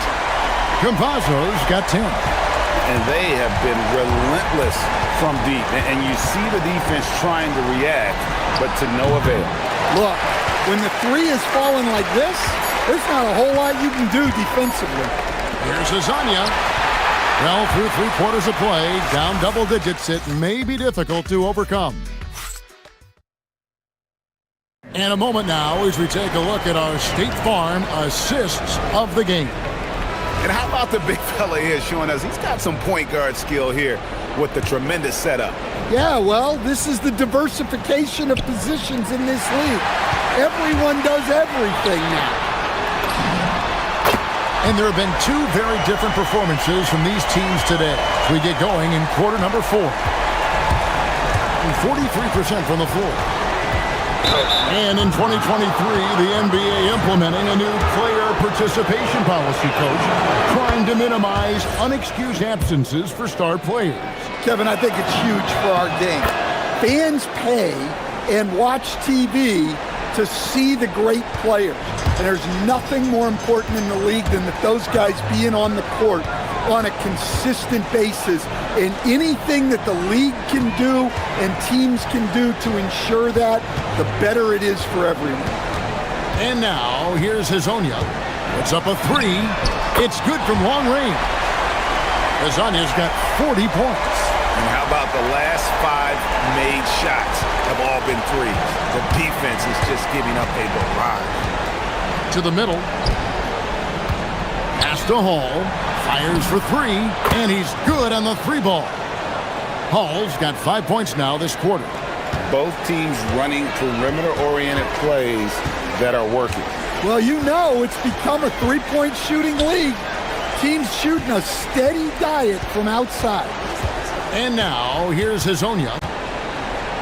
Campazzo's got 10. And they have been relentless from deep. And you see the defense trying to react, but to no avail. Look, when the three is falling like this, there's not a whole lot you can do defensively. Here's Azania. Well, through 3 quarters of play, down double digits, it may be difficult to overcome. And a moment now as we take a look at our State Farm assists of the game. And how about the big fella here showing us he's got some point guard skill here with the tremendous setup. Yeah, well, this is the diversification of positions in this league. Everyone does everything now. And there have been two very different performances from these teams today. As we get going in quarter number 4. 43% from the floor. And in 2023, the NBA implementing a new player participation policy, Coach, trying to minimize unexcused absences for star players. Kevin, I think it's huge for our game. Fans pay and watch TV to see the great players. And there's nothing more important in the league than that those guys being on the court on a consistent basis. And anything that the league can do and teams can do to ensure that, the better it is for everyone. And now, here's Hazonia. Puts up a 3. It's good from long range. Hazonia's got 40 points. And how about the last 5 made shots have all been threes? The defense is just giving up a barrage. To the middle. Pass to Hall. Fires for 3, and he's good on the 3 ball. Hall's got 5 points now this quarter. Both teams running perimeter-oriented plays that are working. Well, you know it's become a three-point shooting league. Teams shooting a steady diet from outside. And now, here's Hazonia.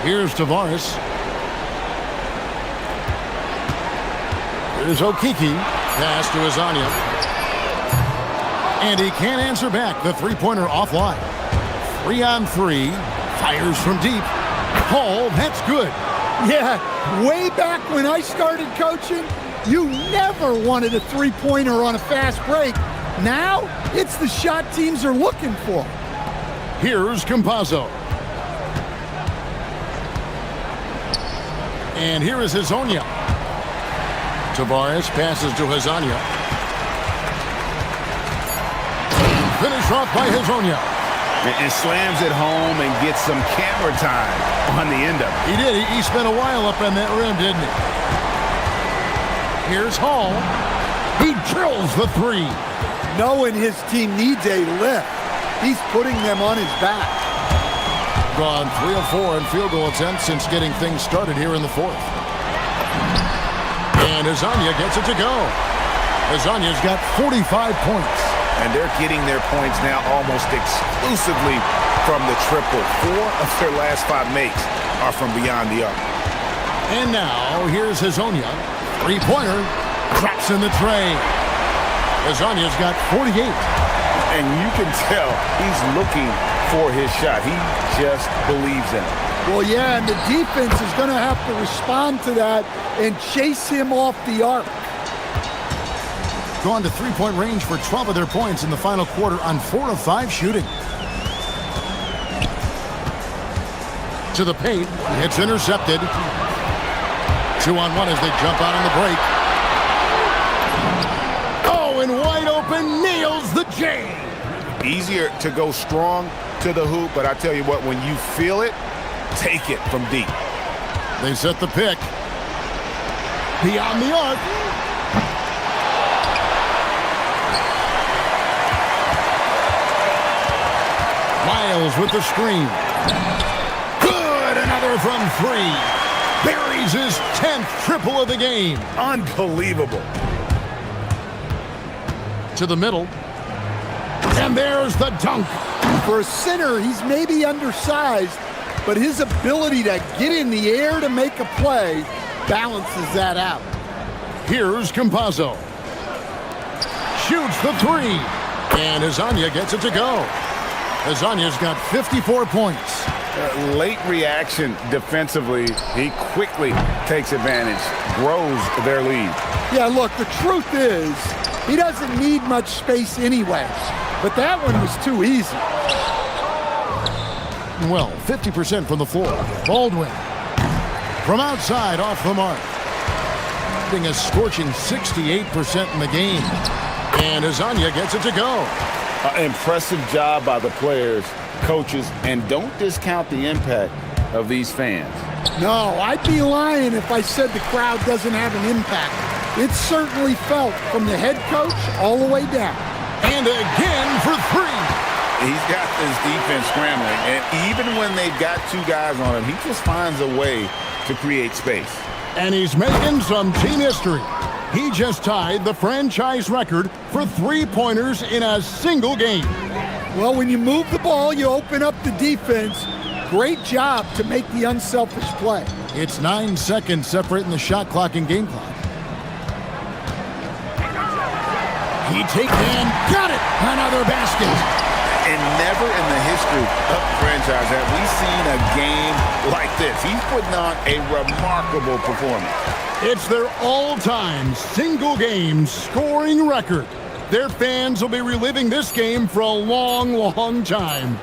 Here's Tavares. Here's Okiki. Pass to Hazonia. And he can't answer back. The three-pointer offline. 3-on-3. Fires from deep. Hall, that's good. Yeah, way back when I started coaching, you never wanted a three-pointer on a fast break. Now, it's the shot teams are looking for. Here's Campazzo. And here is Hazonia. Tavares passes to Hazonia. Finished off by Hazonia. And slams it home and gets some camera time on the end of it. He did. He spent a while up on that rim, didn't he? Here's Hall. He drills the 3. Knowing his team needs a lift, he's putting them on his back. Gone 3 of 4 in field goal attempts since getting things started here in the 4th. And Hazonia gets it to go. Hazonia's got 45 points. And they're getting their points now almost exclusively from the triple. 4 of their last 5 makes are from beyond the arc. And now, here's Hazonia. 3-pointer. Drops in the tray. Hazonia's got 48. And you can tell he's looking for his shot. He just believes in it. Well, yeah, and the defense is going to have to respond to that and chase him off the arc. Gone to three-point range for 12 of their points in the final quarter on 4 of 5 shooting. To the paint. It's intercepted. 2-on-1 as they jump out on the break. Oh, and wide open, nails the J. Easier to go strong to the hoop, but I tell you what, when you feel it, take it from deep. They set the pick. Beyond the arc. Miles with the screen. Good, another from 3. Buries his 10th triple of the game. Unbelievable. To the middle. And there's the dunk. For a center, he's maybe undersized, but his ability to get in the air to make a play balances that out. Here's Campazzo. Shoots the 3. And Hazonia gets it to go. Hazonia's got 54 points. Late reaction defensively. He quickly takes advantage, grows their lead. Yeah, look, the truth is, he doesn't need much space anyways. But that one was too easy. Well, 50% from the floor. Baldwin. From outside, off the mark. Getting a scorching 68% in the game. And Hazonia gets it to go. Impressive job by the players, coaches, and don't discount the impact of these fans. No, I'd be lying if I said the crowd doesn't have an impact. It's certainly felt from the head coach all the way down. And again for three. He's got this defense scrambling, and even when they've got two guys on him, he just finds a way to create space. And he's making some team history. He just tied the franchise record for three-pointers in a single game. Well, when you move the ball, you open up the defense. Great job to make the unselfish play. It's 9 seconds separating the shot clock and game clock. He takes and got it. Another basket. And never in the history of the franchise have we seen a game like this. He's putting on a remarkable performance. It's their all-time single-game scoring record. Their fans will be reliving this game for a long, long time.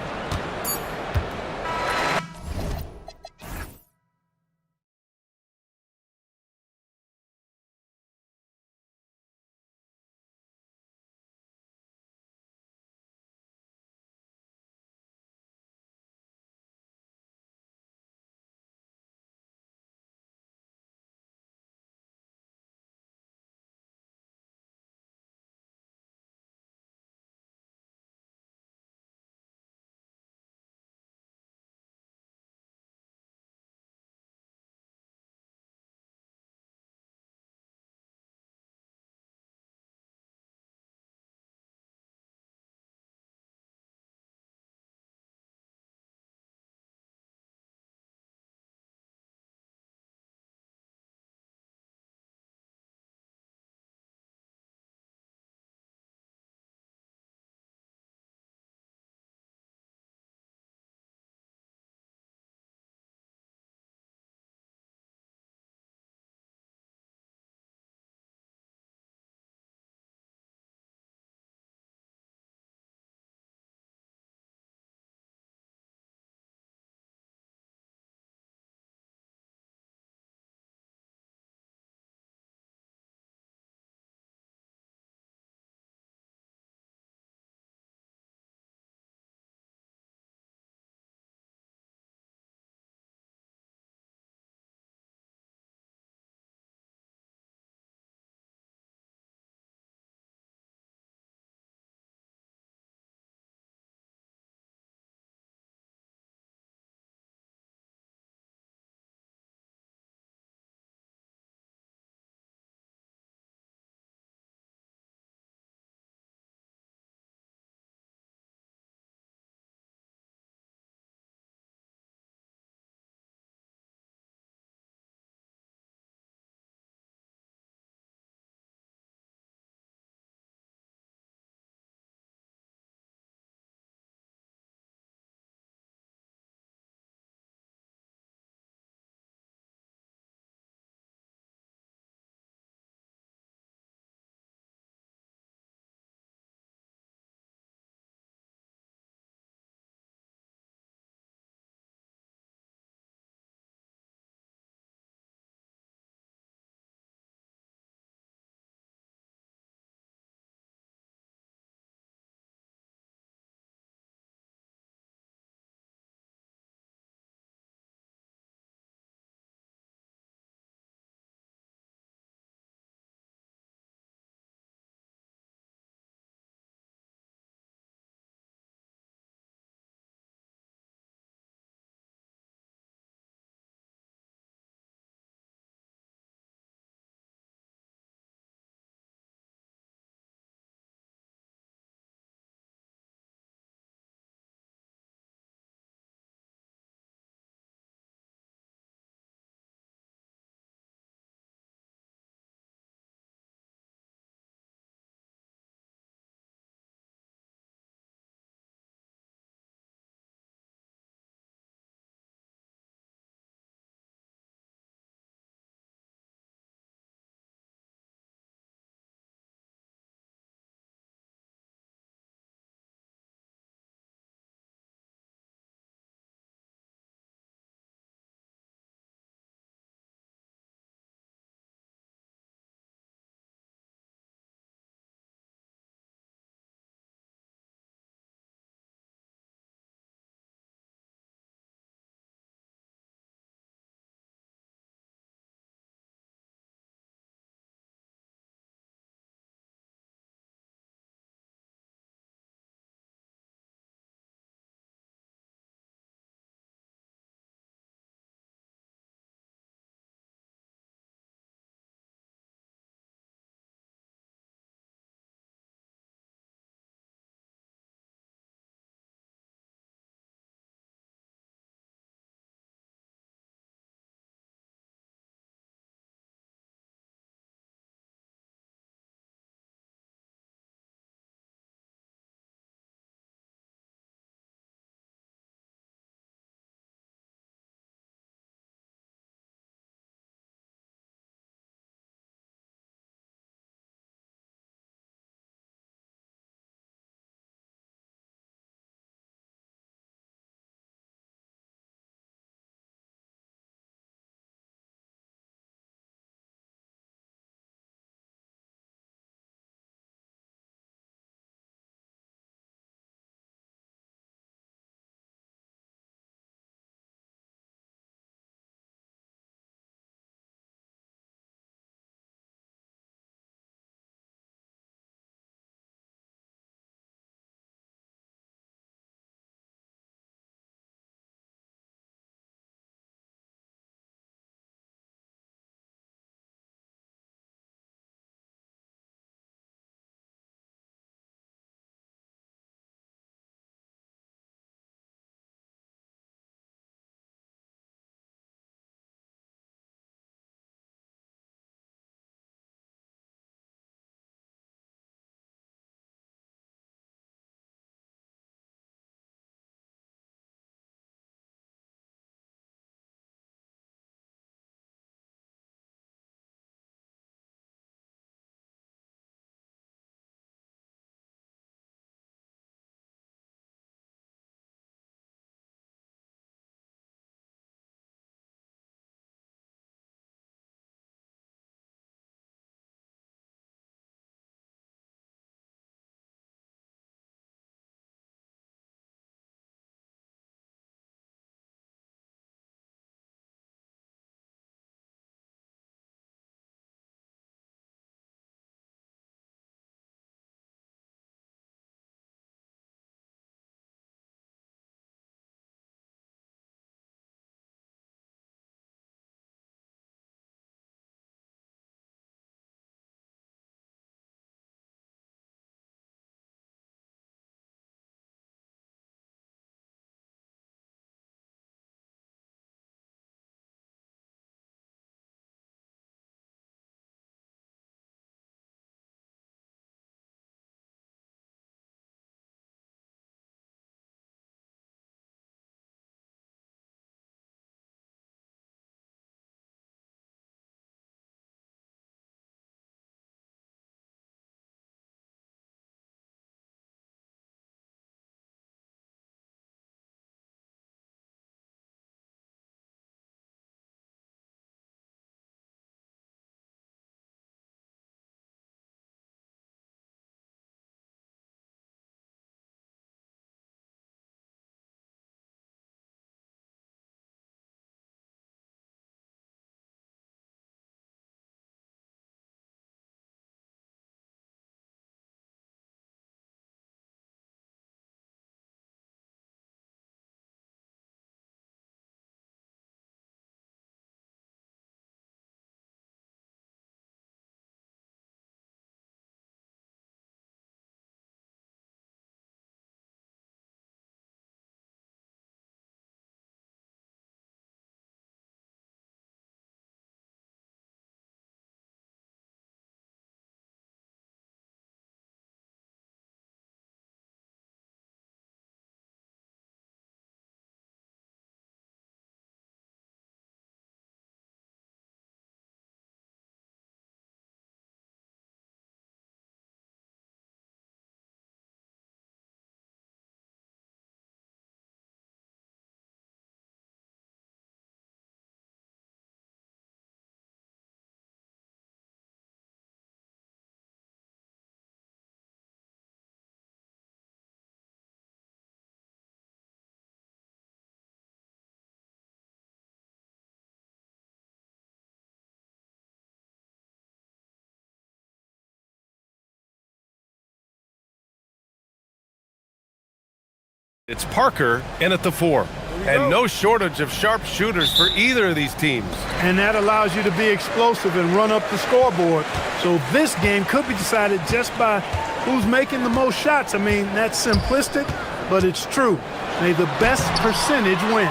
It's Parker in at the 4. And no shortage of sharp shooters for either of these teams. And that allows you to be explosive and run up the scoreboard. So this game could be decided just by who's making the most shots. I mean, that's simplistic, but it's true. May the best percentage win.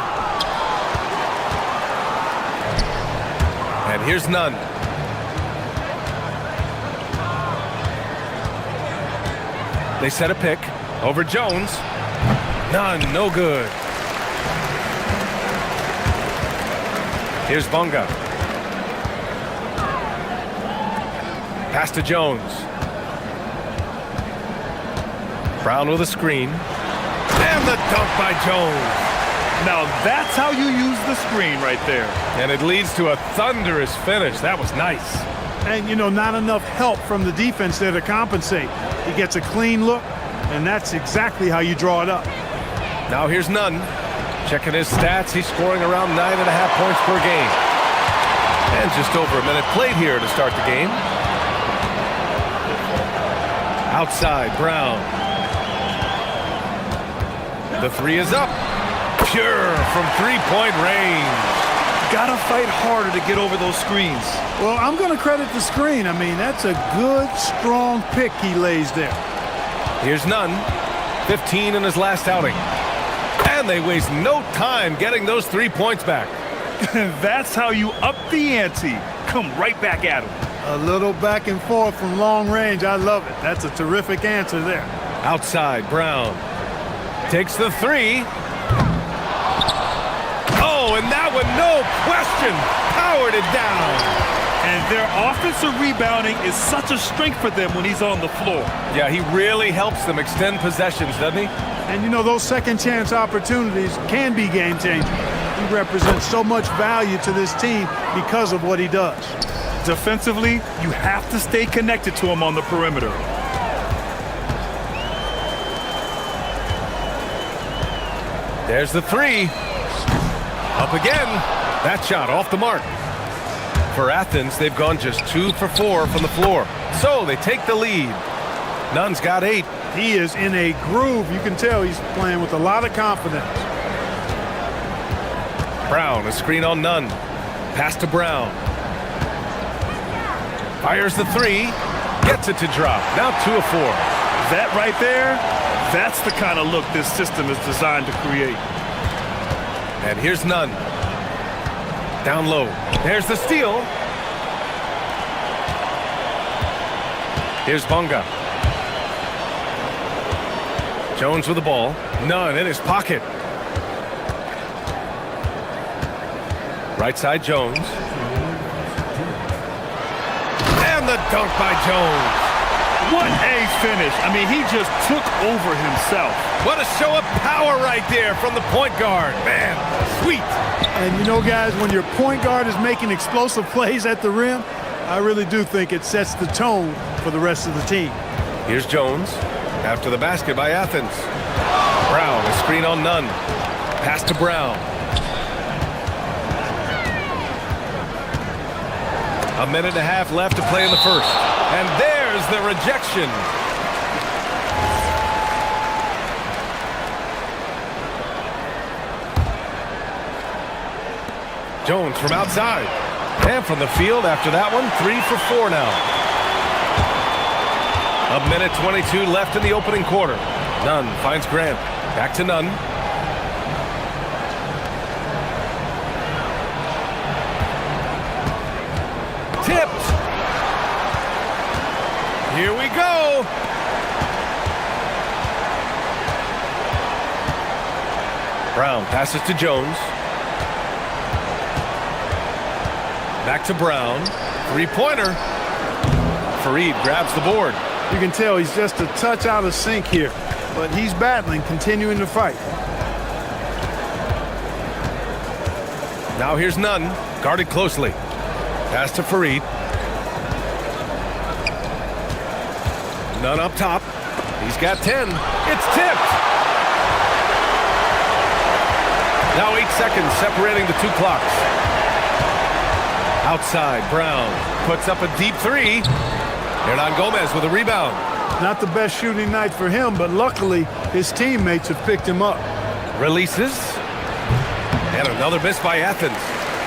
And here's Nunn. They set a pick over Jones. Nunn, no good. Here's Bunga. Pass to Jones. Brown with a screen. And the dunk by Jones. Now that's how you use the screen right there. And it leads to a thunderous finish. That was nice. And, you know, not enough help from the defense there to compensate. He gets a clean look, and that's exactly how you draw it up. Now here's Nunn. Checking his stats, he's scoring around 9.5 points per game. And just over a minute played here to start the game. Outside, Brown. The 3 is up. Pure from three-point range. Gotta fight harder to get over those screens. Well, I'm going to credit the screen. I mean, that's a good, strong pick he lays there. Here's Nunn. 15 in his last outing. And they waste no time getting those 3 points back. That's how you up the ante. Come right back at him. A little back and forth from long range. I love it. That's a terrific answer there. Outside, Brown. Takes the 3. Oh, and that one, no question, powered it down. And their offensive rebounding is such a strength for them when he's on the floor. Yeah, he really helps them extend possessions, doesn't he? And, you know, those second chance opportunities can be game-changing. He represents so much value to this team because of what he does. Defensively, you have to stay connected to him on the perimeter. There's the 3. Up again. That shot off the mark. For Athens, they've gone just 2 for 4 from the floor. So they take the lead. Nunn's got 8. He is in a groove. You can tell he's playing with a lot of confidence. Brown, a screen on Nunn. Pass to Brown. Fires the 3. Gets it to drop. Now 2 of 4. That right there, that's the kind of look this system is designed to create. And here's Nunn. Down low. There's the steal. Here's Bunga. Jones with the ball. Nunn in his pocket. Right side, Jones. And the dunk by Jones. What a finish. I mean, he just took over himself. What a show of power right there from the point guard. Man, sweet. And, you know, guys, when your point guard is making explosive plays at the rim, I really do think it sets the tone for the rest of the team. Here's Jones. After the basket by Athens. Brown, a screen on Nunn. Pass to Brown. A minute and a half left to play in the first. And there's the rejection. Jones from outside. And from the field after that one, 3 for 4 now. A minute 22 left in the opening quarter. Nunn finds Grant. Back to Nunn. Tipped. Here we go. Brown passes to Jones. Back to Brown. Three-pointer. Fareed grabs the board. You can tell he's just a touch out of sync here, but he's battling, continuing to fight. Now here's Nunn, guarded closely. Pass to Fareed. Nunn up top. He's got 10. It's tipped. Now 8 seconds separating the 2 clocks. Outside, Brown puts up a deep 3. Hernan Gomez with a rebound. Not the best shooting night for him, but luckily his teammates have picked him up. Releases. And another miss by Athens.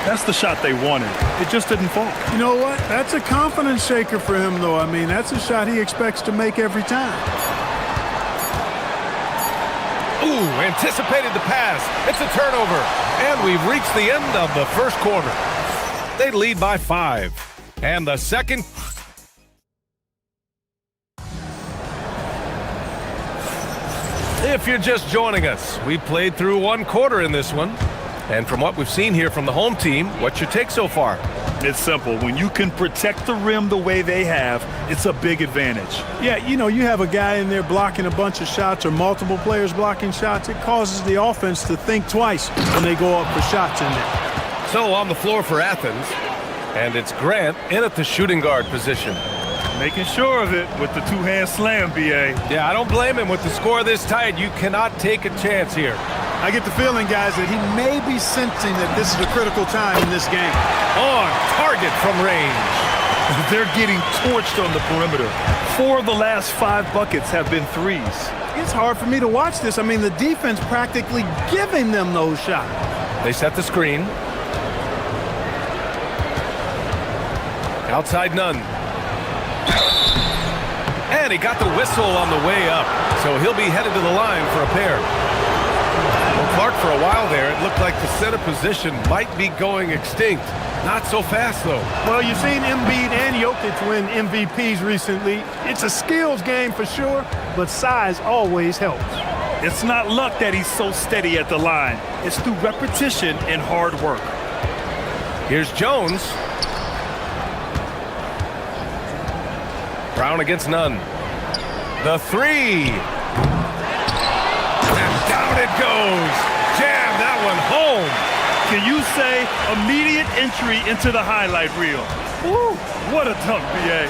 That's the shot they wanted. It just didn't fall. You know what? That's a confidence shaker for him, though. I mean, that's a shot he expects to make every time. Ooh, anticipated the pass. It's a turnover. And we've reached the end of the first quarter. They lead by 5. And the second... If you're just joining us, we played through one quarter in this one. And from what we've seen here from the home team, what's your take so far? It's simple. When you can protect the rim the way they have, it's a big advantage. Yeah, you know, you have a guy in there blocking a bunch of shots or multiple players blocking shots. It causes the offense to think twice when they go up for shots in there. So on the floor for Athens, and it's Grant in at the shooting guard position. Making sure of it with the two-hand slam, B.A. Yeah, I don't blame him. With the score this tight, you cannot take a chance here. I get the feeling, guys, that he may be sensing that this is a critical time in this game. On target from range. They're getting torched on the perimeter. 4 of the last 5 buckets have been threes. It's hard for me to watch this. I mean, the defense practically giving them those shots. They set the screen. Outside none. And he got the whistle on the way up, so he'll be headed to the line for a pair. Well, Clark, for a while there, it looked like the center position might be going extinct. Not so fast, though. Well, you've seen Embiid and Jokic win MVPs recently. It's a skills game for sure, but size always helps. It's not luck that he's so steady at the line. It's through repetition and hard work. Here's Jones. Brown against none. The 3. And down it goes. Jam that one home. Can you say immediate entry into the highlight reel? Woo, what a dunk, B.A.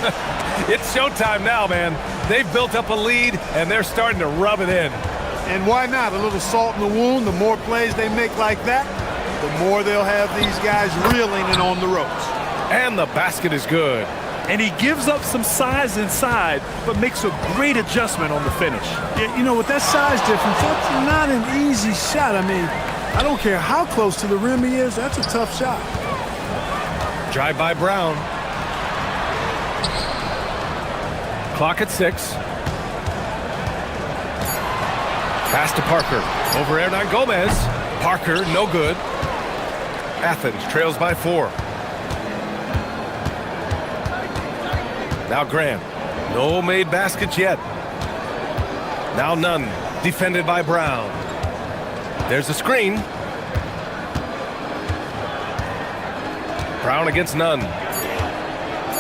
It's showtime now, man. They've built up a lead, and they're starting to rub it in. And why not? A little salt in the wound. The more plays they make like that, the more they'll have these guys reeling and on the ropes. And the basket is good. And he gives up some size inside, but makes a great adjustment on the finish. Yeah, you know, with that size difference, that's not an easy shot. I mean, I don't care how close to the rim he is, that's a tough shot. Drive by Brown. Clock at 6. Pass to Parker. Over Hernan Gomez. Parker, no good. Athens trails by 4. Now Grant. No made baskets yet. Now none. Defended by Brown. There's a screen. Brown against none.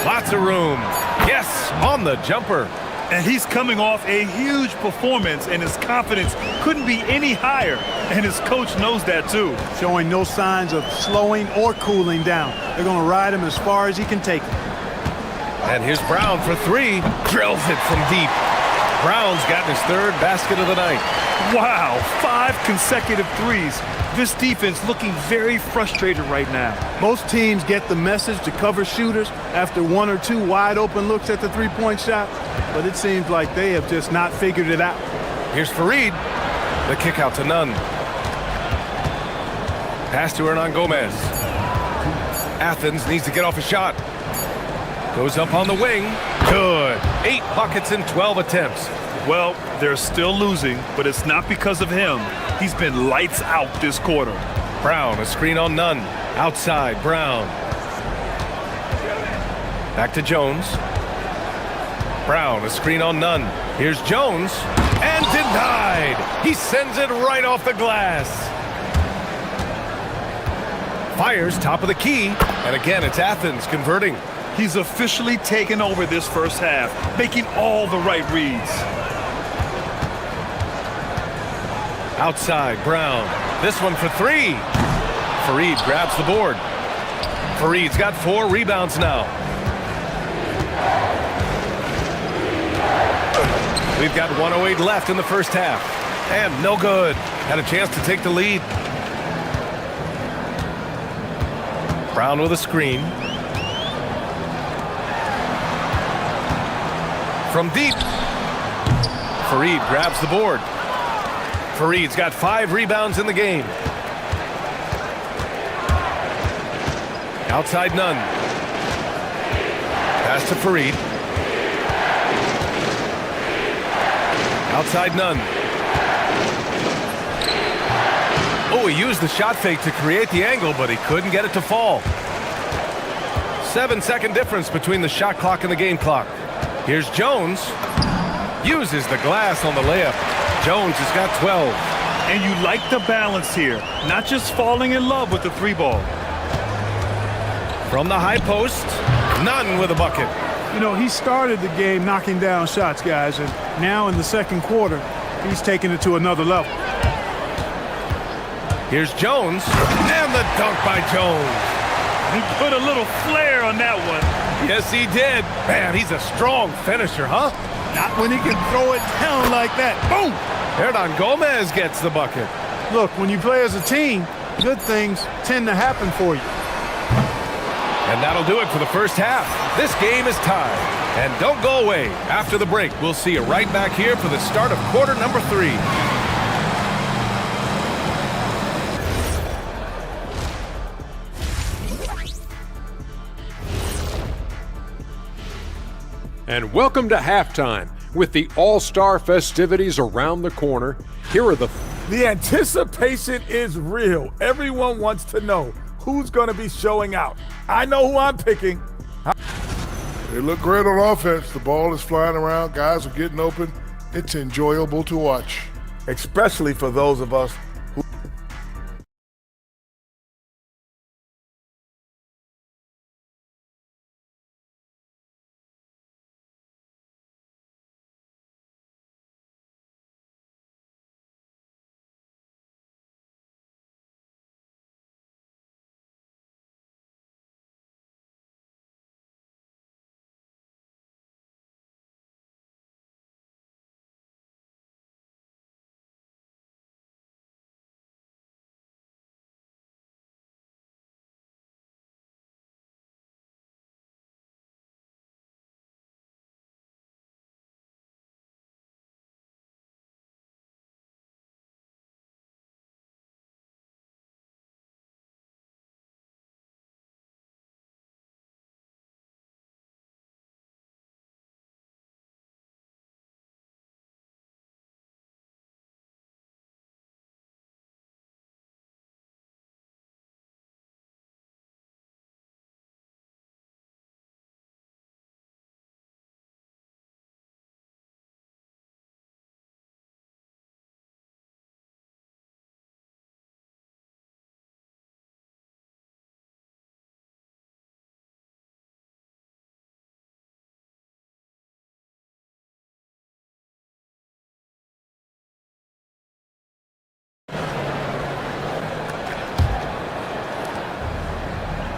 Lots of room. Yes, on the jumper. And he's coming off a huge performance, and his confidence couldn't be any higher. And his coach knows that too. Showing no signs of slowing or cooling down. They're going to ride him as far as he can take him. And here's Brown for 3. Drills it from deep. Brown's gotten his 3rd basket of the night. Wow, 5 consecutive threes. This defense looking very frustrated right now. Most teams get the message to cover shooters after 1 or 2 wide open looks at the three-point shot, but it seems like they have just not figured it out. Here's Fareed. The kick out to none. Pass to Hernan Gomez. Athens needs to get off a shot. Goes up on the wing. Good. 8 buckets in 12 attempts. Well, they're still losing, but it's not because of him. He's been lights out this quarter. Brown, a screen on none. Outside, Brown. Back to Jones. Brown, a screen on none. Here's Jones. And denied. He sends it right off the glass. Fires top of the key. And again, it's Athens converting. He's officially taken over this first half, making all the right reads. Outside, Brown. This one for 3. Fareed grabs the board. Fareed's got 4 rebounds now. We've got 1:08 left in the first half. And no good. Had a chance to take the lead. Brown with a screen. From deep. Fareed grabs the board. Fareed's got 5 rebounds in the game. Outside none. Pass to Fareed. Outside none. Oh, he used the shot fake to create the angle, but he couldn't get it to fall. 7-second difference between the shot clock and the game clock. Here's Jones. Uses the glass on the layup. Jones has got 12. And you like the balance here, not just falling in love with the 3-ball. From the high post, Nunn with a bucket. You know, he started the game knocking down shots, guys, and now in the second quarter, he's taking it to another level. Here's Jones, and the dunk by Jones. He put a little flair on that one. Yes, he did. Man, he's a strong finisher, huh? Not when he can throw it down like that. Boom! Hernan Gomez gets the bucket. Look, when you play as a team, good things tend to happen for you. And that'll do it for the first half. This game is tied. And don't go away. After the break, we'll see you right back here for the start of quarter number 3. And welcome to halftime. With the All-Star festivities around the corner, here are the anticipation is real. Everyone wants to know who's going to be showing out. I know who I'm picking. They look great on offense. The ball is flying around. Guys are getting open. It's enjoyable to watch. Especially for those of us who...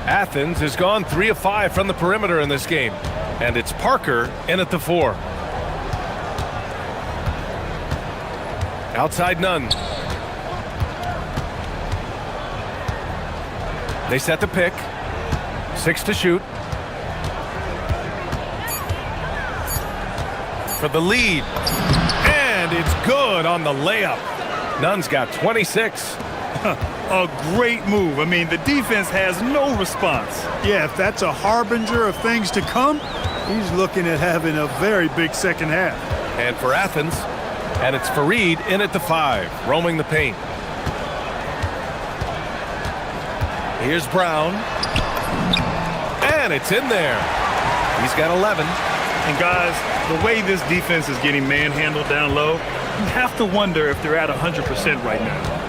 Athens has gone 3 of 5 from the perimeter in this game. And it's Parker in at the 4. Outside none. They set the pick. 6 to shoot. For the lead. And it's good on the layup. Nunn's got 26. A great move. I mean, the defense has no response. Yeah, if that's a harbinger of things to come, he's looking at having a very big second half. And for Athens, and it's Fareed in at the 5, roaming the paint. Here's Brown. And it's in there. He's got 11. And guys, the way this defense is getting manhandled down low, you have to wonder if they're at 100% right now.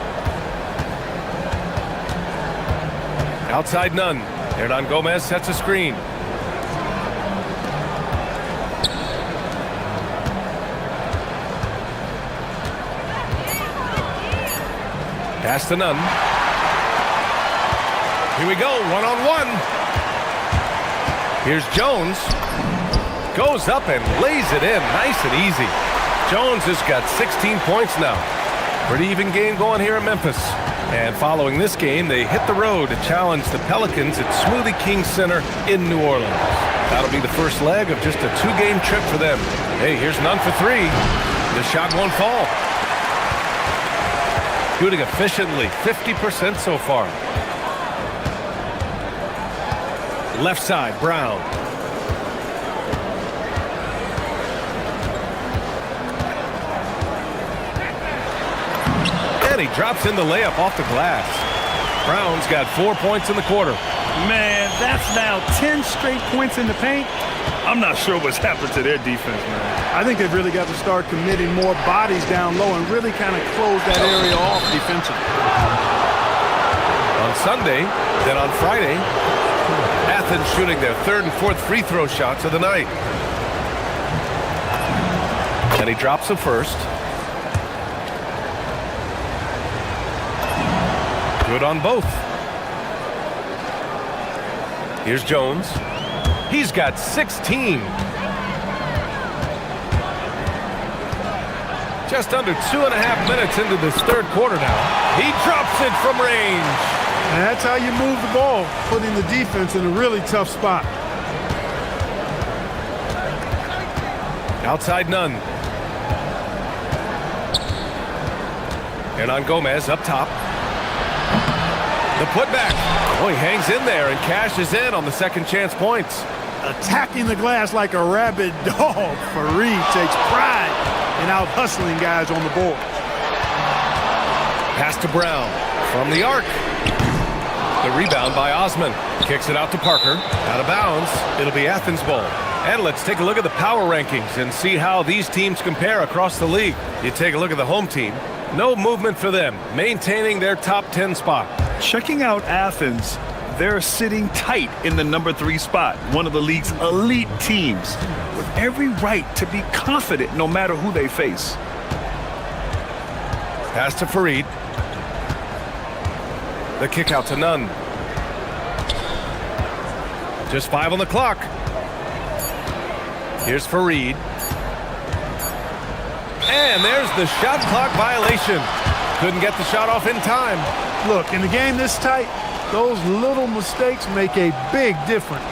Outside none. Hernan Gomez sets a screen. Pass to Nunn. Here we go, one-on-one. Here's Jones. Goes up and lays it in, nice and easy. Jones has got 16 points now. Pretty even game going here in Memphis. And following this game, they hit the road to challenge the Pelicans at Smoothie King Center in New Orleans. That'll be the first leg of just a 2-game trip for them. Hey, here's Nunn for 3. The shot won't fall. Shooting efficiently, 50% so far. Left side, Brown. And he drops in the layup off the glass. Brown's got 4 points in the quarter. Man, that's now 10 straight points in the paint. I'm not sure what's happened to their defense, man. I think they've really got to start committing more bodies down low and really kind of close that area off defensively. On Sunday, then on Friday, Athens shooting their third and fourth free throw shots of the night. And he drops the first. Good on both. Here's Jones. He's got 16. Just under 2.5 minutes into this third quarter now. He drops it from range. And that's how you move the ball, putting the defense in a really tough spot. Outside none. And on Gomez up top. The putback. Oh, he hangs in there and cashes in on the second chance points. Attacking the glass like a rabid dog, Fareed takes pride in out hustling guys on the board. Pass to Brown from the arc. The rebound by Osman. Kicks it out to Parker. Out of bounds. It'll be Athens ball. And let's take a look at the power rankings and see how these teams compare across the league. You take a look at the home team. No movement for them, maintaining their top 10 spot. Checking out Athens, they're sitting tight in the number 3 spot, one of the league's elite teams, with every right to be confident no matter who they face. Pass to Fareed. The kick out to Nunn. Just 5 on the clock. Here's Fareed. And there's the shot clock violation. Couldn't get the shot off in time. Look, in a game this tight, those little mistakes make a big difference.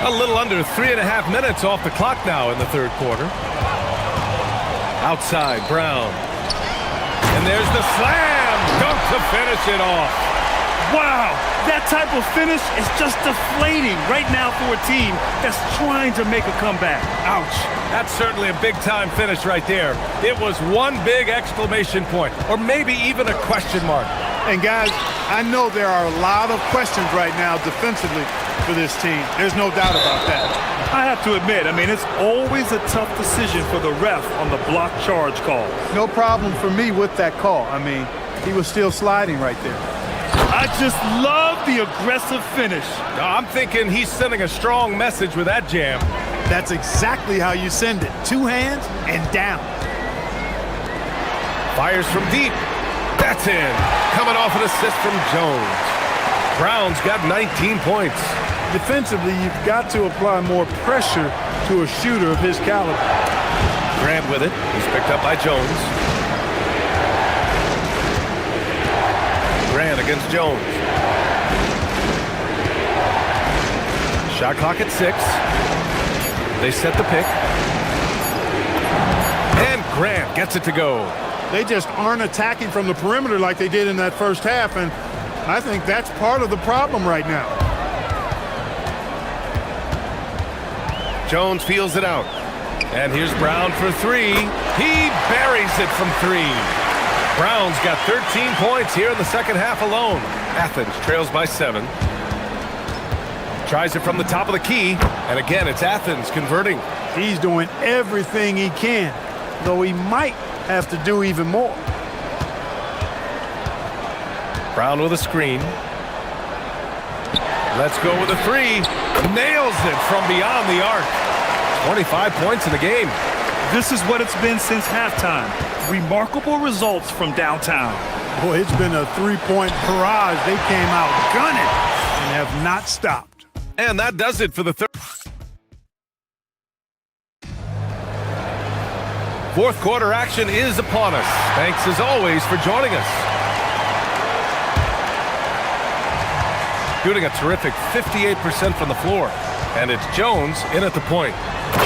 A little under 3.5 minutes off the clock now in the third quarter. Outside, Brown. And there's the slam. Dunk to finish it off. Wow, that type of finish is just deflating right now for a team that's trying to make a comeback. Ouch. That's certainly a big-time finish right there. It was one big exclamation point, or maybe even a question mark. And guys, I know there are a lot of questions right now defensively for this team. There's no doubt about that. I have to admit, I mean, it's always a tough decision for the ref on the block charge call. No problem for me with that call. I mean, he was still sliding right there. I just love the aggressive finish. I'm thinking he's sending a strong message with that jam. That's exactly how you send it. 2 hands and down. Fires from deep. That's in. Coming off an assist from Jones. Brown's got 19 points. Defensively, you've got to apply more pressure to a shooter of his caliber. Grant with it. He's picked up by Jones. Grant against Jones. Shot clock at 6. They set the pick. And Grant gets it to go. They just aren't attacking from the perimeter like they did in that first half, and I think that's part of the problem right now. Jones feels it out. And here's Brown for 3. He buries it from 3. Brown's got 13 points here in the second half alone. Athens trails by 7. Tries it from the top of the key. And again, it's Athens converting. He's doing everything he can, though he might have to do even more. Brown with a screen. Let's go with a 3. Nails it from beyond the arc. 25 points in the game. This is what it's been since halftime. Remarkable results from downtown. Boy, it's been a 3-point barrage. They came out gunning and have not stopped. And that does it for the third. Fourth quarter action is upon us. Thanks as always for joining us. Shooting a terrific 58% from the floor. And it's Jones in at the point.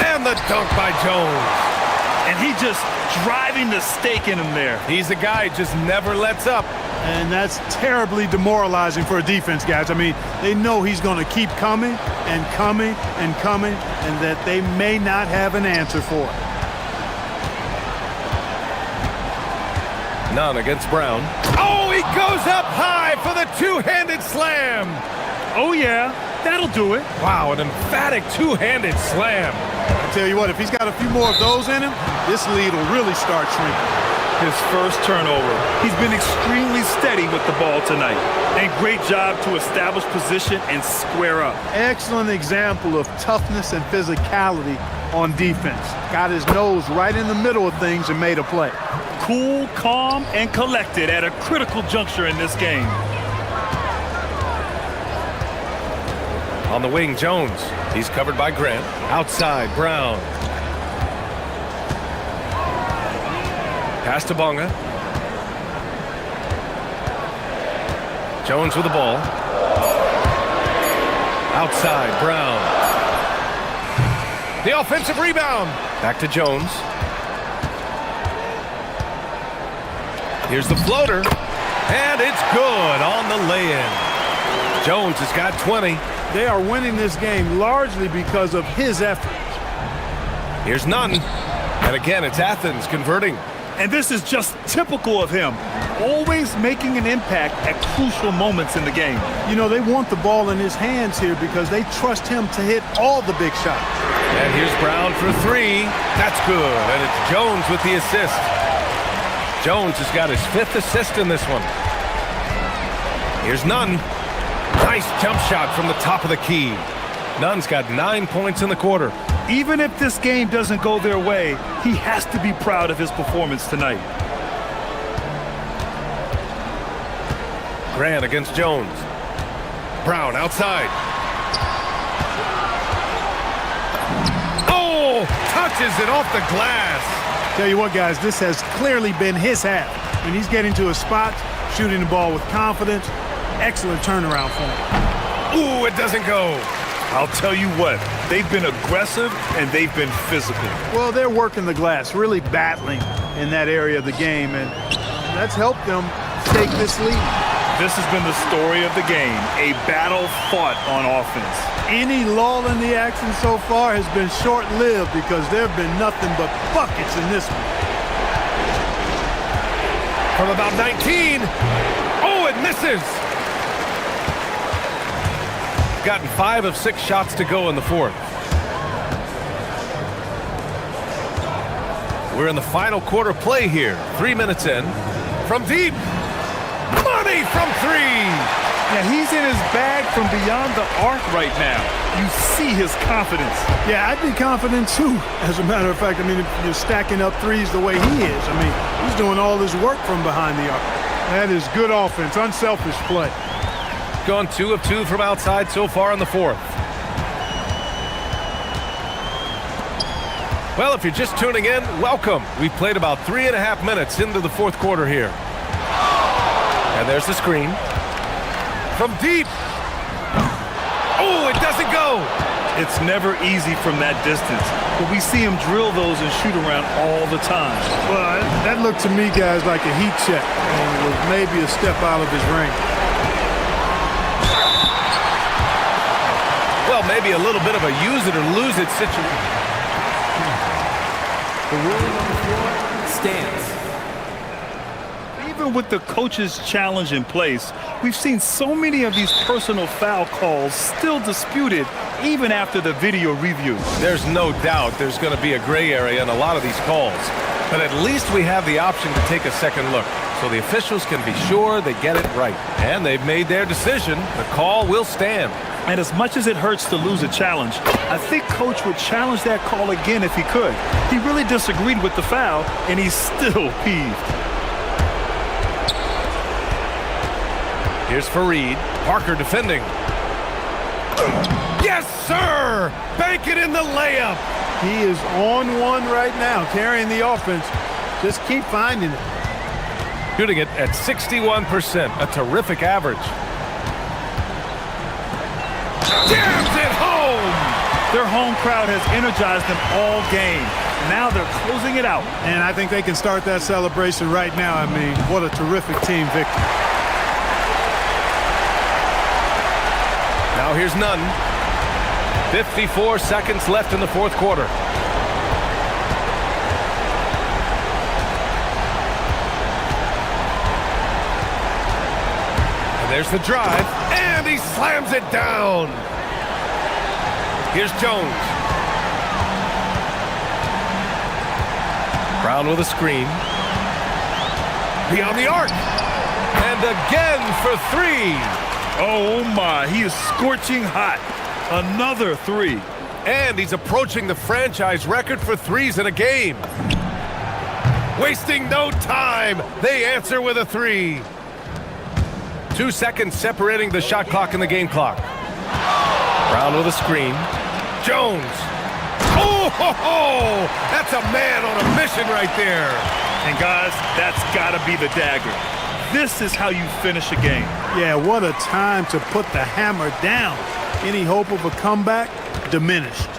And the dunk by Jones. And he just driving the stake in him there. He's a guy who just never lets up. And that's terribly demoralizing for a defense, guys. I mean, they know he's going to keep coming and coming and coming, and that they may not have an answer for it. None against Brown. Oh, he goes up high for the two-handed slam. Oh, yeah, that'll do it. Wow, an emphatic two-handed slam. I tell you what, if he's got a few more of those in him, this lead will really start shrinking. His first turnover. He's been extremely steady with the ball tonight. And great job to establish position and square up. Excellent example of toughness and physicality on defense. Got his nose right in the middle of things and made a play. Cool, calm, and collected at a critical juncture in this game. On the wing, Jones. He's covered by Grant. Outside, Brown. Pass to Bonga. Jones with the ball. Outside, Brown. The offensive rebound. Back to Jones. Here's the floater. And it's good on the lay-in. Jones has got 20. They are winning this game largely because of his efforts. Here's Nunn. And again, it's Athens converting. And this is just typical of him. Always making an impact at crucial moments in the game. You know, they want the ball in his hands here because they trust him to hit all the big shots. And here's Brown for three. That's good. And it's Jones with the assist. Jones has got his 5th assist in this one. Here's Nunn. Nice jump shot from the top of the key. Nunn's got 9 points in the quarter. Even if this game doesn't go their way, he has to be proud of his performance tonight. Grant against Jones. Brown outside. Oh, touches it off the glass. Tell you what, guys, this has clearly been his half. When he's getting to a spot, shooting the ball with confidence, excellent turnaround for him. Ooh, it doesn't go. I'll tell you what, they've been aggressive and they've been physical. Well, they're working the glass, really battling in that area of the game, and that's helped them take this lead. This has been the story of the game, a battle fought on offense. Any lull in the action so far has been short-lived because there have been nothing but buckets in this one. From about 19. Oh, it misses. Gotten 5 of 6 shots to go in the 4th. We're in the final quarter play here. 3 minutes in. From deep. Money from 3. Yeah, he's in his bag from beyond the arc right now. You see his confidence. Yeah, I'd be confident too. As a matter of fact, I mean, if you're stacking up threes the way he is, I mean, he's doing all his work from behind the arc. That is good offense, unselfish play. Gone 2 of 2 from outside so far in the 4th. Well, if you're just tuning in, welcome. We've played about 3.5 minutes into the 4th quarter here. And there's the screen. From deep. Oh, it doesn't go. It's never easy from that distance, but we see him drill those and shoot around all the time. Well, that looked to me, guys, like a heat check. And it was maybe a step out of his range. Well, maybe a little bit of a use it or lose it situation. The ruling on the floor stands. Even with the coach's challenge in place, we've seen so many of these personal foul calls still disputed even after the video review. There's no doubt there's going to be a gray area in a lot of these calls. But at least we have the option to take a second look, so the officials can be sure they get it right. And they've made their decision. The call will stand. And as much as it hurts to lose a challenge, I think Coach would challenge that call again if he could. He really disagreed with the foul, and he's still peeved. Here's Fareed. Parker defending. Yes, sir! Bank it in the layup. He is on one right now, carrying the offense. Just keep finding it. Shooting it at 61%, a terrific average. Jams it home! Their home crowd has energized them all game. Now they're closing it out. And I think they can start that celebration right now. I mean, what a terrific team victory. Now here's none. 54 seconds left in the fourth quarter. And there's the drive, and he slams it down. Here's Jones. Brown with a screen. Beyond the arc. And again for three. Oh my, he is scorching hot. Another three. And he's approaching the franchise record for threes in a game. Wasting no time. They answer with a three. 2 seconds separating the shot clock and the game clock. Brown with a screen. Jones. Oh, ho, ho! That's a man on a mission right there. And guys, that's got to be the dagger. This is how you finish a game. Yeah, what a time to put the hammer down. Any hope of a comeback diminished.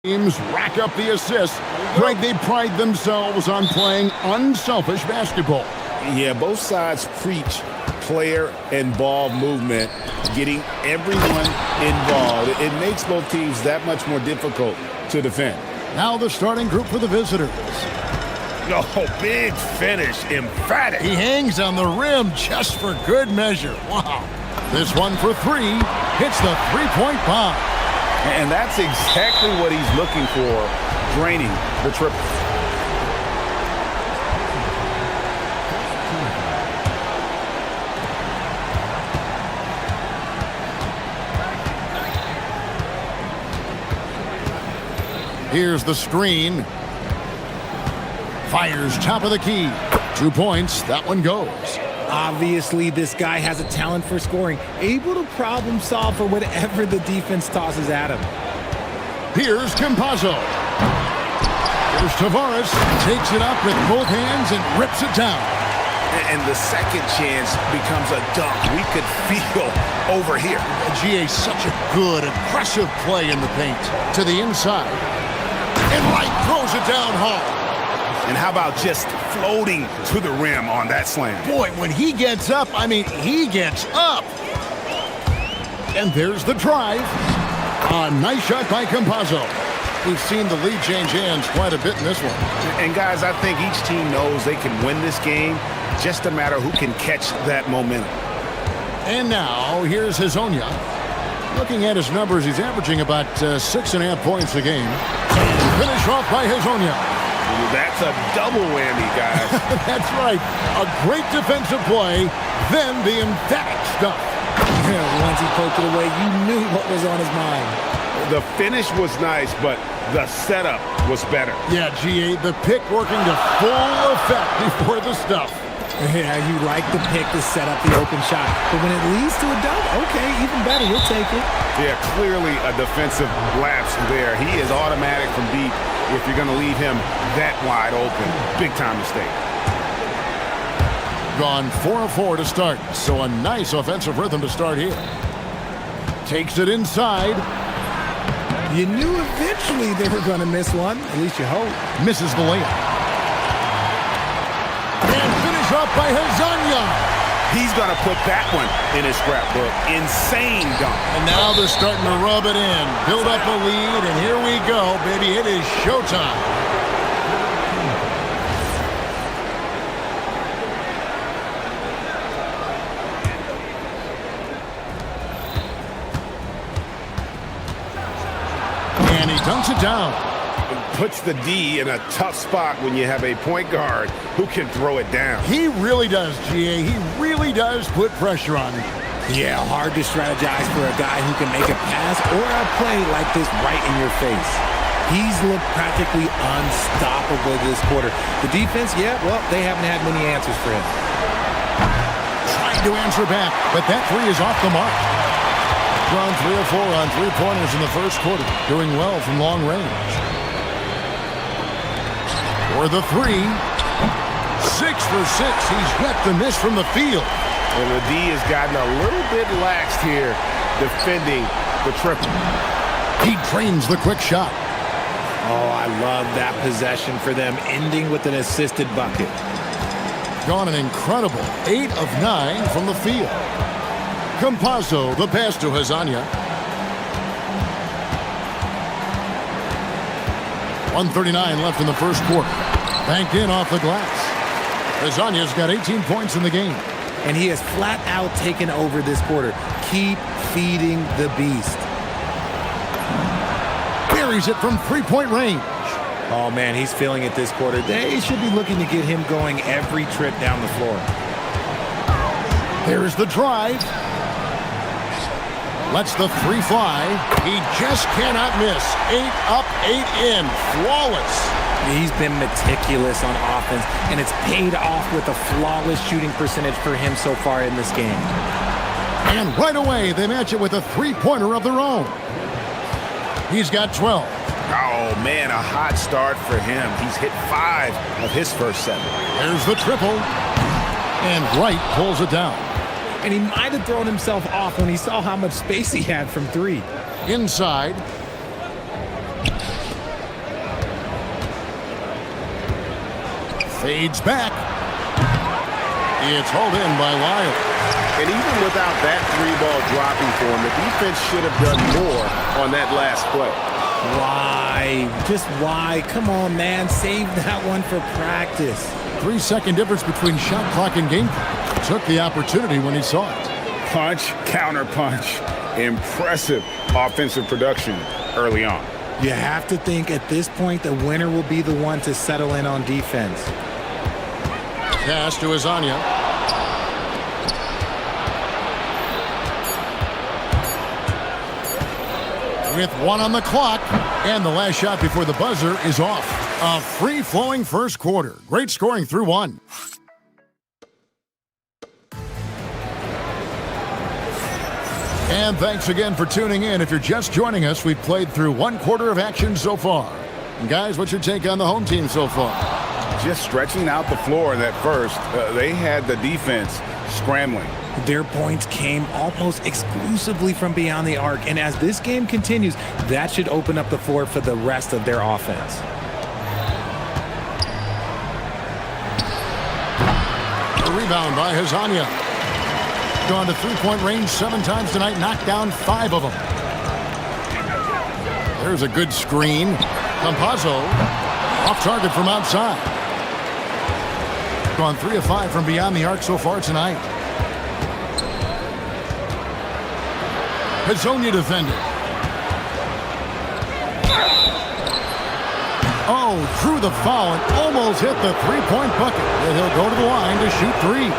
Teams rack up the assists. Greg, they pride themselves on playing unselfish basketball. Yeah, both sides preach player and ball movement, getting everyone involved. It makes both teams that much more difficult to defend. Now the starting group for the visitors. Oh, big finish, emphatic. He hangs on the rim just for good measure. Wow. This one for three. Hits the three-point bomb. And that's exactly what he's looking for, draining the triple. Here's the screen. Fires top of the key. 2 points. That one goes. Obviously, this guy has a talent for scoring, able to problem solve for whatever the defense tosses at him. Here's Campazzo. Here's Tavares. Takes it up with both hands and rips it down. And the second chance becomes a dunk. We could feel over here. GA, such a good, aggressive play in the paint. To the inside. And Wright throws it down hard. And how about just floating to the rim on that slam? Boy, when he gets up, I mean, he gets up. And there's the drive. A nice shot by Campazzo. We've seen the lead change hands quite a bit in this one. And guys, I think each team knows they can win this game. Just a matter who can catch that momentum. And now, here's Hazonia. Looking at his numbers, he's averaging about 6.5 points a game. Finish off by Hazonia. That's a double whammy, guys. That's right. A great defensive play, then the emphatic stuff. Once he poked it away, you knew what was on his mind. The finish was nice, but the setup was better. Yeah, GA, the pick working to full effect before the stuff. Yeah, you like the pick to set up the open shot. But when it leads to a dunk, okay, even better, we'll take it. Yeah, clearly a defensive lapse there. He is automatic from deep if you're going to leave him that wide open. Big time mistake. Gone 4 of 4 to start, so a nice offensive rhythm to start here. Takes it inside. You knew eventually they were going to miss one, at least you hope. Misses the layup. And finish up by Hazonia. He's going to put that one in his scrapbook. Insane dunk. And now they're starting to rub it in. Build up a lead, and here we go, baby. It is showtime. And he dunks it down. Puts the D in a tough spot when you have a point guard who can throw it down. He really does, GA. He really does put pressure on him. Yeah, hard to strategize for a guy who can make a pass or a play like this right in your face. He's looked practically unstoppable this quarter. The defense, yeah, well, they haven't had many answers for him. Trying to answer back, but that three is off the mark. Gone 3 of 4 on three-pointers in the first quarter. Doing well from long range. For the three. 6 for 6. He's yet to miss from the field. And the D has gotten a little bit laxed here defending the triple. He trains the quick shot. Oh, I love that possession for them, ending with an assisted bucket. Gone an incredible 8 of 9 from the field. Campazzo, the pass to Hazonia. 1:39 left in the first quarter. Banked in off the glass. Hazonia's got 18 points in the game. And he has flat out taken over this quarter. Keep feeding the beast. Buries it from three-point range. Oh, man, he's feeling it this quarter. They should be looking to get him going every trip down the floor. There's the drive. Lets the three fly. He just cannot miss. 8 up, 8 in. Flawless. He's been meticulous on offense, and it's paid off with a flawless shooting percentage for him so far in this game. And right away, they match it with a three-pointer of their own. He's got 12. Oh, man, a hot start for him. He's hit 5 of his first 7. There's the triple. And Wright pulls it down. And he might have thrown himself off when he saw how much space he had from 3. Inside. Fades back. It's hauled in by Lyle. And even without that three-ball dropping for him, the defense should have done more on that last play. Why? Just why? Come on, man. Save that one for practice. 3-second difference between shot clock and game clock. Took the opportunity when he saw it. Punch, counter punch. Impressive offensive production early on. You have to think at this point the winner will be the one to settle in on defense. Pass to Azania. With 1 on the clock, and the last shot before the buzzer is off. A free-flowing first quarter. Great scoring through 1. And thanks again for tuning in. If you're just joining us, we've played through 1 quarter of action so far. And guys, what's your take on the home team so far? Just stretching out the floor in that first. They had the defense scrambling. Their points came almost exclusively from beyond the arc, and as this game continues, that should open up the floor for the rest of their offense. A rebound by Hazania. Gone to three-point range 7 times tonight, knocked down 5 of them. There's a good screen. Campazzo off target from outside. Gone 3 of 5 from beyond the arc so far tonight. Hazonia defended. Oh, drew the foul and almost hit the three-point bucket. And he'll go to the line to shoot 3.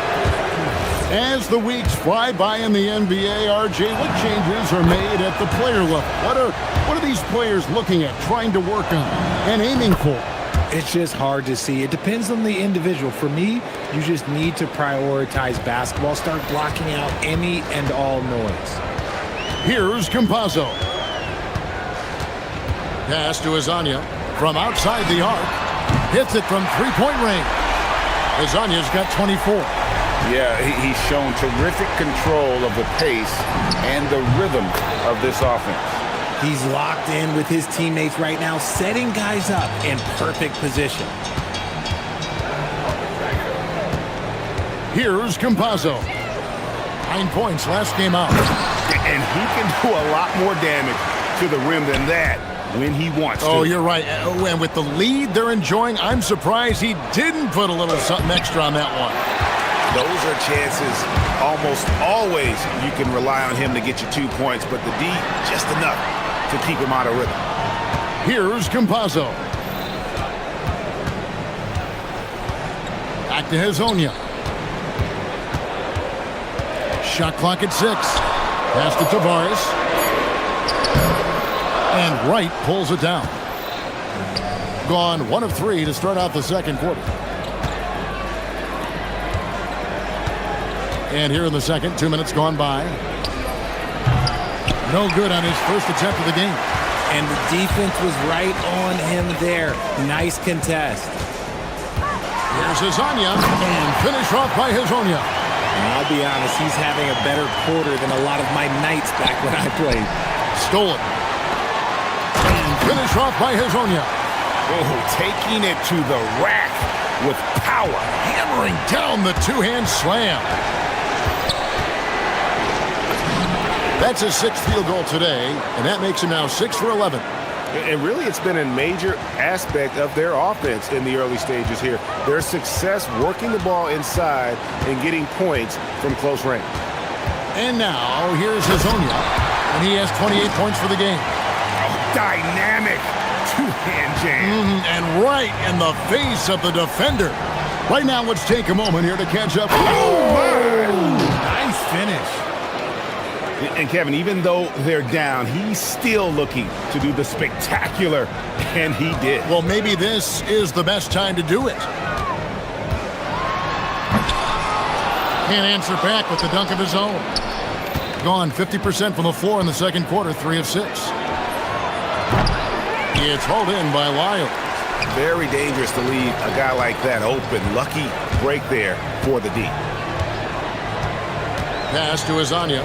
As the weeks fly by in the NBA, RJ, what changes are made at the player level? What are these players looking at, trying to work on, and aiming for? It's just hard to see. It depends on the individual. For me, you just need to prioritize basketball. Start blocking out any and all noise. Here's Campazzo. Pass to Azania from outside the arc. Hits it from three-point range. Azania's got 24. Yeah, he's shown terrific control of the pace and the rhythm of this offense. He's locked in with his teammates right now, setting guys up in perfect position. Here's Campazzo. 9 points last game out. And he can do a lot more damage to the rim than that when he wants to. Oh, you're right. And with the lead they're enjoying, I'm surprised he didn't put a little something extra on that one. Those are chances almost always you can rely on him to get you 2 points, but the D, just enough to keep him out of rhythm. Here's Campazzo. Back to Hazonia. Shot clock at 6. Pass to Tavares. And Wright pulls it down. Gone 1 of 3 to start out the second quarter. And here in the second, 2 minutes gone by. No good on his first attempt of the game. And the defense was right on him there. Nice contest. Here's Hazania. And finish off by Hazonia. And I'll be honest, he's having a better quarter than a lot of my nights back when I played. Stolen. And finish off by Hazonia. Oh, taking it to the rack with power. Hammering down the two-hand slam. That's his 6th field goal today, and that makes him now 6 for 11. And really, it's been a major aspect of their offense in the early stages here. Their success working the ball inside and getting points from close range. And now, here's Hazonia, and he has 28 points for the game. Dynamic two-hand jam. And right in the face of the defender. Right now, let's take a moment here to catch up. Oh, my! Nice finish. And Kevin, even though they're down, he's still looking to do the spectacular, and he did. Well, maybe this is the best time to do it. Can't answer back with the dunk of his own. Gone 50% from the floor in the second quarter, 3 of 6. It's hauled in by Lyle. Very dangerous to leave a guy like that open. Lucky break there for the D. Pass to Azania.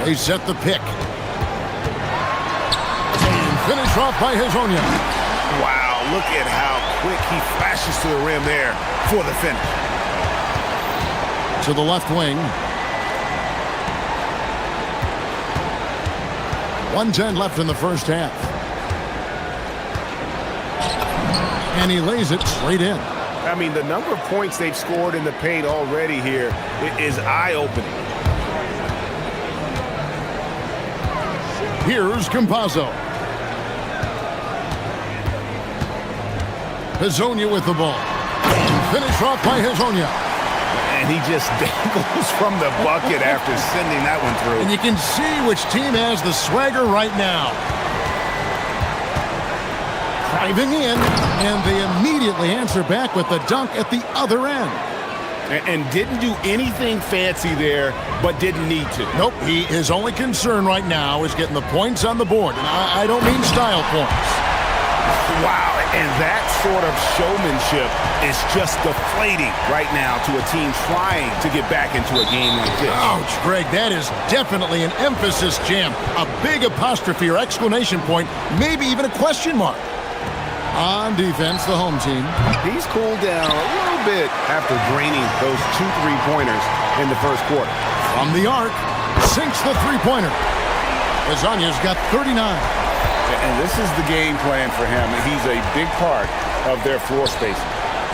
They set the pick. And finish off by Hazonia. Wow, look at how quick he flashes to the rim there for the finish. To the left wing. 1:10 left in the first half. And he lays it straight in. I mean, the number of points they've scored in the paint already here is eye-opening. Here's Campazzo. Hazonia with the ball. Finished off by Hazonia. And he just dangles from the bucket after sending that one through. And you can see which team has the swagger right now. Driving in, and they immediately answer back with the dunk at the other end. And didn't do anything fancy there, but didn't need to. Nope, his only concern right now is getting the points on the board. And I don't mean style points. Wow, and that sort of showmanship is just deflating right now to a team trying to get back into a game like this. Ouch, Greg, that is definitely an emphasis jam. A big apostrophe or exclamation point, maybe even a question mark. On defense, the home team. He's cooled down a little bit after draining those 2 3-pointers in the first quarter. From the arc, sinks the three-pointer. Hazonia's got 39. And this is the game plan for him. He's a big part of their floor spacing.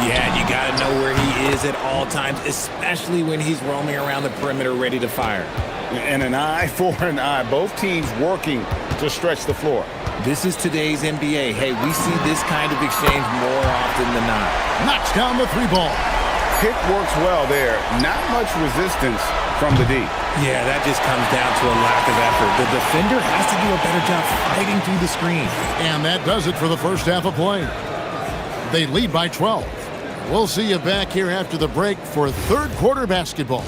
Yeah, you got to know where he is at all times, especially when he's roaming around the perimeter ready to fire. And an eye for an eye. Both teams working to stretch the floor. This is today's NBA. Hey, we see this kind of exchange more often than not. Knocks down the 3-ball. Pick works well there. Not much resistance from the D. Yeah, that just comes down to a lack of effort. The defender has to do a better job fighting through the screen. And that does it for the first half of play. They lead by 12. We'll see you back here after the break for third quarter basketball.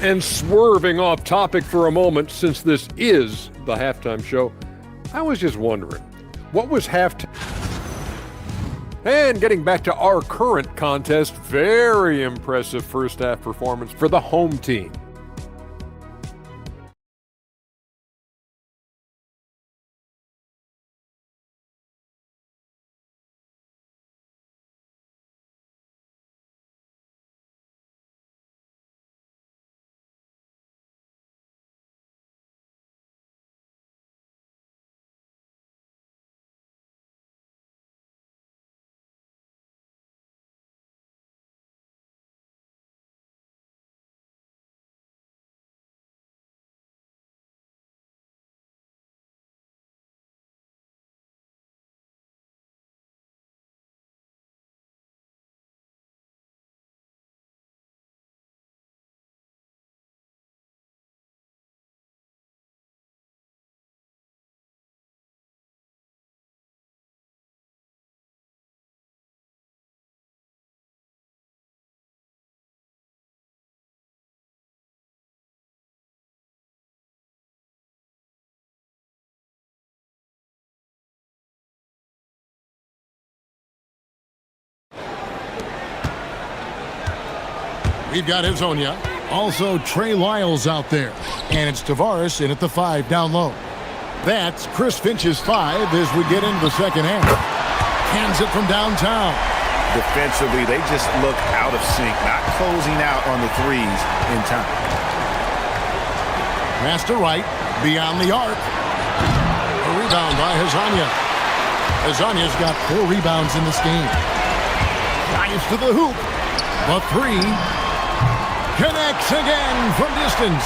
And swerving off topic for a moment, since this is the halftime show, I was just wondering, what was halftime? And getting back to our current contest, very impressive first half performance for the home team. We've got Hazonia. Also, Trey Lyles out there. And it's Tavares in at the 5 down low. That's Chris Finch's 5 as we get into the second half. Hands it from downtown. Defensively, they just look out of sync, not closing out on the threes in time. Pass to right, beyond the arc. A rebound by Hazonia. Hazonia's got 4 rebounds in this game. Drives to the hoop. The 3. Connects again from distance.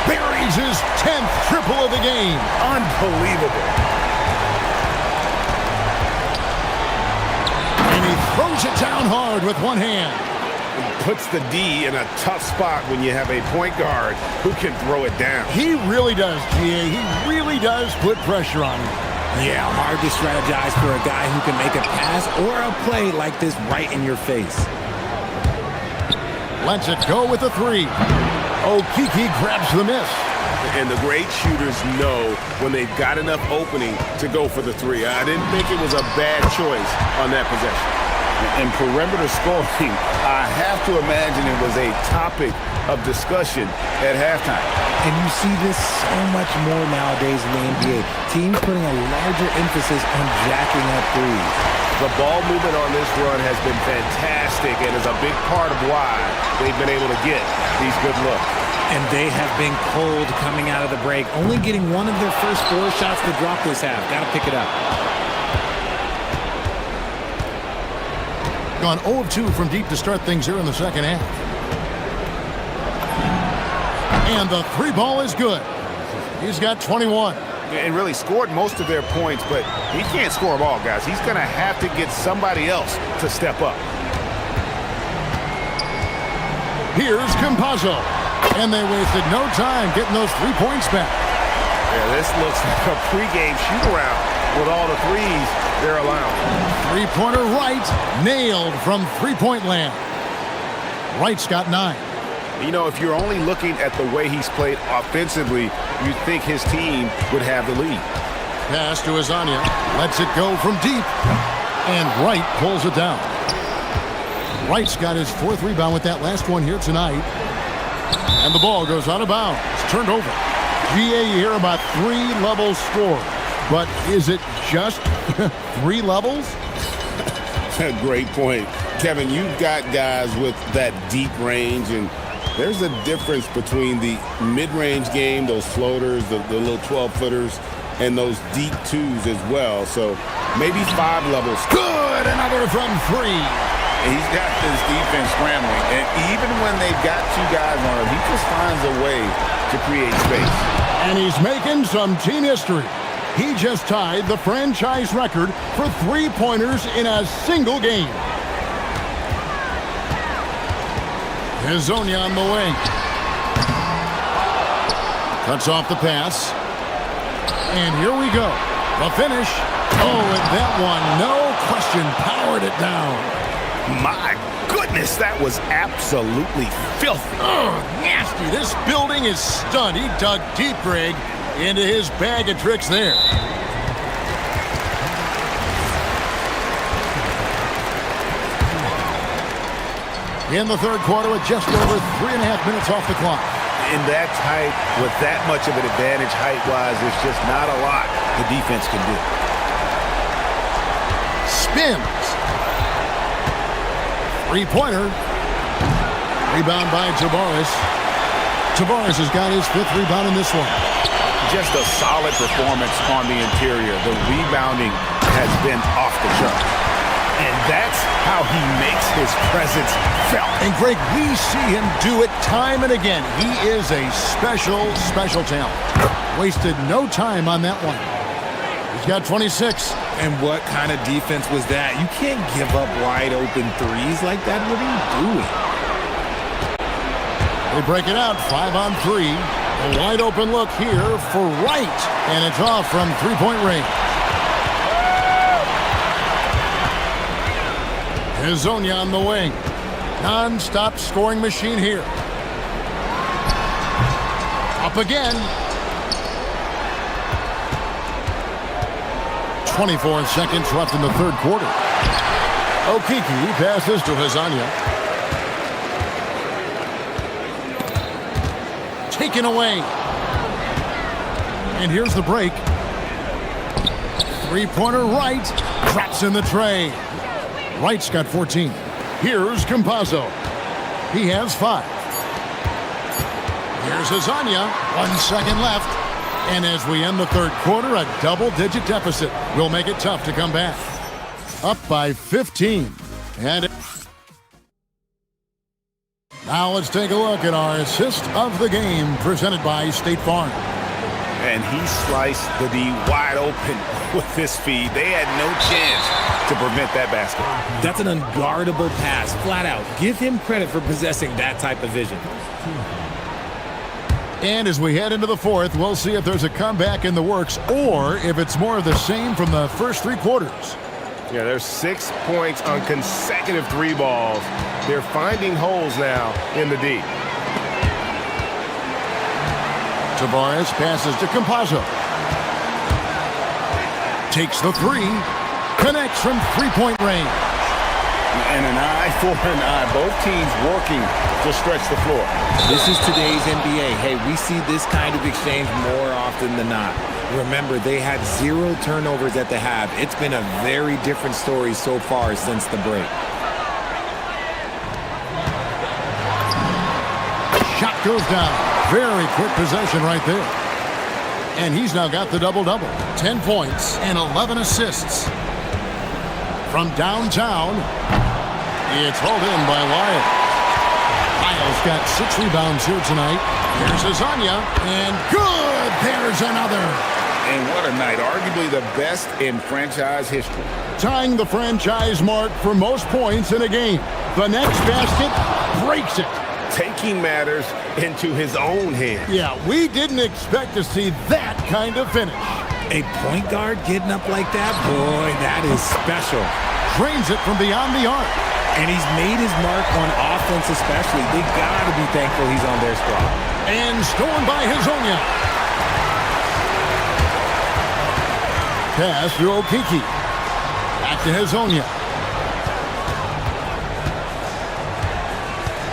Buries his 10th triple of the game. Unbelievable. And he throws it down hard with one hand. He puts the D in a tough spot when you have a point guard who can throw it down. He really does, GA. He really does put pressure on him. Yeah, hard to strategize for a guy who can make a pass or a play like this right in your face. Lets it go with the 3. Okiki grabs the miss. And the great shooters know when they've got enough opening to go for the 3. I didn't think it was a bad choice on that possession. And perimeter scoring, I have to imagine it was a topic of discussion at halftime. And you see this so much more nowadays in the NBA. Teams putting a larger emphasis on jacking up threes. The ball movement on this run has been fantastic and is a big part of why they've been able to get these good looks. And they have been cold coming out of the break, only getting one of their first 4 shots to drop this half. Got to pick it up. Gone 0 of 2 from deep to start things here in the second half. And the 3 ball is good. He's got 21. And really scored most of their points, but he can't score them all, guys. He's going to have to get somebody else to step up. Here's Campazzo. And they wasted no time getting those 3 points back. Yeah, this looks like a pregame shoot-around with all the threes they're allowing. Three-pointer right, nailed from three-point land. Wright's got 9. You know, if you're only looking at the way he's played offensively, you'd think his team would have the lead. Pass to Azania. Lets it go from deep. And Wright pulls it down. Wright's got his 4th rebound with that last one here tonight. And the ball goes out of bounds. It's turned over. GA, you hear about 3 level score. But is it just 3 levels? Great point. Kevin, you've got guys with that deep range, and there's a difference between the mid-range game, those floaters, the little 12-footers, and those deep 2s as well. So maybe 5 levels. Good! Another from 3. He's got this defense scrambling, and even when they've got 2 guys on him, he just finds a way to create space. And he's making some team history. He just tied the franchise record for 3-pointers in a single game. Hazonia on the wing. Cuts off the pass. And here we go. The finish. Oh, and that one, no question, powered it down. My goodness, that was absolutely filthy. Oh, nasty. This building is stunned. He dug deep, Greg, into his bag of tricks there. In the third quarter with just over 3.5 minutes off the clock. In that tight, with that much of an advantage height-wise, there's just not a lot the defense can do. Spins. 3-pointer. Rebound by Tavares. Tavares has got his 5th rebound in this one. Just a solid performance on the interior. The rebounding has been off the chart. And that's how he makes his presence felt. And Greg, we see him do it time and again. He is a special, special talent. Wasted no time on that one. He's got 26. And what kind of defense was that? You can't give up wide open threes like that. What are you doing? They break it out 5 on 3. A wide open look here for Wright. And it's off from 3-point range. Hazonia on the wing. Non-stop scoring machine here. Up again. 24 seconds left in the third quarter. Okiki passes to Hazonia. Taken away. And here's the break. 3-pointer Wright. Drops in the tray. Wright's got 14. Here's Campazzo. He has 5. Here's Hazonia. 1 second left. And as we end the third quarter, a double-digit deficit will make it tough to come back. Up by 15. And now let's take a look at our assist of the game presented by State Farm. And he sliced the D wide open with this feed. They had no chance to prevent that basket. That's an unguardable pass, flat out. Give him credit for possessing that type of vision. And as we head into the fourth, we'll see if there's a comeback in the works or if it's more of the same from the first 3 quarters. Yeah, there's 6 points on consecutive 3 balls. They're finding holes now in the D. Tavares passes to Campazzo. Takes the 3. Connects from 3-point range. And an eye for an eye. Both teams working to stretch the floor. This is today's NBA. Hey, we see this kind of exchange more often than not. Remember, they had 0 turnovers at the half. It's been a very different story so far since the break. Shot goes down. Very quick possession right there. And he's now got the double-double. 10 points and 11 assists. From downtown, it's hauled in by Wyatt. Lyle's got 6 rebounds here tonight. Here's Azania, and good! There's another. And what a night. Arguably the best in franchise history. Tying the franchise mark for most points in a game. The next basket breaks it. Taking matters into his own hands. Yeah, we didn't expect to see that kind of finish. A point guard getting up like that? Boy, that is special. Drains it from beyond the arc. And he's made his mark on offense especially. They got to be thankful he's on their squad. And stolen by Hazonia. Pass to Okiki. Back to Hazonia.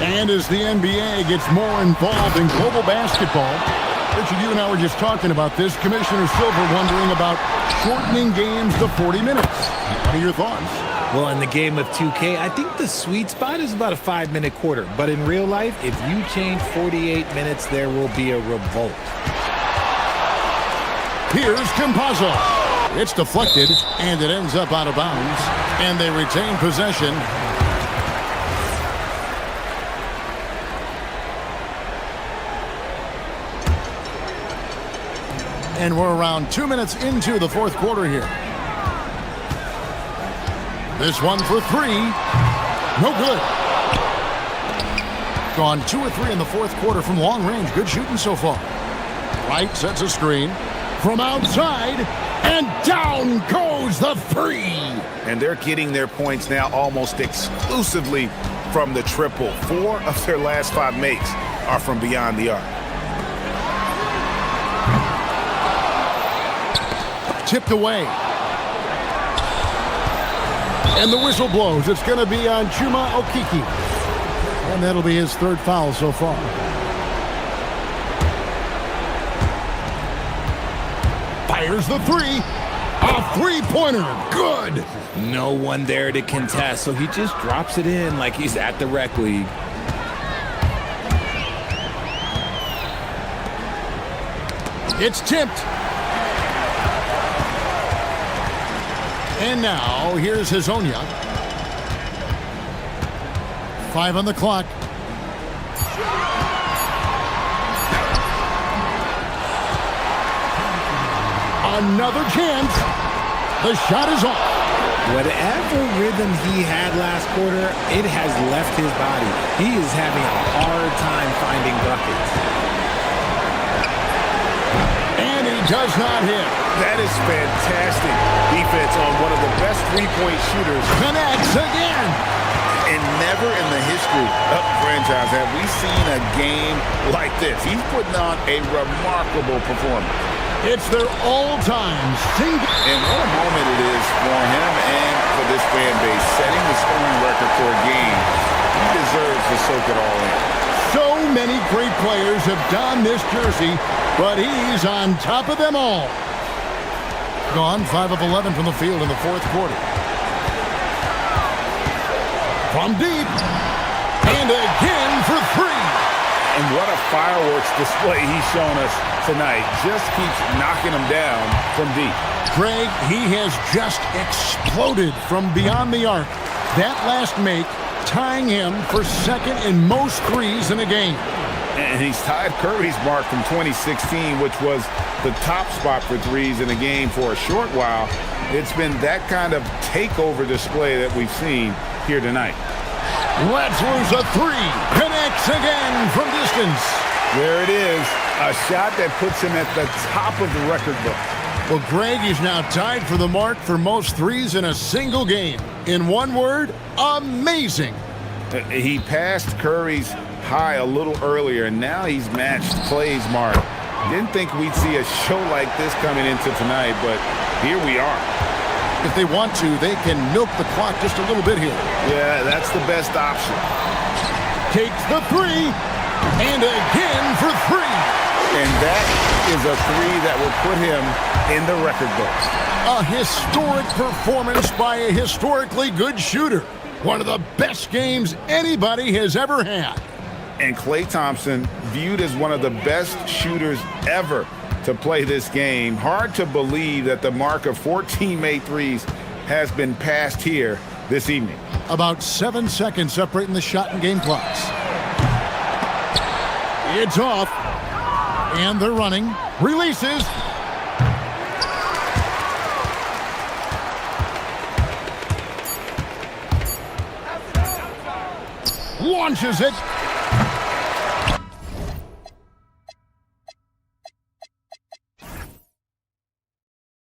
And as the NBA gets more involved in global basketball, Richard, you and I were just talking about this. Commissioner Silver wondering about shortening games to 40 minutes. What are your thoughts? Well, in the game of 2K, I think the sweet spot is about a 5-minute quarter. But in real life, if you change 48 minutes, there will be a revolt. Here's Campazzo. It's deflected, and it ends up out of bounds. And they retain possession. And we're around 2 minutes into the fourth quarter here. This one for 3. No good. Gone 2 or 3 in the fourth quarter from long range. Good shooting so far. Wright sets a screen. From outside. And down goes the 3. And they're getting their points now almost exclusively from the triple. 4 of their last 5 makes are from beyond the arc. Tipped away. And the whistle blows. It's going to be on Chuma Okiki. And that'll be his 3rd foul so far. Fires the 3. A 3-pointer. Good. No one there to contest, so he just drops it in like he's at the rec league. It's tipped. And now, here's Hazonia. 5 on the clock. Another chance. The shot is off. Whatever rhythm he had last quarter, it has left his body. He is having a hard time finding buckets. And he does not hit. That is fantastic defense on one of the best three-point shooters. Connects again. And never in the history of the franchise have we seen a game like this. He's putting on a remarkable performance. It's their all-time single. And what a moment it is for him and for this fan base. Setting the scoring record for a game. He deserves to soak it all in. So many great players have donned this jersey, but he's on top of them all. Gone 5 of 11 from the field in the fourth quarter. From deep. And again for 3. And what a fireworks display he's shown us tonight. Just keeps knocking them down from deep. Greg, he has just exploded from beyond the arc. That last make tying him for 2nd in most threes in a game. And he's tied Curry's mark from 2016, which was the top spot for threes in a game for a short while. It's been that kind of takeover display that we've seen here tonight. Let's lose a 3. Connects again from distance. There it is. A shot that puts him at the top of the record book. Well, Greg is now tied for the mark for most threes in a single game. In one word, amazing. He passed Curry's high a little earlier, and now he's matched Clay's mark. Didn't think we'd see a show like this coming into tonight, but here we are. If they want to, they can milk the clock just a little bit here. Yeah, that's the best option. Takes the three, and again for three. And that is a three that will put him in the record books. A historic performance by a historically good shooter. One of the best games anybody has ever had. And Klay Thompson, viewed as one of the best shooters ever to play this game. Hard to believe that the mark of 14 made threes has been passed here this evening. About 7 seconds separating the shot and game clocks. It's off. And they're running. Releases. Launches it.